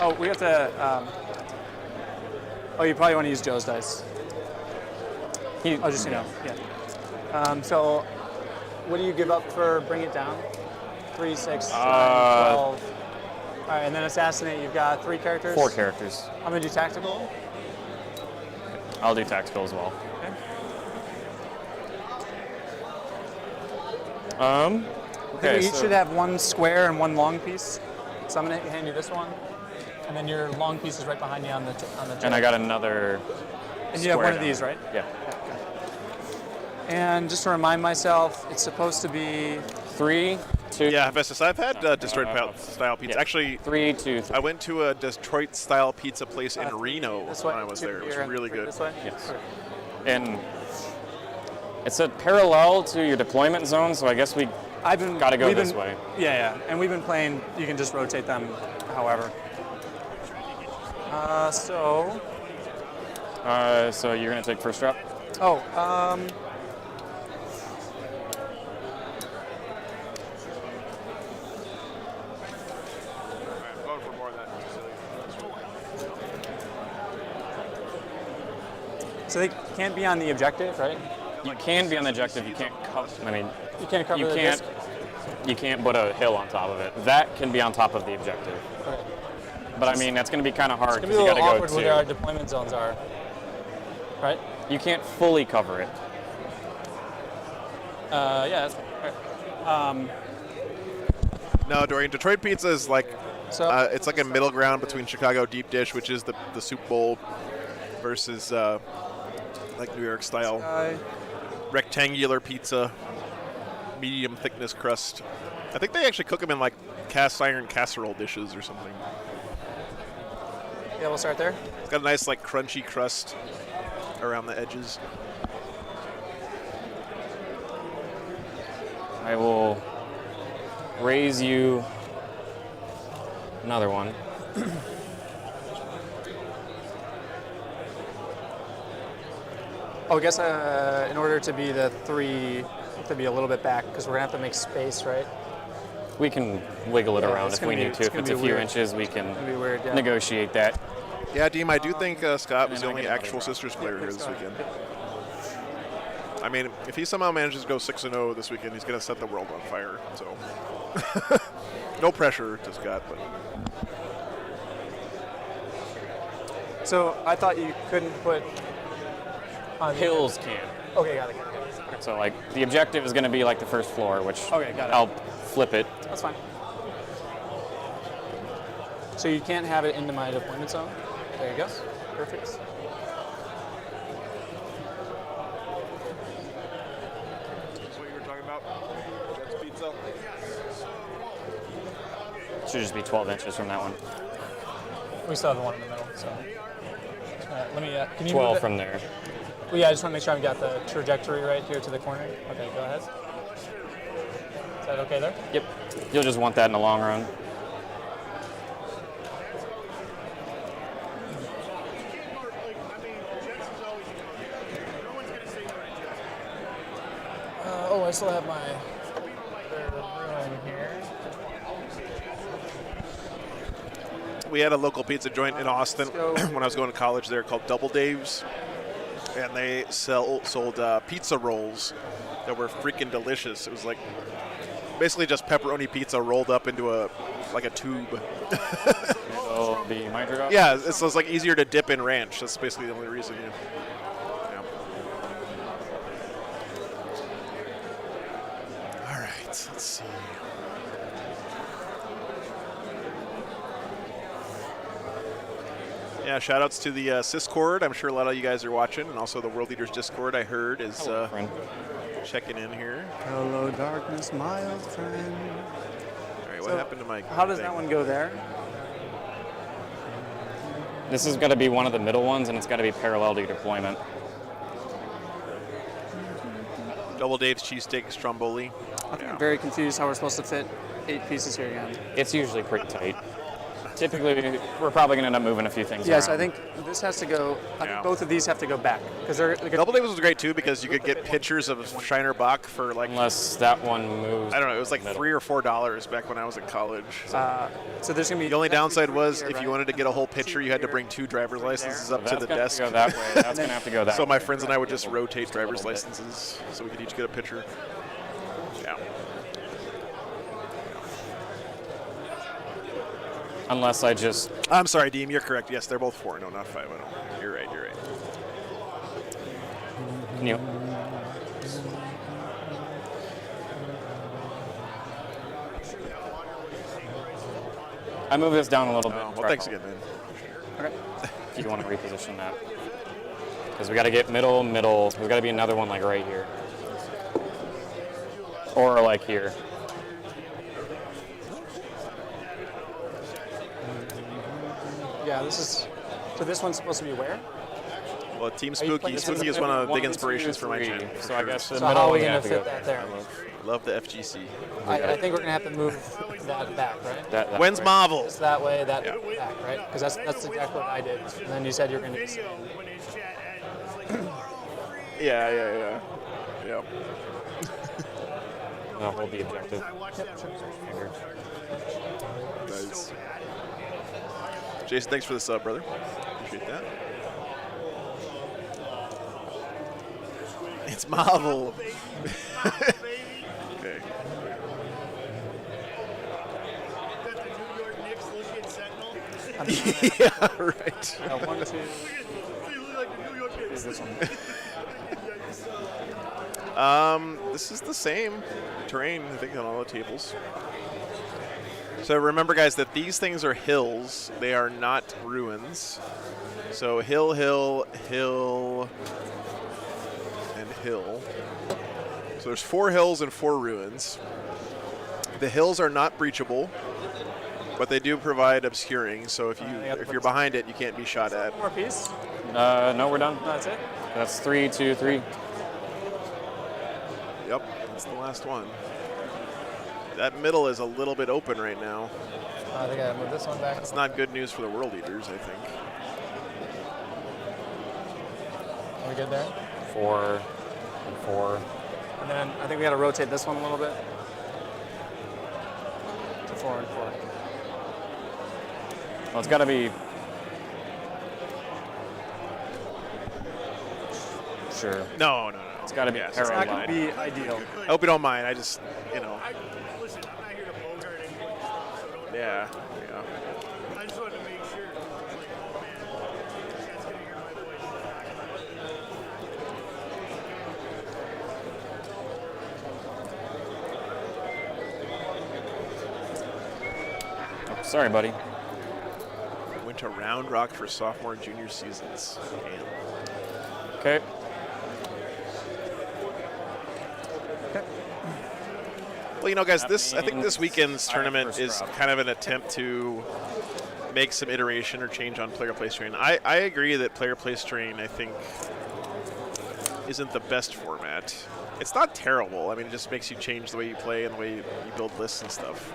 Oh, we have to. Oh, you probably want to use Joe's dice. Oh, just so you know. Yeah. So, what do you give up for Bring It Down? 3, 6, 9, 12. All right, and then Assassinate, you've got 3 characters? 4 characters. I'm going to do Tactical. I'll do tactical as well. Okay. Okay, We each so should have 1 square and 1 long piece. So I'm going to hand you this one. And then your long piece is right behind you on the and I got another. And you have one of down. these, right? Yeah. And just to remind myself, it's supposed to be 3, 2. Yeah, Vestas, I've had Detroit style pizza. yeah. Actually, 3, 2, 3. I went to a Detroit style pizza place in Reno this when way. I was 2 there. It was here and really 3 good. This way? Yes. And it's a parallel to your deployment zone, so I guess we gotta go this way. Yeah. And we've been playing, you can just rotate them however. So you're gonna take first drop? So they can't be on the objective, right? You can be on the objective. You can't cover. I mean, You can't cover you the can't. disc? You can't put a hill on top of it. That can be on top of the objective. Okay. But I mean, that's going to be kind of hard It's because going to you be a got little to awkward go where our to. deployment zones are, right? You can't fully cover it. Yeah, that's right. No, Dorian, Detroit pizza is like, So it's like a middle ground between Chicago deep dish, which is the soup bowl, versus like New York style rectangular pizza, medium thickness crust. I think they actually cook them in like cast iron casserole dishes or something. yeah, we'll start there. It's got a nice like crunchy crust around the edges. I will raise you another one. Oh, I guess in order to be the 3, we have to be a little bit back because we're gonna have to make space, right? We can wiggle it Yeah, around it's if gonna we be- need to. it's If gonna it's a be few weird. inches, we can It'd be weird, yeah. negotiate that. Yeah, Deem, I do think Scott was the And I only get another actual drop. Sisters player here please this go weekend. I mean, if he somehow manages to go 6-0 this weekend, he's going to set the world on fire. So, no pressure to Scott, but So I thought you couldn't put on Hills can. Okay, got it. So like the objective is going to be like the first floor, which Okay, got it. I'll flip it. That's fine. So you can't have it into my deployment zone. There you go. Perfect. That's what you were talking about. Jets pizza. Should just be 12 inches from that one. We still have the one in the middle. So let me. Can you 12 move it? from there. Well, yeah, I just want to make sure I've got the trajectory right here to the corner. Okay, go ahead. Is that okay there? Yep. You'll just want that in the long run. Oh, I still have my ruin here. We had a local pizza joint in Austin Let's go. when I was going to college there called Double Dave's, and they sold pizza rolls that were freaking delicious. It was like basically just pepperoni pizza rolled up into a tube. It'll be my drop. Yeah, so it's like easier to dip in ranch. That's basically the only reason. Yeah. All right, let's see. Yeah, shout outs to the Syscord. I'm sure a lot of you guys are watching, and also the World Leaders Discord, I heard, is Hello, friend. checking in here. Hello, darkness, my old friend. All right, what So, happened to my How does thing? that one go there? This is going to be one of the middle ones, and it's got to be parallel to your deployment. Double Dave's cheesesteak stromboli. I'm very confused how we're supposed to fit 8 pieces here again. It's usually pretty tight. Typically, we're probably going to end up moving a few things Yes, around. I think this has to go. I Yeah. think both of these have to go back because they're Double Dave's was great too because you could get pictures of Shiner Bach for like, Unless that one moves. I don't know, it was like middle. $3 or $4 back when I was in college. So there's gonna be. The only downside was here, if you right? wanted to get a whole picture, you had to bring 2 driver's licenses up to the That's desk. gonna have to go that way. That's going to have to go that So way. my friends and I would just rotate driver's licenses so we could each get a picture. Yeah. Unless I just. I'm sorry, Deem, you're correct. Yes, they're both 4. No, not 5. You're right. Can you. I move this down a little bit. Oh, well, thanks again, man. Okay. If you want to reposition that. Because we got to get middle. There's got to be another one like right here. Or like here. Yeah, this is. So this one's supposed to be where? Well, Team Are you Spooky. playing- Spooky is one of the big 1, inspirations 2, for my 3. channel. So I guess the So middle how are we one's gonna have to fit go that there? Love the FGC. I think we're gonna have to move that back, right? That When's way. Marvel? Just that way, that back, right? Because that's exactly what I did. And then you said you're gonna do the same. Yeah. I'll hold the objective. Figured. Nice. Jason, thanks for the sub, brother. Appreciate that. It's Marvel. Okay. Yeah, right. 1, 2. Is this one? This is the same terrain, I think, on all the tables. So remember, guys, that these things are hills. They are not ruins. So hill, and hill. So there's 4 hills and 4 ruins. The hills are not breachable, but they do provide obscuring. So if you're behind it, you can't be shot at. One more piece. No, we're done. No, that's it. That's 3, 2, 3. Yep, that's the last one. That middle is a little bit open right now. I think I gotta move this one back. It's not good news for the World Eaters, I think. Are we good there? 4 and 4. And then I think we gotta rotate this one a little bit. To 4 and 4. Well, it's got to be. Sure. No. It's got to be Yes. It's not parallel gonna line. be ideal. I hope you don't mind. I just, Listen, I'm not here to bogart anything, so don't. yeah. I just wanted to make sure. I was like, oh man, this guy's gonna hear my voice. Oh, sorry, buddy. to Round Rock for sophomore and junior seasons. Damn. Okay. Well, you know, guys, I think this weekend's tournament first is drop. kind of an attempt to make some iteration or change on player place terrain. I agree that player place terrain, I think, isn't the best format. It's not terrible. I mean, it just makes you change the way you play and the way you build lists and stuff.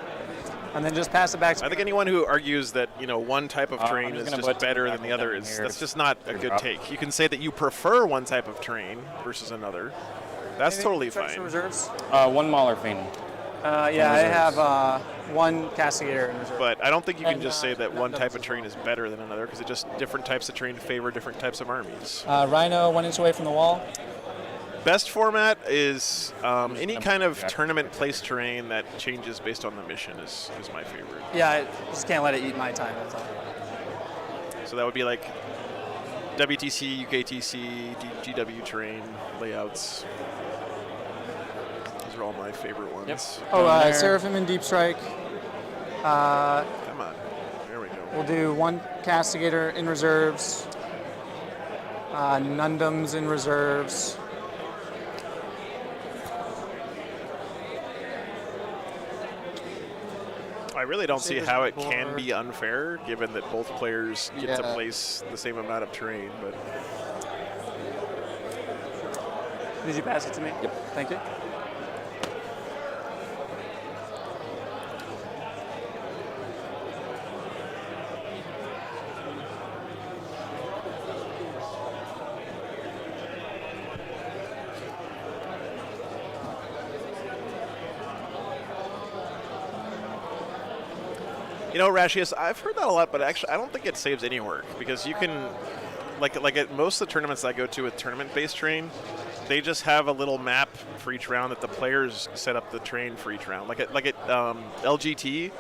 And then just pass it back to I think anyone who argues that, you know, one type of terrain I'm just is gonna just put better two than the other back is here that's to just not a figure good out. take. You can say that you prefer one type of terrain versus another. That's totally Check fine. some reserves. One Mauler Fiend. Yeah, I have one Castigator in reserve. But I don't think you can And, just say that one Nundums type of as terrain well. is better than another because it just different types of terrain favor different types of armies. Rhino 1 inch away from the wall. Best format is any gonna kind of back. tournament place terrain that changes based on the mission is my favorite. Yeah, I just can't let it eat my time. That's all. So that would be like WTC, UKTC, GW terrain layouts. Those are all my favorite ones. Yep. Oh, Down there. Seraphim and Deep Strike. Come on. There we go. We'll do one Castigator in reserves. Nundums in reserves. I really don't see Sabers how on it can board. be unfair given that both players get to Yeah. place the same amount of terrain, but Did you pass it to me? Yep. Thank you. you know, Rashius, I've heard that a lot, but actually I don't think it saves any work because you can, like at most of the tournaments I go to with tournament-based terrain, they just have a little map for each round that the players set up the terrain for each round. Like at LGT,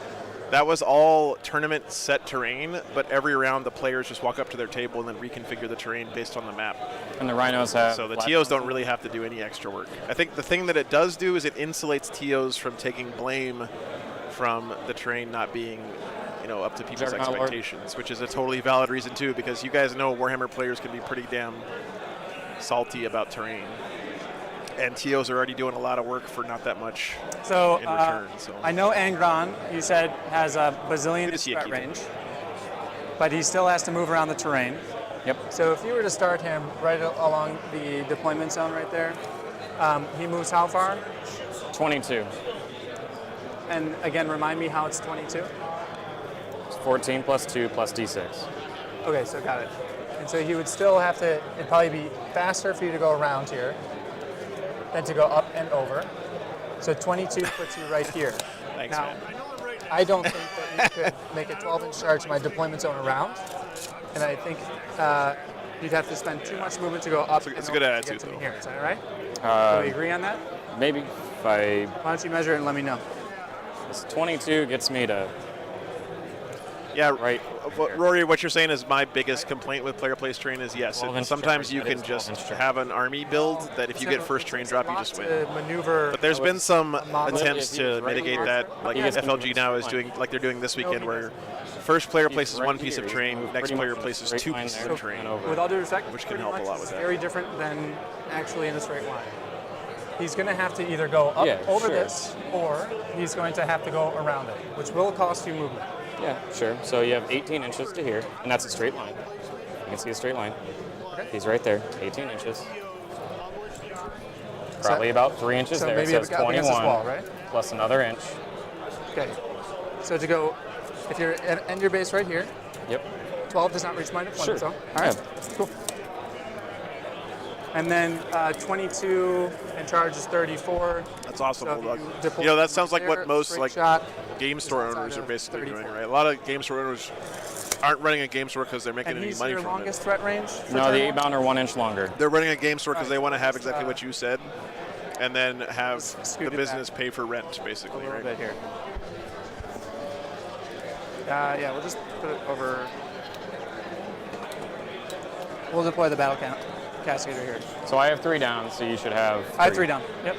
that was all tournament set terrain, but every round the players just walk up to their table and then reconfigure the terrain based on the map. And the Rhinos have. So the black TOs don't ones. really have to do any extra work. I think the thing that it does do is it insulates TOs from taking blame from the terrain not being, you know, up to people's Juggernaut Lord. expectations, which is a totally valid reason too, because you guys know Warhammer players can be pretty damn salty about terrain. And TOs are already doing a lot of work for not that much So, in return. So I know Angron, you said, has a bazillion Good to see you, threat Keith. range, but he still has to move around the terrain. Yep. So if you were to start him right along the deployment zone right there, he moves how far? 22. And again, remind me how it's 22? It's 14 plus 2 plus D6. Okay, so got it. And so he would still have to, it'd probably be faster for you to go around here than to go up and over. So 22 puts you right here. Thanks, now, man. I don't think that you could make a 12-inch charge to my deployment zone around. And I think you'd have to spend too much movement to go up It's a and good over to attitude, get to me though. here. Is that all right? Uh, Do we agree on that? Maybe if I. Why don't you measure it and let me know? This 22 gets me to. yeah, Right. Rory, what you're saying is my biggest complaint with player place terrain is yes, 12-inch sometimes charge, you that can is just 12-inch charge. have an army build that if you get So first terrain it's drop, a you lot just win. to maneuver. But there's been some model. attempts If he was to right mitigate here, that, like he gets FLG now is line. doing, like they're doing this weekend, he where doesn't. first player He's places right one piece here. of He's terrain, moved next pretty player much in a places straight two line pieces there of terrain. and over. With all due respect, Which can pretty help a much lot is with that. very different than actually in a straight line. He's going to have to either go up Yeah, over sure. this, or he's going to have to go around it, which will cost you movement. Yeah, sure. So you have 18 inches to here, and that's a straight line. You can see a straight line. He's right there, 18 inches. Probably about 3 inches So there. It maybe says up against 21 this wall, right? plus another inch. Okay. So to go, if you're at end your base right here, Yep. 12 does not reach my deployment Sure. zone. All right, cool. And then 22 and charge is 34. That's awesome, So if Bulldog. you deploy You know, that sounds like there, what most straight like shot, game store outside owners are of basically 34. doing, right? A lot of game store owners aren't running a game store because they're making and any he's money your from longest it. threat range? for No, turn the one? 8 bound are 1 inch longer. They're running a game store because they want to have exactly what you said, and then have scoot the it business back pay for rent, A basically, little right? bit here. Yeah, we'll just put it over. We'll deploy the battle cascadator here. So I have 3 down, so you should have. I have 3 down. Yep.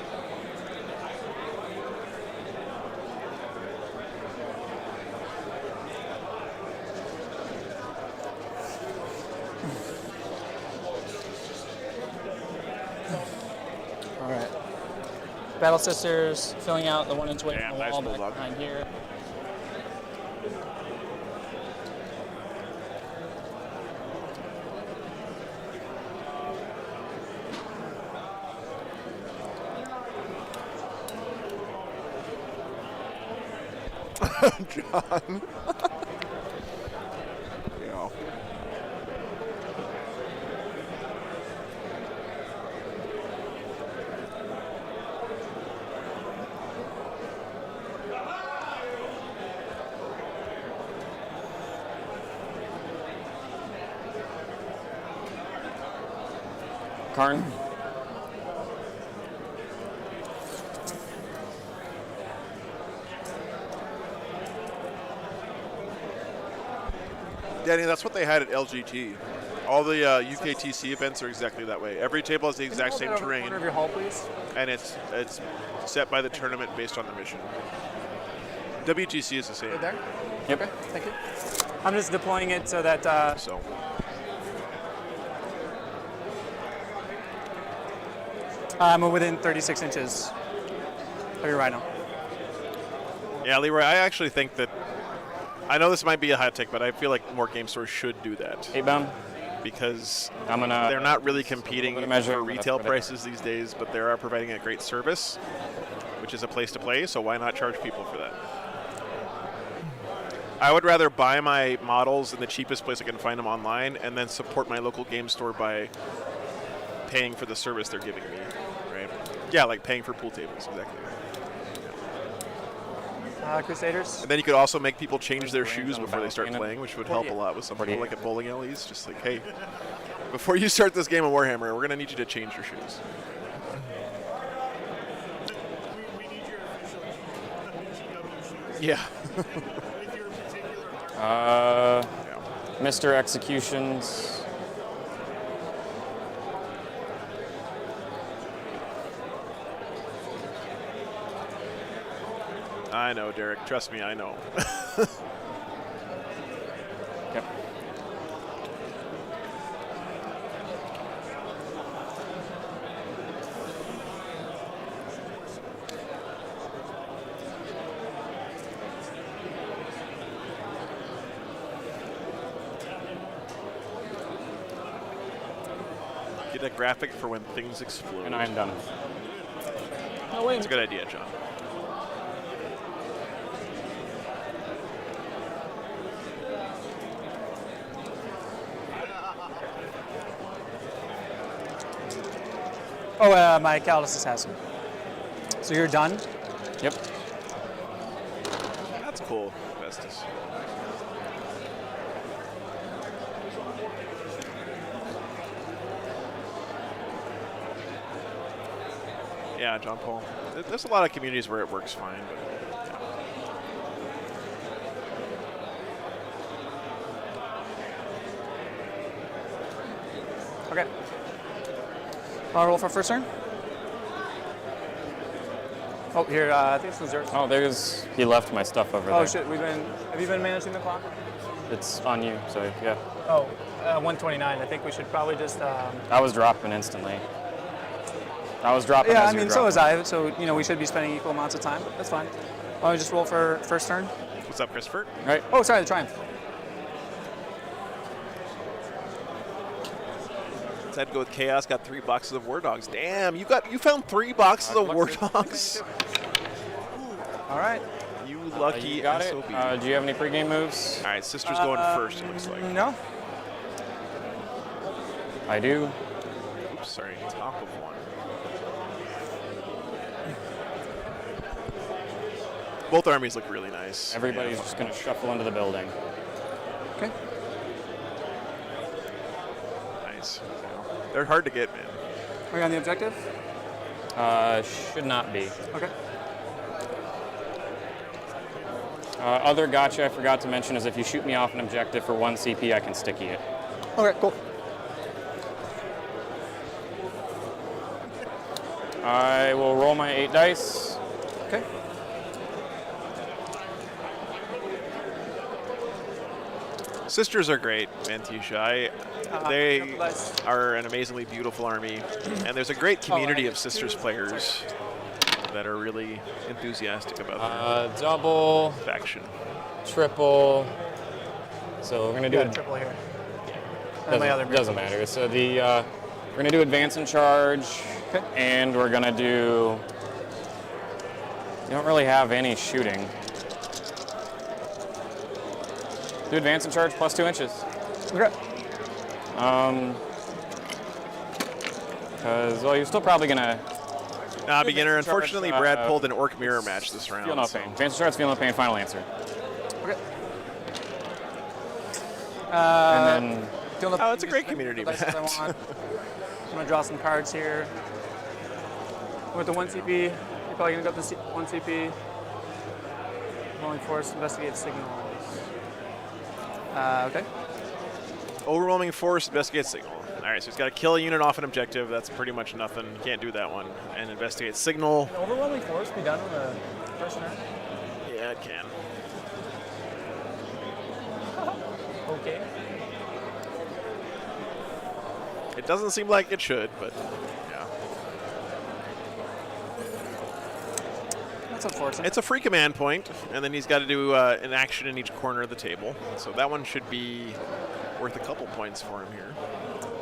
All right. Battle Sisters filling out the 1-inch weight Damn, from the nice wall back bulldog. behind here. John. You know. Karn. Danny, that's what they had at LGT. All the UKTC events are exactly that way. Every table has the exact same terrain, Corner of your hall, please. and it's set by the tournament based on the mission. WGC is the same. Right there. Yep. Okay, thank you. I'm just deploying it so that So I'm within 36 inches of your rhino. yeah, Leroy, I actually think that I know this might be a hot take, but I feel like more game stores should do that 8-bound. because I'm gonna. they're not really competing I'm gonna measure for it, but that's retail what I- prices these days, but they are providing a great service, which is a place to play, so why not charge people for that? I would rather buy my models in the cheapest place I can find them online and then support my local game store by paying for the service they're giving me, right? Yeah, like paying for pool tables, exactly. Crusaders. And then you could also make people change their shoes on the before they start battlefield. playing, which would help a lot with some people 48. like at bowling alleys. Just like, hey, before you start this game of Warhammer, we're going to need you to change your shoes. We need your official GW shoes Yeah. with your particular Yeah. Mr. Executions. I know, Derek. Trust me, I know. Yep. Get a graphic for when things explode. And I'm done. Oh, wait. It's a good idea, John. Oh, my Calidus has him. So you're done? Yep. That's cool, Vestus. Yeah, John Paul. There's a lot of communities where it works fine, but Okay. I'll roll for first turn. Oh, here, I think this was yours. Oh, he left my stuff over Oh there. shit, have you been managing the clock? It's on you, so yeah. Oh, 129. I think we should probably just. I was dropping instantly. I was dropping. Yeah, as I you were mean, so was dropping. I. So we should be spending equal amounts of time, but that's fine. Why don't we just roll for first turn? what's up, Christopher? Right. Oh, sorry, the Triumph. Decided to go with Chaos. Got 3 boxes of War Dogs. Damn, you found 3 boxes of War Dogs. All right. You lucky You got it. SOB. Do you have any pregame moves? All right, Sister's going first. It looks like. No. I do. Oops, sorry. Top of 1. Both armies look really nice. Everybody's Yeah. just going to shuffle into the building. Okay. Nice. They're hard to get, man. Are you on the objective? Should not be. Okay. Other gotcha I forgot to mention is if you shoot me off an objective for 1 CP, I can sticky it. Okay, cool. I will roll my 8 dice. Okay. Sisters are great, Mantisha. They are an amazingly beautiful army, and there's a great community of Sisters players that are really enthusiastic about their Double, faction. triple. So we're gonna do Yeah, it. triple here. And my other Doesn't matter. So we're gonna do advance and charge, Okay. and we're gonna do. You don't really have any shooting. Do advance and charge plus 2 inches. Okay. Because well, you're still probably gonna. Beginner. Advance and Unfortunately, charge, Brad pulled an Orc Mirror match this round. Feel no so- pain. Advance and charge, feel no pain. Final answer. Okay. And then Feel no Oh, it's a pain, great just community pick the dice match. I want. I'm gonna draw some cards here. With the 1 CP, you're probably gonna go with the 1 CP. Rolling force, investigate signals. Okay. Overwhelming force, investigate signal. All right, so he's got to kill a unit off an objective. That's pretty much nothing. Can't do that one. And investigate signal. Can overwhelming force be done on the first turn? Yeah, it can. Okay. It doesn't seem like it should, but yeah. That's unfortunate. It's a free command point, and then he's got to do an action in each corner of the table. So that one should be worth a couple points for him here.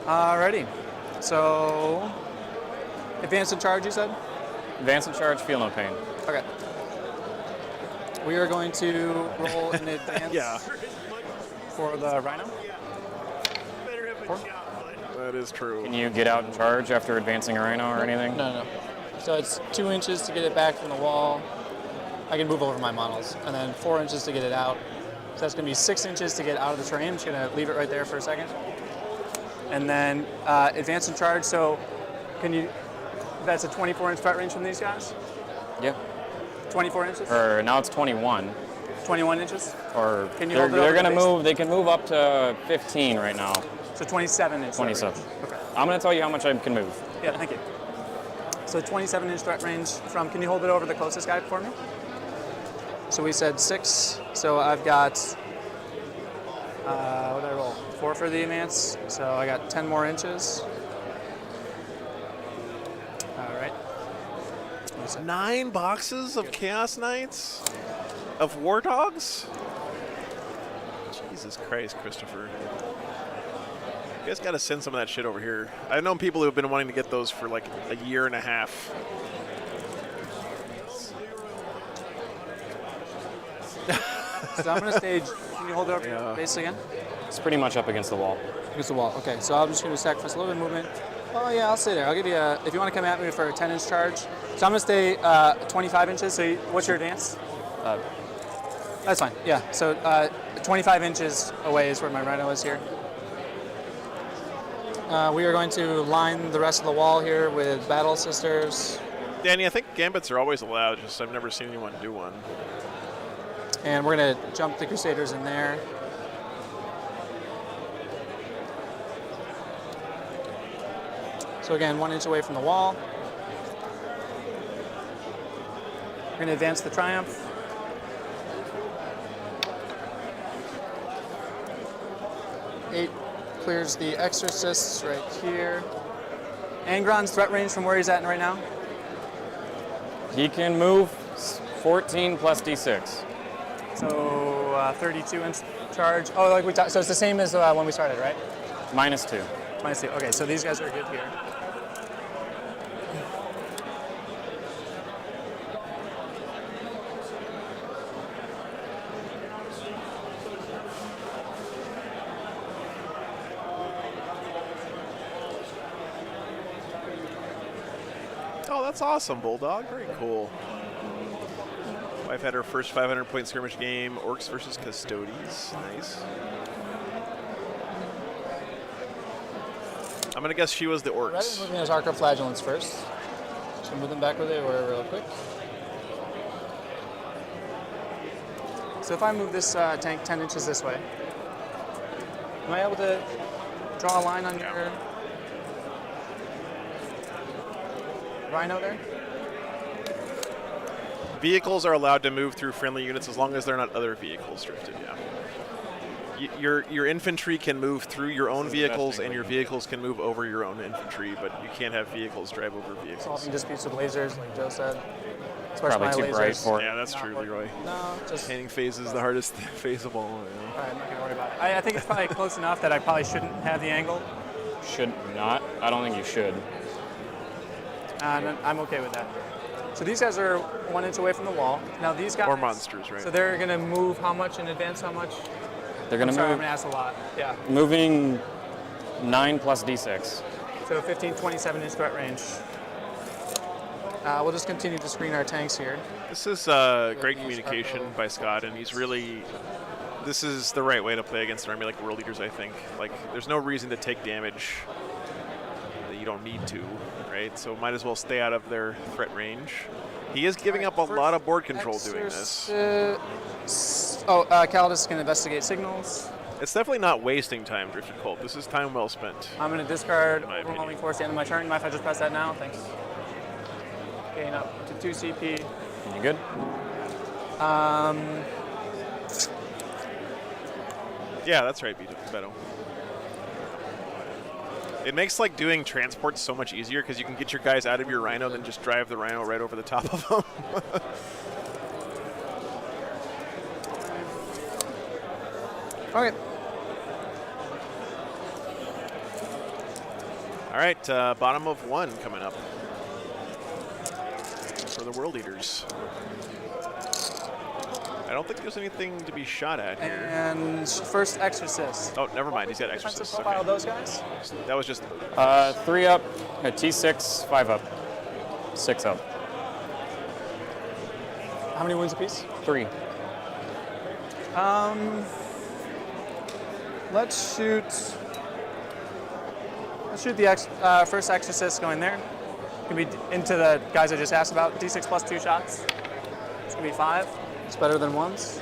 Alrighty. So, advance and charge, you said? advance and charge, feel no pain. Okay. We are going to roll in advance Yeah, for the Rhino. Better have a Four? job, bud. that is true. Can you get out and charge after advancing a rhino or anything? No. So it's 2 inches to get it back from the wall. I can move over my models. And then 4 inches to get it out. So that's going to be 6 inches to get out of the terrain. I'm just going to leave it right there for a second. And then advance and charge. So can you, that's a 24-inch threat range from these guys? Yeah. 24 inches? Or now it's 21. 21 inches? Or Can you they're, hold it over they're the gonna base? move. They can move up to 15 right now. So 27 inch. threat 27. range. Okay. I'm gonna tell you how much I can move. Yeah, thank you. So 27-inch threat range from, can you hold it over the closest guy for me? So we said 6, so I've got, what did I roll? 4 for the advance, so I got 10 more inches. All right. 9 boxes of Chaos Knights? Of War Dogs? Jesus Christ, Christopher. You guys gotta send some of that shit over here. I've known people who have been wanting to get those for like a year and a half. So I'm going to stage, can you hold it over Yeah. your base again? It's pretty much up against the wall. Against the wall, okay. So I'm just going to sacrifice a little bit of movement. Oh yeah, I'll stay there. I'll give you a, if you want to come at me for a 10-inch charge. So I'm going to stay 25 inches, so what's your advance? That's fine, yeah. So 25 inches away is where my rhino is here. We are going to line the rest of the wall here with Battle Sisters. Danny, I think gambits are always allowed, just I've never seen anyone do one. And we're going to jump the Crusaders in there. So again, 1 inch away from the wall. We're going to advance the Triumph. Eight clears the Exorcists right here. Angron's threat range from where he's at right now. He can move 14 plus d6. So 32-inch charge. Oh, like we talked. So it's the same as when we started, right? Minus 2. Minus 2. Okay, so these guys are good here. Oh, that's awesome, Bulldog. Very cool. Wife had her first 500-point skirmish game, Orcs versus Custodes. Nice. I'm going to guess she was the Rather than Orcs. moving those Arcoflagellants first, so move them back where they were real quick. So if I move this tank 10 inches this way, am I able to draw a line on your Rhino there? Vehicles are allowed to move through friendly units as long as they're not other vehicles drifted, yeah. Your infantry can move through your own vehicles, and your vehicles can move over your own infantry, but you can't have vehicles drive over vehicles. Solving disputes with lasers, like Joe said. Especially Probably my too lasers. bright for it. Yeah, that's true, Leroy. No, just. Painting phase is the hardest phase of all. You know? All right, I'm not gonna worry about it. I think it's probably close enough that I probably shouldn't have the angle. Should not. I don't think you should. And I'm okay with that. So these guys are 1 inch away from the wall. Now these guys. Or monsters, right? So they're gonna move how much in advance? How much? They're going I'm to sorry, I'm move. gonna ask a lot. Yeah. Moving 9 plus d6. So 15, 27 inch threat range. We'll just continue to screen our tanks here. This is great communication by Scott, and he's really. This is the right way to play against an army like World Eaters, I think. Like, there's no reason to take damage that you don't need to, right? So might as well stay out of their threat range. He is giving up a lot of board control doing this. Calidus can investigate signals. It's definitely not wasting time, Drifted Colt. This is time well spent. I'm going to discard In my Overwhelming opinion. Force at the end of my turn. Mind if I just press that now? Thanks. Gain up to 2 CP. You good? Yeah, that's right, Beto. It makes like doing transports so much easier because you can get your guys out of your Rhino, then just drive the Rhino right over the top of them. Okay. All right, bottom of 1 coming up for the World Eaters. I don't think there's anything to be shot at here. And first Exorcist. Oh, never mind. He's got Defensive Exorcist. profile of Okay. those guys? That was just 3 up, a T6, 5 up, 6 up, How many wounds apiece? 3. Let's shoot the first Exorcist going there. Can be into the guys I just asked about. D6 plus 2 shots. It's gonna be 5. It's better than 1s.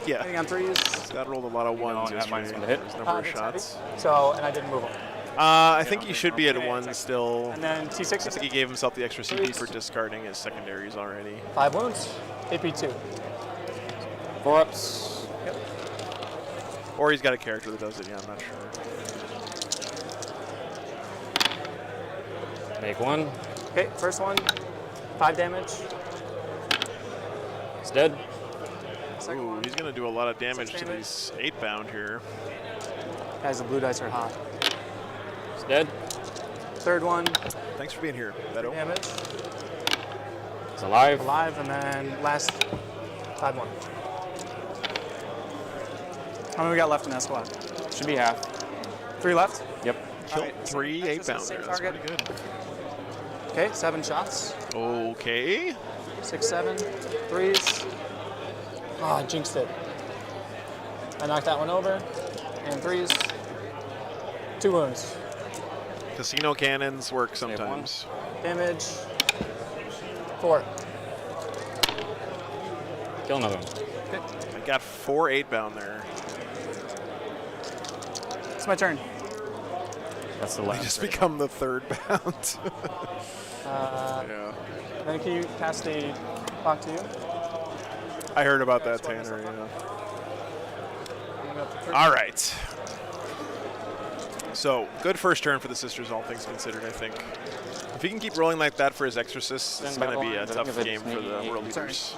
yeah. Hitting on 3s. Scott rolled a lot of 1s have minus yesterday. 1 to hit. There's a number of It's shots. heavy. So, and I didn't move them. I think he should be at 1 still. And then I T6 think he gave himself the extra CP for discarding his secondaries already. 5 wounds. AP2. 4 ups. Or he's got a character that does it, yeah, I'm not sure. Make 1. Okay, first one. 5 damage. It's dead. Second Ooh, one. he's going to do a lot of damage 6 to damage. these 8-bound here. Guys, the blue dice are hot. It's dead. Third one. Thanks for being here, Beto. Damage. It's alive. Alive, and then last 5-1. How many we got left in that squad? Should be half. 3 left. Yep. Killed Alright, 3 Exorcist, 8-bounder. same That's target. pretty good. Okay, 7 shots. Okay. 6, 7. 3s. Ah, I jinxed it. I knocked that one over. And 3s. 2 wounds. Casino cannons work one. sometimes. Damage. 4. Kill another one. Okay, I got 4 8-bound there. it's my turn. That's the I last. just right? become the 3rd bound. yeah. Then can you pass the clock to you? I heard about that, Tanner. Yeah. Bring it up to 3. All right. So, good first turn for the Sisters, all things considered, I think. If he can keep rolling like that for his Exorcists, it's going to be a tough game for the World Eaters.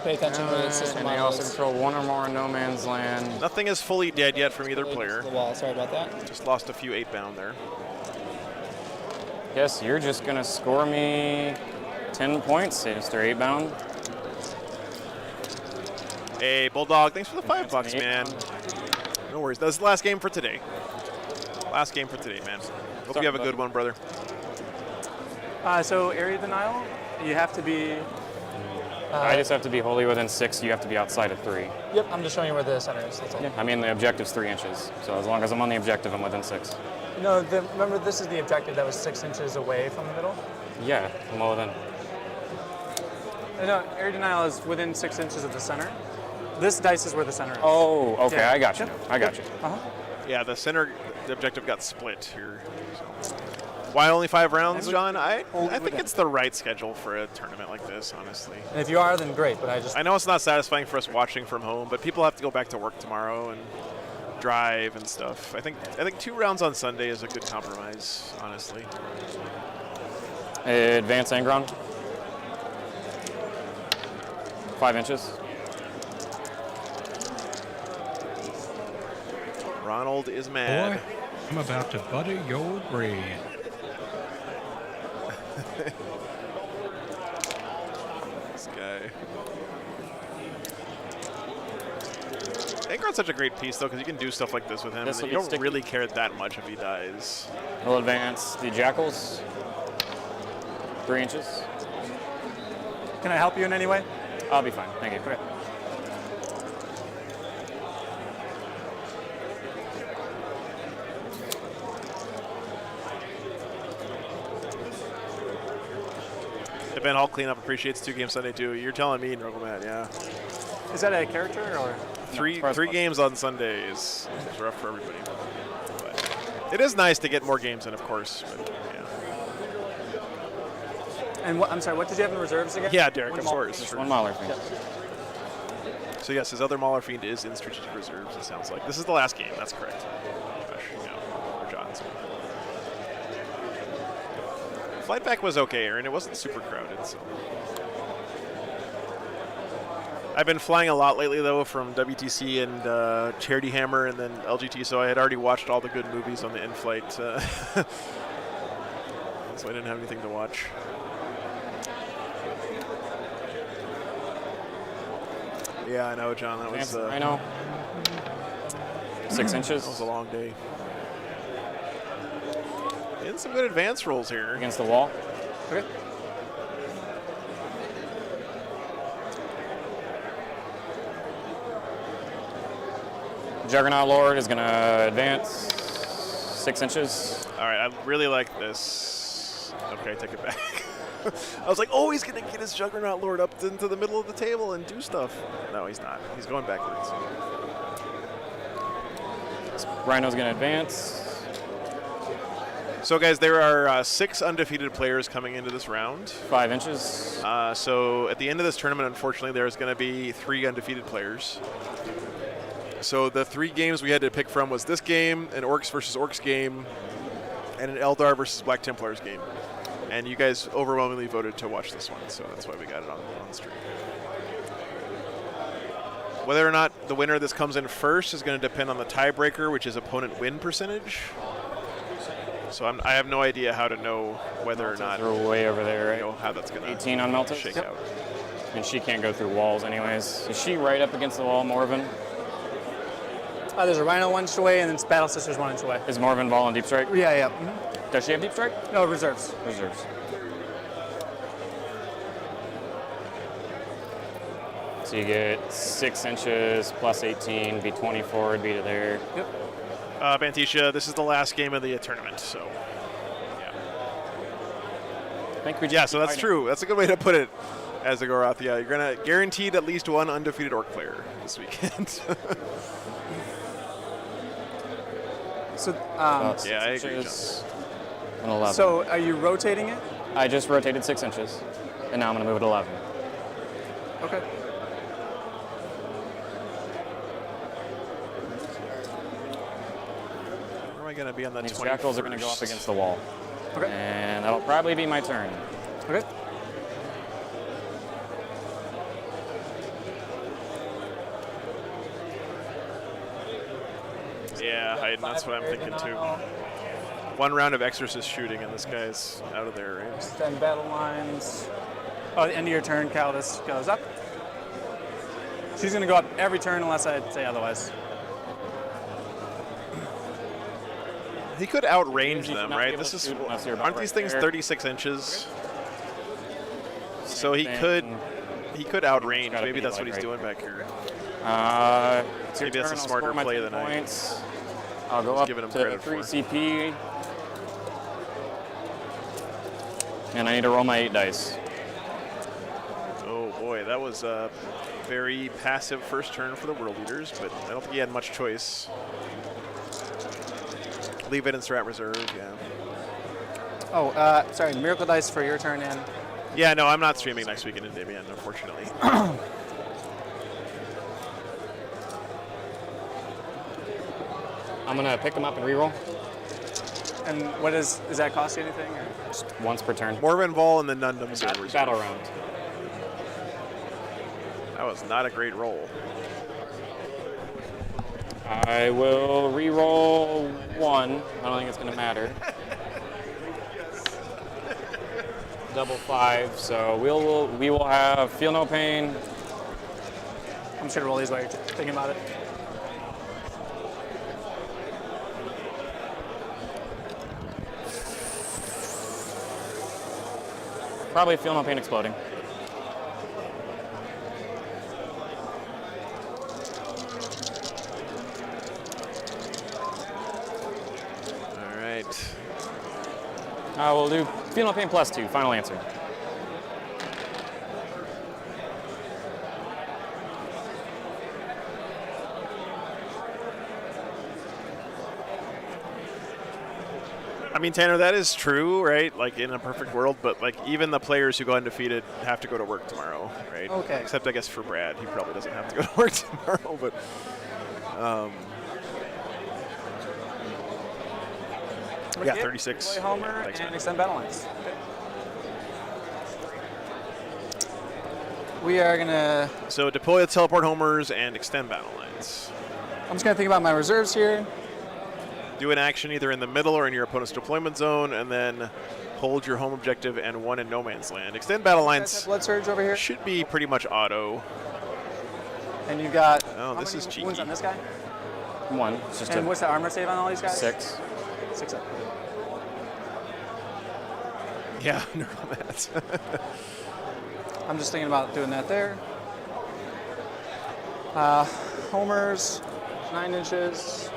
Pay attention to the system And they also models. control 1 or more no man's land. Nothing is fully dead yet from either player. The wall. Sorry about that. Just lost a few 8-bound there. Yes, you're just gonna score me 10 points, Mr. 8-bound. Hey, Bulldog, thanks for the $5, That's an man. 8-bound. No worries. That's the last game for today. Last game for today, man. Hope you have a good one, brother. So area denial, you have to be. I just have to be wholly within 6. You have to be outside of 3. Yep, I'm just showing you where the center is. That's all. Yeah. I mean, the objective's 3 inches. So as long as I'm on the objective, I'm within 6. No, remember this is the objective that was 6 inches away from the middle. Yeah, I'm all within. No, area denial is within 6 inches of the center. This dice is where the center is. Oh, okay, Yeah. I got you. Yep. I got you. Uh-huh. Yeah, the center, the objective got split here. So. Why only 5 rounds, John? I Only think Votann. it's the right schedule for a tournament like this, honestly. And if you are, then great. But I know it's not satisfying for us watching from home, but people have to go back to work tomorrow and drive and stuff. I think 2 rounds on Sunday is a good compromise, honestly. Advance Angron. 5 inches. Ronald is mad. Boy, I'm about to butter your bread. This guy. Angron's such a great piece, though, because you can do stuff like this with him, This and will you be don't sticky. really care that much if he dies. We'll advance the Jackals. 3 inches. can I help you in any way? I'll be fine. Thank you. Okay. Event Hall Cleanup appreciates 2 games Sunday, too. You're telling me, Matt, yeah. Is that a character or? Three first one. games on Sunday is rough for everybody. But it is nice to get more games in, of course. But yeah, And what, I'm sorry, what did you have in reserves again? yeah, Derek, of One course. Just sure. one Mauler thing. So yes, his other Mauler Fiend is in strategic reserves. It sounds like this is the last game. That's correct. Gosh, for John. So. Flight back was okay, Aaron. It wasn't super crowded. So. I've been flying a lot lately, though, from WTC and Charity Hammer and then LGT, so I had already watched all the good movies on the in-flight, so I didn't have anything to watch. Yeah, I know, John. That was, I know. 6 inches that was a long day. Getting some good advance rolls here. against the wall. Okay. Juggernaut Lord is going to advance 6 inches. All right, I really like this. Okay, take it back. I was like, oh, he's going to get his Juggernaut Lord up into the middle of the table and do stuff. No, he's not. He's going backwards. Rhino's going to advance. So, guys, there are 6 undefeated players coming into this round. 5 inches. So, at the end of this tournament, unfortunately, there's going to be 3 undefeated players. So, the 3 games we had to pick from was this game, an Orcs versus Orcs game, and an Eldar versus Black Templars game. And you guys overwhelmingly voted to watch this one, so that's why we got it on stream. Whether or not the winner of this comes in first is going to depend on the tiebreaker, which is opponent win percentage. So I have no idea how to know whether or not, They're way over there, right? how that's going to 18 on Melted. shake out. And she can't go through walls anyways. Is she right up against the wall, Morven? There's a Rhino 1 inch away, and then Battle Sisters 1 inch away. Is Morven Vol on Deep Strike? Yeah, yeah. Mm-hmm. Does she have Deep Strike? No, reserves. Reserves. So you get 6 inches plus 18, be 24, would be to there. Yep. Bantisha, this is the last game of the tournament, so yeah. I think we just Yeah, so keep that's fighting. true. That's a good way to put it, as a Gorath. Yeah, you're going to guaranteed at least 1 undefeated Orc player this weekend. So, About 6 Yeah, I agree, inches and 11. so are you rotating it? I just rotated 6 inches, and now I'm going to move it 11. Okay. Where am I going to be on that These 21st? Jackals are going to go up against the wall. Okay. And that'll probably be my turn. Okay. Yeah, Hayden, that's what I'm thinking too. 1 round of Exorcist shooting, and this guy's out of there, right? Extend battle lines. Oh, the end of your turn, Calvis goes up. She's going to go up every turn unless I say otherwise. He could outrange You them, should not be right? able This to is shoot unless you're about aren't right these things there. 36 inches? So he thing. could outrange. gotta Maybe be, that's like, what he's right doing back here. It's your Maybe that's turn. a I'll smarter score my play 10 than I- points. I'll go was up giving him to credit 3 for. CP. And I need to roll my 8 dice. Oh boy, that was a very passive first turn for the World Eaters, but I don't think he had much choice. Leave it in strat reserve, yeah. Oh, sorry, Miracle Dice for your turn in. Yeah, no, I'm not streaming next weekend in Endymion, unfortunately. I'm gonna pick them up and reroll. And what does that cost you anything? Or? Just once per turn. Morven Vol and the Nundums are reserved. Battle round. That was not a great roll. I will re-roll 1. I don't think it's gonna matter. Double 5. So we will have Feel No Pain. I'm just gonna roll these while you're thinking about it. Probably Feel No Pain exploding. All right. We'll do Feel No Pain plus 2. Final answer. I mean, Tanner, that is true, right? Like, in a perfect world, but, like, even the players who go undefeated have to go to work tomorrow, right? Okay. Except, I guess, for Brad. He probably doesn't have to go to work tomorrow, but... yeah, 36. Deploy Homer Thanks, and man. extend battle lines. Okay. We are gonna. So, deploy the teleport homers and extend battle lines. I'm just gonna think about my reserves here. Do an action either in the middle or in your opponent's deployment zone, and then hold your home objective and 1 in no man's land. Extend battle lines Blood Surge over here. should be pretty much auto. And you've got. Oh, how this many is wounds cheeky. on this guy? 1. It's just And a what's the armor save on all these guys? 6. 6 up. Yeah, neural that. I'm just thinking about doing that there. Homers, 9 inches.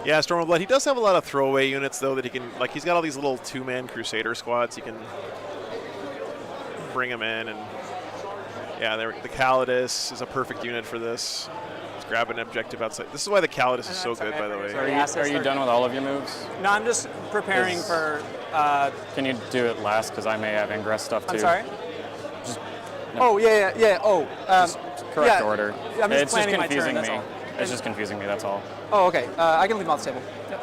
Yeah, Storm of Blood. He does have a lot of throwaway units, though, that he can, like, he's got all these little 2-man Crusader squads. He can bring them in, and yeah, the Calidus is a perfect unit for this. Just grab an objective outside. This is why the Calidus is so good, by the way. Are you done with all of your moves? No, I'm just preparing for. Can you do it last? Because I may have ingress stuff too. I'm sorry. Just Oh yeah. Oh, correct yeah, order. I'm just It's planning my confusing turn. That's me. all. It's just confusing me. That's all. Oh, okay. I can leave them off the table. Yep.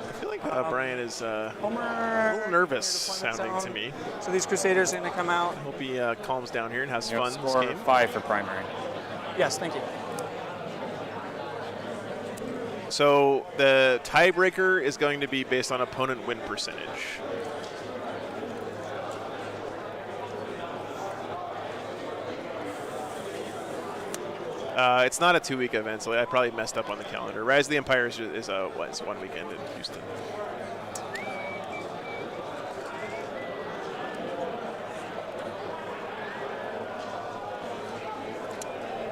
I feel like Brian is a Homer. little nervous Deployment sounding to zone. me. So these Crusaders are going to come out. I hope he calms down here and has You fun have this score game. 5 for primary. Yes, thank you. So the tiebreaker is going to be based on opponent win percentage. It's not a 2-week event, so I probably messed up on the calendar. Rise of the Empire is it's 1 weekend in Houston.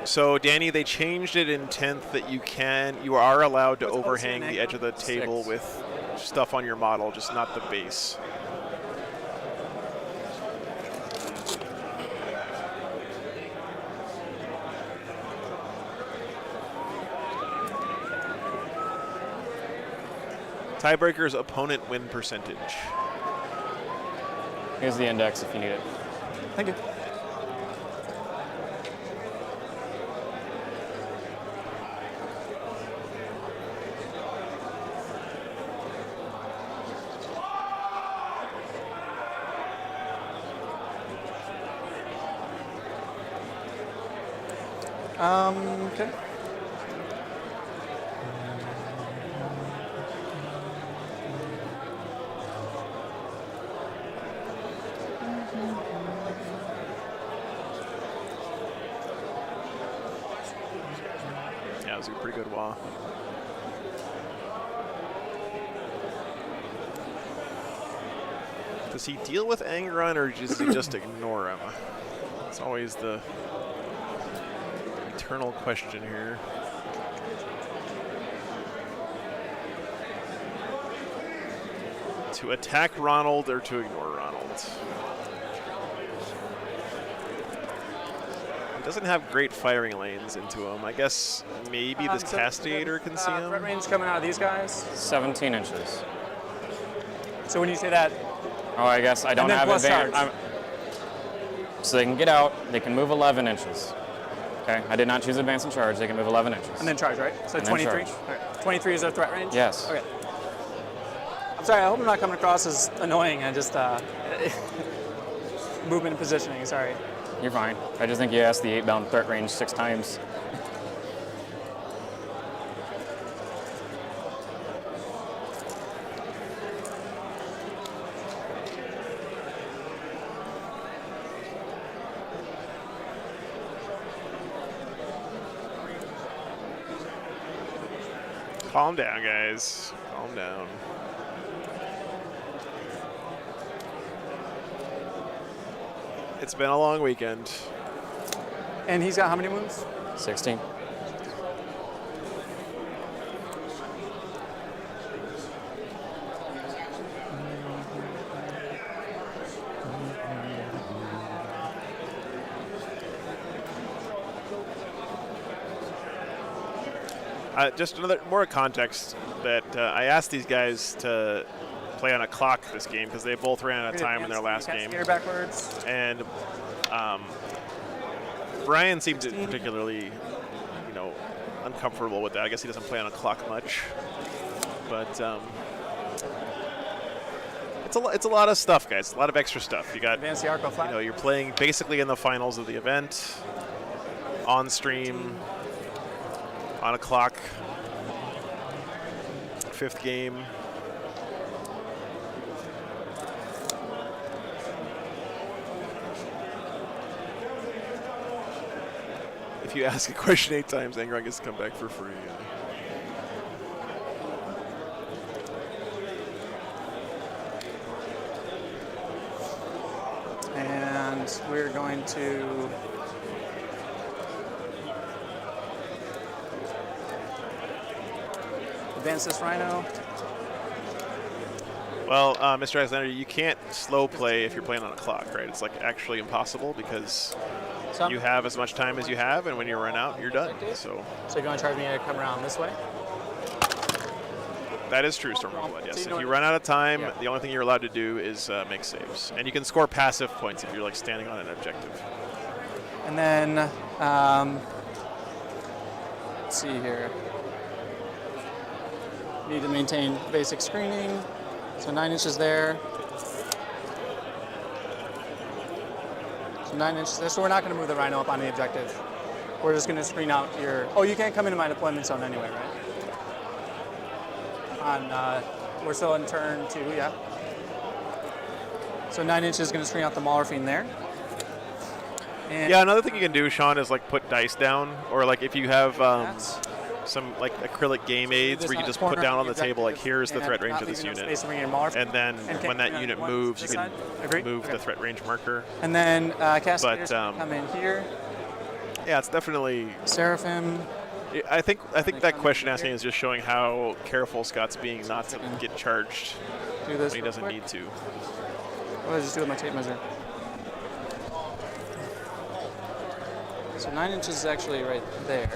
So, Danny, they changed it in 10th that you are allowed to overhang the edge of the table 6. with stuff on your model, just not the base. Tiebreaker's opponent win percentage. Here's the index if you need it. Thank you. Okay. Yeah, it was a pretty good wah. Does he deal with Angron, or does he just ignore him? It's always the eternal question here. To attack Ronald or to ignore Ronald? Doesn't have great firing lanes into him. I guess maybe this Castigator can see him. Threat range coming out of these guys. 17 inches. So when you say that, Oh, I guess I don't And then have plus advantage. charge. So they can get out. They can move 11 inches. Okay, I did not choose advance and charge. They can move 11 inches. and then charge, right? So And then 23. charge. Okay. 23 is their threat range. Yes. Okay. I'm sorry. I hope I'm not coming across as annoying. I just movement and positioning. Sorry. You're fine. I just think you asked the 8-bound threat range 6 times. Calm down, guys. Calm down. It's been a long weekend. And he's got how many wounds? 16. Just another more context that I asked these guys to play on a clock this game because they both ran out of time in their last game. Backwards. And Brian seemed particularly, uncomfortable with that. I guess he doesn't play on a clock much, but it's a lot of stuff, guys. A lot of extra stuff. You got, Advance the Arco flat. you're playing basically in the finals of the event, on stream, on a clock, 5th game. If you ask a question 8 times, Angron gets to come back for free. And we're going to advance this Rhino. Well, Mr. Alexander, you can't slow play if you're playing on a clock, right? It's like actually impossible because you have as much time as you have, and when you run out, you're done. So if you want to charge me to come around this way? that is true, Stormblood. Yes, if you run out of time, the only thing you're allowed to do is make saves, and you can score passive points if you're like standing on an objective. And then, let's see here. Need to maintain basic screening. So 9 inches there. So 9 inches there. So we're not going to move the Rhino up on the objective. We're just going to screen out your. Oh, you can't come into my deployment zone anyway, right? We're still in turn 2, yeah. So 9 inches is going to screen out the Mauler Fiend there. And Yeah, another thing you can do, Sean, is like put dice down, or like if you have some like acrylic game aids where you can just put down on the table, like here's the threat range of this unit, and then when that unit moves, you can move the threat range marker. And then Castigators come in here. Yeah, it's definitely. Seraphim. I think that question asking is just showing how careful Scott's being not to get charged Do this when he real doesn't quick. need to. What did I just do with my tape measure? So 9 inches is actually right there.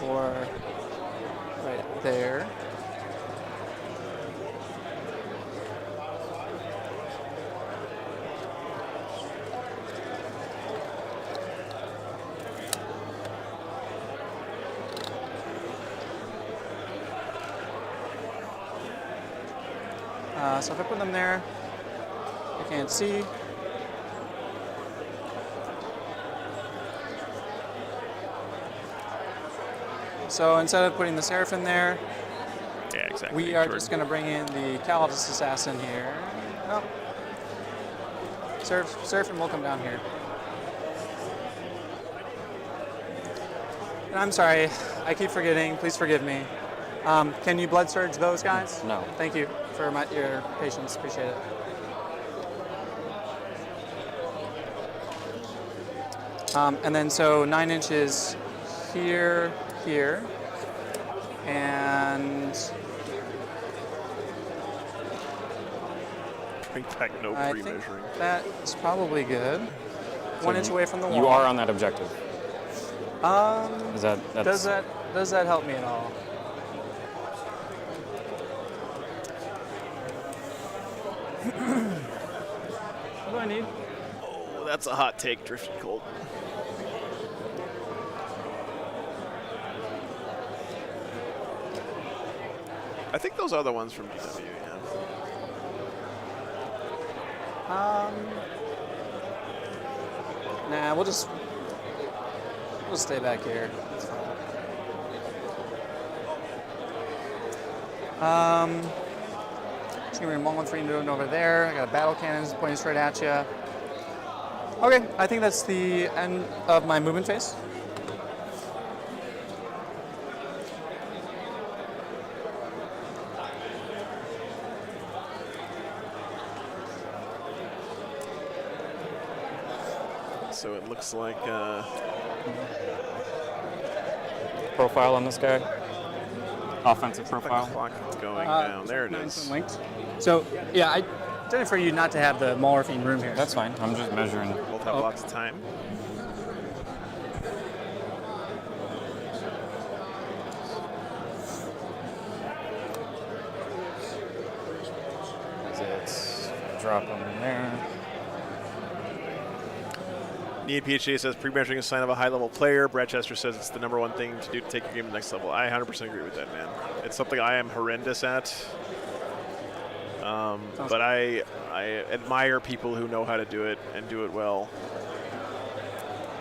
Or right there. So if I put them there, I can't see. So instead of putting the Seraphim there, Yeah, exactly. we are Jordan. just going to bring in the Calidus Assassin here. Nope. Seraphim will come down here. And I'm sorry, I keep forgetting. Please forgive me. Can you blood surge those guys? No. Thank you for your patience. Appreciate it. And then so 9 inches here, here, and Bring back no I think pre-measuring. that is probably good. 1 inch away from the wall. You are on that objective. Is that Does that help me at all? What do I need? Oh, that's a hot take, Drifted Cold. I think those are the ones from DW, yeah. Nah, we'll stay back here. It's fine. Just gonna be mulling for you doing over there. I got battle cannons pointing straight at you. Okay, I think that's the end of my movement phase. So it looks like profile on this guy? Offensive profile? the clock is going down. There it is. Linked. So yeah, I intended for you not to have the morphine room here. That's fine. I'm just measuring. Both have lots of time. Drop them in there. Need PhD says pre-measuring is a sign of a high-level player. Brad Chester says it's the #1 thing to do to take your game to the next level. I 100% agree with that, man. It's something I am horrendous at. But I admire people who know how to do it and do it well.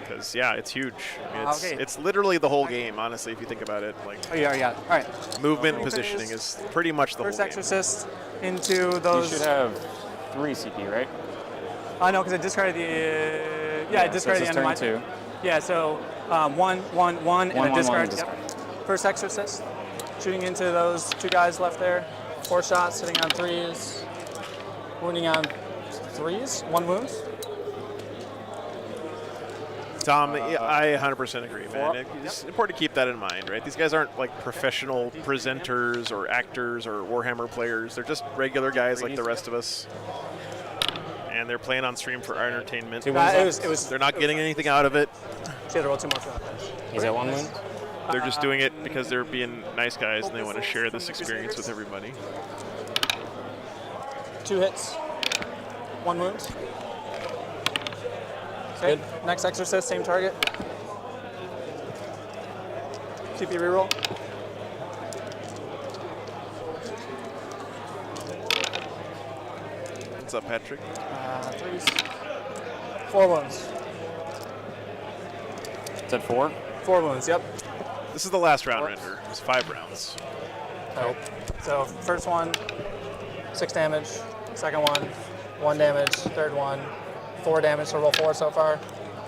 Because, yeah, it's huge. I mean, it's literally the whole game, honestly, if you think about it. Like, oh, yeah. All right. Movement and positioning is pretty much the First whole game. Exorcist into those. You should have 3 CP, right? I know, because I discarded the. I discarded the end of my turn 2. Yeah, so 1, and a discard. Discard. Yep. First Exorcist, shooting into those 2 guys left there. 4 shots, sitting on 3s, wounding on 3s, 1 wound. Tom, I 100% agree, man. It's important to keep that in mind, right? These guys aren't like professional presenters or actors or Warhammer players. They're just regular guys like the rest of us. And they're playing on stream for our entertainment. They're not getting anything out of it. She had to roll 2 more shots. He's at 1 wound? They're just doing it because they're being nice guys and they want to share this experience with everybody. 2 hits, 1 wound. Okay, next Exorcist, same target. CP reroll. What's up, Patrick? 3s. 4 wounds. It's at 4? 4 wounds, yep. This is the last round render. It's 5 rounds. Okay. So first one, 6 damage. Second one, 1 damage. Third one, 4 damage. So roll 4 so far.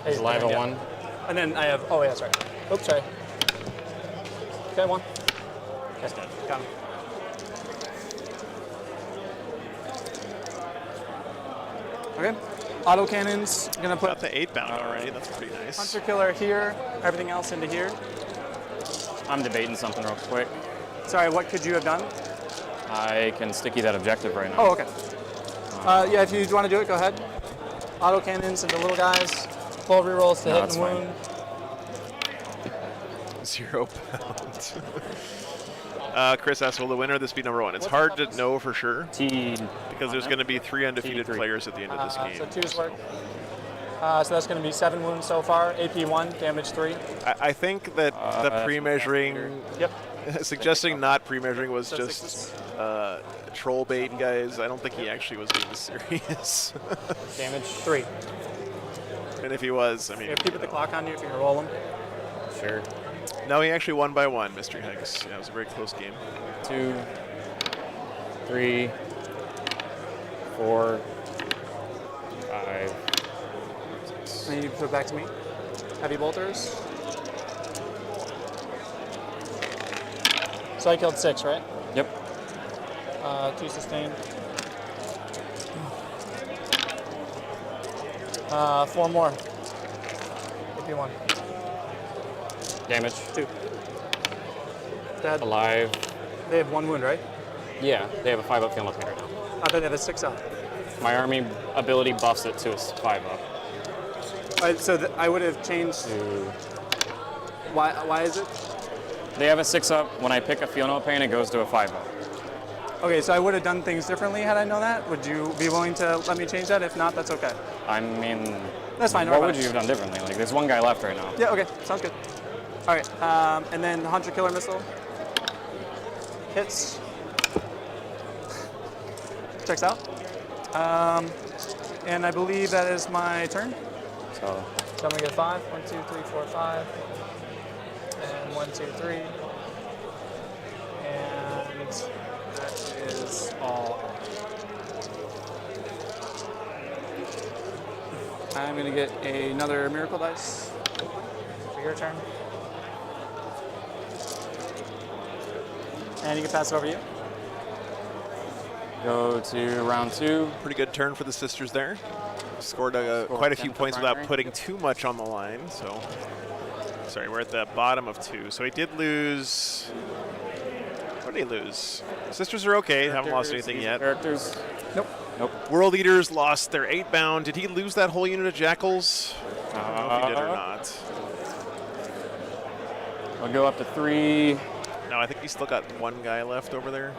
He's alive at 1. And then I have, that's right. Oops, sorry. Okay, 1. He's dead. Got him. Okay. Auto cannons, gonna put Got the 8 bound already. That's pretty nice. Hunter Killer here, everything else into here. I'm debating something real quick. Sorry, what could you have done? I can sticky that objective right now. Oh, okay. Yeah, if you want to do it, go ahead. Auto cannons into little guys. 12 rerolls to hit and wound. 0 pound. Chris asks, will the winner of this be #1? It's hard to know for sure because there's going to be 3 undefeated players at the end of this game. So 2's work. So that's going to be 7 wounds so far. AP 1, damage 3. I think that the pre-measuring, suggesting not pre-measuring was just troll bait, guys. I don't think he actually was being serious. Damage 3. And if he was, I mean, you keep the clock on you if you can roll him. Sure. No, he actually won by 1, Mystery Hikes. Yeah, it was a very close game. 2, 3, 4, 5, 6. And you put it back to me. Heavy bolters. So I killed 6, right? Yep. 2 sustained. 4 more. AP 1. Damage. 2. Dead. Alive. They have 1 wound, right? Yeah, they have a 5-up field right now. I thought they have a 6-up. My army ability buffs it to a 5-up. So I would have changed. Why is it? They have a 6-up. When I pick a Feel No Pain, it goes to a 5-up. Okay, so I would have done things differently had I known that. Would you be willing to let me change that? If not, that's okay. I mean, That's fine. what would you have done differently? Like, there's one guy left right now. Yeah. Okay. Sounds good. All right. And then Hunter Killer Missile hits. Checks out. And I believe that is my turn. So So I'm gonna get 5. 1, 2, 3, 4, 5. And 1, 2, 3. And that is all. I'm gonna get another Miracle Dice for your turn. And you can pass it over to you. go to round 2. Pretty good turn for the sisters there. Scored quite a few points without putting too much on the line. So, sorry, we're at the bottom of 2. So he did lose. What did he lose? Sisters are okay. Haven't lost anything yet. Characters. Nope. Nope. World Eaters lost their 8-bound. Did he lose that whole unit of Jackals? I don't know if he did or not. I'll go up to 3. No, I think he's still got one guy left over there.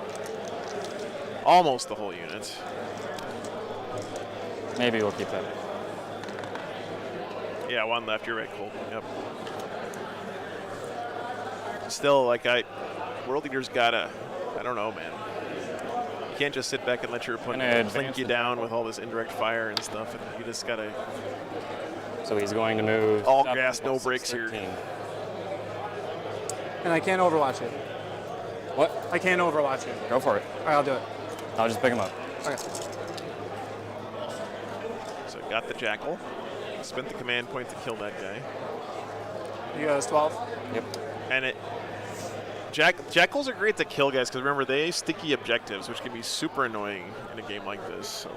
Almost the whole unit. Maybe we'll keep that. Yeah, one left. You're right, Cole. Yep. Still, like, World Eater's gotta, I don't know, man. You can't just sit back and let your opponent clink you down with all this indirect fire and stuff. You just gotta. So he's going to move. All up gas, to no brakes here. 13. And I can't Overwatch it. What? I can't Overwatch it. Go for it. All right, I'll do it. I'll just pick him up. Okay. So got the Jackal. Spent the command point to kill that guy. You guys 12. Yep. And it. Jackals are great to kill guys because remember they have sticky objectives, which can be super annoying in a game like this. So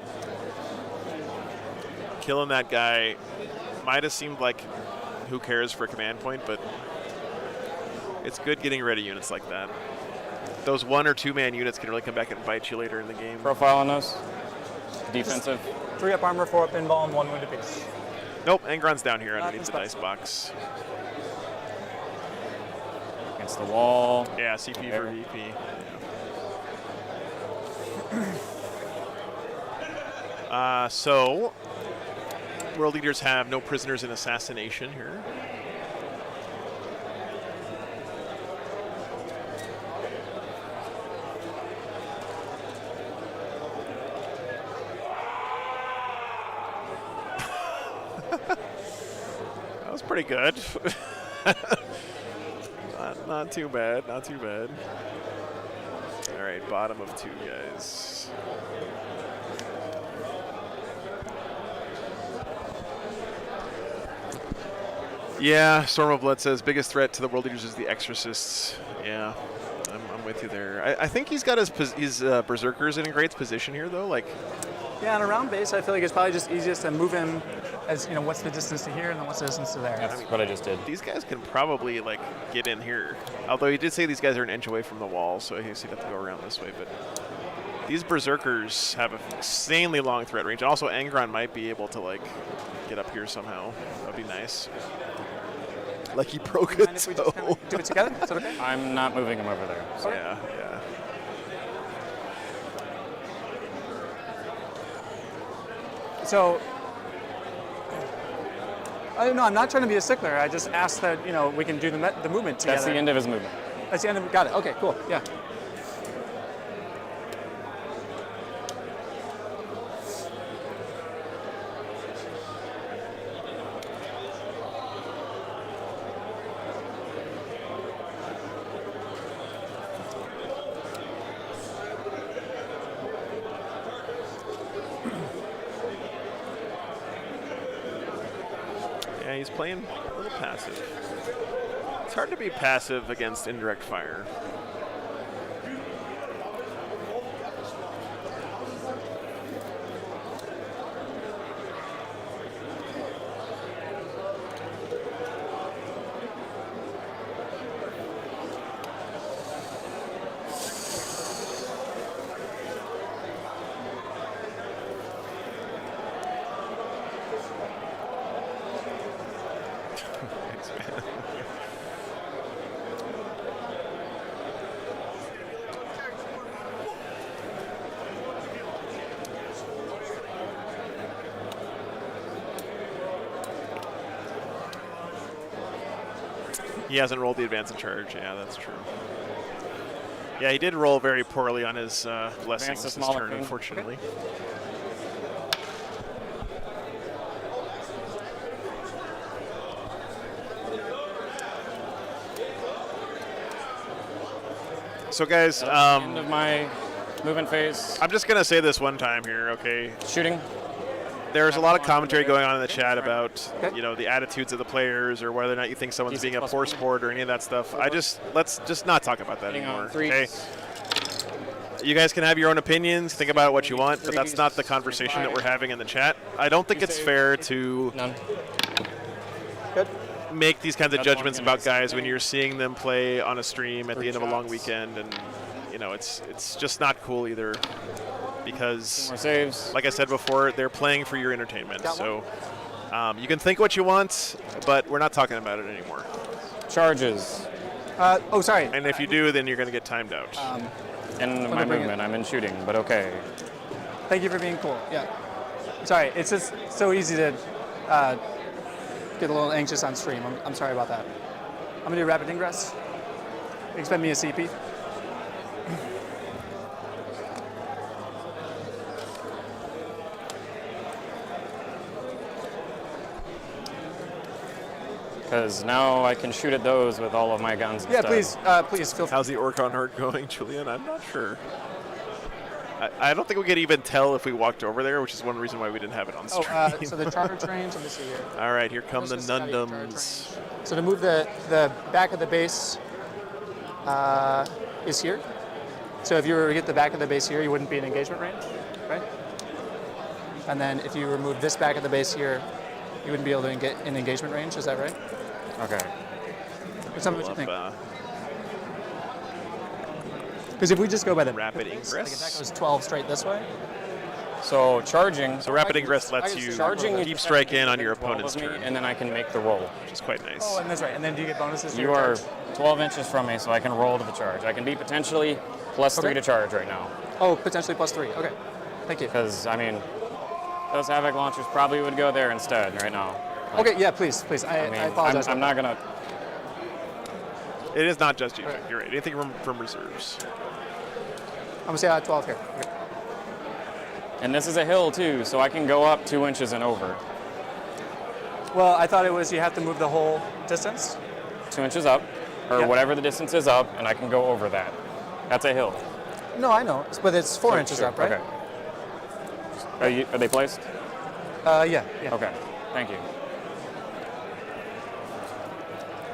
killing that guy might have seemed like who cares for a command point, but it's good getting ready units like that. Those 1 or 2 man units can really come back and bite you later in the game. Profile on those. Defensive. 3 up armor, 4 up pinball, and 1 wound apiece. Nope, Angron's down here underneath the inspect. dice box. Against the wall. Yeah, CP for VP. So, World Eaters have no prisoners in assassination here. That was pretty good. Not too bad, not too bad. All right, bottom of 2 guys. Yeah, Storm of Blood says biggest threat to the World Eaters is the Exorcists. Yeah, I'm with you there. I think he's got his Berserkers in a great position here, though. Like, Yeah, on a round base, I feel like it's probably just easiest to move him as, you know, what's the distance to here and then what's the distance to there. That's what I just did. these guys can probably like get in here. Although he did say these guys are an inch away from the wall, so he'd have to go around this way. But these Berserkers have an insanely long threat range. And also, Angron might be able to like get up here somehow. That'd be nice. Like he broke And it. if we just kind of do it together, is that okay? I'm not moving him over there. So. Yeah, yeah. So, no, I'm not trying to be a stickler. I just asked that, you know, we can do the movement together. That's the end of his movement. That's the end of it. Got it. Okay, cool. Yeah. Yeah, he's playing a little passive. It's hard to be passive against indirect fire. He hasn't rolled the advance and charge. Yeah, that's true. Yeah, he did roll very poorly on his blessings this smaller turn, thing. unfortunately. So guys, End of my movement phase. I'm just gonna say this one time here, okay? Shooting. There's a lot of commentary going on in the chat about, Okay. you know, the attitudes of the players or whether or not you think someone's being a plus force one. port or any of that stuff. Let's just not talk about that Hitting on anymore. threes. Okay? You guys can have your own opinions, think about what you want, but that's Threes, not the conversation that we're having in the chat. I don't think it's fair to None. Good. make these kinds of That's one judgments gonna about be guys when you're seeing them play on a stream at the Three end of a long shots. weekend, and you know it's just not cool either, because More saves. like I said before, they're playing for your entertainment. Got So you can think what you want, but we're not talking about it anymore. Charges. Oh, sorry. And if you do, then you're going to get timed out. In my bring it- movement, I'm in shooting, but okay. Thank you for being cool. Yeah. Sorry, it's just so easy to get a little anxious on stream. I'm sorry about that. I'm gonna do rapid ingress. Expect me a CP. Because now I can shoot at those with all of my guns. Yeah, instead. please feel free. How's the Orcon herd going, Julian? I'm not sure. I don't think we could even tell if we walked over there, which is one reason why we didn't have it on Oh, stream. so the charter trains. Let me see here. All right, here come Where's the the Scotty charter Nundums. train? So to move the back of the base is here. So if you were to get the back of the base here, you wouldn't be in engagement range, right? And then if you remove this back of the base here, you wouldn't be able to get in engagement range. Is that right? Okay. Or tell me what you think. Love, Because if we just go by the rapid base, ingress. like if that goes 12 straight this way, So charging. So rapid ingress lets I you can Charging deep strike in on your opponent's me, turn, and then I can make the roll. which is quite nice. oh, and that's right. And then do you get bonuses? to You your are charge? 12 inches from me, so I can roll to the charge. I can be potentially +3 Okay. to charge right now. Oh, potentially +3. Okay, thank you. Because, I mean, those Havoc launchers probably would go there instead right now. Okay, yeah, please. I I mean, apologize. I'm not going to. It is not just you. Right. You're right. Anything from reserves. I'm gonna say I have 12 here. Okay. And this is a hill, too, so I can go up 2 inches and over. Well, I thought it was you have to move the whole distance. 2 inches up, or Yeah. whatever the distance is up, and I can go over that. That's a hill. No, I know, but it's 4 inches Sure, up, right? Okay. Are they placed? Yeah. Okay. Thank you.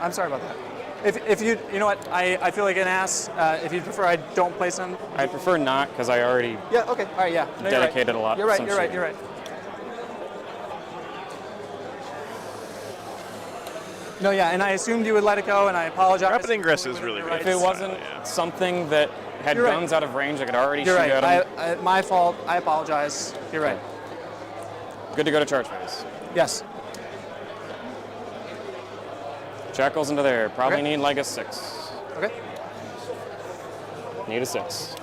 I'm sorry about that. If you know what, I feel like an ass. If you prefer, I don't place them. I'd prefer not, because I already. Yeah. Okay. All right. Yeah. No, you're right. Dedicated a lot You're right. some You're right. shooting. You're right. No, yeah, and I assumed you would let it go, and I apologize. Rapid ingress is really You're good. right. If it wasn't Yeah. something that had You're right. guns out of range, I could already You're shoot right. at them. My fault. I apologize. You're right. Good to go to charge phase. Yes. Jack goes into there. Probably Okay. need like a 6. Okay. Need a 6.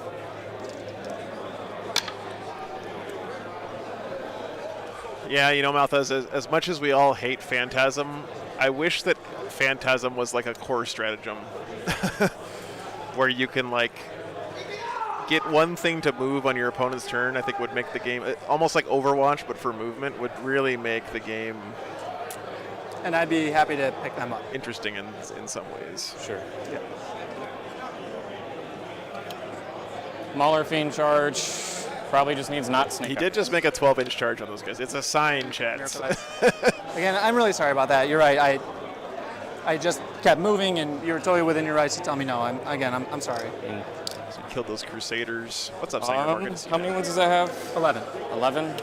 Yeah, you know, Malthus, as much as we all hate Phantasm, I wish that Phantasm was like a core stratagem where you can like get one thing to move on your opponent's turn. I think would make the game almost like Overwatch, but for movement, would really make the game And I'd be happy to pick them up. interesting in some ways. Sure. Yeah. Mauler Fiend charge. Probably just needs not snake. He up. did just make a 12-inch charge on those guys. It's a sign, chat. Again, I'm really sorry about that. You're right. I just kept moving, and you were totally within your rights to tell me no. I'm sorry. So he killed those Crusaders. What's up, Sanger Morgan? How many ones does that have? 11. 11.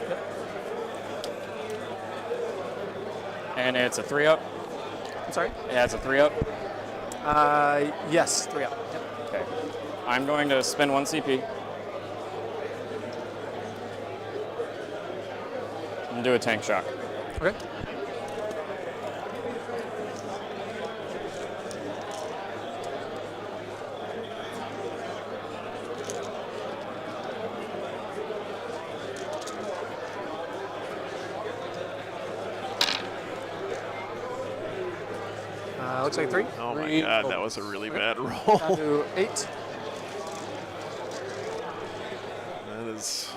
And it's a 3-up. I'm sorry. Yeah, it's a 3-up. Yes, 3 up. Yep. Okay. I'm going to spend 1 CP. And do a tank shock. Okay. looks like 3. Oh my Three. god, that was a really bad roll. Down to 8. That is.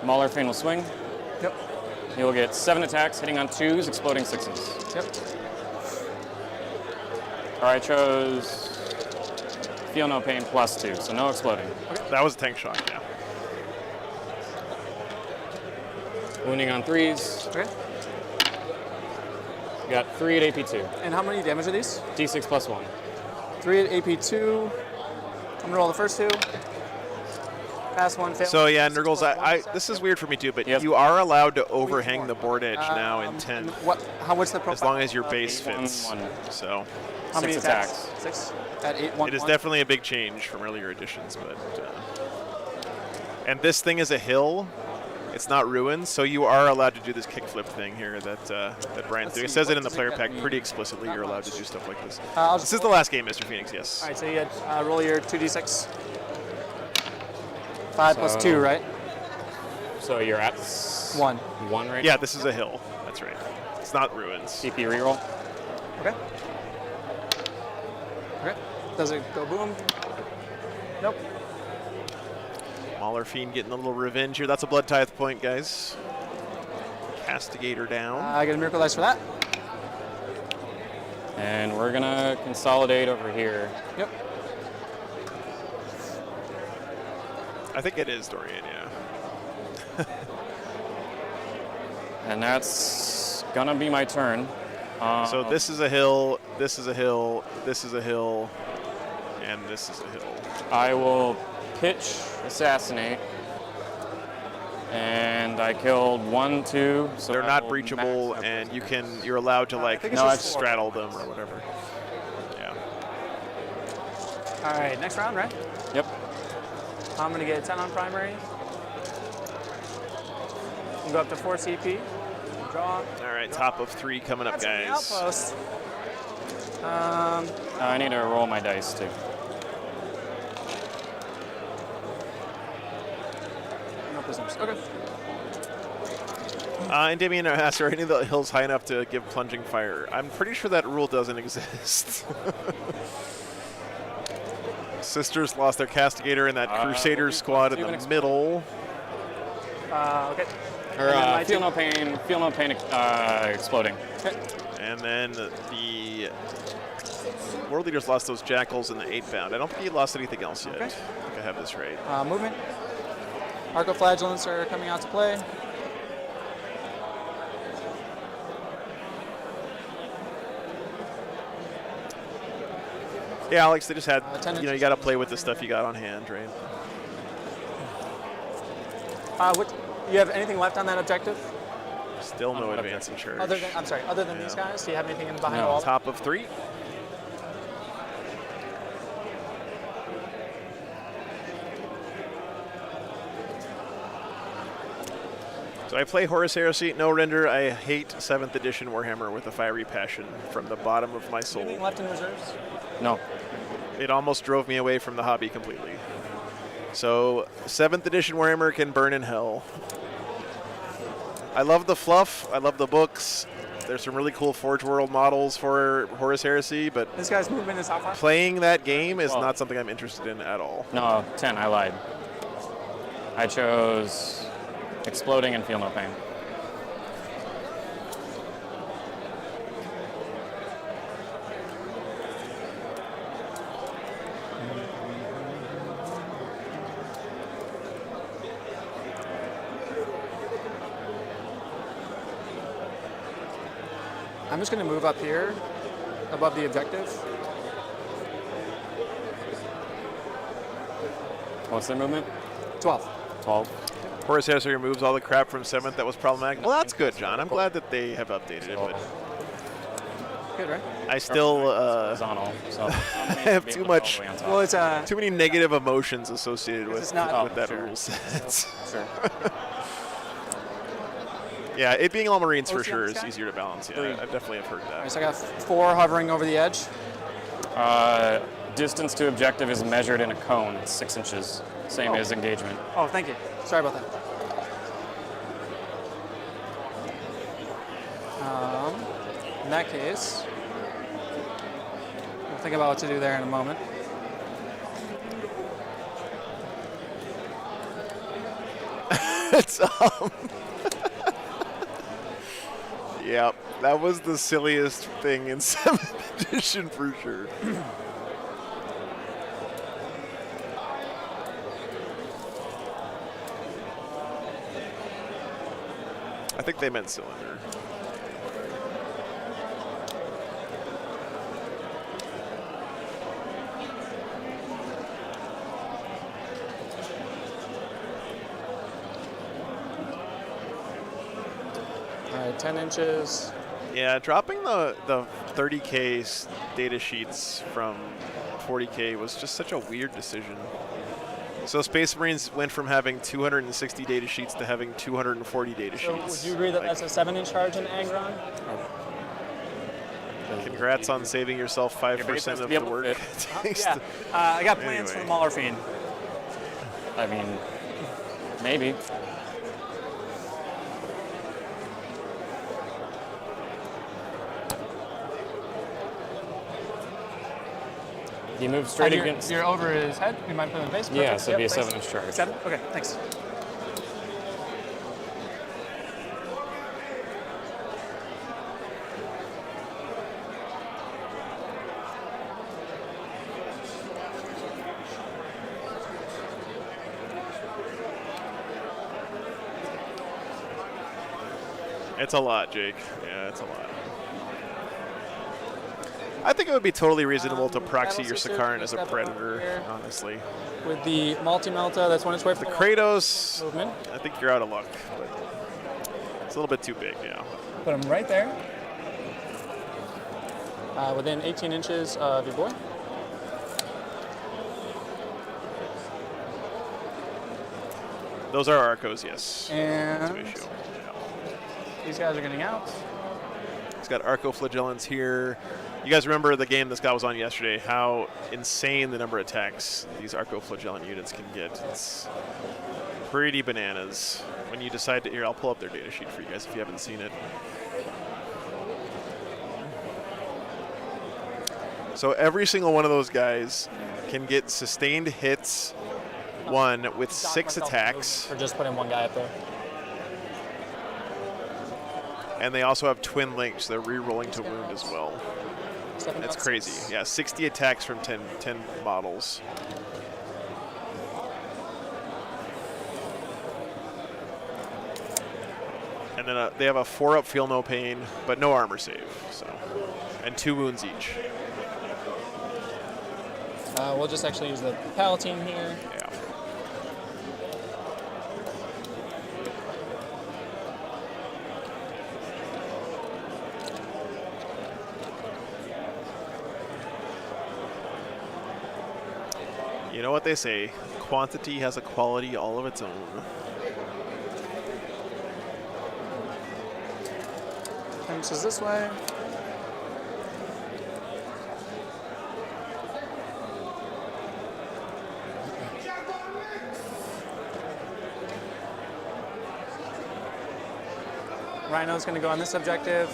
Mauler Fane will swing. Yep. He will get 7 attacks, hitting on 2s, exploding 6s. Yep. All right, I chose Feel No Pain +2, so no exploding. That was a tank shock, yeah. Wounding on 3s. Okay. Got 3 at AP2. And how many damage are these? D6 +1. 3 at AP2. I'm gonna roll the first 2. Pass 1, fail. So yeah, 6 Nurgles, plus 1, this is weird for me too, but Yep. you are allowed to overhang the board edge now in and 10, what's the profile? as long as your base Eight, one, fits. one. So How many 6 attacks? attacks. 6 at 8, 1, it is 1. definitely a big change from earlier editions, but and this thing is a hill. It's not ruins, so you are allowed to do this kickflip thing here that Brian's doing. It says it in the player pack pretty explicitly. You're allowed to do stuff like this. This is the last game, Mr. Phoenix. Yes. All right, so you had roll your 2d6. 5 plus So- 2, right? So you're at 1. 1 right Yeah, this is a hill. That's right. It's not ruins. CP reroll. Okay. Okay. Does it go boom? Nope. Mauler Fiend getting a little revenge here. That's a blood tithe point, guys. Castigator down. I get a miracle dice for that. And we're gonna consolidate over here. Yep. I think it is Dorian, yeah. And that's gonna be my turn. So this is a hill, this is a hill, this is a hill, and this is a hill. I will pitch Assassinate. And I killed 1, 2. So They're I not will breachable, max- and you're allowed to like think it's just straddle them or whatever. Yeah. All right, next round, right? Yep. I'm going to get 10 on primary. Go up to 4 CP. Draw. All right, top of 3 coming up, That's an guys. outpost. I need to roll my dice too. No prisoners. Okay. And Damien asks, are any of the hills high enough to give plunging fire? I'm pretty sure that rule doesn't exist. Sisters lost their castigator in that Crusaders squad in the middle. Okay. Or And then my Feel two- No Pain exploding. Okay. And then the World Leaders lost those jackals in the 8-bound. I don't think he lost anything else yet. Okay. I think I have this right. Movement. Arcoflagellants are coming out to play. Yeah, Alex, they just had, 10 you inches. got to play with the stuff you got on hand, right? You have anything left on that objective? Still no what advance in charge. Other than these guys? Do you have anything in behind the No. wall? Top of 3. So I play Horus Heresy, no render. I hate 7th edition Warhammer with a fiery passion from the bottom of my soul. Anything left in reserves? No. It almost drove me away from the hobby completely. So 7th edition Warhammer can burn in hell. I love the fluff. I love the books. There's some really cool Forge World models for Horus Heresy, but This guy's movement is how far? playing that game is Well- not something I'm interested in at all. No, 10. I lied. I chose Exploding and Feel No Pain. I'm just going to move up here above the objective. What's their movement? 12. 12. Horus Heresy removes all the crap from 7th that was problematic. Well, that's good, John. I'm glad that they have updated it, but Good, right? I still Horizontal. So I have too much. Well, it's Too many negative emotions associated with, is not- with that sure. rule set. Sure. Yeah, it being all Marines Oh, for it's on sure this is guy? easier to balance. Yeah, I definitely have heard that. so I got 4 hovering over the edge. Distance to objective is measured in a cone. It's 6 inches. Same as engagement. Oh, thank you. Sorry about that. In that case, we'll think about what to do there in a moment. It's yeah, that was the silliest thing in 7th edition for sure. I think they meant cylinder. All right, 10 inches. Yeah, dropping the 30K data sheets from 40K was just such a weird decision. So Space Marines went from having 260 data sheets to having 240 data So sheets. would you agree that Like, that's a 7-inch charge in Angron? congrats on saving yourself 5% of be the able to work. fit. it takes Yeah, to- I got plans for the Anyway. Mauler Fiend. I mean, maybe. He moves straight against. You're over his head. You might put him in base. Yeah, Perfect. so it'd be a Yep, 7-inch charge. 7? Okay, thanks. It's a lot, Jake. Yeah, it's a lot. I think it would be totally reasonable to proxy your Battle Sicaran as a Step up predator, here. honestly. With the multi-melta, that's 1 inch away from The the Kratos, movement. I think you're out of luck, but it's a little bit too big, yeah. Put him right there. Within 18 inches of your boy. Those are Arcos, yes. No And issue. Yeah. these guys are getting out. He's got Arco Flagellants here. You guys remember the game this guy was on yesterday, how insane the number of attacks these Arco Flagellant units can get. It's pretty bananas. When you decide to, here, I'll pull up their data sheet for you guys if you haven't seen it. So every single one of those guys can get sustained hits, one with 6 attacks, For just putting one guy up there. and they also have twin links. They're re-rolling to wound as well. That's crazy. Yeah, 60 attacks from 10 models. And then they have a 4-up feel no pain, but no armor save. So, and 2 wounds each. We'll just actually use the Palatine here. Yeah. You know what they say, quantity has a quality all of its own. Inches this way. Rhino's going to go on this objective.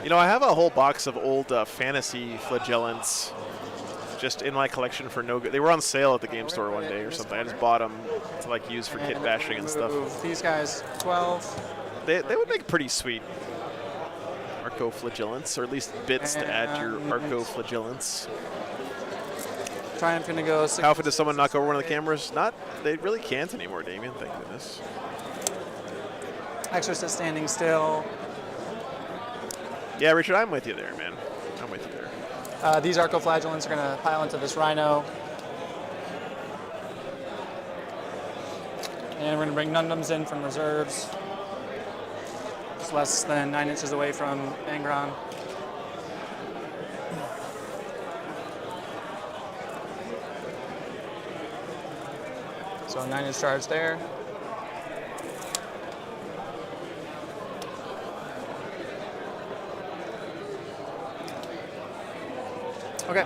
You know, I have a whole box of old fantasy flagellants just in my collection for no good. They were on sale at the game store one day or something. I just bought them to like use for kit bashing and stuff. Move these guys 12. They would make pretty sweet Arco flagellants, or at least bits to add to your Arco flagellants. Triumph going to go 6. How often does someone knock over one of the cameras? Not, they really can't anymore, Damien, thank goodness. Exorcist standing still. Yeah, Richard, I'm with you there, man. I'm with you there. These Arcoflagellants are going to pile into this Rhino. And we're going to bring Nundums in from reserves. It's less than 9 inches away from Angron. So 9-inch charge there. Okay.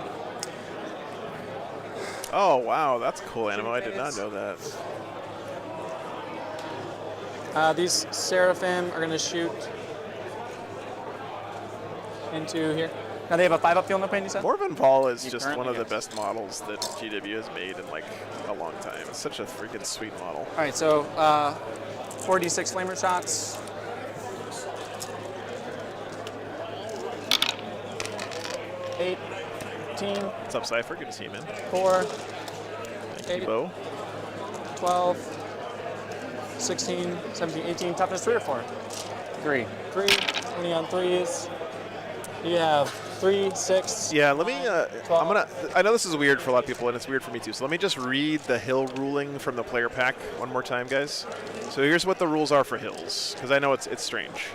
Oh, wow. That's cool animal. I did not know that. These Seraphim are going to shoot into here. Now they have a 5-up field no pain, you said? Morven Paul is He just one currently of the gets- best models that GW has made in like a long time. It's such a freaking sweet model. All right, so 4d6 flamer shots. 18, What's up, Cypher? Good to see you, man. 4, Thank Eight. you, Bo. 12, 16, 17, 18. Toughness 3 or 4? 3. 3. 20 on 3s. You have 3, 6. Yeah, let me. I know this is weird for a lot of people, and it's weird for me too. So let me just read the hill ruling from the player pack one more time, guys. So here's what the rules are for hills, because I know it's strange.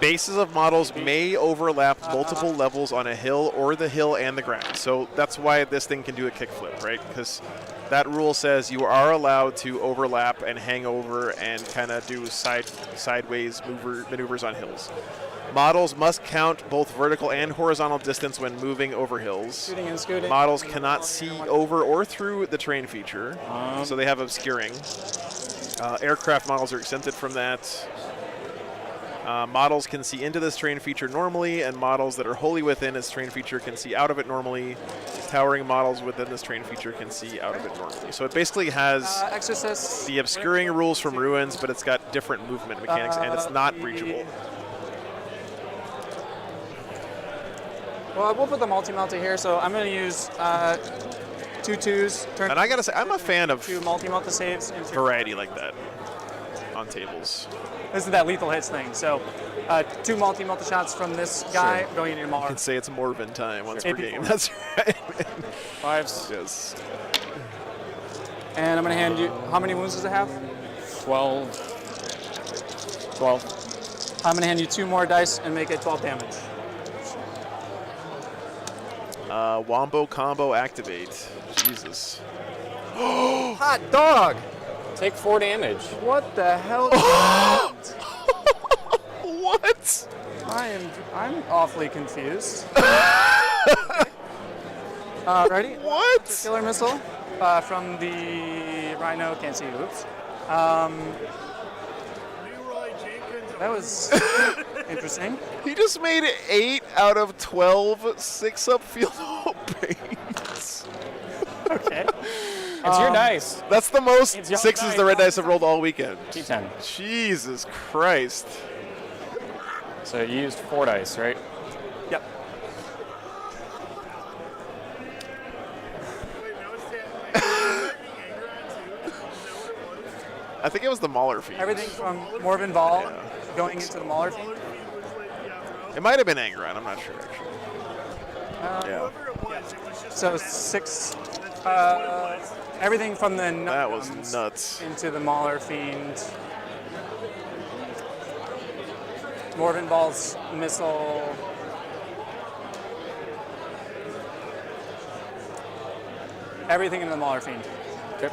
Bases of models may overlap multiple levels on a hill or the hill and the ground. So that's why this thing can do a kickflip, right? Because that rule says you are allowed to overlap and hang over and kind of do sideways maneuvers on hills. Models must count both vertical and horizontal distance when moving over hills. Shooting and scooting. Models cannot see over or through the terrain feature, so they have obscuring. Aircraft models are exempted from that. Models can see into this terrain feature normally, and models that are wholly within its terrain feature can see out of it normally. Towering models within this terrain feature can see out of it normally. So it basically has Exorcist. the obscuring rules from Ruins, but it's got different movement mechanics, and it's not breachable. Well, we'll put the multi-melter here, so I'm going to use 2 2s. Turn And I gotta say, I'm a fan of 2 multi-melter saves. Into variety like that on tables. This is that lethal hits thing. So 2 multi-melter shots from this guy going into your Mauler. I'd say it's Morven time once per AP4. game. That's right. 5s. Yes. And I'm going to hand you, how many wounds does it have? 12. 12. I'm going to hand you 2 more dice and make it 12 damage. Wombo combo activate. Jesus. Hot dog! Take 4 damage. What the hell? What? I'm awfully confused. Ready? What? Killer missile from the Rhino. Can't see. Oops. Leroy Jenkins. That was interesting. He just made it 8 out of 12 6-up field paints. Okay. It's your dice. That's the most It's your 6s dice. the red dice have rolled all weekend. T10. Jesus Christ. So you used 4 dice, right? Yep. Wait, now it's anger on too. Is that what it was? I think it was the Mauler feed. Everything from Morven Ball going into the Mauler feed. Color feed was like, yeah, bro. It might have been Angron. I'm not sure, actually. Yeah. Whoever it was just So 6. Everything from the That was Nuns nuts. into the Mauler Fiend. Morven Ball's missile. Everything in the Mauler Fiend. Okay.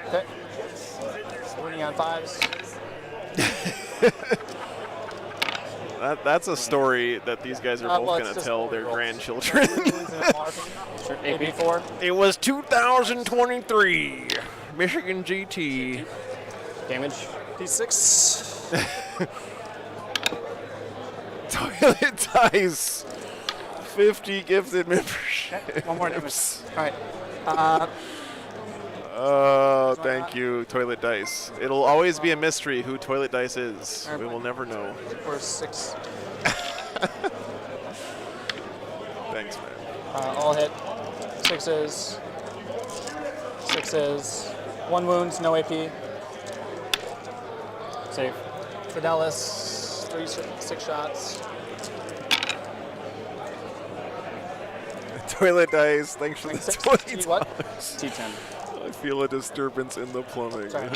Okay. Winning on 5s. That's a story that these guys are well, both it's going to just tell what we their roll. grandchildren. Sure. AP4. It was 2023 Michigan GT. Damage. D6. Toilet dice. 50 gifted membership. One more damage. All right. Oh, thank you, Toilet Dice. It'll always be a mystery who Toilet Dice is. We will never know. For 6. Thanks, man. All hit. 6s. 6s. 1 wound, no AP. Save. Fidelis, 6 shots. Toilet Dice, thanks for the 6. 20 What? T10. I feel a disturbance in the plumbing. Sorry.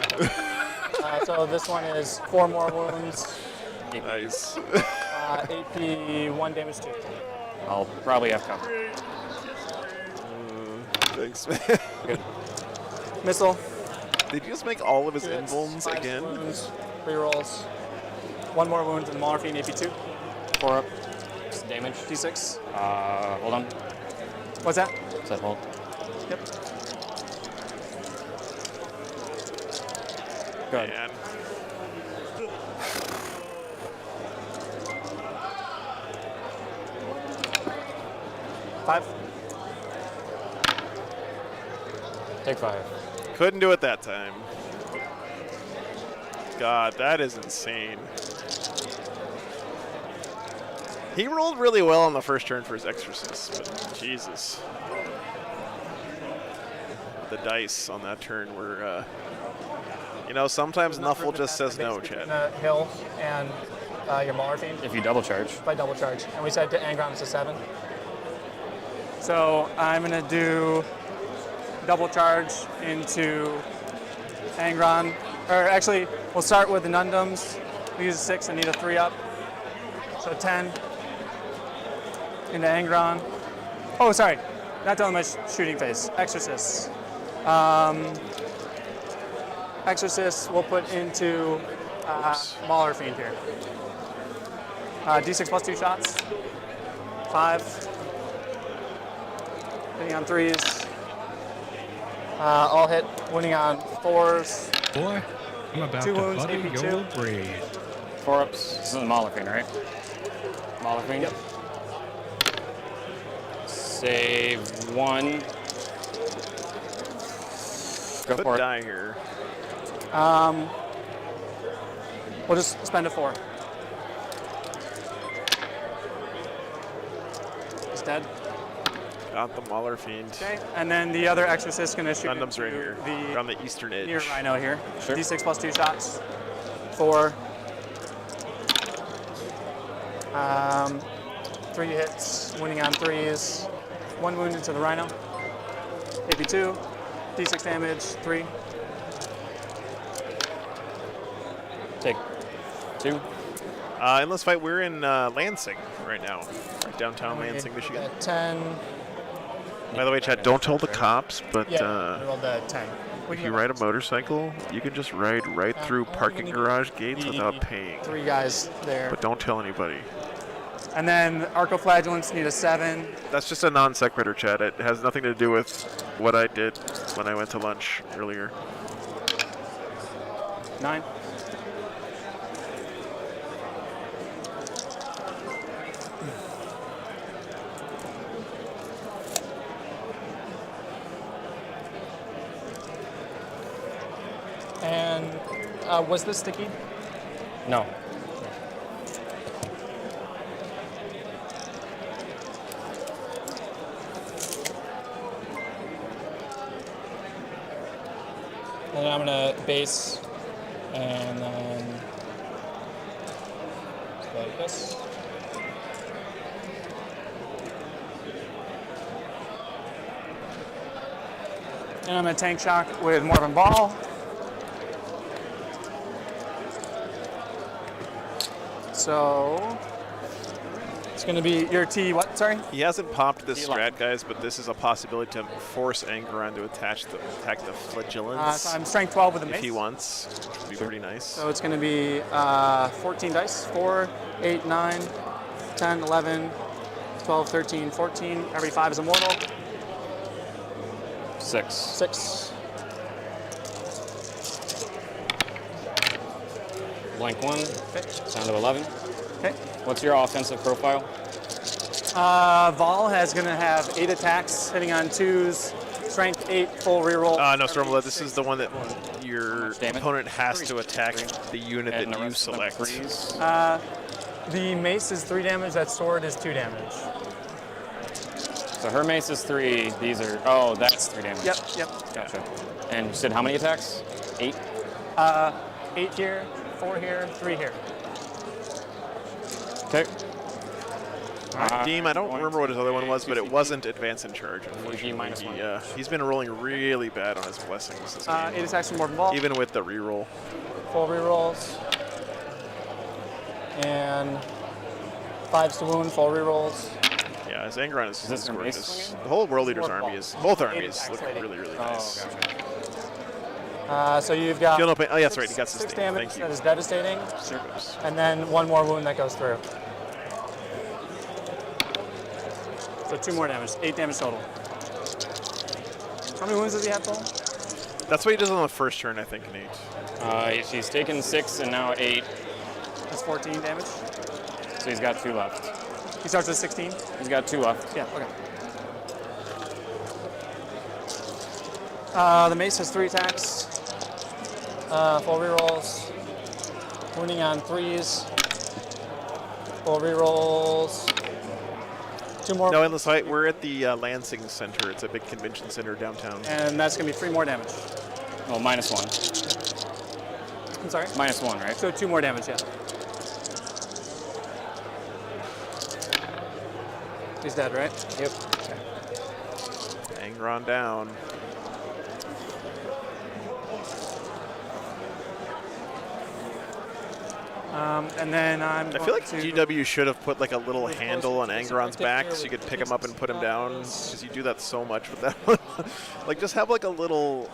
So this one is 4 more wounds. Nice. AP 1 damage 2. I'll probably have cover. Thanks, man. Good. Missile. Did you just make all of his 2 hits, invulns 5 again? Wounds, 3 rolls. 1 more wound in Morphine AP 2. 4 up. Damage. D6. Hold on. What's that? Said hold. Yep. Go ahead. Man. Five. Take 5. Couldn't do it that time. God, that is insane. He rolled really well on the first turn for his Exorcist, but Jesus. The dice on that turn were, you know, sometimes Nuffle just says no, Chad. Hill and your Mauler Fiend. If you double charge. If I double charge. And we said to Angron it's a 7. So I'm going to do double charge into Angron. Or actually, we'll start with the Nundums. We use a 6, I need a 3 up. So 10 into Angron. Oh, sorry, not telling my shooting phase. Exorcists. Exorcists we'll put into Mauler Fiend here. D6 plus 2 shots. 5. Hitting on 3s. All hit, winning on 4s. Boy, I'm about 2 to wounds, butter AP2. your brain. 4 ups. This is the Mauler Fiend, right? Mauler Fiend? Yep. Save 1. Go Could for it. die here. We'll just spend a 4. He's dead. Got the Mauler Fiend. Okay, and then the other Exorcist is going to shoot Gundam's right into here, the on the eastern edge. near Rhino here. Sure. D6 plus 2 shots. 4. 3 hits, winning on 3s. 1 wound into the Rhino. AP2. D6 damage. 3. Take 2. Endless fight. We're in Lansing right now, right downtown Lansing, Michigan. 10. By the way, Chad, don't tell the cops, but Yeah, I rolled the 10. if you ride a motorcycle, you can just ride right through parking garage gates without paying. 3 guys there. But don't tell anybody. And then Arcoflagellants need a 7. That's just a non sequitur, Chad. It has nothing to do with what I did when I went to lunch earlier. 9. And was this sticky? No. And then I'm gonna base, and then like this. And I'm gonna tank shock with Morven Ball. So it's gonna be your T. What? Sorry. He hasn't popped this T-line. strat, guys, but this is a possibility to force Angeron to attack the flagellants So I'm strength 12 with a if mace. he wants, which would be pretty nice. So it's going to be 14 dice. 4, 8, 9, 10, 11, 12, 13, 14. Every 5 is immortal. 6. 6. Blank 1. Okay. Down to 11. Okay. What's your offensive profile? Vol has going to have 8 attacks, hitting on 2s. Strength 8, full reroll. No, Stormblood, this is the one that your Damage. opponent has to attack the unit And that the you rest of them select. 3s. The mace is 3 damage. That sword is 2 damage. So her mace is 3. These are. Oh, that's 3 damage. Yep, yep. Gotcha. And you said how many attacks? 8? 8 here, 4 here, 3 here. Okay. Deem, I don't remember what his other one was, but it wasn't Advance in Charge, unfortunately. -1. He's been rolling really bad on his blessings this game, 8 attacks from Morven Ball. even with the reroll. Full rerolls. And 5s to wound, full rerolls. Yeah, his Angeron is this an gorgeous. ace swinging? The whole World Leaders Sword army ball. is, both 8 armies attacks, look lady. really, really Oh, nice. gotcha. So you've got Feel no pain. Oh, yeah, that's right, he got 6 sustained. damage Thank you. that is devastating, Oops. and then 1 more wound that goes through. So 2 more damage. 8 damage total. How many wounds does he have total? That's what he does on the first turn, I think, Nate. She's taken 6 and now 8, That's 14 damage. so he's got 2 left. He starts with 16. He's got 2 left. Yeah. Okay. The mace has 3 attacks. 4 rerolls. Wounding on 3s. 4 rerolls. 2 more. No, endless light. We're at the Lansing Center. It's a big convention center downtown. And that's going to be 3 more damage. Oh, -1. I'm sorry? -1, right? So 2 more damage, yeah. He's dead, right? Yep. Angron down. And then I feel like GW should have put like a little handle on Angron's back so you could pick him up and put him down, because you do that so much with that one. Like, just have like a little,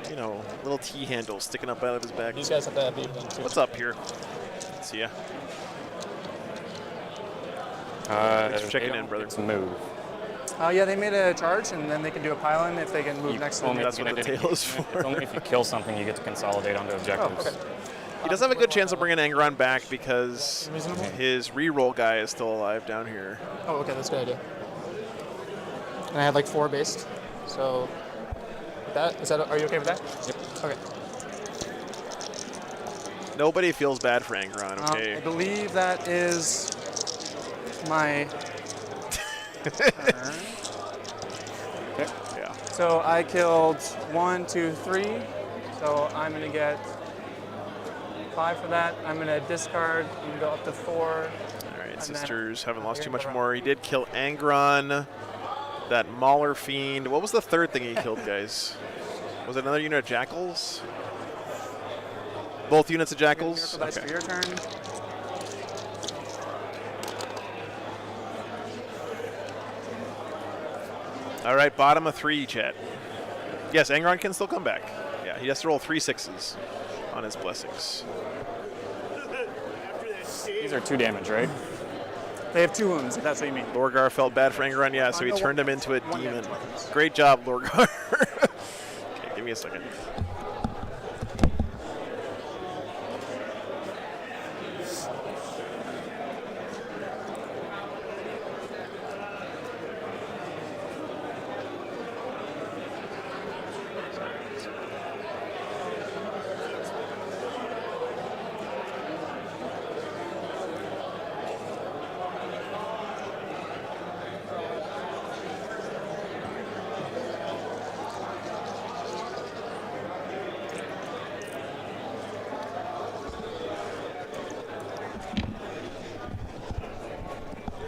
you know, little T handle sticking up out of his back. These guys have that beat too. What's up here? See ya. Thanks for checking in, brother. It's a move. Yeah, they made a charge, and then they can do a pile-in if they can move next to them. That's what the tail is for. It's only if you kill something you get to consolidate onto objectives. Oh, okay. He does have a good chance of bringing Angron back because Reasonable? his reroll guy is still alive down here. Oh, okay, that's a good idea. And I had like 4 based, so with that, are you okay with that? Yep. Okay. Nobody feels bad for Angron, okay? I believe that is my turn. Okay. Yeah. So I killed 1, 2, 3. So I'm gonna get 5 for that. I'm gonna discard and go up to 4. All right, sisters haven't lost too much more. He did kill Angron, that Mauler Fiend. What was the third thing he killed, guys? Was it another unit of Jackals? Both units of Jackals? Miracle dice for your turn. All right, bottom of 3, chat. Yes, Angron can still come back. Yeah, he has to roll 3 6s on his blessings. These are 2 damage, right? They have 2 wounds, if that's what you mean. Lorgar felt bad for Angron, yeah, so he turned him into a demon. Great job, Lorgar. Okay, give me a second.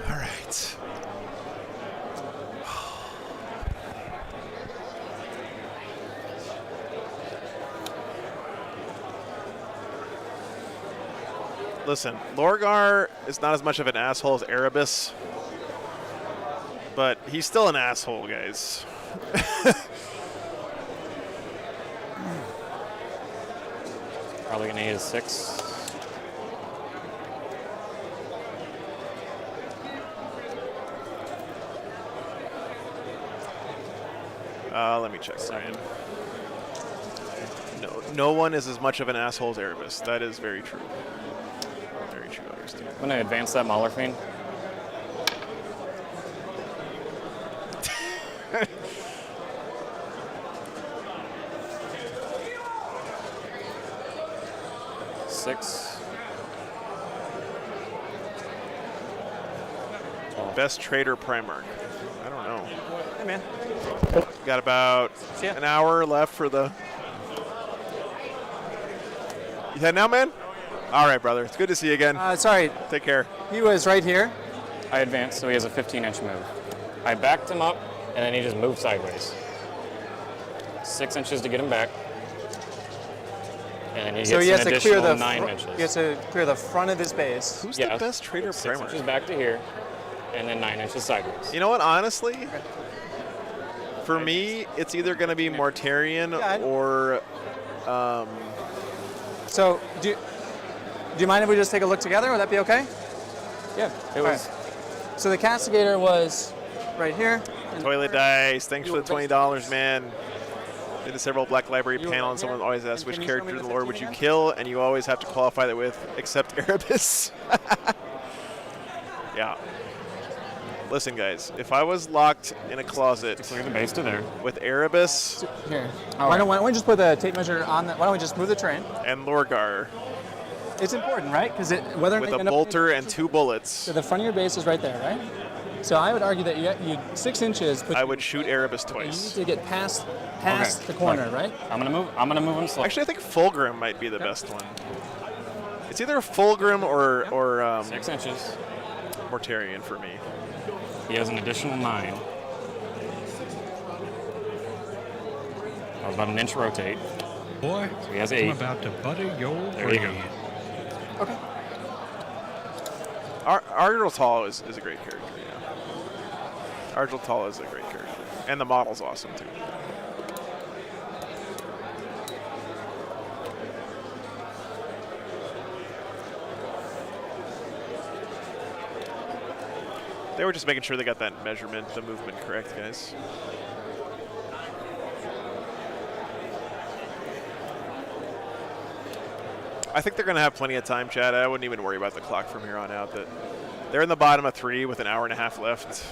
All right. Listen, Lorgar is not as much of an asshole as Erebus, but he's still an asshole, guys. Probably gonna need a 6. Let me check, Ryan. No one is as much of an asshole as Erebus. That is very true. Very true, Augustine. I'm gonna advance that Mauler Fiend. Six. Best trader Primarch. I don't know. Hey, man. Got about an hour left for the... You head now, man? All right, brother. It's good to see you again. Sorry, Take care. he was right here. I advanced, so he has a 15-inch move. I backed him up, and then he just moved sideways. 6 inches to get him back. And then he So gets he has an to clear additional the 9 inches. He has to clear the front of his base. Who's Yeah, the best trader 6 inches Primarch? back to here, and then 9 inches sideways. You know what, honestly? For me, it's either going to be Mortarion or... So do you mind if we just take a look together? Would that be okay? Yeah, it All was. right. So the Castigator was right here. Toilet Dice, thanks for the $20, man. Did the several Black Library panel, and someone always asks which character in the lore would you kill, and you always have to qualify that with, except Erebus. Yeah. Listen, guys, if I was locked in a closet Clear the base to there. with Erebus Here. Why don't we just put the tape measure on the, why don't we just move the train? and Lorgar It's important, right? Because whether with a bolter and 2 bullets, so the front of your base is right there, right? So I would argue that you 6 inches. I would shoot Erebus You need twice. to get past Okay. the corner, right? I'm gonna move him slow. Actually, I think Fulgrim might be the best one. It's either Fulgrim or 6 inches. Mortarion for me. He has an additional 9. I was about an inch rotate. Boy, So he has I'm 8. about to butter your There you brain. go. Okay. Argyltal is a great character, yeah. Argyltal is a great character. And the model's awesome, too. They were just making sure they got that measurement, the movement correct, guys. I think they're going to have plenty of time, Chad. I wouldn't even worry about the clock from here on out. That they're in the bottom of 3 with an hour and a half left.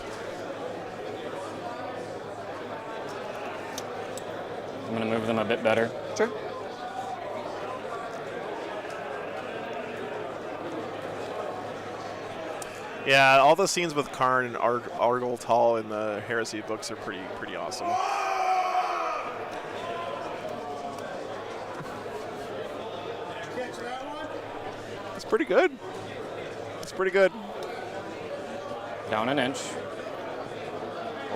I'm gonna move them a bit better. Sure. Yeah, all the scenes with Karn and Argyltal in the Heresy books are pretty awesome. Catch that one? It's pretty good. It's pretty good. Down an inch.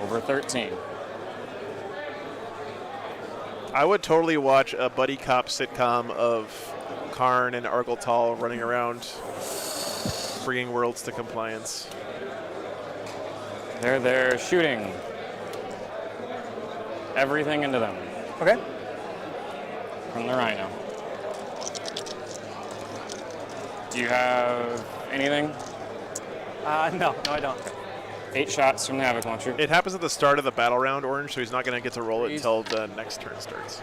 Over 13. I would totally watch a buddy cop sitcom of Karn and Argyltal running around bringing worlds to compliance. They're shooting everything into them Okay. from the Rhino. Do you have anything? No, I don't. 8 shots from the Havoc launcher. It happens at the start of the battle round, Orange, so he's not going to get to roll it until the next turn starts.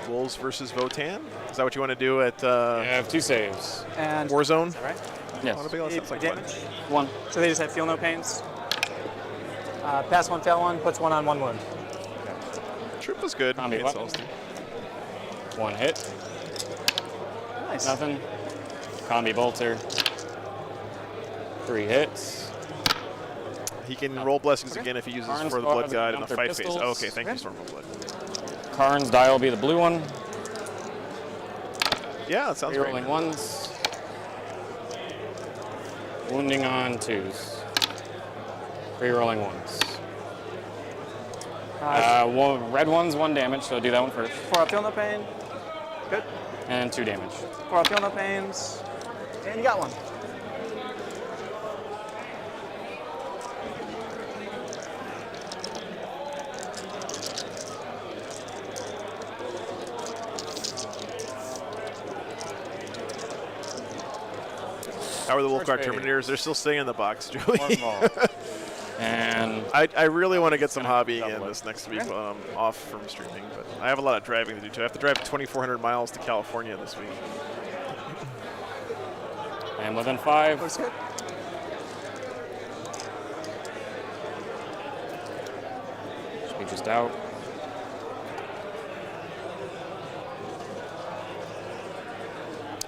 Wolves versus Votann? Is that what you want to do at You have 2 saves. And Warzone? all right. Yes. Oh, that sounds like fun. Damage. 1. So they just have feel no pains. Pass 1, fail 1, puts 1 on 1 wound. Troop was good. Combi against weapon. Celestine. 1 hit. Nice. Nothing. Combi bolter. 3 hits. He can roll blessings again if he uses Karn's for the squad Blood has God in jumped the their fight phase. pistols. Oh, okay, thank you, Okay. Stormblood. Karn's die will be the blue one. Yeah, that sounds Rerolling great. 1s. Wounding on 2s. Rerolling 1s. Red 1's 1 damage, so do that one first. 4 up, feel no pain. Good. And 2 damage. 4 up, feel no pains. And you got 1. How are the Wolfguard First baby. Terminators? They're still staying in the box, One Joey. ball. And I really want to get some hobbying double in it. this next week while I'm off from streaming, but I have a lot of driving to do too. I have to drive 2,400 miles to California this week. I'm within 5. Looks good. Should be just out.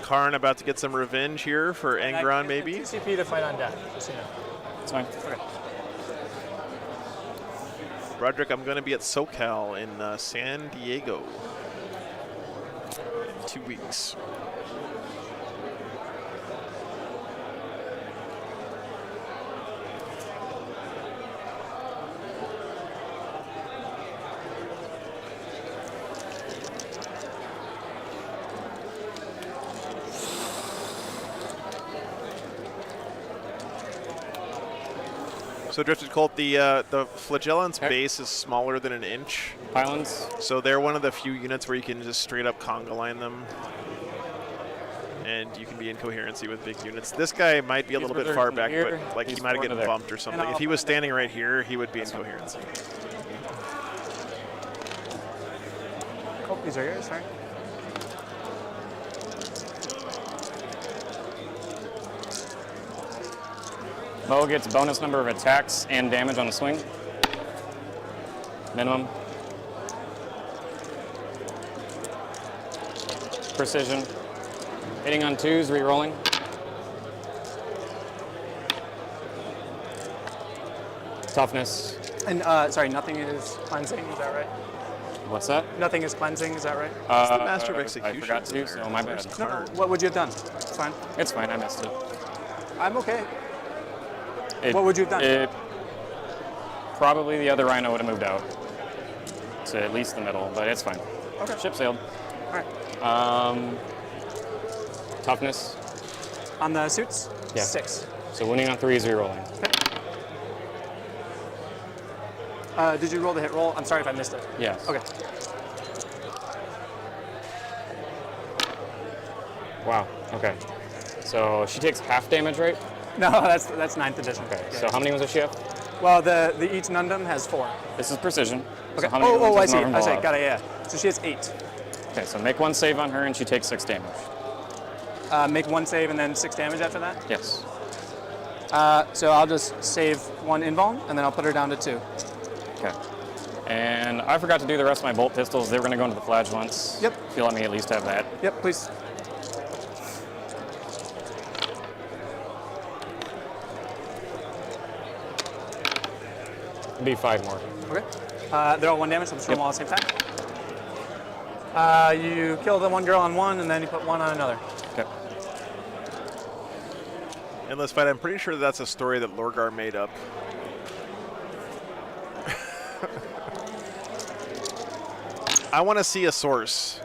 Karn about to get some revenge here for Angron, maybe. TCP to fight on death, just so you know. It's fine. Okay. Roderick, I'm going to be at SoCal in San Diego in 2 weeks. So Drifted Colt, the Flagellant's base is smaller than an inch, Pylons. so they're one of the few units where you can just straight up conga line them and you can be in coherency with big units. This guy might be a little bit far back, here, but like he he's might have forward to gotten there. bumped or something. If he was standing right here, he would be in coherency. Oh, these are yours, sorry. Mo gets bonus number of attacks and damage on a swing. Minimum. Precision. Hitting on 2s, re-rolling. Toughness. And sorry, nothing is cleansing, is that right? What's that? Nothing is cleansing, is that right? The Master of I Execution. forgot to, so my bad. No, no. What would you have done? It's fine. It's fine, I missed it. I'm okay. It- What would you have done? Probably the other Rhino would have moved out to at least the middle, but it's fine. Okay. Ship sailed. All right. Toughness. On the suits? Yeah. 6. So winning on 3 is re-rolling. Did you roll the hit roll? I'm sorry if I missed it. Yes. Okay. Wow. Okay. So she takes half damage, right? No, that's 9th edition. Okay. Yeah. So how many wounds does she have? Well, the each Nundum has 4. This is precision. Okay. So how many I wounds does see. Marvin I see. Ball have? Got it. Yeah. So she has 8. Okay. So make 1 save on her, and she takes 6 damage. Make 1 save and then 6 damage after that. Yes. So I'll just save 1 invuln and then I'll put her down to 2. Okay. And I forgot to do the rest of my bolt pistols. They were going to go into the flagellants. Yep. If you let me at least have that. Yep, please. It'd be 5 more. Okay. They're all 1 damage, so let's roll them all at the same time. You kill the one girl on one, and then you put 1 on another. Okay. Endless Fight, I'm pretty sure that's a story that Lorgar made up. I want to see a source.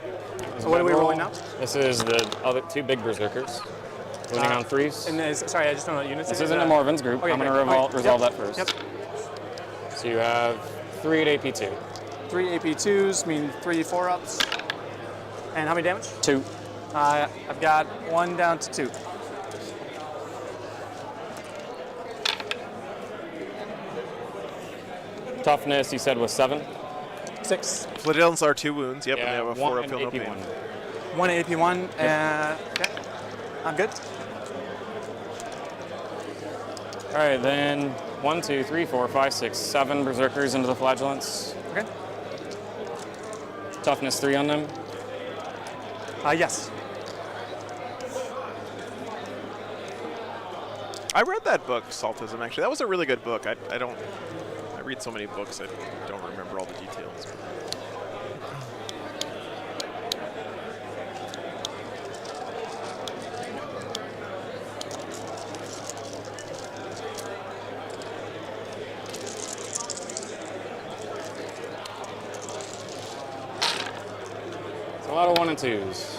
So what are we rolling now? This is the other 2 big berserkers. Winning on 3s. And sorry, I just don't know what units. This it isn't is. a Morven's group. Okay, I'm going great. to All right. resolve Yep. that first. Yep. So you have 3 at AP2. 3 AP2s mean 3 4-ups. And how many damage? 2. I've got 1 down to 2. Toughness, you said, was 7. 6. Flagellants are 2 wounds. Yep, and they Yeah, have a 1 4 and up no AP1. pain. 1 AP1. Okay. I'm good. All right, then 1, 2, 3, 4, 5, 6, 7 berserkers into the flagellants. Okay. Toughness 3 on them. Yes. I read that book, Saltism, actually. That was a really good book. I read so many books, I don't remember all the details. It's a lot of 1 and 2s.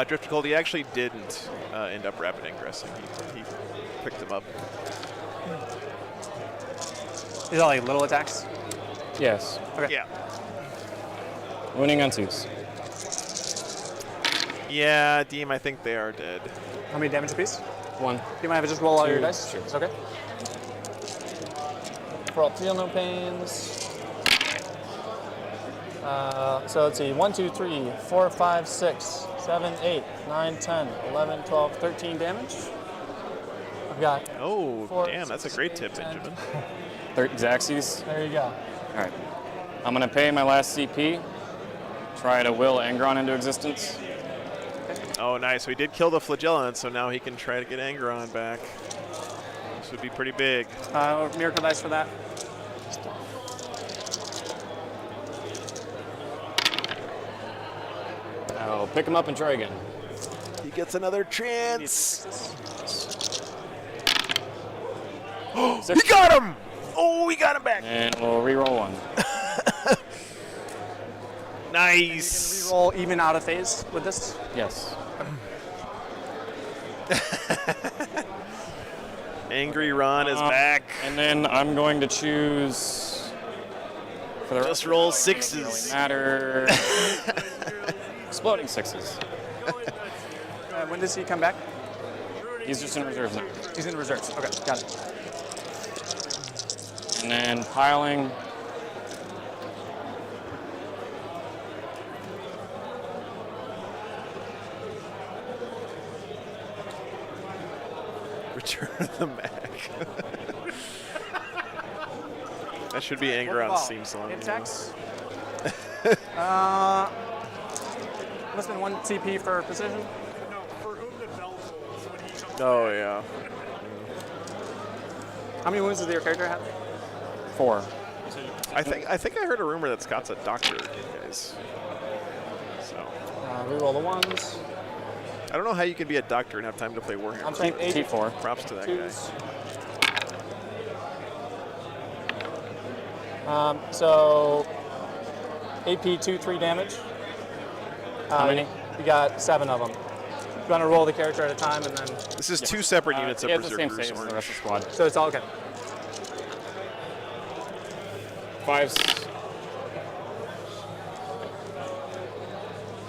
Drifter Cold, he actually didn't end up rapid ingressing. He picked them up. These are like little attacks. Yes. Okay. Yeah. Winning on 2s. Yeah, Deem, I think they are dead. How many damage apiece? 1. Do you mind if I just roll all your 2, dice? sure. It's okay. For all feel no pains. So let's see, 1, 2, 3, 4, 5, 6, 7, 8, 9, 10, 11, 12, 13 damage. I've got, Oh, 4, damn, that's a 6, great 8, tip, 10. Benjamin. Xaxes. there you go. All right. I'm going to pay my last CP. Try to will Angron into existence. Oh, nice. So he did kill the Flagellant, so now he can try to get Angron back. This would be pretty big. Miracle dice for that. I'll pick him up and try again. He gets another chance. Six. He got him! Oh, we got him back. And we'll re-roll 1. Nice. Roll even out of phase with this. Yes. Angry Ron is back. And then I'm going to choose For the Just rest roll of it, it doesn't sixes. really matter. Exploding sixes. When does he come back? He's just in reserves now. He's in reserves. Okay, got it. And then piling. Return of the Mac. That should be anger on Steam song. Attacks. Must have been 1 CP for precision. No, for whom the bell tolls when he comes Oh yeah. How many wounds does your character have? 4. I think I heard a rumor that Scott's a doctor, guys. So Reroll the ones. I don't know how you can be a doctor and have time to play Warhammer. I'm saying 8 T4. Props to that twos. So AP 2/3 damage. How many? You got 7 of them. You want to roll the character at a time and then. guy. This is 2 separate units of Yeah, it's the same Berserkers. save as the Orange. rest of the squad. So it's all okay. 5s.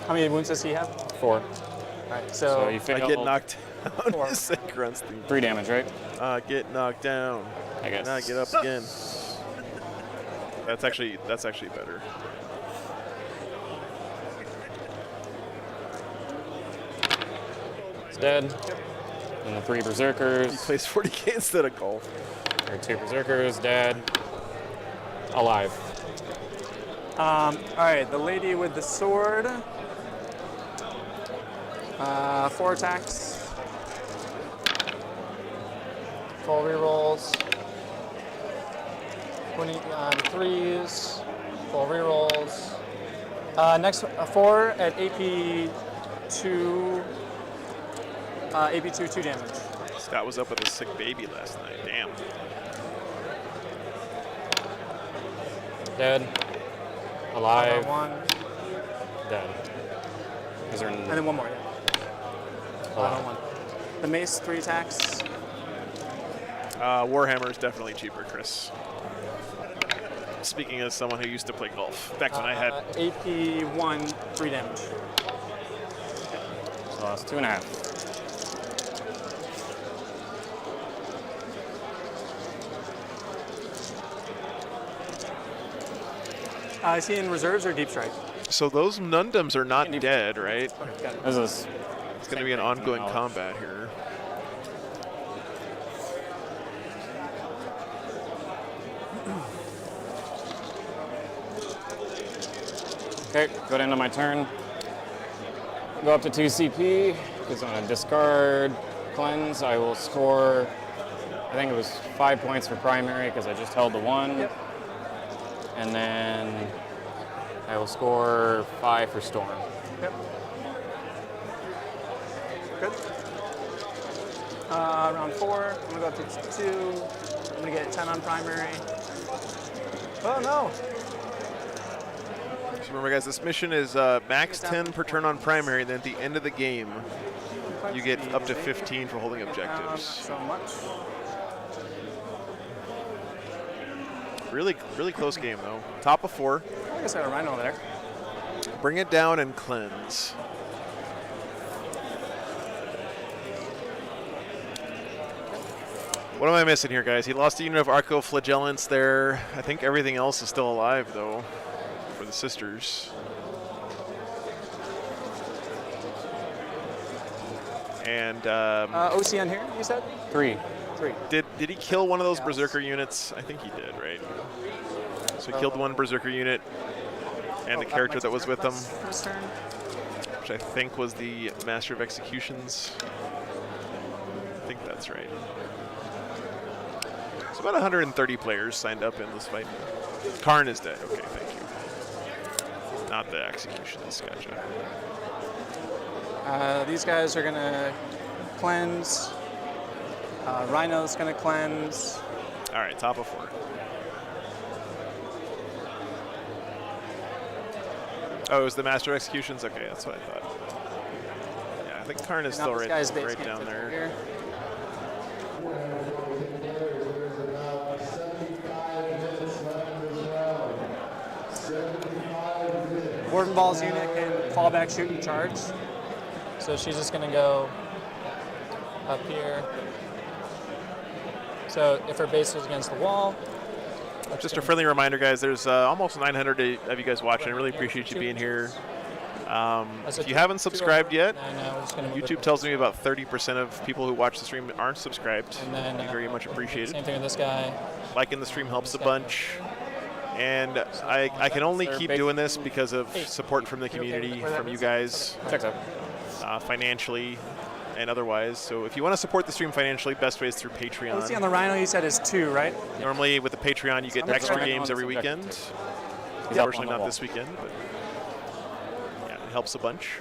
How many wounds does he have? 4. All right, So so, you I fail. get knocked down. 4. This thing grunts thing. 3 damage, right? Get knocked down. I guess. Now get up again. That's actually better. It's dead. And the 3 He berserkers. plays 40k instead of golf. Or 2 berserkers, dead. Alive. all right, the lady with the sword. 4 attacks. Full rerolls. 20 on 3s. Full rerolls. Next 4 at AP 2. AP 2 damage. Scott was up with a sick baby last night. Damn. Dead. Alive. 1. Dead. Is there And then 1 more, yeah. alive? 1. The mace 3 attacks. Warhammer is definitely cheaper, Chris. Speaking as someone who used to play golf, back when I had AP 1 3 damage. So that's 2.5. Is he in reserves or deep strike? So those Nundums are not dead, right? Okay, got it. This is It's going to be an ongoing knowledge. combat here. okay. Go to end of my turn. Go up to 2 CP because I'm gonna discard cleanse. I will score. I think it was 5 points for primary because I just held the 1. Yep. And then I will score 5 for storm. Yep. Good. Round 4. I'm gonna go up to 2. I'm gonna get 10 on primary. Oh no! So remember, guys, this mission is max 10 per turn on primary. Then at the end of the game, you get up to 15 for holding objectives. So much. Really, really close game, though. Top of 4. I guess I got a rhino over there. Bring it down and cleanse. What am I missing here, guys? He lost a unit of Arcoflagellants there. I think everything else is still alive, though, for the sisters. And OC on here, you said? 3. 3. did he kill one of those Berserker units? I think he did, right? So he killed one Berserker unit and the character that was with them, First turn. which I think was the Master of Executions. I think that's right. So about 130 players signed up in this fight. Karn is dead. Okay, thank you. Not the Executions. Gotcha. These guys are gonna cleanse. Rhino's gonna cleanse. All right, top of 4. Oh, it was the Master of Executions? Okay, that's what I thought. Yeah, I think Karn is Now still this right, guy's base right can't down fit there. here. Warden Ball's unit can fall back, shoot, and charge. So she's just going to go up here. So if her base was against the wall. Just a friendly reminder, guys, there's almost 900 of you guys watching. I really appreciate you being here. If you haven't subscribed yet, YouTube tells me about 30% of people who watch the stream aren't subscribed. And then, very much appreciated. Same thing with this guy. Liking the stream helps a bunch. And I can only keep doing this because of support from the community, from you guys, financially and otherwise. So if you want to support the stream financially, best way is through Patreon. Let's see, on the Rhino you said is 2, right? Normally with the Patreon you get extra games every weekend. Unfortunately not this weekend, but yeah, it helps a bunch.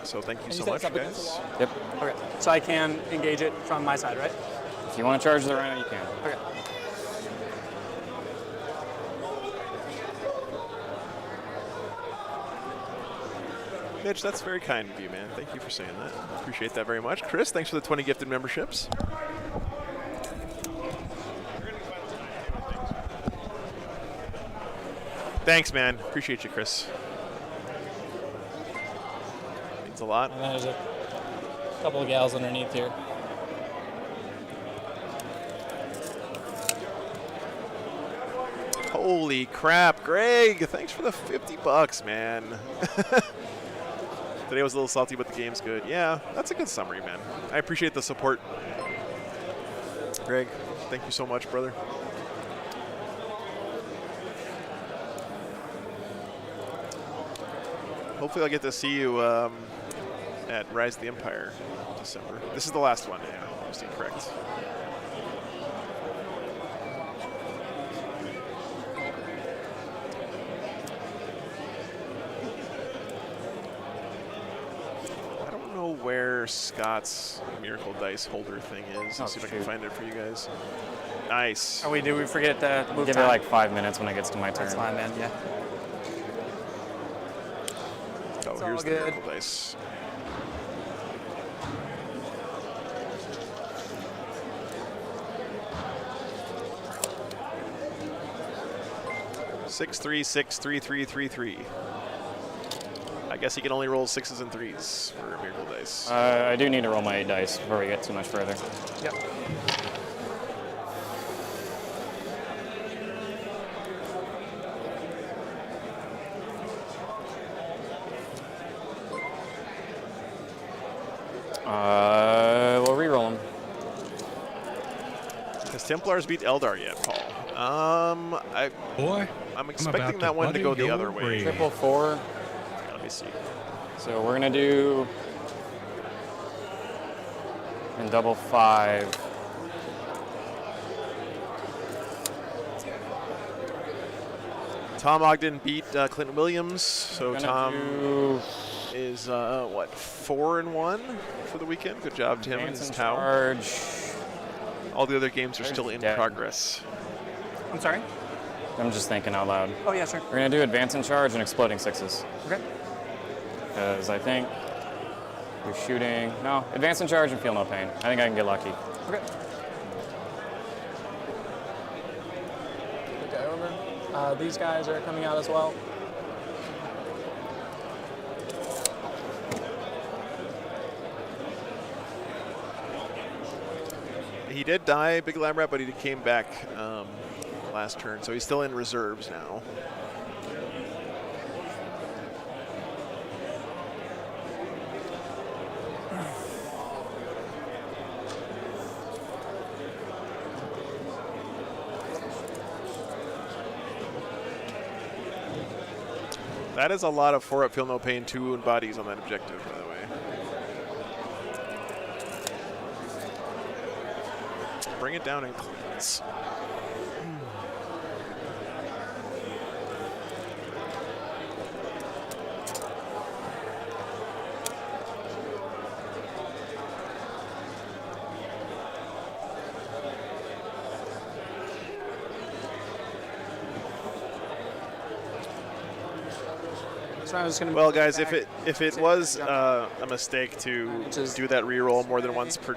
So thank you so much, guys. Yep. Okay. So I can engage it from my side, right? If you want to charge the Rhino, you can. Okay. Mitch, that's very kind of you, man. Thank you for saying that. Appreciate that very much. Chris, thanks for the 20 gifted memberships. Thanks, man. Appreciate you, Chris. Means a lot. And then there's a couple of gals underneath here. Holy crap, Greg! Thanks for the 50 bucks, man. Today was a little salty, but the game's good. Yeah, that's a good summary, man. I appreciate the support. Greg, thank you so much, brother. Hopefully I'll get to see you at Rise of the Empire in December. This is the last one, yeah, just incorrect. Where Scott's Miracle Dice holder thing is. Let's see if I can find it for you guys. Nice. Oh, do we forget to move Give time? it like 5 minutes when it gets to my turn. That's fine, man. Yeah. Oh, It's here's all the good. Miracle Dice. Six, 3, 6, 3, 3, 3, 3. I guess he can only roll 6s and 3s for Miracle Dice. I do need to roll my 8 dice before we get too much further. Yep. We'll re-roll them. Has Templars beat Eldar yet, Paul? Boy, I'm expecting that one to go the other way. Triple 4. Let me see. So we're gonna do and double 5. Tom Ogden beat Clinton Williams, so Gonna Tom do is what, 4-1 for the weekend. Good job to him and his Advance and Tau. charge. All the other games are still in Dead. progress. I'm sorry? I'm just thinking out loud. Oh, yeah, sure. We're gonna do advance and charge and exploding 6s. Okay. Because I think you're shooting. No, advance and charge and feel no pain. I think I can get lucky. Okay. Okay, over. These guys are coming out as well. He did die, Big Lab Rat, but he came back last turn, so he's still in reserves now. That is a lot of 4-up, feel no pain, 2 wound bodies on that objective, by the way. Bring it down and cleanse. So I was gonna Well, guys, if it was a mistake to do that reroll more than once per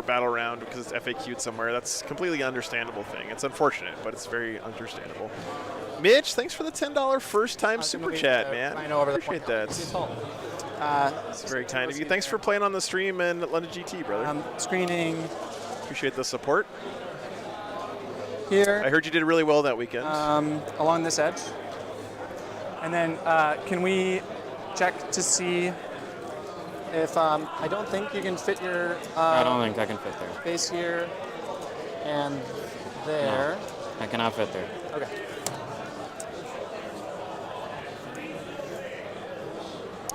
battle round because it's FAQ'd somewhere, that's a completely understandable thing. It's unfortunate, but it's very understandable. Mitch, thanks for the $10 first-time super chat, man. I know over the Appreciate point. that. It's very kind of you. Thanks for playing on the stream and London GT, brother. Screening Appreciate the support. here. I heard you did really well that weekend. Along this edge. And then can we check to see if I don't think you can fit your I don't think I can fit there. base here and there. No, I cannot fit there. Okay.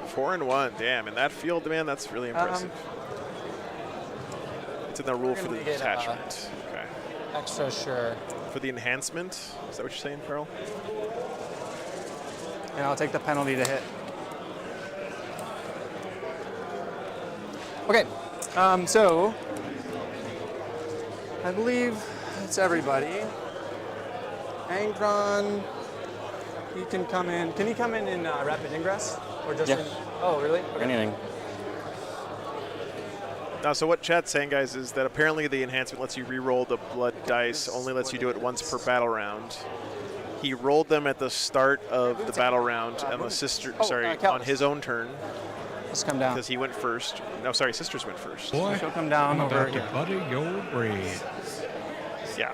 Four and one, damn! In that field, man, that's really impressive. It's in the rule for the gonna get, detachment. Okay. Extra sure. For the enhancement, is that what you're saying, Carl? And I'll take the penalty to hit. Okay, so I believe it's everybody. Angron, he can come in. Can he come in rapid ingress? Or just Yeah. Oh, really? Okay. Anything. Now, so what chat's saying, guys, is that apparently the enhancement lets you re-roll the blood dice, only lets you do it once per battle round. He rolled them at the start of the battle round, and the on his own turn, Let's come down. because he went first. No, sorry, sisters went first. Boy, She'll come down I'm over about to here. butter your bread. Yeah.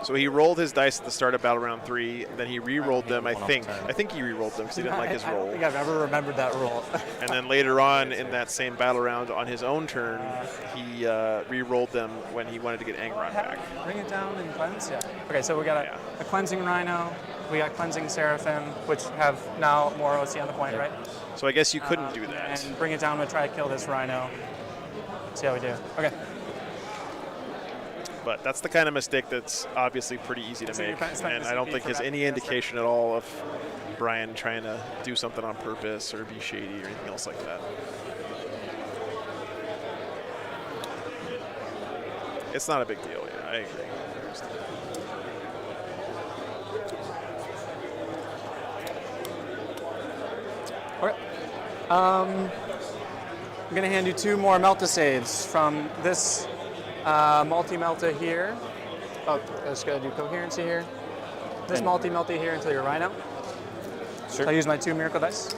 So he rolled his dice at the start of battle round 3, then he re-rolled them, I think. I think he re-rolled them because he didn't like his I don't roll. think I've ever remembered that rule. And then later on in that same battle round, on his own turn, he re-rolled them when he wanted to get Angron back. Bring it down and cleanse? Yeah. Okay, so we got Yeah. a cleansing Rhino, we got cleansing Seraphim, which have now more OC on the point, right? So I guess you couldn't do that. And bring it down, we'll try to kill this Rhino. See how we do. Okay. But that's the kind of mistake that's obviously pretty easy to So you make, spent and the I don't CP think for has that any master. indication at all of Brian trying to do something on purpose or be shady or anything else like that. It's not a big deal, yeah, I agree. Okay. I'm going to hand you 2 more Meltasades from this multi-melta here. Oh, I just got to do coherency here. This multi-melta here until your Rhino. Sure. So I use my 2 miracle dice.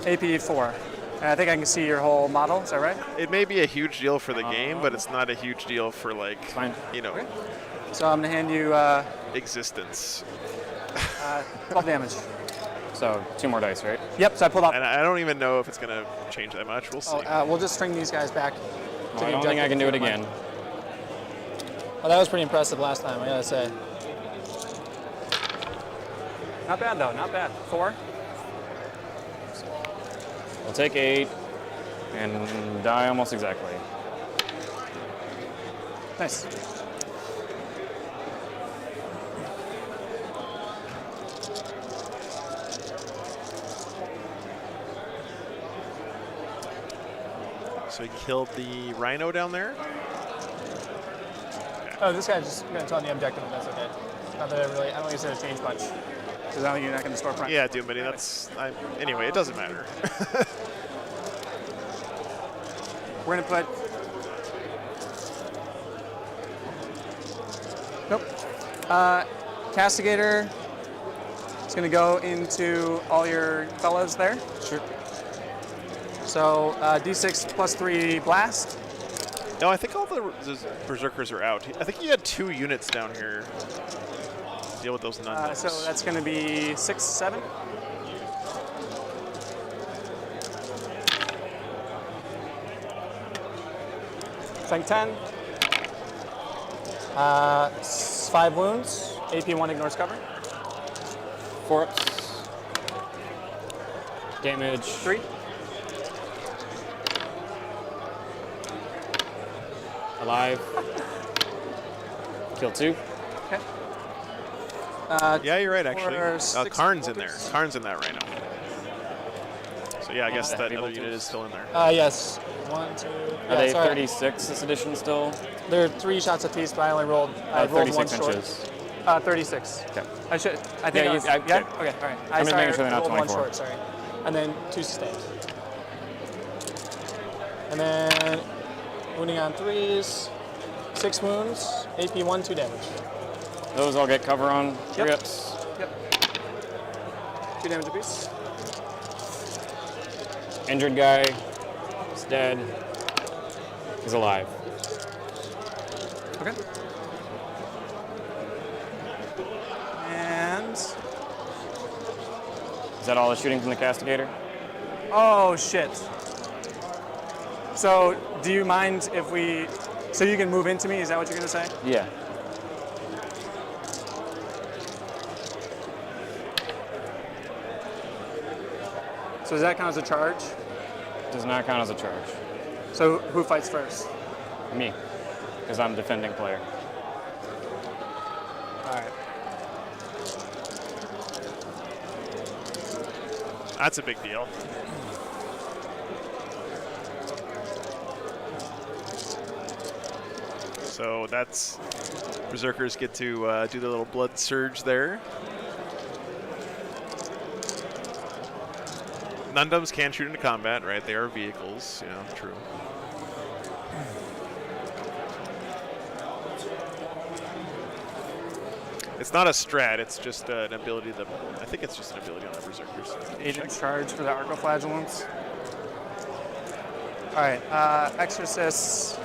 AP 4. And I think I can see your whole model, is that right? It may be a huge deal for the game, but it's not a huge deal for, like, Fine. you know, So I'm going to hand you existence. 12 damage. So 2 more dice, right? Yep, so I pulled off. And I don't even know if it's going to change that much. We'll see. We'll just string these guys back. Well, I don't think I can do it again. Oh, that was pretty impressive last time, I gotta say. Not bad though, not bad. 4. We'll take 8 and die almost exactly. Nice. So he killed the Rhino down there. Oh, this guy's just gonna tell the objective, but that's okay. Not that I don't think it's gonna change much. Because I know you're not gonna store prime. Yeah, Doomity, anyway, it doesn't matter. We're gonna put. Nope. Castigator. It's gonna go into all your fellas there. Sure. So D6 plus 3 blast. No, I think all the Berserkers are out. I think you had 2 units down here. Deal with those nuns. So that's gonna be 6, 7. It's like 10. 5 wounds. AP 1 ignores cover. 4 ups. Damage. 3. Alive. Kill 2. Okay. Yeah, you're right, actually. for 6 Karn's in there. bolters. Karn's in that Rhino. So yeah, I guess that heavy other bolters. unit is still in there. Yes. 1, 2. Are they 36 this edition still? They're 3 shots apiece, but I only rolled. I rolled 36 one short. inches. 36. Okay. I should. I think. Yeah, I you- was, I- yeah. okay. Okay. All right. I'm just making sure they're not rolled 24. One short. Sorry. And then 2 sustained. And then wounding on 3s. 6 wounds. AP 1, 2 damage. Those all get cover on Yep. trips. Yep. 2 damage apiece. Injured guy is dead. He's alive. Okay. And Is that all the shooting from the castigator? oh shit. So do you mind if we? So you can move into me? Is that what you're gonna say? Yeah. So does that count as a charge? Does not count as a charge. So who fights first? Me, because I'm defending player. All right. That's a big deal. So that's Berserkers get to do the little blood surge there. Nundums can shoot into combat, right? They are vehicles, yeah, true. It's not a strat, it's just an ability that, I think it's just an ability on the Berserkers. Agent charge for the Arcoflagellants. All right. Exorcists.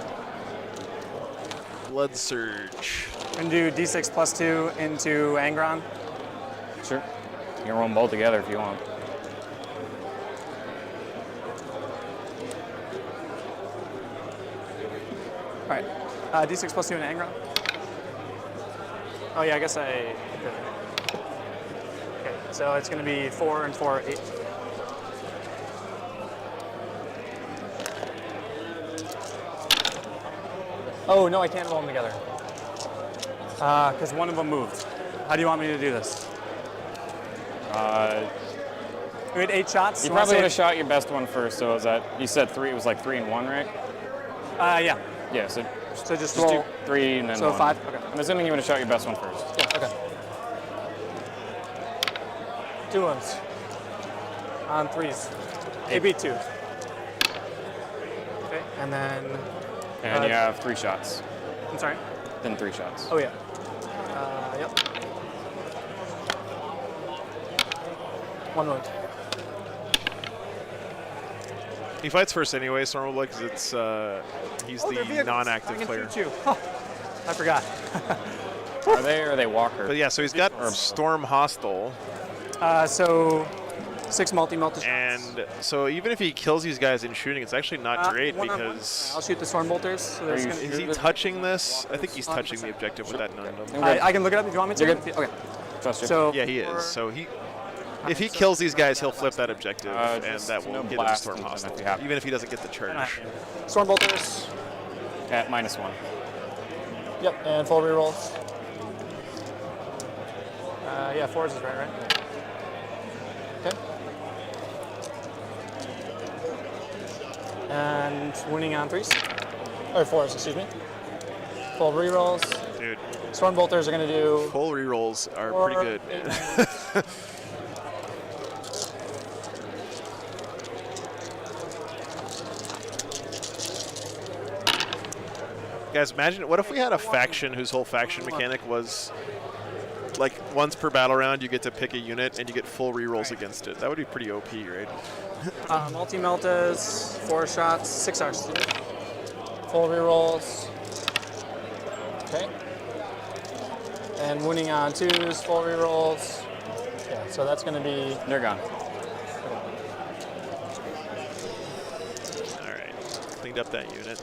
Blood surge. And do D6 +2 into Angron. Sure. You can roll them both together if you want. All right. D6 +2 into Angron. Oh yeah, I guess I did. Okay, so it's going to be 4 and 4, 8. Oh no, I can't roll them together. Because one of them moved. How do you want me to do this? We had 8 shots. You wanna probably say- would have shot your best one first. So is that you said 3? It was like 3 and 1, right? Yeah. Yeah. So So just just roll. do 3 and then So 1. 5. Okay. I'm assuming you would have shot your best one first. Yeah. Okay. 2 ones. On 3s. AB 2. Okay. And then. And you have 3 shots. I'm sorry. Then 3 shots. Oh yeah. Yep. 1 wound. He fights first anyway, so normally because it's he's Oh, they're the vehicles. non-active I can player. shoot you. Huh. I forgot. Are they or are they walker? But yeah, so he's got Storm Hostile, So 6 multi-shots. and so even if he kills these guys in shooting, it's actually not great 1-on-1. because I'll shoot the storm bolters. So there's you gonna, is he touching this? I think he's touching the objective with that Nundum. I can look it up if you want me to. You're good. Okay. Trust you. So Yeah, he is. So if he kills these guys, he'll flip that objective, and just that will no get him blast Storm and Hostile, if you have- even if he doesn't get the charge. storm bolters. At -1. Yep. And full rerolls. Yeah, 4s is right? Okay. And wounding on 3s. Or 4s, excuse me. Full rerolls. Dude, Storm bolters are going to do. full rerolls are 4, pretty good. 8, 9. Guys, imagine, what if we had a faction whose whole faction mechanic was, like, once per battle round you get to pick a unit and you get full rerolls against it. That would be pretty OP, right? Multi-meltas, 4 shots, 6 hours. Full rerolls. Okay. And wounding on 2s, full rerolls. Yeah, so that's going to be. They're gone. All right, cleaned up that unit.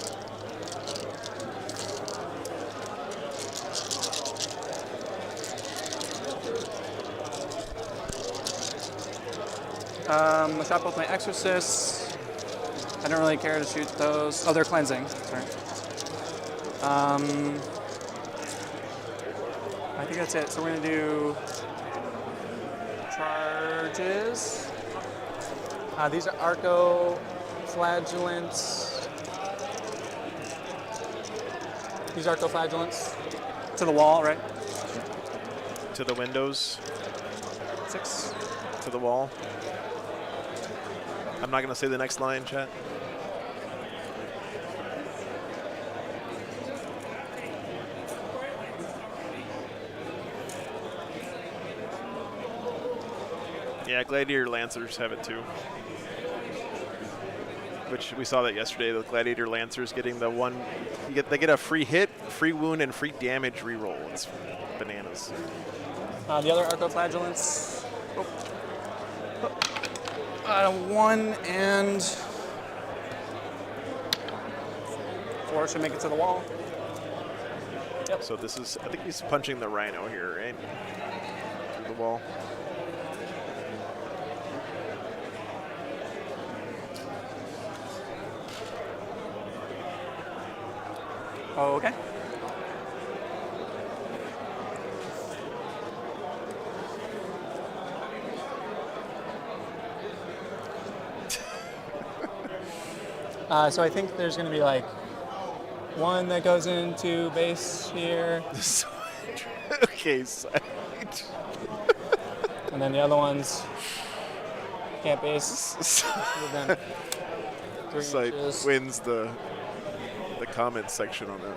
I shot both my exorcists. I don't really care to shoot those. Oh, they're cleansing. Sorry. I think that's it. So we're going to do charges. These are Arcoflagellants. These Arcoflagellants. To the wall, right? To the windows, 6. to the wall. I'm not going to say the next line, chat. Yeah, Gladiator Lancers have it too. Which we saw that yesterday. The Gladiator Lancers getting the one, they get a free hit, free wound, and free damage reroll. It's bananas. The other Arcoflagellants. 1 and 4 should make it to the wall. Yep. So this is, I think he's punching the Rhino here, right? Through the wall. Oh, okay. So I think there's going to be like one that goes into base here, Okay, side. and then the other ones can't base. Move them 3 Site inches. wins the comments section on that.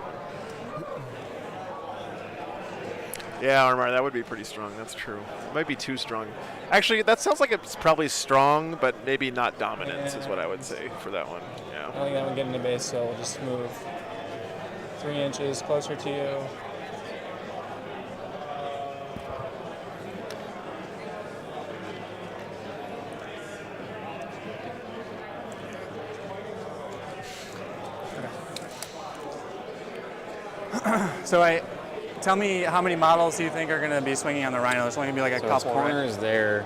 Yeah, Armar, that would be pretty strong. That's true. It might be too strong. Actually, that sounds like it's probably strong, but maybe not dominant is what I would say for that one. Yeah. I don't think that would get into base, so we'll just move 3 inches closer to you. So tell me how many models do you think are going to be swinging on the Rhino? There's only going to be like a So couple, its corner right? is there,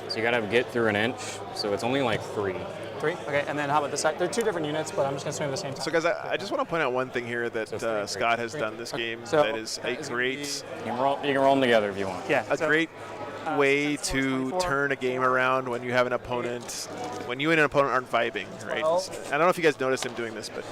so you got to get through an inch. So it's only like 3. 3? Okay, and then how about the side? They're 2 different units, but I'm just going to swing at the same time. So, guys, I just want to point out one thing here that So 3 Scott has done this game So that is a that is gonna great, You can roll them together if you want. Yeah, a so- great way that's to 24. turn a game around when you have an opponent, when you and an opponent aren't vibing, right? 12. I don't know if you guys noticed him doing this, but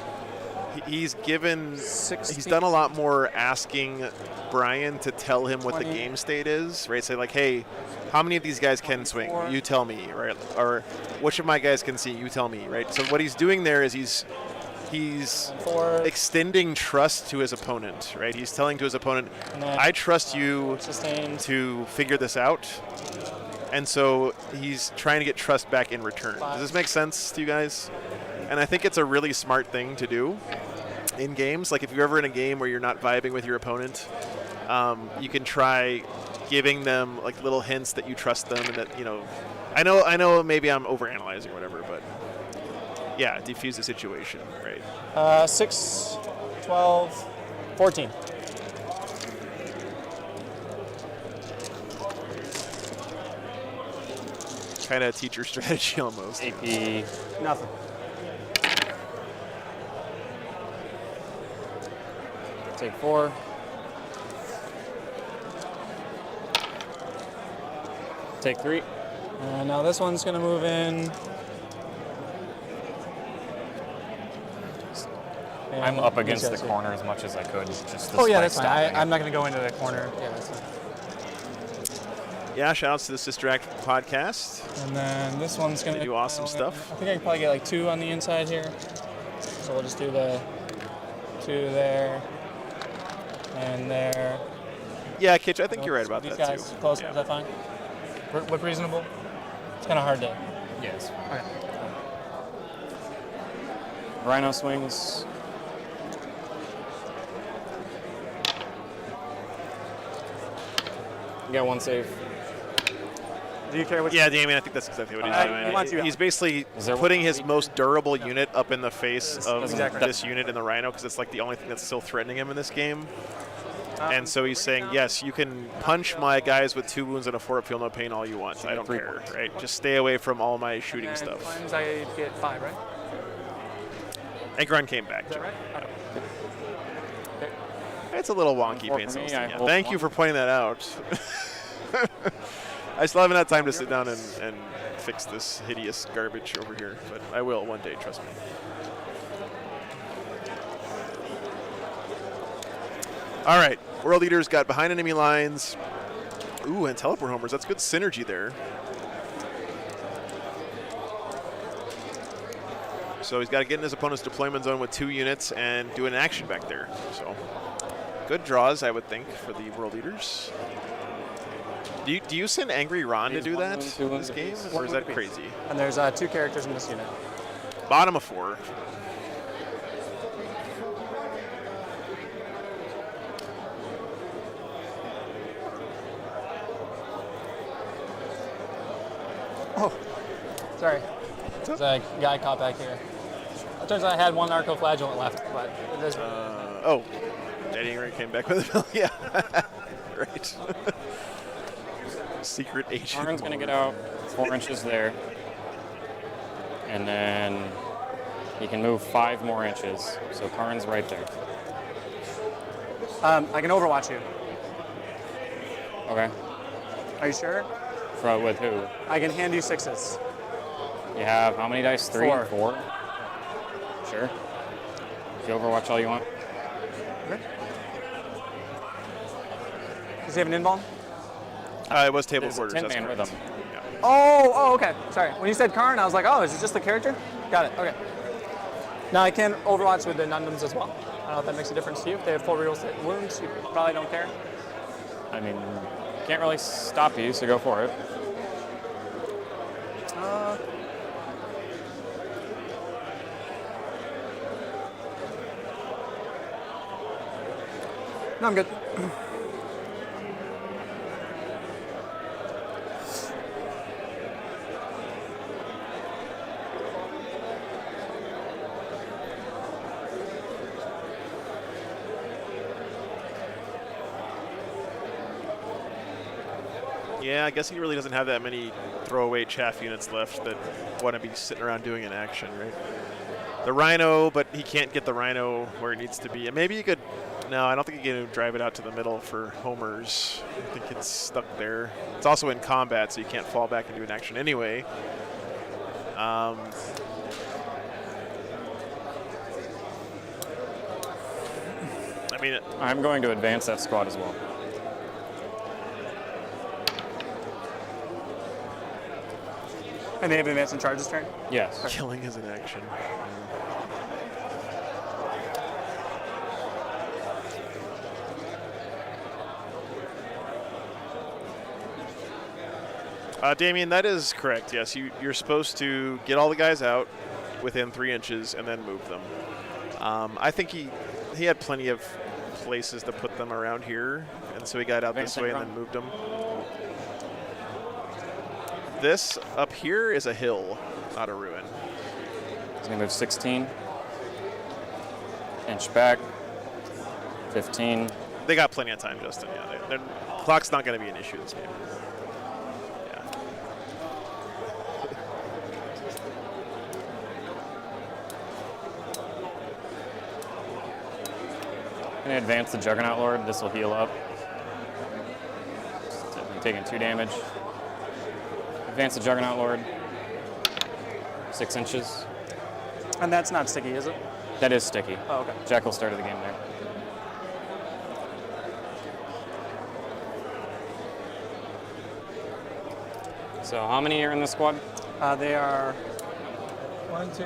he's given, 16. he's done a lot more asking Brian to tell him what the 20. game state is, right? Say like, hey, how many of these guys can swing? 24. You tell me, right? Or which of my guys can see? You tell me, right? So what he's doing there is he's 4. extending trust to his opponent, right? He's telling to his opponent, And then, I trust you Sustained. to figure this out. And so he's trying to get trust back in return. Does this make sense to you guys? And I think it's a really smart thing to do in games. Like if you're ever in a game where you're not vibing with your opponent, you can try giving them like little hints that you trust them and that, you know, I know maybe I'm overanalyzing or whatever, but yeah, defuse the situation, right? 6, 12, 14. Kind of teacher strategy almost. AP. Nothing. Take 4. Take 3. Now this one's going to move in. And I'm up these against the guys here. corner as much as I could. Just Oh yeah, despite that's fine. stopping. I'm not going to go into the corner. Yeah, that's fine. Yeah, shout outs to the Sister Act podcast. And then this one's going They to do awesome stuff. I think I can probably get like 2 on the inside here. So we'll just do the 2 there and there. Yeah, Kitch, I think you're right about These that guys too. close. Yeah. Is that fine? Look reasonable? It's kind of hard to. Yes. Okay. Rhino swings. You got 1 save. Do you care which? Yeah, Damien, I think that's exactly what he's he wants doing. you He's out. basically Is there putting one his week? most durable unit up in the face of Exactly. this unit in the Rhino because it's like the only thing that's still threatening him in this game. And so he's saying, yes, you can punch my guys with 2 wounds and a 4-up feel no pain all you want. I don't 3 care, points. right? Just stay away from all my shooting And stuff. cleanse, I get 5, right? Anchor came back. Is that right? Okay. It's a little wonky, 4 Pain for me, Celestine. I Yeah. hold Thank 1. you for pointing that out. I still haven't had time to sit down and fix this hideous garbage over here, but I will one day, trust me. All right, World Eaters got behind enemy lines. Ooh, and teleport homers. That's good synergy there. So he's got to get in his opponent's deployment zone with 2 units and do an action back there. So good draws, I would think, for the World Eaters. Do you send Angry Ron to These do one that wound, 2 wounds this game, apiece. or is that crazy? And there's 2 characters in this unit. Bottom of 4. Oh, sorry. There's a guy caught back here. It turns out I had 1 Arcoflagellant left, but it is. Oh, Daddy Angry came back with it. Yeah, right. Secret agent. Karn's going to get out 4 inches there. And then he can move 5 more inches. So Karn's right there. I can overwatch you. Okay. Are you sure? With who? I can hand you 6s. You have how many dice? 3? 4. 4? Sure. If you overwatch all you want. Okay. Does he have an involve? It was table There's a quarters. tin That's man with correct. him. Oh, okay. Sorry. When you said Karn, I was like, oh, is it just the character? Got it. Okay. Now I can overwatch with the Nundums as well. I don't know if that makes a difference to you. If they have full real wounds, you probably don't care. I mean, can't really stop you, so go for it. No, I'm good. Yeah, I guess he really doesn't have that many throwaway chaff units left that want to be sitting around doing an action, right? The Rhino, but he can't get the Rhino where it needs to be. And maybe you could. No, I don't think you can drive it out to the middle for homers. I think it's stuck there. It's also in combat, so you can't fall back and do an action anyway. I mean, I'm going to advance that squad as well. And they have advance and charge this turn? Yes. killing is an action. Damien, that is correct. Yes, you're supposed to get all the guys out within 3 inches and then move them. I think he had plenty of places to put them around here, and so he got out this way and then moved them. This up here is a hill, not a ruin. He's going to move 16. Inch back. 15. They got plenty of time, Justin. Yeah, clock's not going to be an issue this game. Yeah. I'm going to advance the Juggernaut Lord. This will heal up. I'm taking 2 damage. Advance the Juggernaut Lord. 6 inches. And that's not sticky, is it? That is sticky. Oh, okay. Jackal started the game there. So how many are in the squad? They are 1, 2, 3,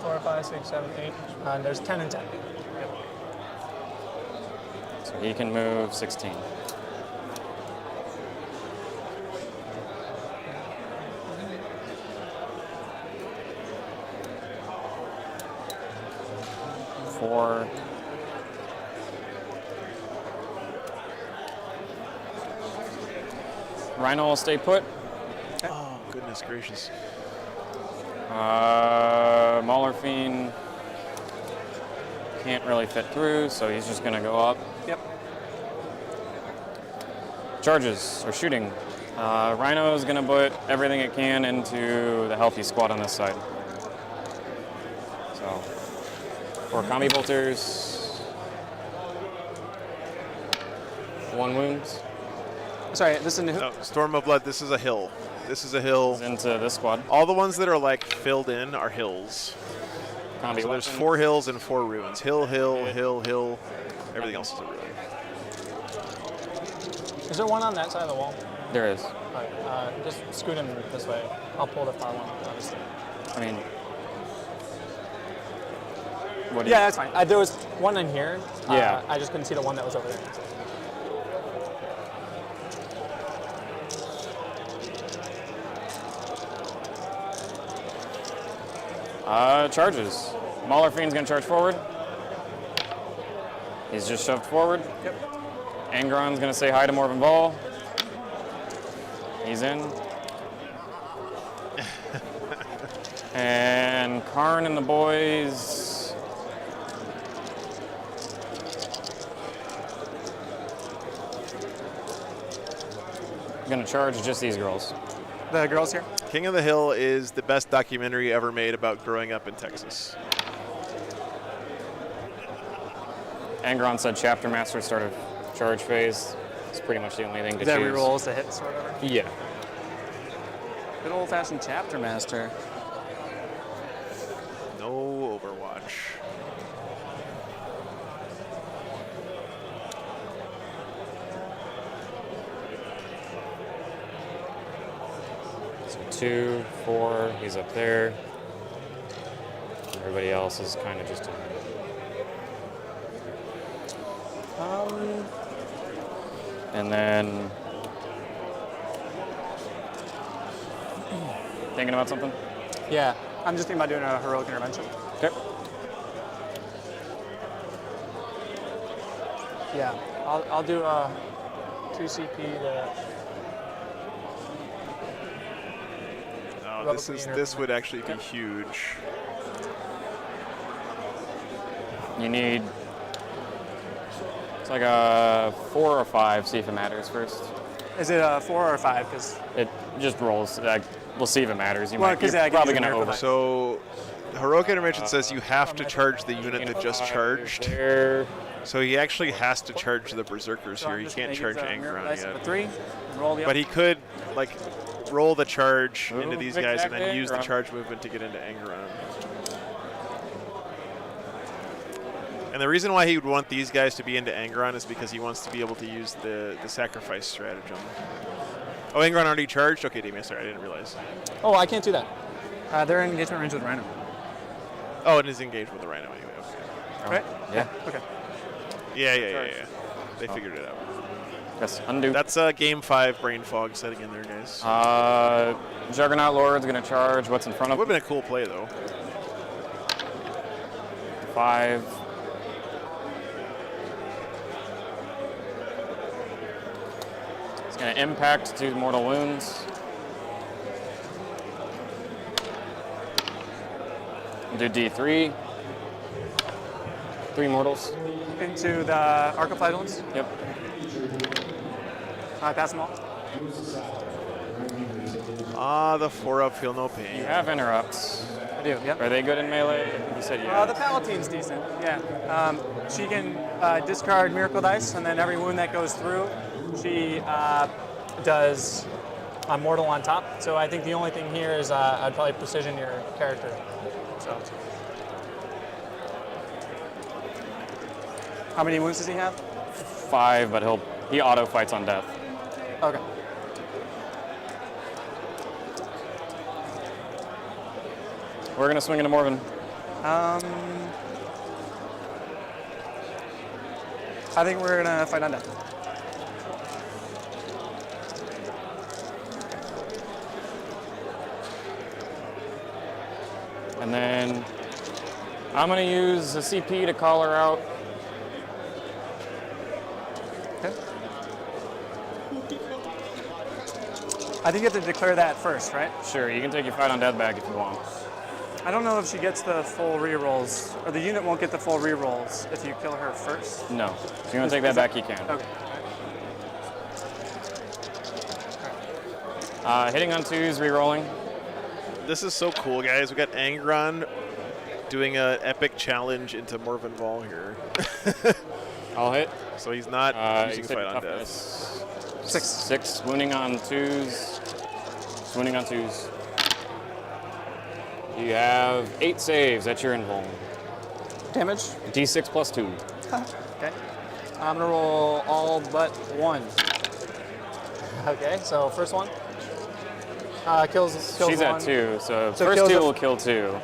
4, 5, 6, 7, 8. And there's 10 and 10. Yep. So he can move 16. Four. Rhino will stay put. Oh, goodness gracious. Mauler Fiend can't really fit through, so he's just going to go up. Yep. Charges, or shooting. Rhino is going to put everything it can into the healthy squad on this side. So, 4 combi bolters. 1 wound. Sorry, this is a new. No, Storm of Blood, this is a hill. This is a hill. Into this squad. All the ones that are like filled in are hills. Combi So there's weapon. 4 hills and 4 ruins. Hill, hill, hill, hill. Everything else is a ruin. Is there one on that side of the wall? There is. All right, just scoot him this way. I'll pull the far one, obviously. I mean, what do you? Yeah, that's fine. There was one in here. Yeah. I just couldn't see the one that was over there. Charges. Mauler Fiend's gonna charge forward. He's just shoved forward. Yep. Angron's gonna say hi to Morven Ball. He's in. And Karn and the boys. Gonna charge just these girls. The girls here. King of the Hill is the best documentary ever made about growing up in Texas. Angron said Chapter Master start of charge phase. It's pretty much the only thing to Is that choose. rerolls the hits or whatever? Yeah. Good old-fashioned Chapter Master. No Overwatch. So 2, 4, he's up there. Everybody else is kind of just in. And then thinking about something? Yeah, I'm just thinking about doing a heroic intervention. Okay. Yeah, I'll do a 2 CP to. No, this would actually be huge. You need, it's like a 4 or 5, see if it matters first. Is it a 4 or a 5? Because It just rolls. We'll see if it matters. Well, 'cause You're I can probably use going to it over. for So, Heroic Intervention says you have to charge the unit that just charged. There. So he actually has to charge the Berserkers here. I'm He just can't gonna charge use a Miracle Angron Dice yet. with a 3 and roll the But he could, like, roll the charge into Move these guys and then exactly, use the Angron. charge movement to get into Angron. And the reason why he would want these guys to be into Angron is because he wants to be able to use the sacrifice stratagem. Oh, Angron already charged? Okay, Damien, sorry, I didn't realize. Oh, I can't do that. They're in engagement range with Rhino. Oh, it is engaged with the Rhino anyway, okay. Right? Yeah. Okay. Yeah. They figured it out. Yes, undo. That's Game 5 Brain Fog setting in there, guys. Juggernaut Lord's going to charge what's in front of Would him. have been a cool play, though. 5. It's going to impact 2 mortal wounds. Do D3. 3 mortals. Into the Arc of Flagellants. Yep. Pass them all. The 4-up, feel no pain. You have interrupts. I do, yep. Are they good in melee? I think you said yeah. The Palatine's decent, yeah. She can discard Miracle Dice, and then every wound that goes through, she does a mortal on top. So I think the only thing here is I'd probably precision your character. So, how many wounds does he have? 5, but he auto fights on death. Okay. We're gonna swing into Morven. I think we're gonna fight on death. And then I'm gonna use a CP to call her out. Okay. I think you have to declare that first, right? Sure, you can take your fight on death back if you want. I don't know if she gets the full rerolls, or the unit won't get the full rerolls if you kill her first. No. If you want to take that back, you can. Okay. Hitting on 2s, rerolling. This is so cool, guys. We got Angron doing an epic challenge into Morven Vol here. I'll hit. So he's not You using said fight on death. toughness. 6. 6, wounding on 2s. Wounding on 2s. You have 8 saves. That's your invuln. Damage. D6 plus 2. Okay. I'm gonna roll all but 1. Okay, so first one. Kills She's one. at 2, so So first kills 2 the- will kill 2.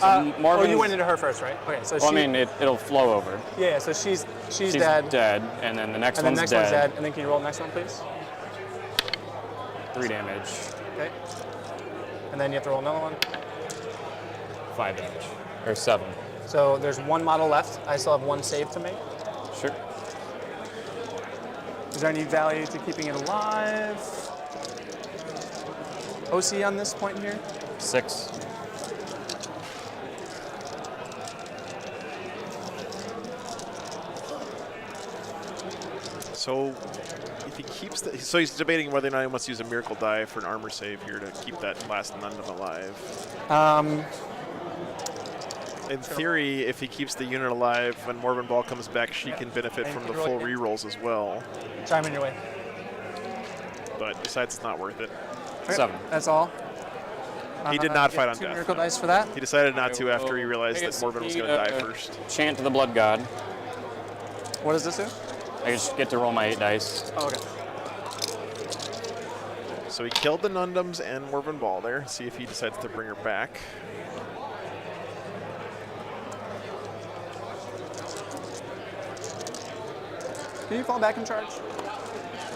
Oh, Morven's- you went into her first, right? Okay, so Well, I she. mean, it'll flow over. Yeah, so she's She's dead. dead, and then the next And then one's next dead. one's dead. And then can you roll the next one, please? 3 damage. Okay. And then you have to roll another one. 5 damage. Or 7. So there's one model left. I still have one save to make. Sure. Is there any value to keeping it alive? OC on this point here? 6. So if he keeps the, so he's debating whether or not he wants to use a miracle die for an armor save here to keep that last Nundum alive. In theory, if he keeps the unit alive, when Morbin Ball comes back, she can benefit from the full rerolls as well. Chime in your way. But decides it's not worth it. Okay, 7. That's all. He did not fight on Two death. miracle dice for that. He decided not to after he realized that Morbin was going to die first. Chant to the Blood God. What does this do? I just get to roll my 8 dice. Oh, okay. So he killed the Nundums and Morbin Ball there. See if he decides to bring her back. Can you fall back in charge?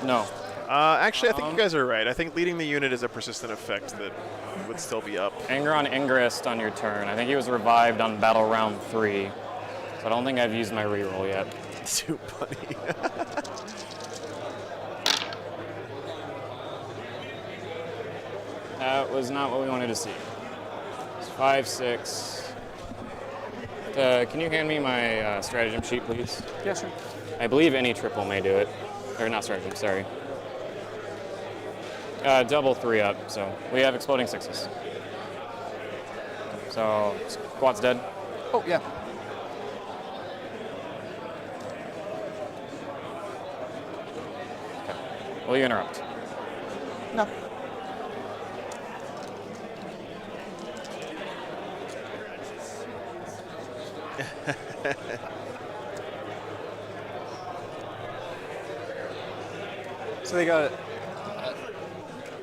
No. Actually, I think you guys are right. I think leading the unit is a persistent effect that would still be up. Anger on Ingrist on your turn. I think he was revived on battle round 3. So I don't think I've used my reroll yet. Too funny. That was not what we wanted to see. It's 5, 6. Can you hand me my stratagem sheet, please? Yeah, sure. I believe any triple may do it. Or not stratagem, sorry. Double 3 up, so we have exploding 6s. So, squad's dead. Oh, yeah. Will you interrupt? No. So they got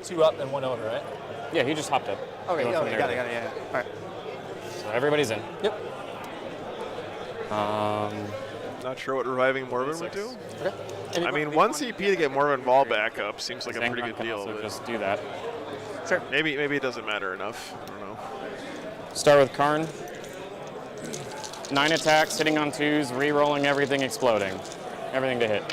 2 up and 1 over, right? Yeah, he just hopped up. Okay, He went from okay, there got to it, there. yeah. All right. So everybody's in. Yep. Not sure what reviving Morbin would do. Okay. I mean, 1 CP to get Morbin Ball back up seems like a pretty Angron good can deal. also But just do that. Sure. maybe it doesn't matter enough. I don't know. Start with Karn. 9 attacks, hitting on 2s, re-rolling everything, exploding. Everything to hit.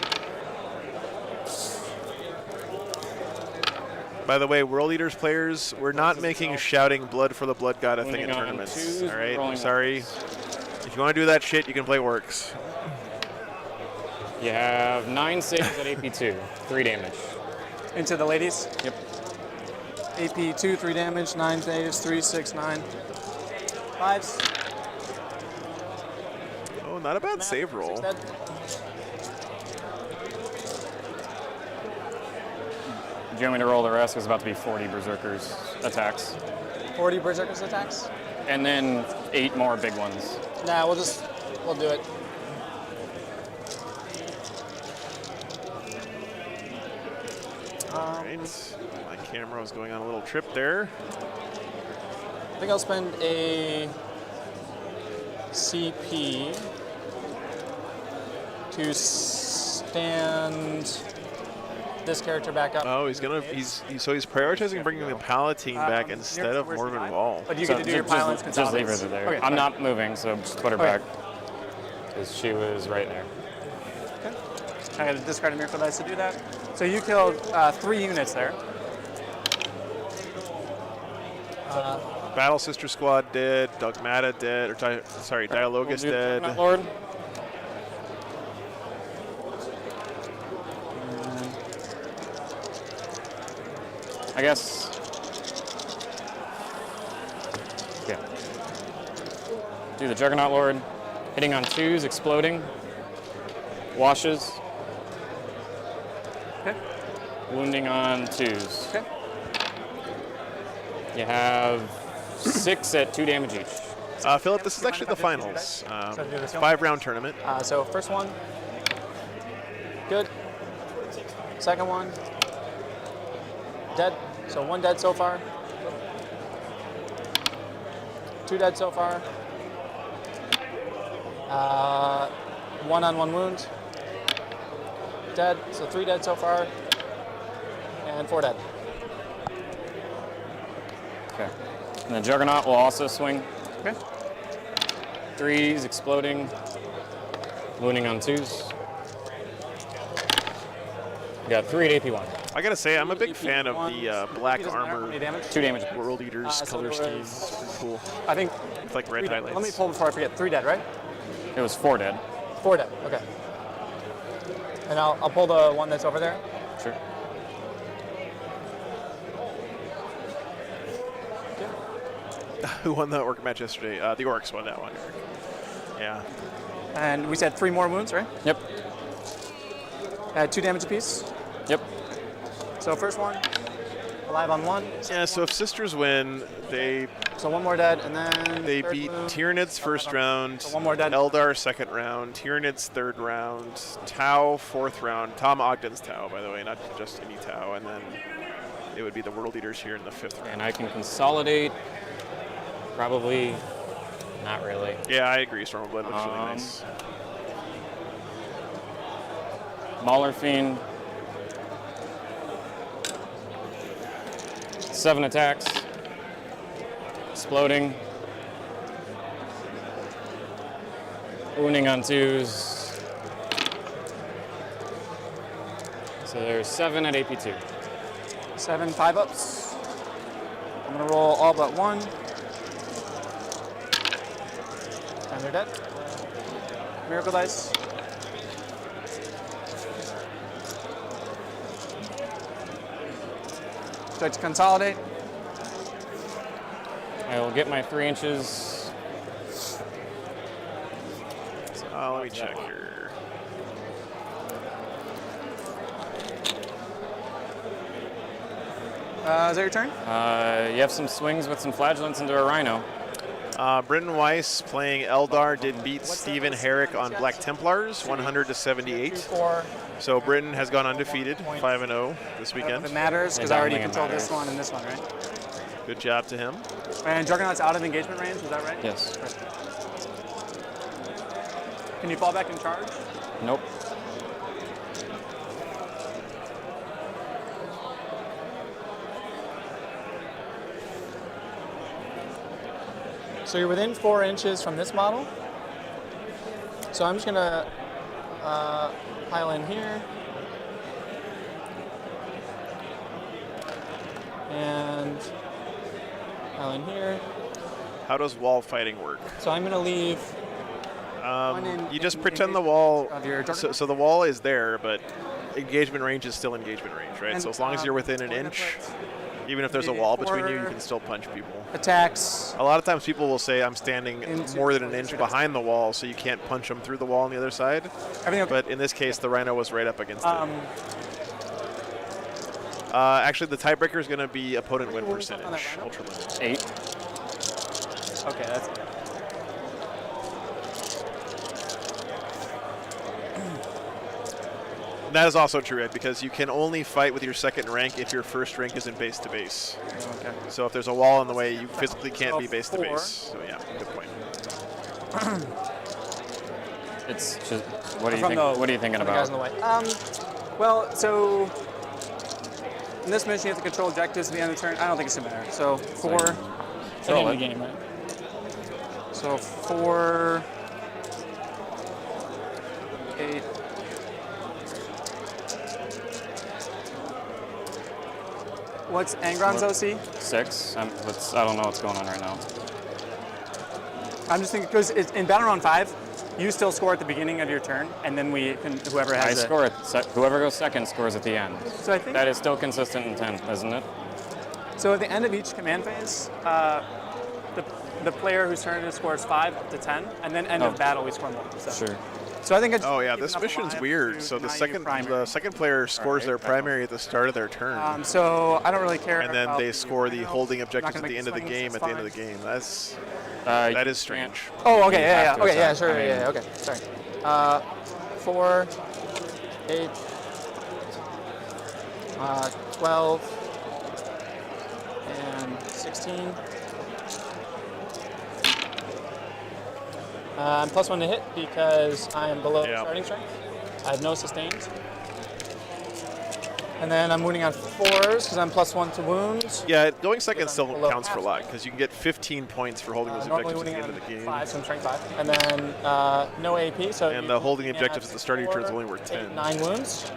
By the way, World Eaters players, we're not making shouting blood for the Blood God a thing in Moving on, tournaments. 2s, All right, I'm rolling sorry. If you want to do that shit, you can play Works. You have 9 saves at AP2, 3 damage. Into the ladies. Yep. AP 2, 3 damage, 9 saves, 3, 6, 9. 5s. Oh, not a bad save roll. 6 dead. Do you want me to roll the rest? There's about to be 40 Berserkers attacks. 40 Berserkers attacks. And then 8 more big ones. Nah, we'll do it. Right. My camera was going on a little trip there. I think I'll spend a CP to stand this character back up. Oh, he's prioritizing bringing the Palatine back instead of where's the Morbin guy? Ball. But you get to do your pilots Just leave her there. Okay, I'm not moving, so just put her Okay. back. Because she was right there. Okay. I got to discard a miracle dice to do that. So you killed 3 units there. Battle Sister Squad dead. Dogmata dead. Or Dialogus We'll do dead. Covenant Lord. I guess. Yeah. Do the Juggernaut Lord. Hitting on 2s, exploding. Washes. Okay. Wounding on 2s. Okay. You have 6 at 2 damage each. Philip, this is actually the finals. So do this It's a one? 5-round tournament. So first one, good. Second one, dead. So 1 dead so far. 2 dead so far. 1 on 1 wound. Dead. So 3 dead so far. And 4 dead. Okay. And the Juggernaut will also swing. Okay. 3s, exploding, wounding on 2s. Got 3 at AP1. I gotta say, I'm a big fan of the black Doesn't matter how armor many damage. 2 damage. World Eaters so color there scheme. was- It's pretty cool. I think. With like red 3 dead. highlights. Let me pull before I forget. 3 dead, right? It was 4 dead. 4 dead. Okay. And I'll pull the one that's over there. Sure. Who won the orc match yesterday? The orcs won that one, Eric. Yeah. And we said 3 more wounds, right? Yep. 2 damage apiece. Yep. So first one, alive on 1. Yeah, so if Sisters win, they So 1 more dead, and then third beat wound. Tyranids first round, So 1 more dead. Eldar second round, Tyranids third round, Tau fourth round, Tom Ogden's Tau, by the way, not just any Tau, and then it would be the World Eaters here in the 5th round. And I can consolidate. Probably not really. Yeah, I agree. Stormblood looks really nice. Mauler Fiend. 7 attacks. Exploding. Wounding on 2s. So there's 7 at AP2. 7 5-ups. I'm gonna roll all but 1. And they're dead. Miracle dice. So to consolidate. I will get my 3 inches. Let me check here. Is that your turn? You have some swings with some flagellants into a rhino. Britton Weiss playing Eldar did beat Stephen Herrick on Black Templars, 100 to 78. 4. So Britain has gone undefeated, 5-0 this If weekend. it matters, because I I don't already think it control this matters. one and this one, right? Good job to him. And Juggernaut's out of engagement range, is that right? Yes. Can you fall back and charge? Nope. So you're within 4 inches from this model. So I'm just gonna pile in here. And pile in here. How does wall fighting work? So I'm gonna leave one in- You just in pretend the engage- wall, of your Juggernaut. so the wall is there, but engagement range is still engagement range, right? And, So as long as you're within an we're gonna inch, put even if there's a maybe wall between you, you 4 can still punch people. attacks. A lot of times people will say I'm standing Into- more than an inch behind the wall, so you can't punch them through the wall on the other side. Everything okay? But in this case, the Rhino was right up against it. Um, Actually, the tiebreaker is going to be opponent win What was up on percentage. that Rhino? Ultra limit. 8. okay, that's And that is also true, Ed, because you can only fight with your second rank if your first rank is in base to base. okay. So if there's a wall in the way, you physically can't So be base to 4. base. So yeah, good point. It's just. What are you From think? the- What are you thinking from the guys about? in the way. Well, so in this mission, you have to control objectives at the end of the turn. I don't think it's gonna matter. So 4. It's the Control end of the it. game, right? So 4, 8. What's Angron's OC? 6. I don't know what's going on right now. I'm just thinking because in Battle Round 5, you still score at the beginning of your turn, and then we can whoever I has it. score it. Whoever goes second scores at the end. So I think That is still consistent in 10, isn't it? so. At the end of each command phase, the player whose turn it is scores 5 up to 10, and then end Oh. of battle we score more. So. Sure. So I think it's Oh yeah, keep this enough mission's alive weird. to So the deny you second primary. player scores their primary at the start of their turn, So I don't really care. and then about they score the Rhino. holding Not objectives gonna at the make end of the swings, game. that's At the end of fine. the game, that's That that is strange. Oh, okay, You yeah, have yeah, to okay, yeah, attack. sure, I yeah, mean- okay, sorry. 4, 8, 12, and 16. I'm +1 to hit because I am below Yeah. starting strength. I have no sustains. And then I'm wounding on 4s because I'm +1 to wounds. Yeah, going second still Below counts for a half. lot because you can get 15 points for holding those Normally objectives at wounding the end of the on game. 5, so I'm strength 5. And then no AP, so And the holding objectives at the start of your turn is only worth 10. 9 wounds.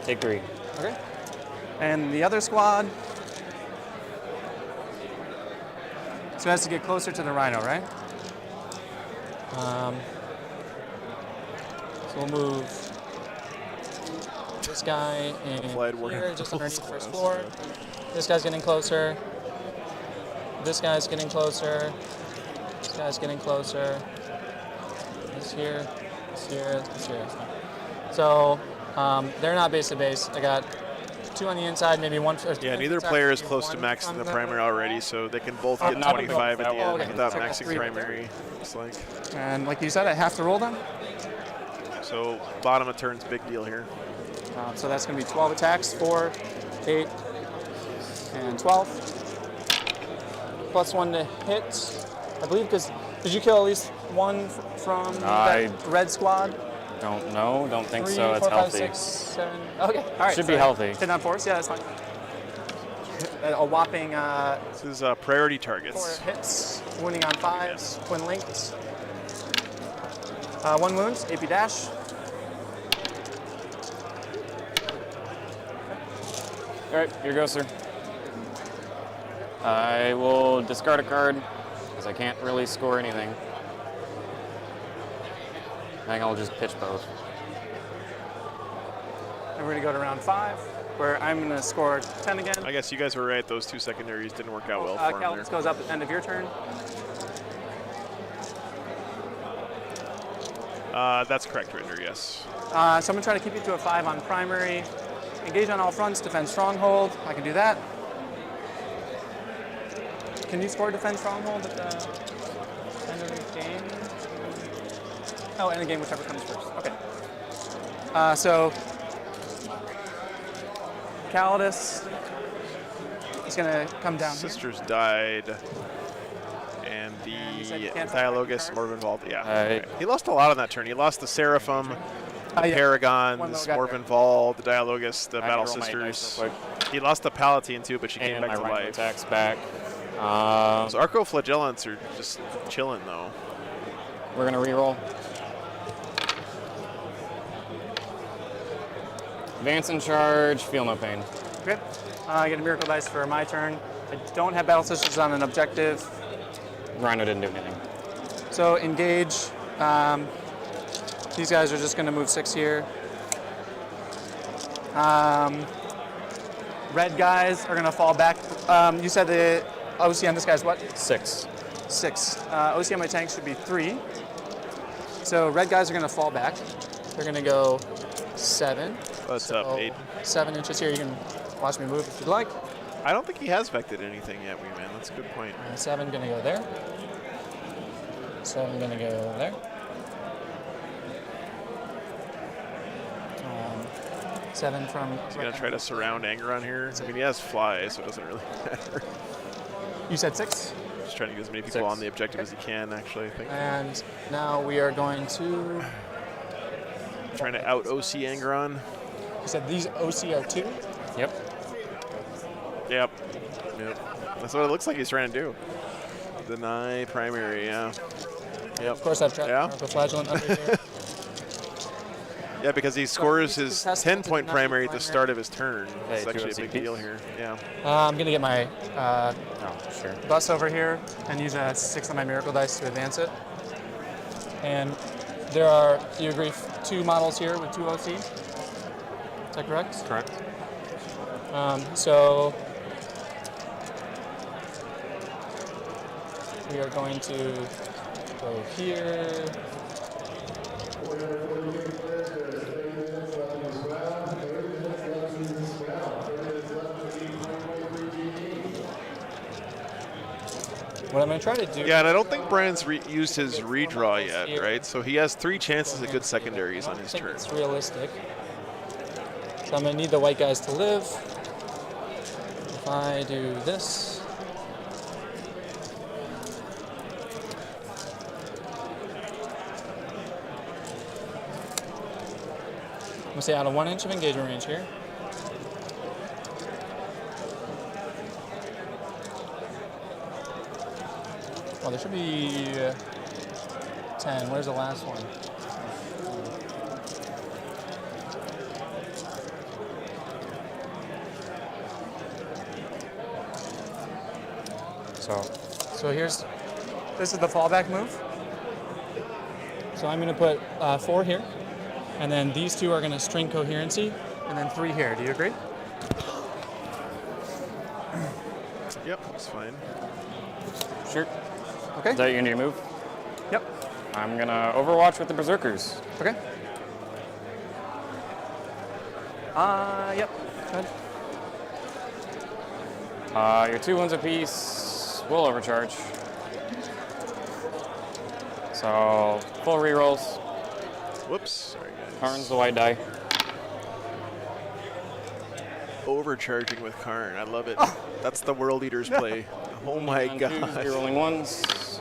Take 3. Okay. And the other squad. So it has to get closer to the Rhino, right? So we'll move this guy in Flight here, Warhammer just underneath the class, first floor. This guy's getting closer. This guy's getting closer. This guy's getting closer. This here, this here, this here. So they're not base to base. I got 2 on the inside, maybe 1. Yeah, neither player is close to maxing the primary already, so they can both get not 25 at the end okay. without So that's maxing 3 right there. primary. Looks like. And like you said, I have to roll them. So bottom of turn's big deal here. So that's going to be 12 attacks, 4, 8, and 12. +1 to hit, I believe, because did you kill at least one from that red squad? Don't know. Don't think 3, so. 4, It's 5, healthy. 6, 7. Okay, all right. Should be healthy. Hit on 4s, yeah, that's fine. A whopping This is priority 4 targets. hits, wounding on 5s, twin links. 1 wound, AP dash. All right, here goes, sir. I will discard a card because I can't really score anything. I think I'll just pitch both. And we're going to go to round 5, where I'm going to score 10 again. I guess you guys were right. Those 2 secondaries didn't work out well for him Calvin's there. goes up at the end of your turn. That's correct, Ritter, yes. So I'm going to try to keep you to a 5 on primary. Engage on all fronts, defend stronghold. I can do that. Can you score defend stronghold at the end of the game? Oh, end of game, whichever comes first. Okay. So Calidus is going to come down here. Sisters died, and you said you the can't Dialogus find more involved. Yeah, Right. he lost a lot on that turn. He lost the Seraphim, the Yeah. Paragons, One little guy there. Morvenval, the Dialogus, the I Battle roll my dice Sisters. real quick. He lost the Palatine too, but she came And back my to rhino life. attacks back. So Arcoflagellants are just chilling though. We're gonna reroll. Advance and charge. Feel no pain. Okay. I get a miracle dice for my turn. I don't have battle sisters on an objective. Rhino didn't do anything. So engage. These guys are just going to move 6 here. Red guys are going to fall back. You said the OC on this guy's what? 6. 6. OC on my tank should be 3. So red guys are going to fall back. They're going to go 7. What's up, 8? 7 inches here. You can watch me move if you'd like. I don't think he has vected anything yet, Wee Man. That's a good point. 7 going to go there. 7 going to go there. 7 from. He's gonna try to surround Angron here. I mean, he has fly, so it doesn't really matter. You said 6? Just trying to get as many people 6. on the objective as he can, actually, I think. And now we are going to. Trying to out OC Angron. You said these OC are 2? Yep. Yep. That's what it looks like he's trying to do. Deny primary, yeah. Yep. Of course, I've tried Yeah. Flagellant under here. Yeah, because he scores his Has to 10-point not be primary at the primary. start of his turn. Hey, It's actually a 2 big OC deal piece. here. Yeah. I'm going to get my Oh, sure. bus over here and use a 6 on my miracle dice to advance it. And there are, you agree, 2 models here with 2 OC? Is that correct? Correct. So we are going to go here. What I'm going to try to do. Yeah, and I don't think Brian's used his redraw yet, right? So he has 3 chances at good secondaries on his I think turn. it's realistic. So I'm going to need the white guys to live. If I do this, gonna stay out of 1 inch of engagement range here. Well, there should be 10. Where's the last one? So this is the fallback move. So I'm gonna put 4 here, and then these 2 are gonna string coherency, and then 3 here. Do you agree? Yep, that's fine. Sure. Okay. Is that your new move? Yep. I'm gonna Overwatch with the Berserkers. Okay. Yep. Go ahead. Your 2 wounds apiece will overcharge. So full rerolls. Whoops, sorry guys. Karn's the white die. Overcharging with Karn, I love it. That's the World Eaters play. Oh my On god. 2s, you're rolling 1s.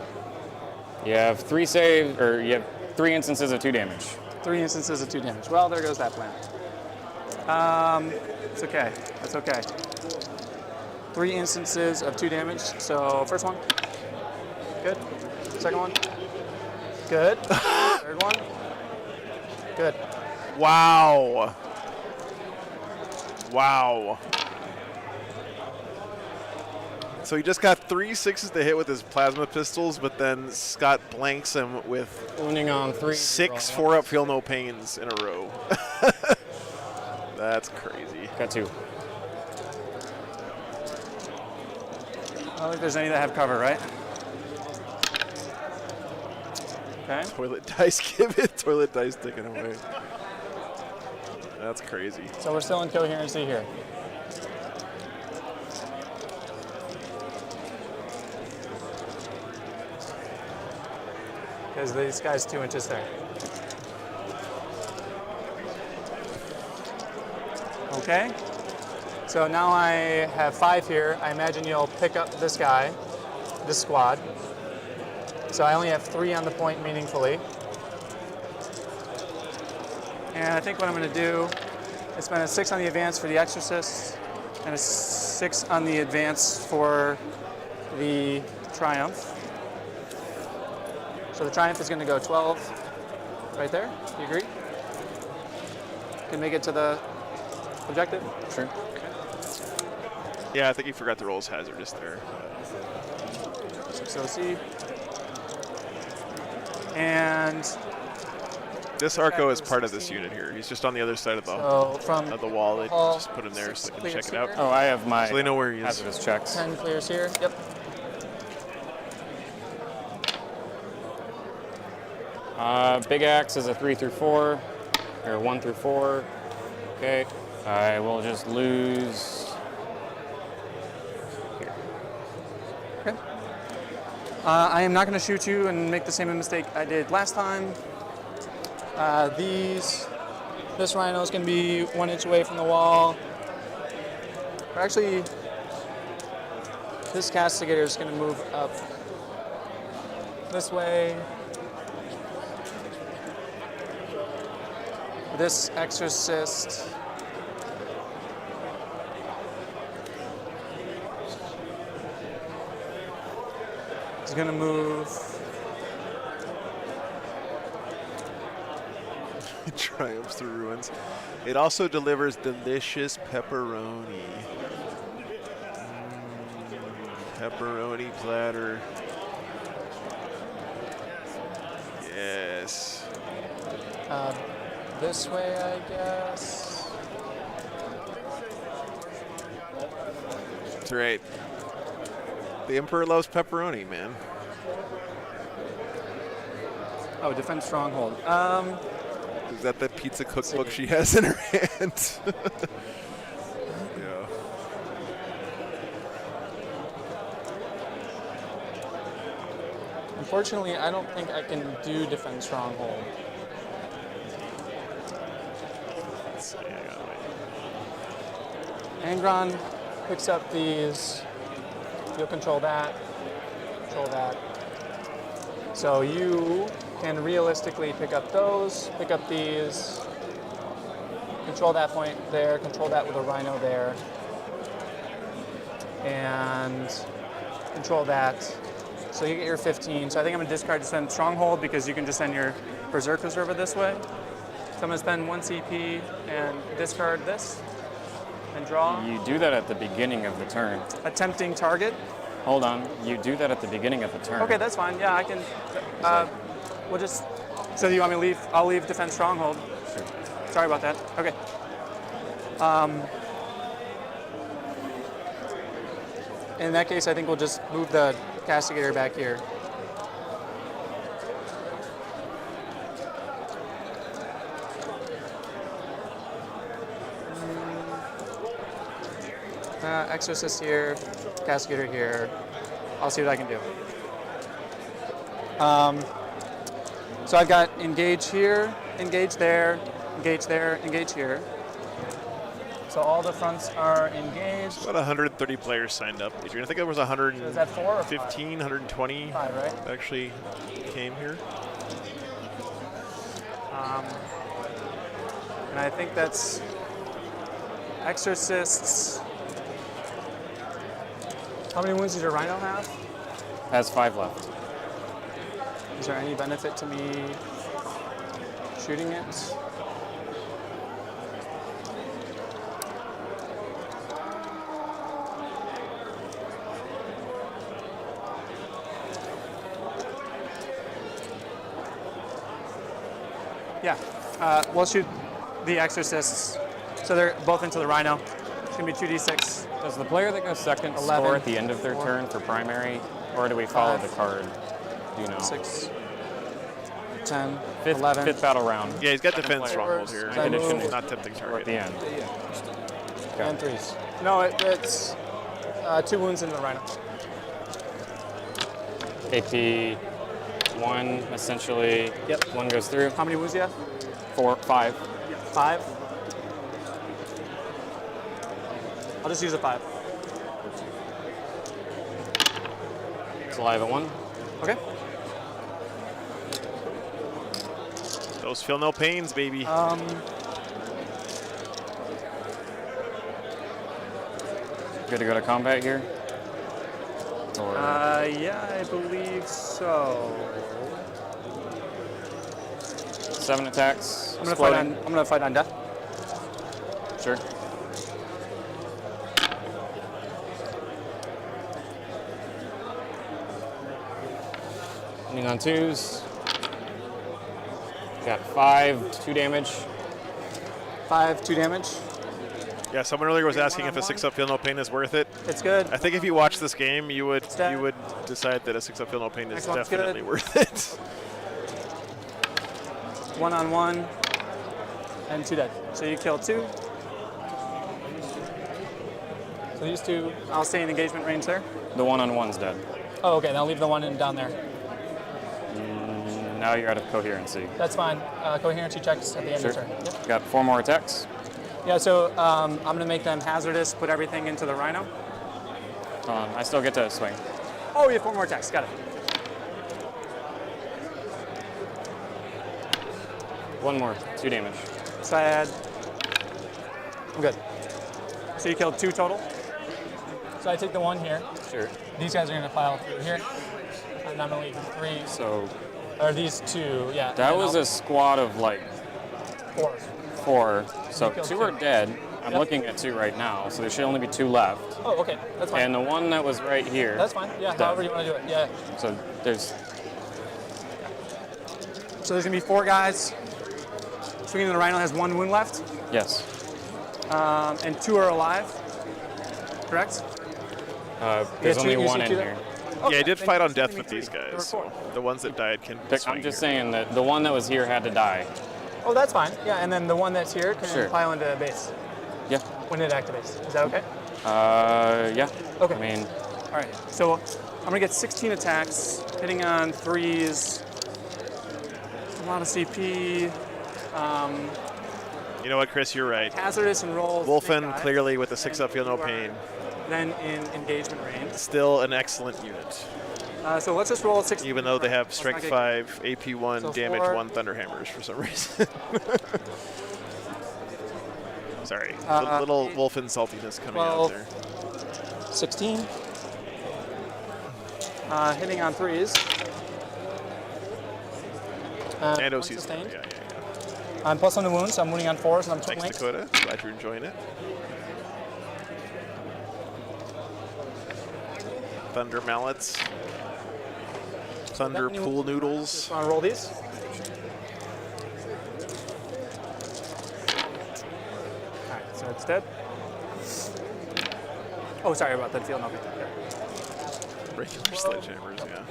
You have 3 saves, or you have 3 instances of 2 damage. 3 instances of 2 damage. Well, there goes that plan. It's okay. That's okay. 3 instances of 2 damage. So first one, good. Second one, good. Third one, good. Wow. Wow. So he just got 3 6s to hit with his plasma pistols, but then Scott blanks him with Wounding on 3. 6 4-up feel no pains in a row. That's crazy. Got 2. I don't think there's any that have cover, right? Okay. Toilet dice, give it. Toilet dice taken away. That's crazy. So we're still in coherency here. Because this guy's 2 inches there. Okay. So now I have 5 here. I imagine you'll pick up this guy, this squad. So I only have 3 on the point meaningfully. And I think what I'm going to do is spend a 6 on the advance for the Exorcist and a 6 on the advance for the Triumph. So the Triumph is going to go 12 right there. Do you agree? Can make it to the objective? Sure. Yeah, I think he forgot to roll his hazard just there. 6 OC. And This Arco is part of this unit here. He's just on the other side of the wall. They just put him there so they can check it out. Oh, I have my So they know where he is. hazardous checks. 10 clears here. Yep. Big axe is a 3 through 4, or 1 through 4. Okay. I will just lose here. Okay. I am not going to shoot you and make the same mistake I did last time. This rhino is going to be 1 inch away from the wall. Or actually, this castigator is going to move up this way. This exorcist is going to move. It triumphs through ruins. It also delivers delicious pepperoni. Pepperoni platter. Yes. This way, I guess. That's right. The Emperor loves pepperoni, man. Oh, defend stronghold. Is that the pizza cookbook she has in her hand? Yeah. Unfortunately, I don't think I can do defend stronghold. Let's see, I gotta wait. Angron picks up these. You'll control that. Control that. So you can realistically pick up those, pick up these. control that point there, control that with a Rhino there, and control that. So you get your 15. So I think I'm gonna discard to send Stronghold because you can just send your Berserkers over this way. So I'm gonna spend 1 CP and discard this and draw. You do that at the beginning of the turn. Attempting target. Hold on. You do that at the beginning of the turn. Okay, that's fine. Yeah, I can. We'll just. So you want me to leave? I'll leave defend Stronghold. Sure. Sorry about that. Okay. In that case, I think we'll just move the Castigator back here. Exorcist here, Castigator here. I'll see what I can do. So I've got engage here, engage there, engage there, engage here. So all the fronts are engaged. About 130 players signed up. You're gonna think there was 115, So is that 4 or 5? 120 5, right? that actually came here. And I think that's Exorcists. How many wounds does your Rhino have? Has 5 left. Is there any benefit to me shooting it? Yeah, we'll shoot the Exorcists. So they're both into the Rhino. It's gonna be 2d6. Does the player that goes second 11, score at the end of their 4, turn for primary, or do we follow 5, the card? Do you know? 6, 10, Fifth, 11. fifth battle round. Yeah, he's got Second defense player. stronghold here. So I move- Condition Not tempting or at target. the end. And 3s. No, it's 2 wounds into the Rhino. AP 1 essentially. Yep. 1 goes through. How many wounds do you have? 4, 5. 5. I'll just use a 5. Saliva 1. Okay. Those feel no pains, baby. Good to go to combat here. Or Yeah, I believe so. 7 attacks. I'm gonna fight on death. Sure. Ending on 2s. Got 5, 2 damage. 5, 2 damage. Yeah, someone earlier was asking if a 6-up feel no pain is worth it. It's good. I think if you watch this game, you would Stat. decide that a 6-up feel no pain is Next one's definitely good. worth it. 1-on-1 and 2 dead. So you kill 2. So these 2, I'll stay in engagement range there. The 1-on-1's dead. Oh, okay. Then I'll leave the one in down there. Now you're out of coherency. That's fine. Coherency checks at the end Sure. of the turn. Yep. Got 4 more attacks. Yeah. So I'm gonna make them hazardous. Put everything into the Rhino. I still get to swing. Oh, we have 4 more attacks. Got it. 1 more, 2 damage. So I had. I'm good. So you killed 2 total. So I take the 1 here. Sure. These guys are gonna file through here. And I'm gonna leave 3. So Or these 2, yeah. that and was I'll- a squad of like 4. 4. So You killed 2 2. are dead. I'm Yep. looking at 2 right now, so there should only be 2 left. Oh, okay. That's fine. And the one that was right here. That's fine. Yeah, dead. however you want to do it. Yeah. So there's So there's gonna be 4 guys. Swinging the Rhino has 1 wound left, yes. and 2 are alive. Correct? There's two- only you 1 see in 2 there? here. Yeah, I did then fight you on can death swing with me these 3. There were guys. 4. So the ones that died can swing I'm just here. saying that the one that was here had to die. Oh, that's fine. Yeah, and then the one that's here can Sure. pile into base Yeah. when it activates. Is that okay? Yeah. Okay. I mean, All right. So I'm gonna get 16 attacks, hitting on 3s. A lot of CP. You know what, Chris? You're right. Hazardous and rolls. Wolfen clearly with a 6-up feel no pain. Then in engagement range. Still an excellent unit. So let's just roll 16. Even though they have Let's strength not get- 5, AP 1, So damage 4. 1 Thunderhammers for some reason. Sorry, little wolf saltiness coming 12. out there. 16. Hitting on 3s. And one OC's sustained. yeah. I'm plus on the wounds, so I'm wounding on 4s, and I'm Thanks, link. Dakota. Glad you're enjoying it. Thunder mallets. Thunder pool noodles. Want to roll these? Alright, so it's dead. Oh, sorry about that field. No, Regular sledgehammers, yeah.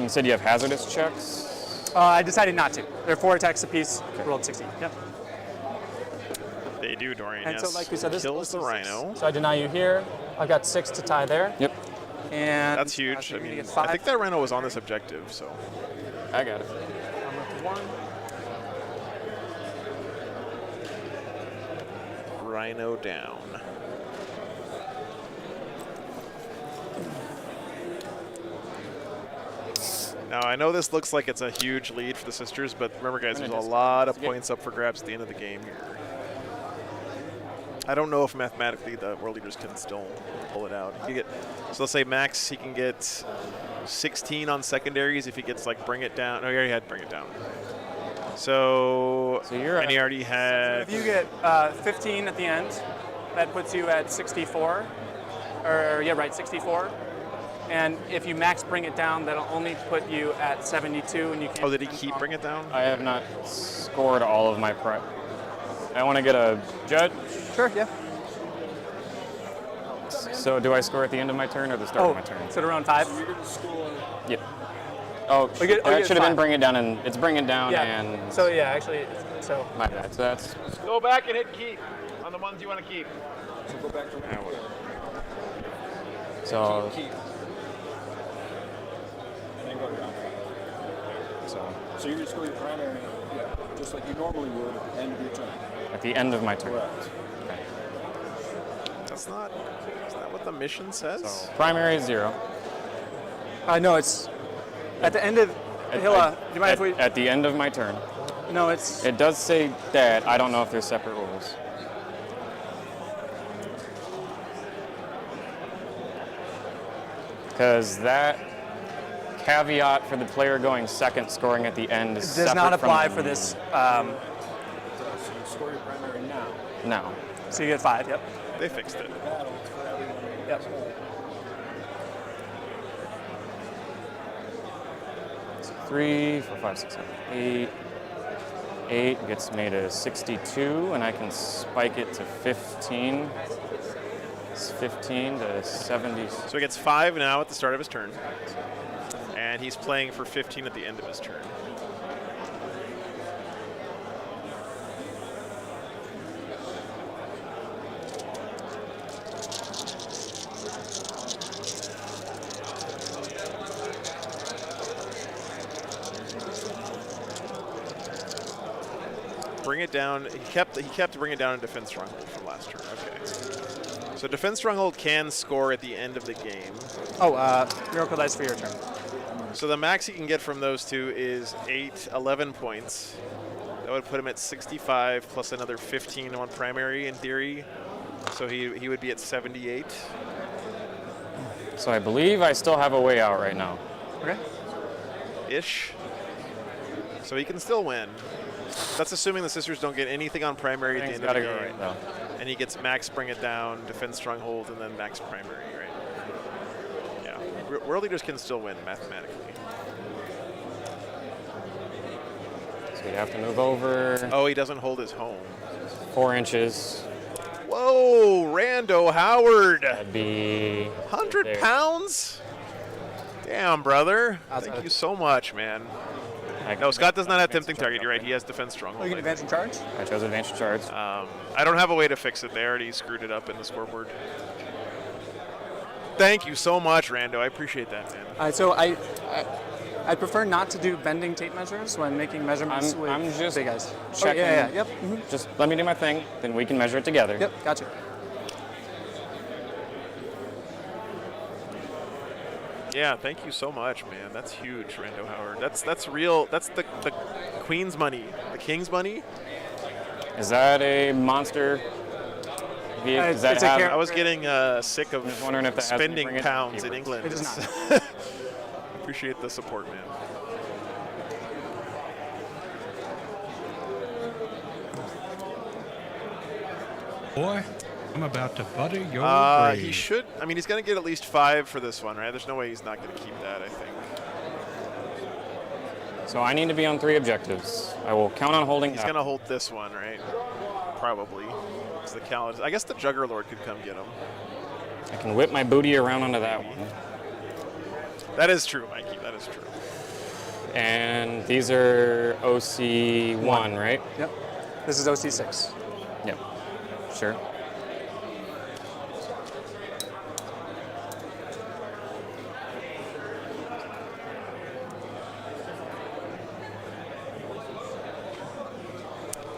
You said you have hazardous checks? I decided not to. They're 4 attacks apiece. Rolled 16. Yep. They do, Dorian. And yes. so, like we said, this kills the is 6. rhino. So I deny you here. I've got 6 to tie there. Yep. And That's huge. so I you're gonna mean, get I 5. think that rhino was on this objective, so. I got it. I'm up to 1. Rhino down. Now, I know this looks like it's a huge lead for the sisters, but remember, guys, there's a lot of points up for grabs at the end of the game here. I don't know if mathematically the world leaders can still pull it out. He get, so let's say Max, he can get 16 on secondaries if he gets like bring it down. No, he already had bring it down. So you're and he already had. If you get 15 at the end, that puts you at 64. Or, yeah, right, 64. And if you max bring it down, that'll only put you at 72, and you can't. Oh, did he keep bring it down? I have not scored all of my prep. I want to get a judge. Sure, yeah. So do I score at the end of my turn or the start of my turn? So to round 5? Yep. Oh, you get that should have been 5. bring it down, and it's bring it down, Yeah. and So yeah, actually, so my bad. So that's Go back and hit keep on the ones you want to keep. So go back to so. keep. And then go down. So you're just going to primary, yeah, just like you normally would at the end of your turn. At the end of my turn. Correct. Okay. That's not. Is that what the mission says? So primary is 0. no, it's at the end of. He'll, do you mind if we? At the end of my turn. No, it's. It does say that. I don't know if there's separate rules. Because that caveat for the player going second scoring at the end is Does not separate from apply the- for this. So you score your primary now. No. So you get 5. Yep. They fixed it. Battle for everyone. Yep. 3, 4, 5, 6, 7, 8. 8 gets me to 62, and I can spike it to 15. It's 15 to 70. So he gets 5 now at the start of his turn, and he's playing for 15 at the end of his turn. Bring it down. He kept bring it down in defense stronghold from last turn. Okay. So defense stronghold can score at the end of the game. Oh, miracle dice for your turn. So the max he can get from those two is 11 points. That would put him at 65 plus another 15 on primary in theory. So he would be at 78. So I believe I still have a way out right now. Okay. Ish. So he can still win. That's assuming the sisters don't get anything on primary at the Things end of the gotta go game. right, though. And he gets max bring it down, defense stronghold, and then max primary, right? Yeah. World leaders can still win mathematically. So you have to move over Oh, he doesn't hold his home. 4 inches. Whoa, Rando Howard. That'd be 100 there. pounds? Damn, brother. Outside. Thank you so much, man. No, Scott does not have tempting target. You're right. He has defense stronghold. Oh, you can advance and charge? I chose advantage charge. I don't have a way to fix it. They already screwed it up in the scoreboard. Thank you so much, Rando. I appreciate that, man. So I prefer not to do bending tape measures when making measurements with I'm just big guys. checking. Oh, yeah, yep. Just let me do my thing, then we can measure it together. Yep, gotcha. Yeah, thank you so much, man. That's huge, Rando Howard. That's real. That's the Queen's money, the King's money. Is that a monster vehicle? Does that it's a have? character. I was getting sick of just wondering if that has any spending bring it pounds in keywords. England. It does not. Appreciate the support, man. Boy, I'm about to butter your brain. He should. I mean, he's going to get at least 5 for this one, right? There's no way he's not going to keep that, I think. So I need to be on 3 objectives. I will count on holding He's that. going to hold this one, right? Probably. It's the Cal. I guess the Juggerlord could come get him. I can whip my booty around onto that one. That is true, Mikey. That is true. And these are OC1, right? Yep. This is OC6. Yep. Sure.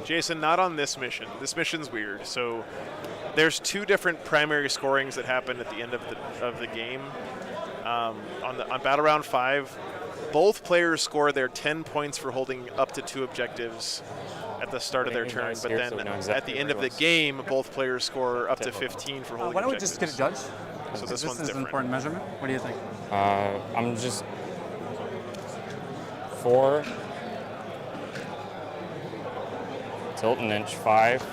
Jason, not on this mission. This mission's weird. So there's 2 different primary scorings that happen at the end of the game. On Battle Round 5, both players score their 10 points for holding up to 2 objectives at the start of their turn, nice but here, then so we know at exactly the end where of it the was. game, both players score up to 15 for holding Why don't we objectives. just get a judge? So this This one's is an different. important measurement. What do you think? I'm just 4. Tilt an inch 5.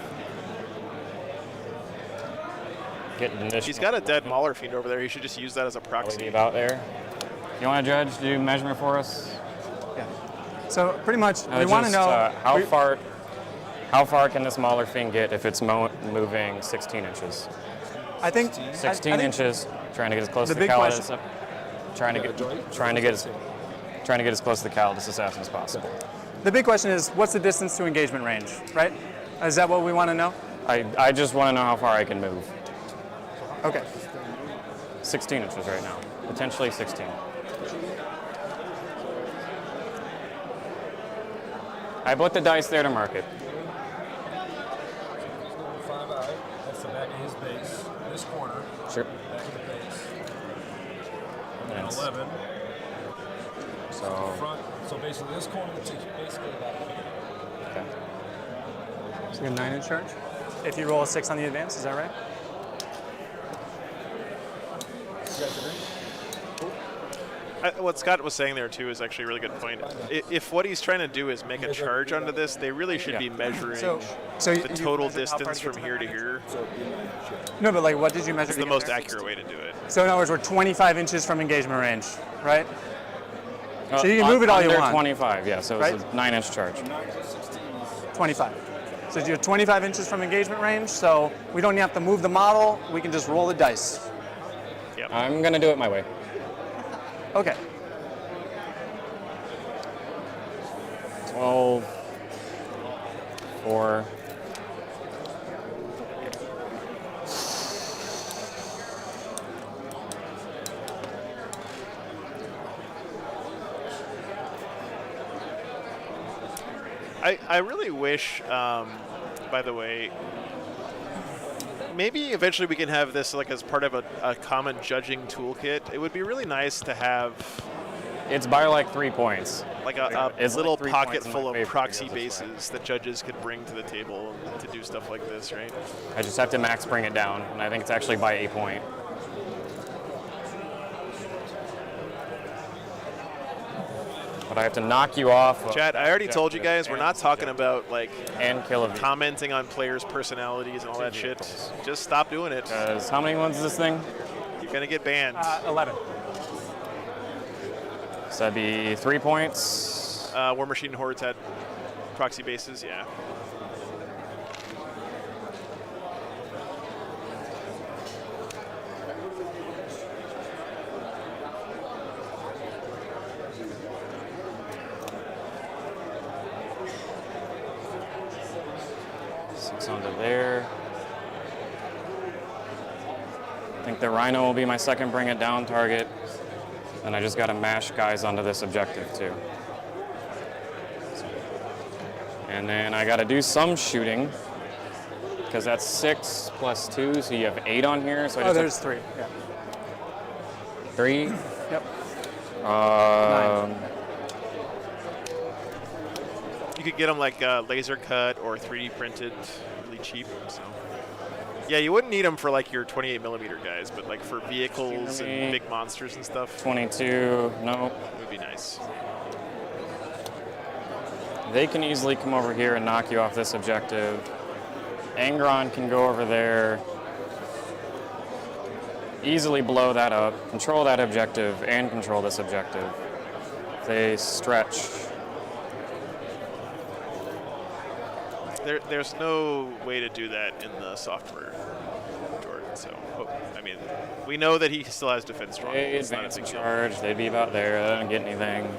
Get an initial. He's got a dead Mauler Fiend over there. He should just use that as a LED proxy. about there. You want to judge? Do measurement for us? Yeah. So pretty much, we want to Just, know how far can this Mauler Fiend get if it's moving 16 inches? I think 16 I think inches, trying to get as close the to the big Calidus. question- Trying to get as close to the Calidus assassin as possible. The big question is, what's the distance to engagement range, right? Is that what we want to know? I just want to know how far I can move. Okay. 16 inches right now, potentially 16. I put the dice there to mark it. 5 out. That's the back of his base. This corner, Sure. back of the base. And then Nice. 11. So, Front. So basically, this corner is basically about here. okay. So a 9-inch charge. If you roll a 6 on the advance, is that right? You guys agree? What Scott was saying there, too, is actually a really good point. If what he's trying to do is make a charge onto this, they really should be measuring So the you total measured how far distance to get from to here the to 9 here. So it'd be 9 inches. No, but like, what did you measure? It's to the get most there? accurate way to do it. So in other words, we're 25 inches from engagement range, right? So you can move it all you Under want. 25, yeah. So it's Right? a 9-inch charge. 9 to 16 is 25. So you're 25 inches from engagement range, so we don't have to move the model. We can just roll the dice. I'm gonna do it my way. Okay. 12, 4. I really wish, by the way, maybe eventually we can have this like as part of a common judging toolkit. It would be really nice to have It's by like 3 points. like a It's little like 3 pocket points in my full of favor to proxy go this way. bases that judges could bring to the table to do stuff like this, right? I just have to max bring it down, and I think it's actually by a point. But I have to knock you off. Chad, I already told you guys we're not talking about like and kill a vehicle. commenting on players' personalities and all that shit. Just stop doing it. Because how many ones is this thing? You're gonna get banned. 11. So that'd be 3 points. War Machine Hordes had proxy bases, yeah. Six onto there. I think the Rhino will be my second bring it down target. And I just got to mash guys onto this objective too. And then I got to do some shooting because that's 6 plus 2, so you have 8 on here. So I Oh, just there's have 3. Yeah. 3. Yep. you could get them like laser cut or 3D printed, really cheap. So yeah, you wouldn't need them for like your 28mm guys, but like for vehicles and big monsters and stuff, 22. Nope. it would be nice. They can easily come over here and knock you off this objective. Angron can go over there, easily blow that up, control that objective, and control this objective. They stretch. There's no way to do that in the software, Jordan. So, I mean, we know that he still has defense strong. They It's not a advance big and deal. charge. They'd be about there. They don't get anything.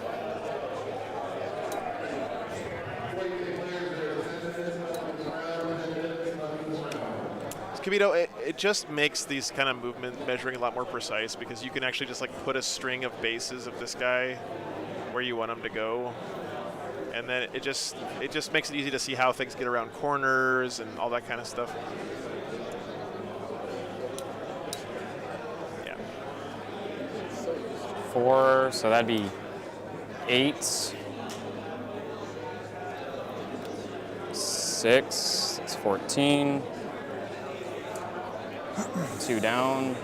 Kibito, it just makes these kind of movement measuring a lot more precise because you can actually just like put a string of bases of this guy where you want him to go, and then it just makes it easy to see how things get around corners and all that kind of stuff. Yeah. 4, so that'd be 8. 6, it's 14. 2 down.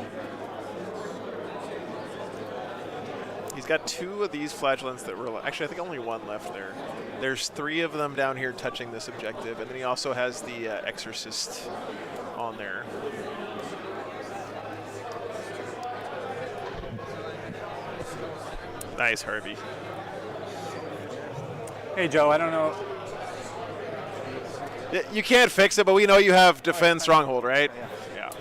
He's got 2 of these flagellants that were actually, I think only 1 left there. There's 3 of them down here touching this objective, and then he also has the exorcist on there. Nice, Harvey. Hey, Joe, I don't know. You can't fix it, but we know you have defend stronghold, right? Yeah.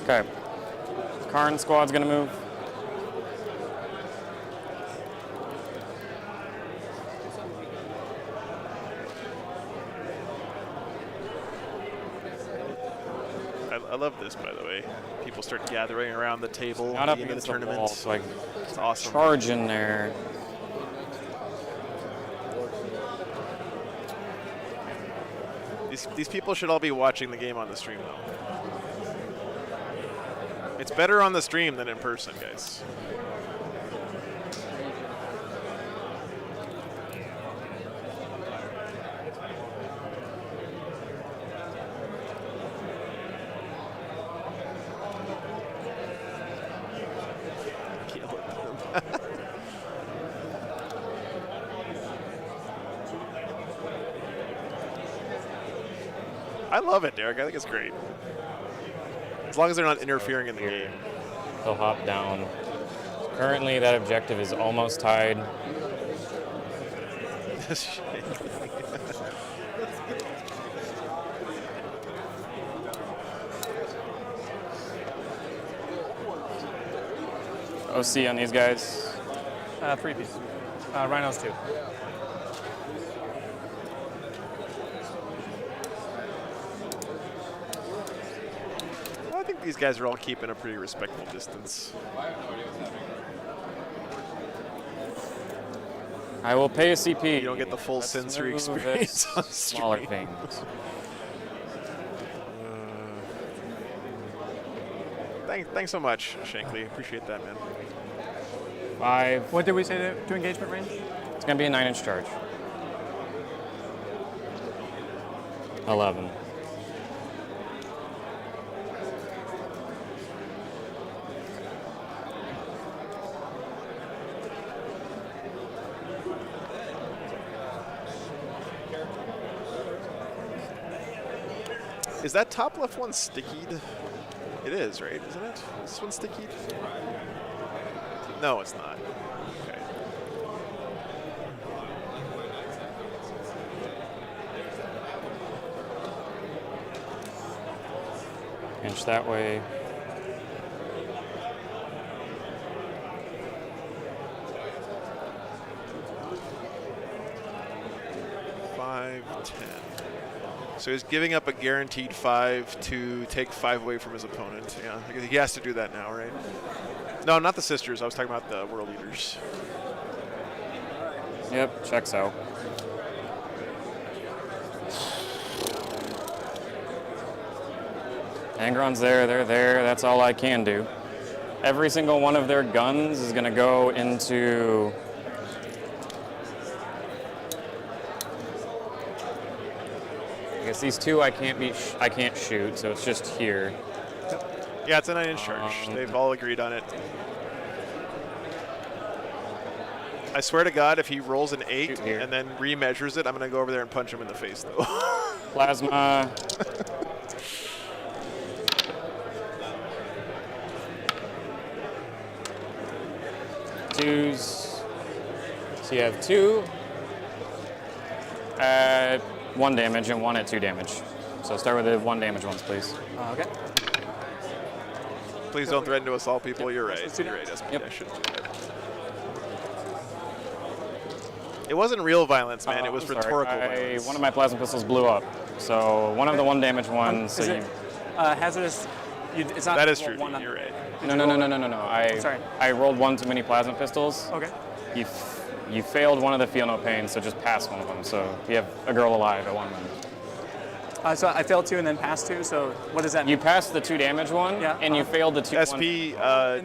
Okay. Karn squad's gonna move. I love this, by the way. People start gathering around the table Not at up the end of the against the tournament. wall, so like It's awesome. charge in there. These people should all be watching the game on the stream, though. It's better on the stream than in person, guys. I love it, Derek. I think it's great. As long as they're not interfering in the game. He'll hop down. Currently, that objective is almost tied. OC on these guys. 3 piece. Rhinos 2. I think these guys are all keeping a pretty respectful distance. I will pay a CP. You don't get the full Let's sensory move experience it. on Smaller stream. things. Thanks so much, Shankly. Appreciate that, man. 5. What did we say to engagement range? It's gonna be a 9-inch charge. 11. Is that top left one stickied? It is, right? Isn't it? Is this one stickied? No, it's not. Okay. Inch that way. So he's giving up a guaranteed 5 to take 5 away from his opponent. Yeah, he has to do that now, right? No, not the sisters. I was talking about the world leaders. Yep, checks out. Angron's there, they're there. That's all I can do. Every single one of their guns is going to go into... I guess these two I can't shoot, so it's just here. Yeah, it's a 9-inch charge. They've all agreed on it. I swear to God, if he rolls an 8 and then remeasures it, I'm going to go over there and punch him in the face, though. Plasma. Twos. So you have 2 at 1 damage and 1 at 2 damage. So start with the 1 damage ones, please. Okay. Please don't threaten to assault people. You're right. Let's do You're that. right, SP. Yep. I shouldn't do that. It wasn't real violence, man. It was rhetorical violence. One of my plasma pistols blew up. So one of the 1 damage ones. Is So it hazardous? It's not That is true. one on- You're right. no. Sorry. I rolled 1 too many plasma pistols. Okay. You failed one of the feel no pain, so just pass one of them. So you have a girl alive at 1 minute. So I failed 2 and then passed 2. So what does that mean? You passed the 2 damage one, Yeah. and you failed the 2 SP,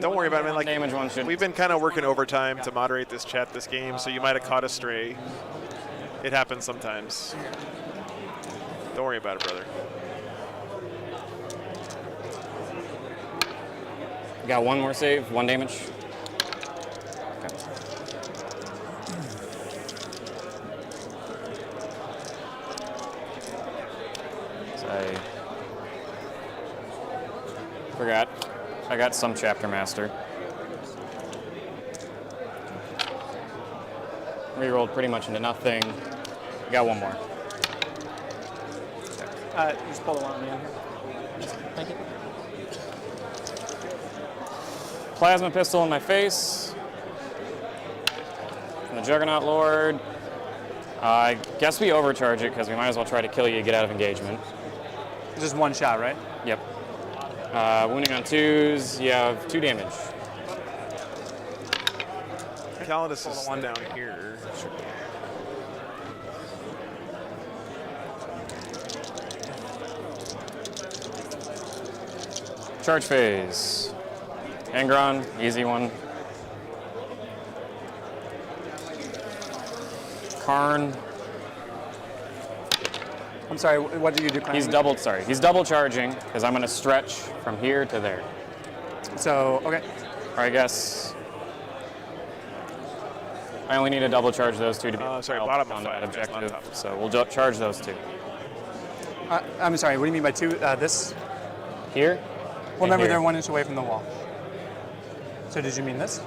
don't worry about it, man. Like, damage one should. we've been kind of working overtime to moderate this chat this game, so you might have caught a stray. It happens sometimes. Don't worry about it, brother. Got 1 more save, 1 damage. Okay. So I forgot. I got some chapter master. Rerolled pretty much into nothing. Got 1 more. Just pull the one on the end here. Thank you. Plasma pistol in my face. From the Juggernaut Lord. I guess we overcharge it because we might as well try to kill you, get out of engagement. Just 1 shot, right? Yep. Wounding on 2s, you have 2 damage. Calidus is down here. Charge phase. Angron, easy one. Karn, I'm sorry. What did you declare? he's double charging because I'm going to stretch from here to there. So okay. Or I guess I only need to double charge those 2 to be Sorry, help bottom on of that 5, that's not objective. top. So we'll charge those 2. I'm sorry. What do you mean by 2? This? Here. Well, remember here. they're 1 inch away from the wall. So did you mean this?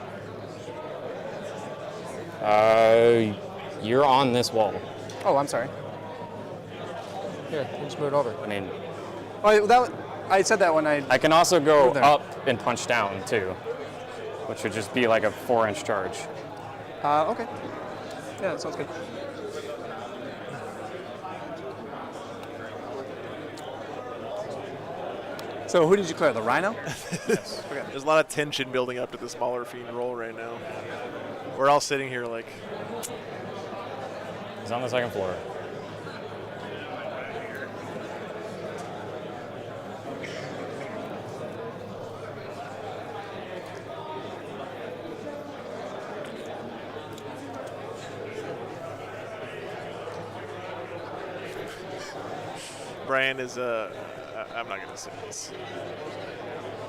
You're on this wall. Oh, I'm sorry. Here, just move it over. I mean, Oh, I said that when I can also go Move there. up and punch down too, which would just be like a 4-inch charge. Okay. Yeah, that sounds good. So who did you clear? The Rhino? Yes. Okay. There's a lot of tension building up to the smaller fiend roll right now. We're all sitting here like, He's on the 2nd floor. Brian is, I'm not going to say this.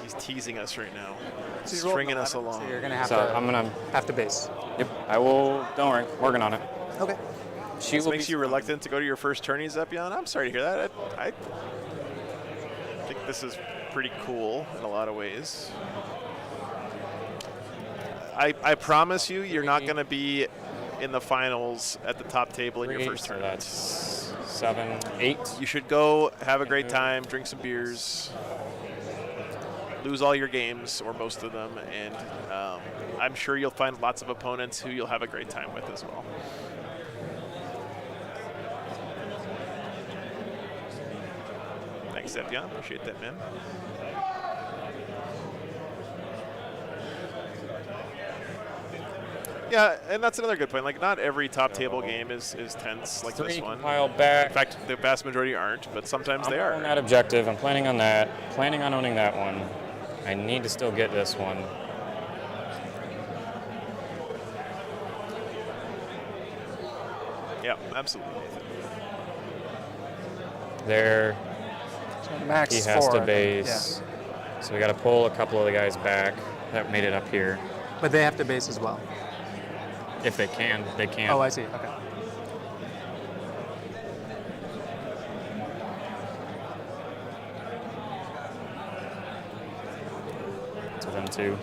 He's teasing us right now. So you rolled an Stringing us 11, along. So you're gonna have So to I'm gonna. have to base. Yep. I will. Don't worry. Working on it. Okay. She This will makes be you reluctant to go to your first tourneys, Epion? I'm sorry to hear that. I think this is pretty cool in a lot of ways. I promise you, you're not going to be in the finals at the top table in your first so tournament. that's 7, 8. You should go have a great time, drink some beers, lose all your games or most of them, and I'm sure you'll find lots of opponents who you'll have a great time with as well. Thanks, Epion. Appreciate that, man. Yeah, and that's another good point. Like, not every top table game is tense like this 3 one. compile back. In fact, the vast majority aren't, but sometimes they are. On that objective, I'm planning on that. Planning on owning that one. I need to still get this one. Yeah, absolutely, Nathan. There, So max he has 4, to I think. base. So we got to pull a couple of the guys back that made it up here. Yeah. But they have to base as well. If they can, they can. Oh, I see. Okay. To them too.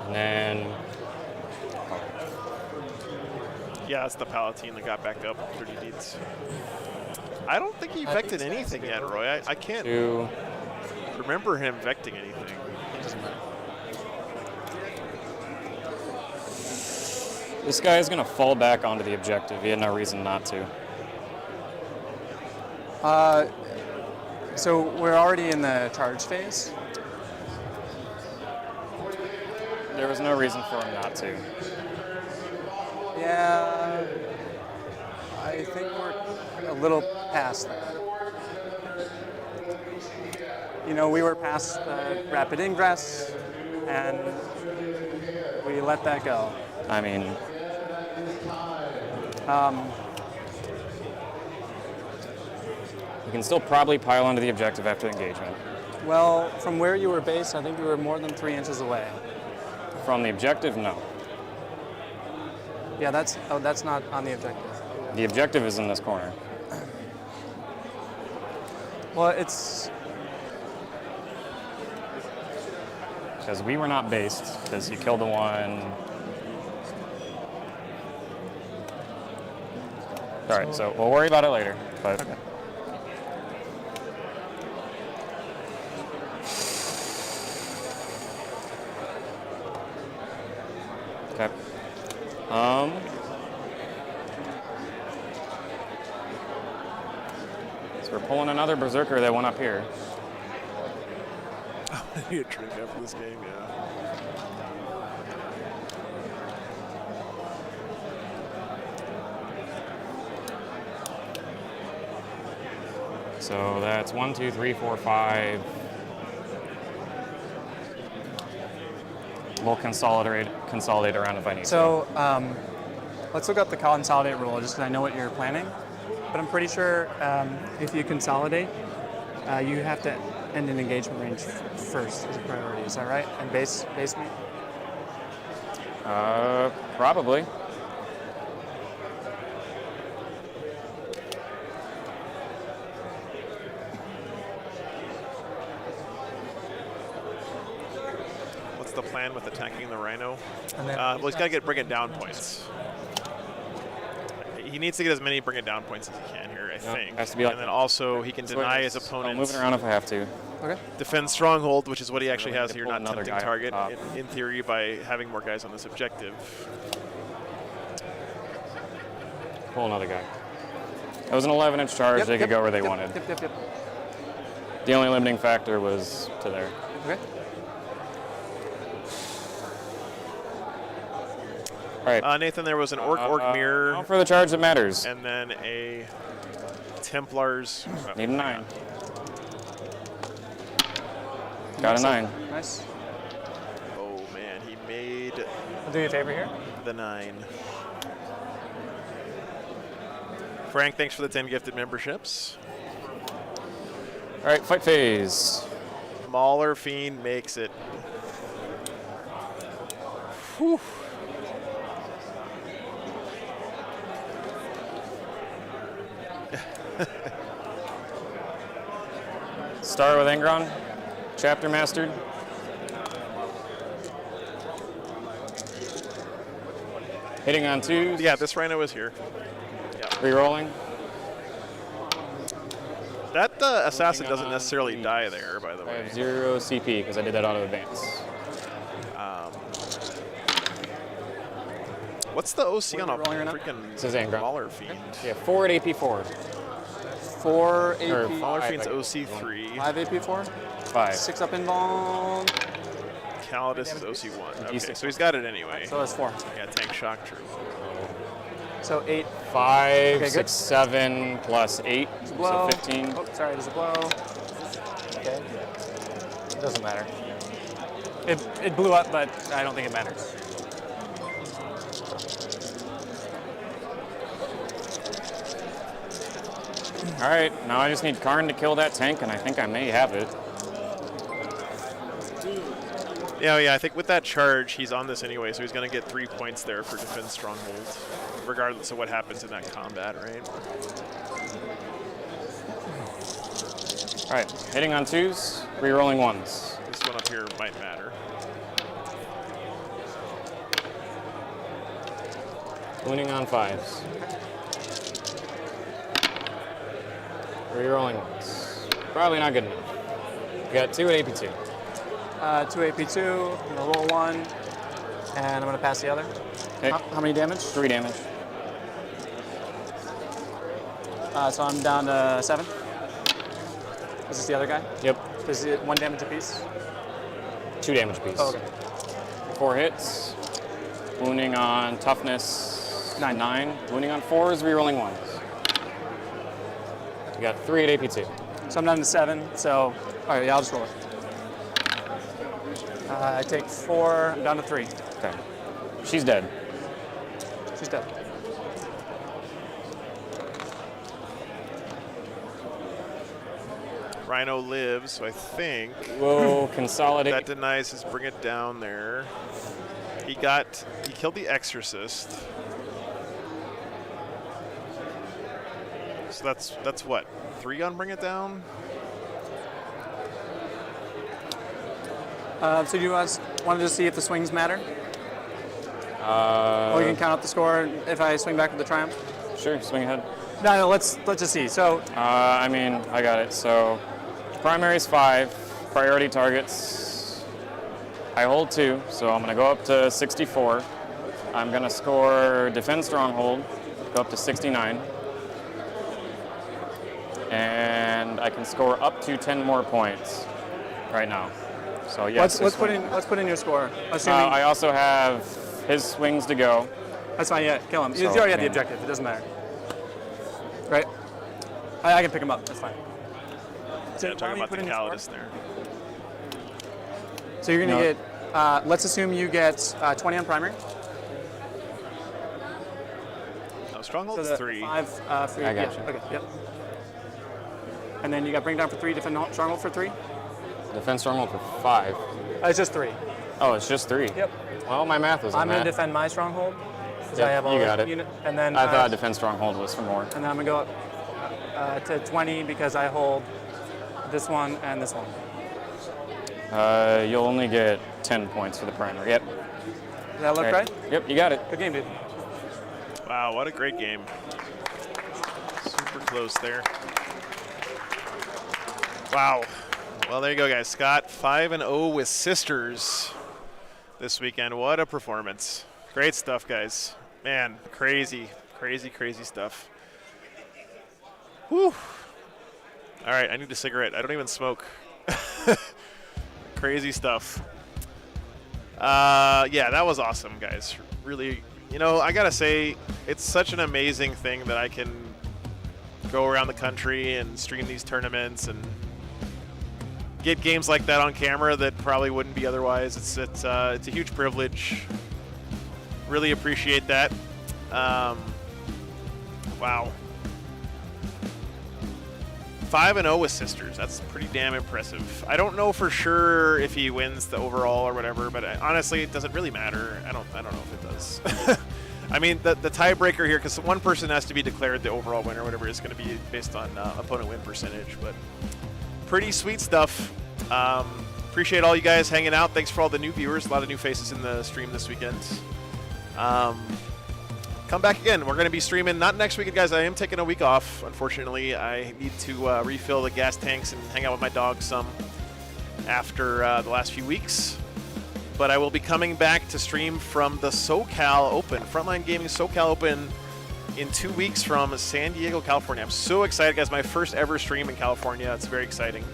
And then Yeah, it's the Palatine that got back up 30 deeds. I don't think he vected anything yet, Roy. I can't 2. remember him vecting anything. This guy is going to fall back onto the objective. He had no reason not to. So we're already in the charge phase. There was no reason for him not to. Yeah, I think we're a little past that. You know, we were past the rapid ingress, and we let that go. I mean, we can still probably pile onto the objective after engagement. Well, from where you were based, I think you were more than 3 inches away. From the objective, no. Yeah, that's not on the objective. The objective is in this corner. Well, it's Because we were not based, because he killed the one. All right, so we'll worry about it later. But okay. Okay. So we're pulling another berserker that went up here. I need a drink after this game, yeah. So that's 1, 2, 3, 4, 5. We'll consolidate around if I need to. So let's look up the consolidate rule, just because I know what you're planning. But I'm pretty sure if you consolidate, you have to end an engagement range first as a priority. Is that right? And base me? Probably. What's the plan with attacking the Rhino? And then Well, he's got to bring it down points. He needs to get as many bring it down points as he can here, I think. has to be like and then also he can deny his I'll opponent. move it around if I have to. Okay. Defend stronghold, which is what he actually Really has need to here, pull not another tempting guy up target, top. in theory, by having more guys on this objective. Pull another guy. That was an 11-inch charge. Yep, They could yep, go where they yep, wanted. Yep. The only limiting factor was to there. Okay. All right. Nathan, there was an orc mirror, Now for the charge that matters. and then a Templars. Need a 9. Got a 9. Nice. Oh man, he made I'll do you a favor here. the 9. Frank, thanks for the 10 gifted memberships. All right, fight phase. Mauler Fiend makes it. Whew. Start with Engron, chapter mastered. Hitting on 2s. Yeah, this Rhino is here. Yeah. Rerolling. That assassin doesn't necessarily die there, by the I way. have 0 CP because I did that auto advance. What's the OC on a rolling right now? freaking This is Angra. Mauler Fiend? Yeah, 4 at AP4. 4 AP. Or Mauler Five, Fiend's I guess. OC3. 5 AP4. 5. 6 up involved. Calidus is OC1. Okay, D6. so he's got it anyway. So that's 4. Yeah, tank shock, true. So 8. 5, good. 6, 7 plus 8, Blow. so 15. Oh, sorry, there's a blow. Okay. It doesn't matter. It blew up, but I don't think it matters. All right, now I just need Karn to kill that tank, and I think I may have it. Yeah, I think with that charge, he's on this anyway, so he's going to get 3 points there for Defend Stronghold, regardless of what happens in that combat, right? All right, hitting on 2s, re-rolling 1s. This one up here might matter. Winning on 5s. Re-rolling 1s. Probably not good enough. We got 2 at AP2. 2 AP2. I'm gonna roll 1, and I'm gonna pass the other. Okay. How many damage? 3 damage. So I'm down to 7. Is this the other guy? Yep. Is it 1 damage apiece? 2 damage piece. Oh, okay. 4 hits. Wounding on toughness 9. Wounding on 4s, re-rolling 1s. We got 3 at AP2. So I'm down to 7. So, all right, yeah, I'll just roll it. I take 4. I'm down to 3. Okay. She's dead. She's dead. Rhino lives, so I think We'll consolidate. that denies his bring it down there. He killed the Exorcist. So that's what? 3 on bring it down? So do you guys wanted to see if the swings matter? Uh, Or you can count up the score if I swing back with the triumph? Sure, swing ahead. No, let's just see. So I mean, I got it. So, primary is 5. Priority targets. I hold 2, so I'm going to go up to 64. I'm going to score Defend Stronghold, go up to 69. And I can score up to 10 more points right now. So yes. let's put in your score. Assuming I also have his swings to go. that's fine. Yeah, kill him. So, You already had I the mean- objective. It doesn't matter. Right? I can pick him up. That's fine. So Yeah, why talking don't you about put the in your Calidus score? there. So you're gonna No. get. Let's assume you get 20 on primary. No, Stronghold's the 3. 5 for I yeah, gotcha. Okay. Yep. And then you got bring down for 3. Defend stronghold for 3. Defend Stronghold for 5. It's just 3. Oh, it's just 3. Yep. Well, my math was on I'm gonna that. defend my stronghold. 'Cause Yep, I have all you the got it. unit, and then I thought Defend Stronghold was for more. and then I'm gonna go up to 20 because I hold this one and this one. You'll only get 10 points for the primary. Yep. Does that look Okay. right? Yep, you got it. Good game, dude. Wow, what a great game. Super close there. Wow. Well, there you go, guys. Scott 5-0 with Sisters this weekend. What a performance. Great stuff, guys. Man, crazy stuff. Whew. All right, I need a cigarette. I don't even smoke. Crazy stuff. Yeah, that was awesome, guys. Really, I gotta say, it's such an amazing thing that I can go around the country and stream these tournaments and get games like that on camera that probably wouldn't be otherwise. It's a huge privilege. Really appreciate that. Wow. 5-0 with Sisters. That's pretty damn impressive. I don't know for sure if he wins the overall or whatever, but honestly, it doesn't really matter. I don't know if it does. I mean, the tiebreaker here, because one person has to be declared the overall winner, whatever is going to be based on opponent win percentage. But pretty sweet stuff. Appreciate all you guys hanging out. Thanks for all the new viewers. A lot of new faces in the stream this weekend. Come back again. We're going to be streaming, not next weekend, guys. I am taking a week off. Unfortunately, I need to refill the gas tanks and hang out with my dog some after the last few weeks. but I will be coming back to stream from the SoCal Open, Frontline Gaming SoCal Open, in 2 weeks from San Diego, California. I'm so excited, guys. My first ever stream in California. It's very exciting.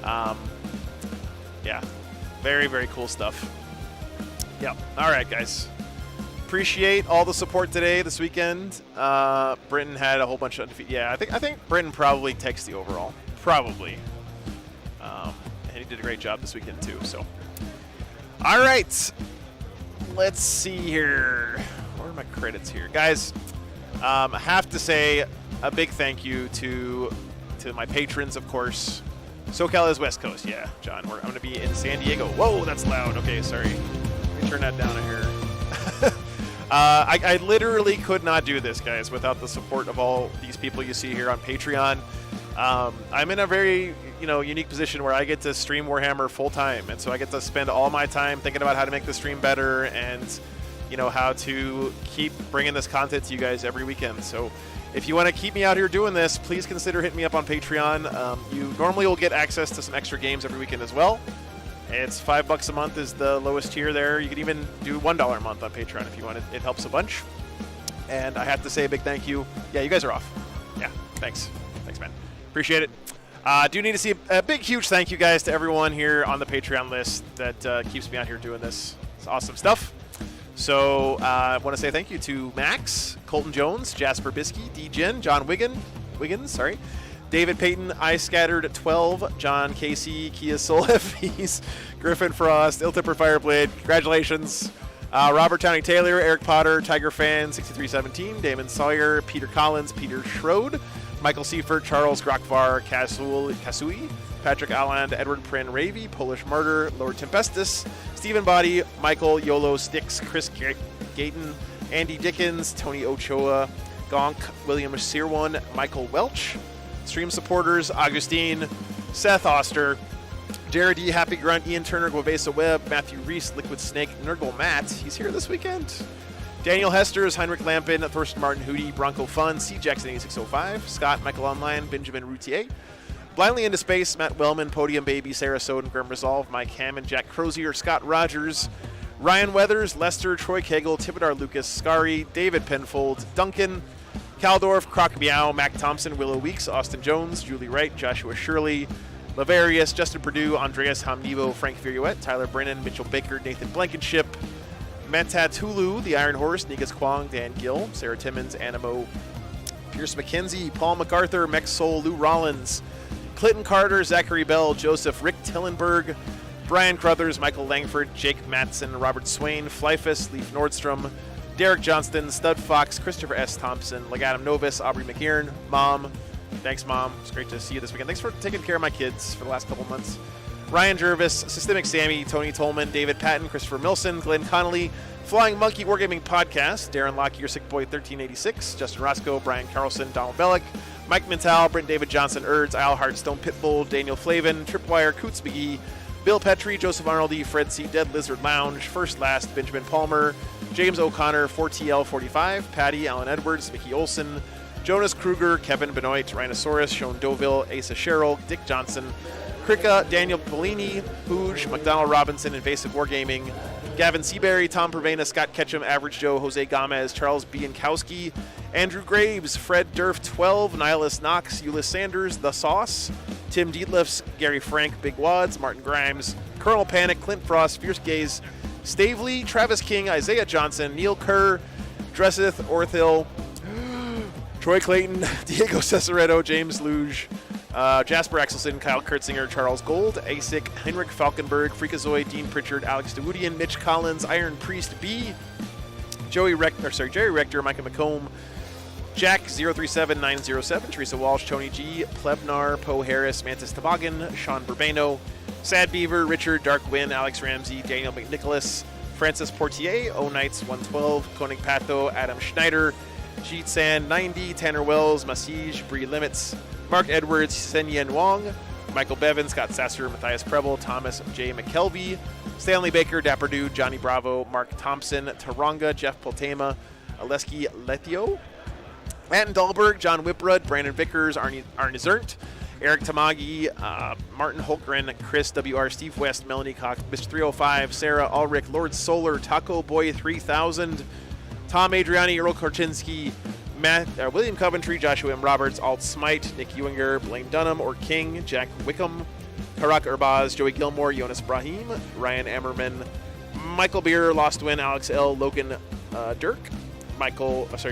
Yeah, very, very cool stuff. Yeah. All right, guys. Appreciate all the support today, this weekend. Britton had a whole bunch of undefeated. Yeah, I think Britton probably takes the overall. Probably. And he did a great job this weekend, too. So, all right. Let's see here. Where are my credits here? Guys, I have to say a big thank you to my patrons, of course. SoCal is West Coast. Yeah, John. I'm going to be in San Diego. Whoa, that's loud. Okay, sorry. Let me turn that down here. I literally could not do this, guys, without the support of all these people you see here on Patreon. I'm in a very, unique position where I get to stream Warhammer full time, and so I get to spend all my time thinking about how to make the stream better and, how to keep bringing this content to you guys every weekend. So if you want to keep me out here doing this, please consider hitting me up on Patreon. You normally will get access to some extra games every weekend as well. It's $5 a month is the lowest tier there. You can even do $1 a month on Patreon if you want. It helps a bunch. And I have to say a big thank you. Yeah, you guys are off. Yeah, thanks. Thanks, man. Appreciate it. Do need to see a big, huge thank you, guys, to everyone here on the Patreon list that keeps me out here doing this. It's awesome stuff. So I want to say thank you to Max, Colton Jones, Jasper Biskey, D-Gen, John Wiggins, David Payton, I Scattered 12, John Casey, Kia Soul FVs, Griffin Frost, Il Tipper Fireblade, congratulations. Robert Towning Taylor, Eric Potter, Tiger Fan 6317, Damon Sawyer, Peter Collins, Peter Schroed, Michael Seifert, Charles Grokvar, Kasui, Patrick Alland, Edward Prin Ravy, Polish Martyr, Lord Tempestus, Stephen Body, Michael Yolo Sticks, Chris Gayton, Andy Dickens, Tony Ochoa, Gonk, William Sirwan, Michael Welch, stream supporters, Augustine, Seth Oster, Jared E. Happy Grunt, Ian Turner, Guavesa Webb, Matthew Reese, Liquid Snake, Nurgle Matt, he's here this weekend, Daniel Hesters, Heinrich Lampin, Thorsten Martin Hootie, Bronco Fun, C. Jackson 8605, Scott Michael Online, Benjamin Routier, Blindly Into Space, Matt Wellman, Podium Baby, Sarah Soden, Grim Resolve, Mike Hammond, Jack Crozier, Scott Rogers, Ryan Weathers, Lester, Troy Cagle, Tibidar Lucas, Scary, David Penfold, Duncan, Caldorf, Croc Meow, Mac Thompson, Willow Weeks, Austin Jones, Julie Wright, Joshua Shirley, Lavarius, Justin Perdue, Andreas Hamnivo, Frank Viruet, Tyler Brennan, Mitchell Baker, Nathan Blankenship, Mentat Hulu, The Iron Horse, Negus Kwong, Dan Gill, Sarah Timmons, Animo, Pierce McKenzie, Paul MacArthur, Mex Soul, Lou Rollins, Clinton Carter, Zachary Bell, Joseph, Rick Tillenberg, Brian Crothers, Michael Langford, Jake Matson, Robert Swain, Flyfus, Leaf Nordstrom, Derek Johnston, Stud Fox, Christopher S. Thompson, Legatum Novus, Aubrey McGearn, Mom. Thanks, Mom. It's great to see you this weekend. Thanks for taking care of my kids for the last couple months. Ryan Jervis, Systemic Sammy, Tony Tolman, David Patton, Christopher Milson, Glenn Connolly, Flying Monkey Wargaming Podcast, Darren Locke, Your Sick Boy 1386, Justin Roscoe, Brian Carlson, Donald Bellick, Mike Mintal, Brent David Johnson, Erds, Al Hartstone, Pitbull, Daniel Flavin, Tripwire, Coots McGee, Bill Petrie, Joseph Arnoldi, Fred C. Dead Lizard Lounge, First Last, Benjamin Palmer, James O'Connor, 4TL45, Patty, Alan Edwards, Mickey Olson, Jonas Kruger, Kevin Benoit, Rhinosaurus, Sean Doville, Asa Sherrill, Dick Johnson, Krika, Daniel Bellini, Hooge, McDonald Robinson, Invasive Wargaming, Gavin Seabury, Tom Pervena, Scott Ketchum, Average Joe, Jose Gomez, Charles Biankowski, Andrew Graves, Fred Durf 12, Nihilus Knox, Euless Sanders, The Sauce, Tim Dietlifs, Gary Frank, Big Wads, Martin Grimes, Colonel Panic, Clint Frost, Fierce Gaze, Stavely, Travis King, Isaiah Johnson, Neil Kerr, Dresseth, Orthil, Troy Clayton, Diego Cesaretto, James Luge, Jasper Axelson, Kyle Kurtzinger, Charles Gold, Asic, Henrik Falkenberg, Freakazoid, Dean Pritchard, Alex DeWoodian, Mitch Collins, Iron Priest B, Jerry Rector, Micah McComb, Jack 037907, Teresa Walsh, Tony G, Plebnar, Poe Harris, Mantis Toboggan, Sean Burbano, Sad Beaver, Richard, Dark Win, Alex Ramsey, Daniel McNicholas, Francis Portier, O Knights 112, Koenig Patho, Adam Schneider, Jeet San 90, Tanner Wells, Masij, Bree Limits, Mark Edwards, Senyen Wong, Michael Bevan, Scott Sasser, Matthias Preble, Thomas J. McKelvey, Stanley Baker, Dapper Dude, Johnny Bravo, Mark Thompson, Taronga, Jeff Poltema, Aleski Letio, Matt Dahlberg, John Whiprud, Brandon Vickers, Arnie Zernt, Eric Tamagi, Martin Holgren, Chris WR, Steve West, Melanie Cox, Mr. 305, Sarah Ulrich, Lord Solar, Taco Boy 3000, Tom Adriani, Earl Korchinski, William Coventry, Joshua M. Roberts, Alt Smite, Nick Ewinger, Blaine Dunham or King, Jack Wickham, Karak Urbaz, Joey Gilmore, Jonas Brahim, Ryan Ammerman, Michael Beer, Lost Win, Alex L, Logan Dirk,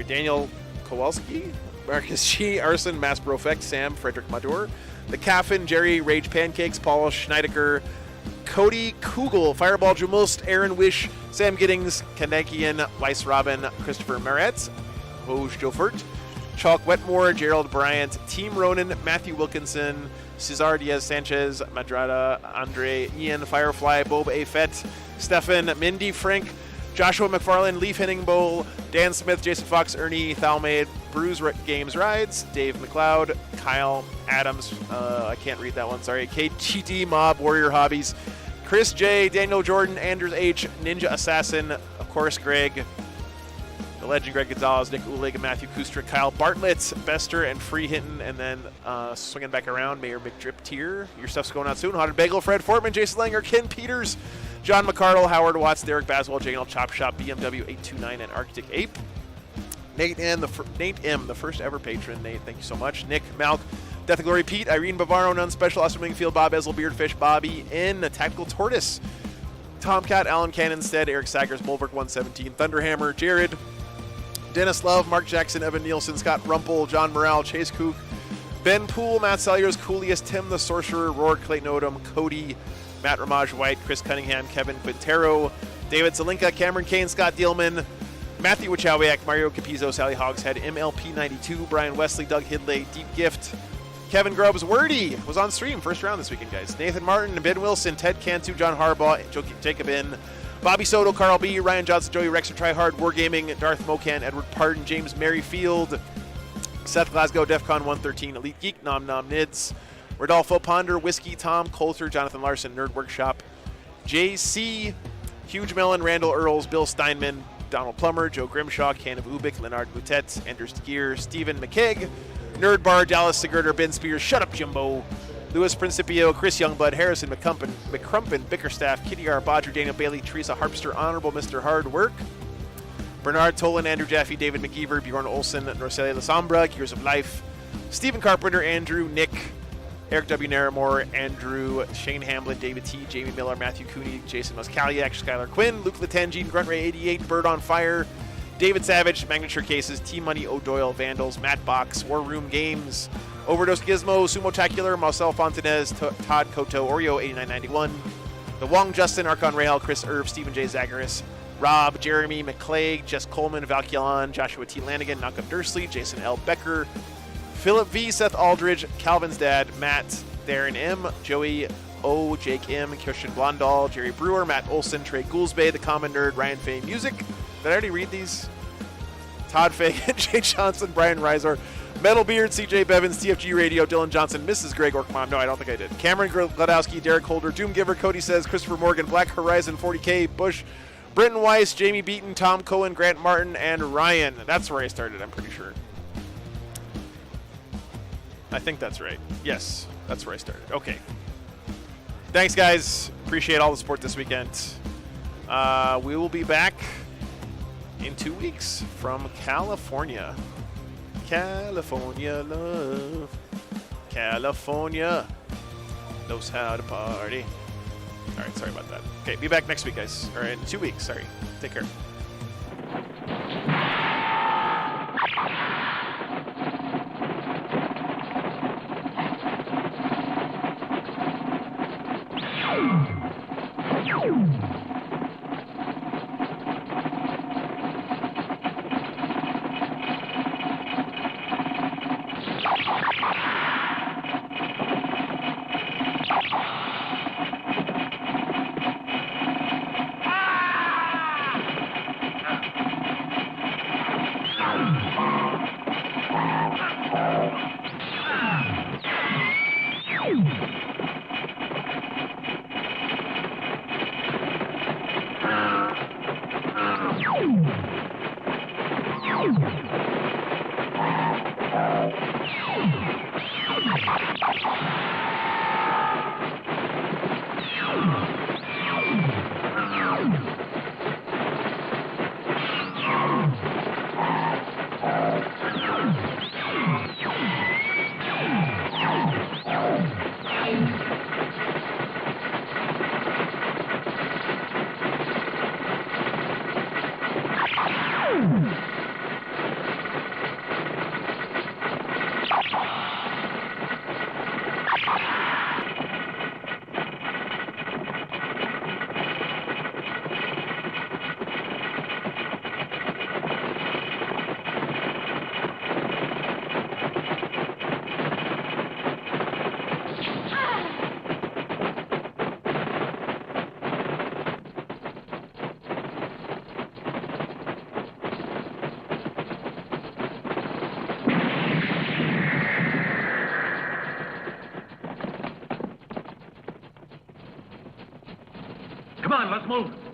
Daniel Kowalski, Marcus G, Arson, Mass Profect, Sam, Frederick Madur, The Caffin, Jerry, Rage Pancakes, Paul Schneidecker, Cody Kugel, Fireball Jumulst, Aaron Wish, Sam Giddings, Kandakian, Weiss Robin, Christopher Maretz, Hoj Jofert, Chalk Wetmore, Gerald Bryant, Team Ronan, Matthew Wilkinson, Cesar Diaz Sanchez, Madrada, Andre, Ian, Firefly, Bob A. Fett, Stefan, Mindy Frank, Joshua McFarlane, Leaf Henning Bowl, Dan Smith, Jason Fox, Ernie Thalmaid, Bruce Games Rides, Dave McLeod, Kyle Adams, I can't read that one, sorry, KGT Mob, Warrior Hobbies, Chris J, Daniel Jordan, Anders H, Ninja Assassin, of course Greg, the legend Greg Gonzalez, Nick Ulig, Matthew Kustra, Kyle Bartlett, Bester, and Free Hinton, and then swinging back around, Mayor Big Drip Tier. Your stuff's going out soon. Haunted Bagel, Fred Fortman, Jason Langer, Ken Peters, John McCardle, Howard Watts, Derek Baswell, JNL Chop Shop, BMW 829, and Arctic Ape. Nate M, the first ever patron. Nate, thank you so much. Nick, Malk, Death and Glory Pete, Irene Bavaro, None Special, Austin Wingfield, Bob Ezel, Beardfish, Bobby, N, Tactical Tortoise, Tomcat, Alan Cannonstead, Eric Saggers, Bulwark 117, Thunderhammer, Jared, Dennis Love, Mark Jackson, Evan Nielsen, Scott Rumpel, John Morale, Chase Kook, Ben Poole, Matt Salyers, Cooliest, Tim the Sorcerer, Roar, Clayton Odom, Cody, Matt Ramaj White, Chris Cunningham, Kevin Quintero, David Zelinka, Cameron Kane, Scott Dielman, Matthew Wachowiak, Mario Capizzo, Sally Hogshead, MLP92, Brian Wesley, Doug Hidley, Deep Gift, Kevin Grubbs, Wordy was on stream first round this weekend, guys. Nathan Martin, Ben Wilson, Ted Cantu, John Harbaugh, Jacob In, Bobby Soto, Carl B, Ryan Johnson, Joey Rexer, Tryhard, Wargaming, Darth Mocan, Edward Pardon, James Merrifield, Seth Glasgow, DEFCON 113, Elite Geek, Nom Nom Nids, Rodolfo Ponder, Whiskey, Tom Coulter, Jonathan Larson, Nerd Workshop, JC, Huge Melon, Randall Earls, Bill Steinman, Donald Plummer, Joe Grimshaw, Can of Ubik, Leonard Boutet, Anders Gear, Stephen McKeag, Nerd Bar, Dallas Sigurder, Ben Spears, Shut Up Jimbo, Louis Principio, Chris Youngblood, Harrison McCrumpin, Bickerstaff, Kitty R. Bodger, Daniel Bailey, Teresa Harpster, Honorable Mr. Hard Work, Bernard Tolan, Andrew Jaffe, David McGeever, Bjorn Olsen, Norcelia Lasombra, Gears of Life, Stephen Carpenter, Andrew, Nick, Eric W. Naramore, Andrew, Shane Hamlin, David T., Jamie Miller, Matthew Cooney, Jason Moskaliak, Skylar Quinn, Luke Latangine, Gruntray 88, Bird on Fire, David Savage, Magnature Cases, T-Money, O'Doyle, Vandals, Matt Box, War Room Games, Overdose Gizmo, Sumo-tacular, Marcel Fontanez, Todd Koto, Oreo 8991, The Wong Justin, Archon Rahal, Chris Irv, Stephen J. Zagaris, Rob, Jeremy McClay, Jess Coleman, Valkylan, Joshua T. Lanigan, Malcolm Dursley, Jason L. Becker, Philip V, Seth Aldridge, Calvin's dad, Matt, Darren M, Joey O, Jake M, Christian Blondal, Jerry Brewer, Matt Olson, Trey Goulsbay, The Common Nerd, Ryan Fay Music. Did I already read these? Todd Fagan, Jay Johnson, Brian Reiser, Metalbeard, CJ Bevins, TFG Radio, Dylan Johnson, Mrs. Greg Orkmom. No, I don't think I did. Cameron Gladowski, Derek Holder, Doomgiver, Cody Says, Christopher Morgan, Black Horizon, 40K, Bush, Britton Weiss, Jamie Beaton, Tom Cohen, Grant Martin, and Ryan. That's where I started, I'm pretty sure. I think that's right. Yes, that's where I started. Okay. Thanks, guys. Appreciate all the support this weekend. We will be back in 2 weeks from California. California love. California knows how to party. All right, sorry about that. Okay, be back next week, guys. All right, in 2 weeks. Sorry. Take care. Come on, let's move.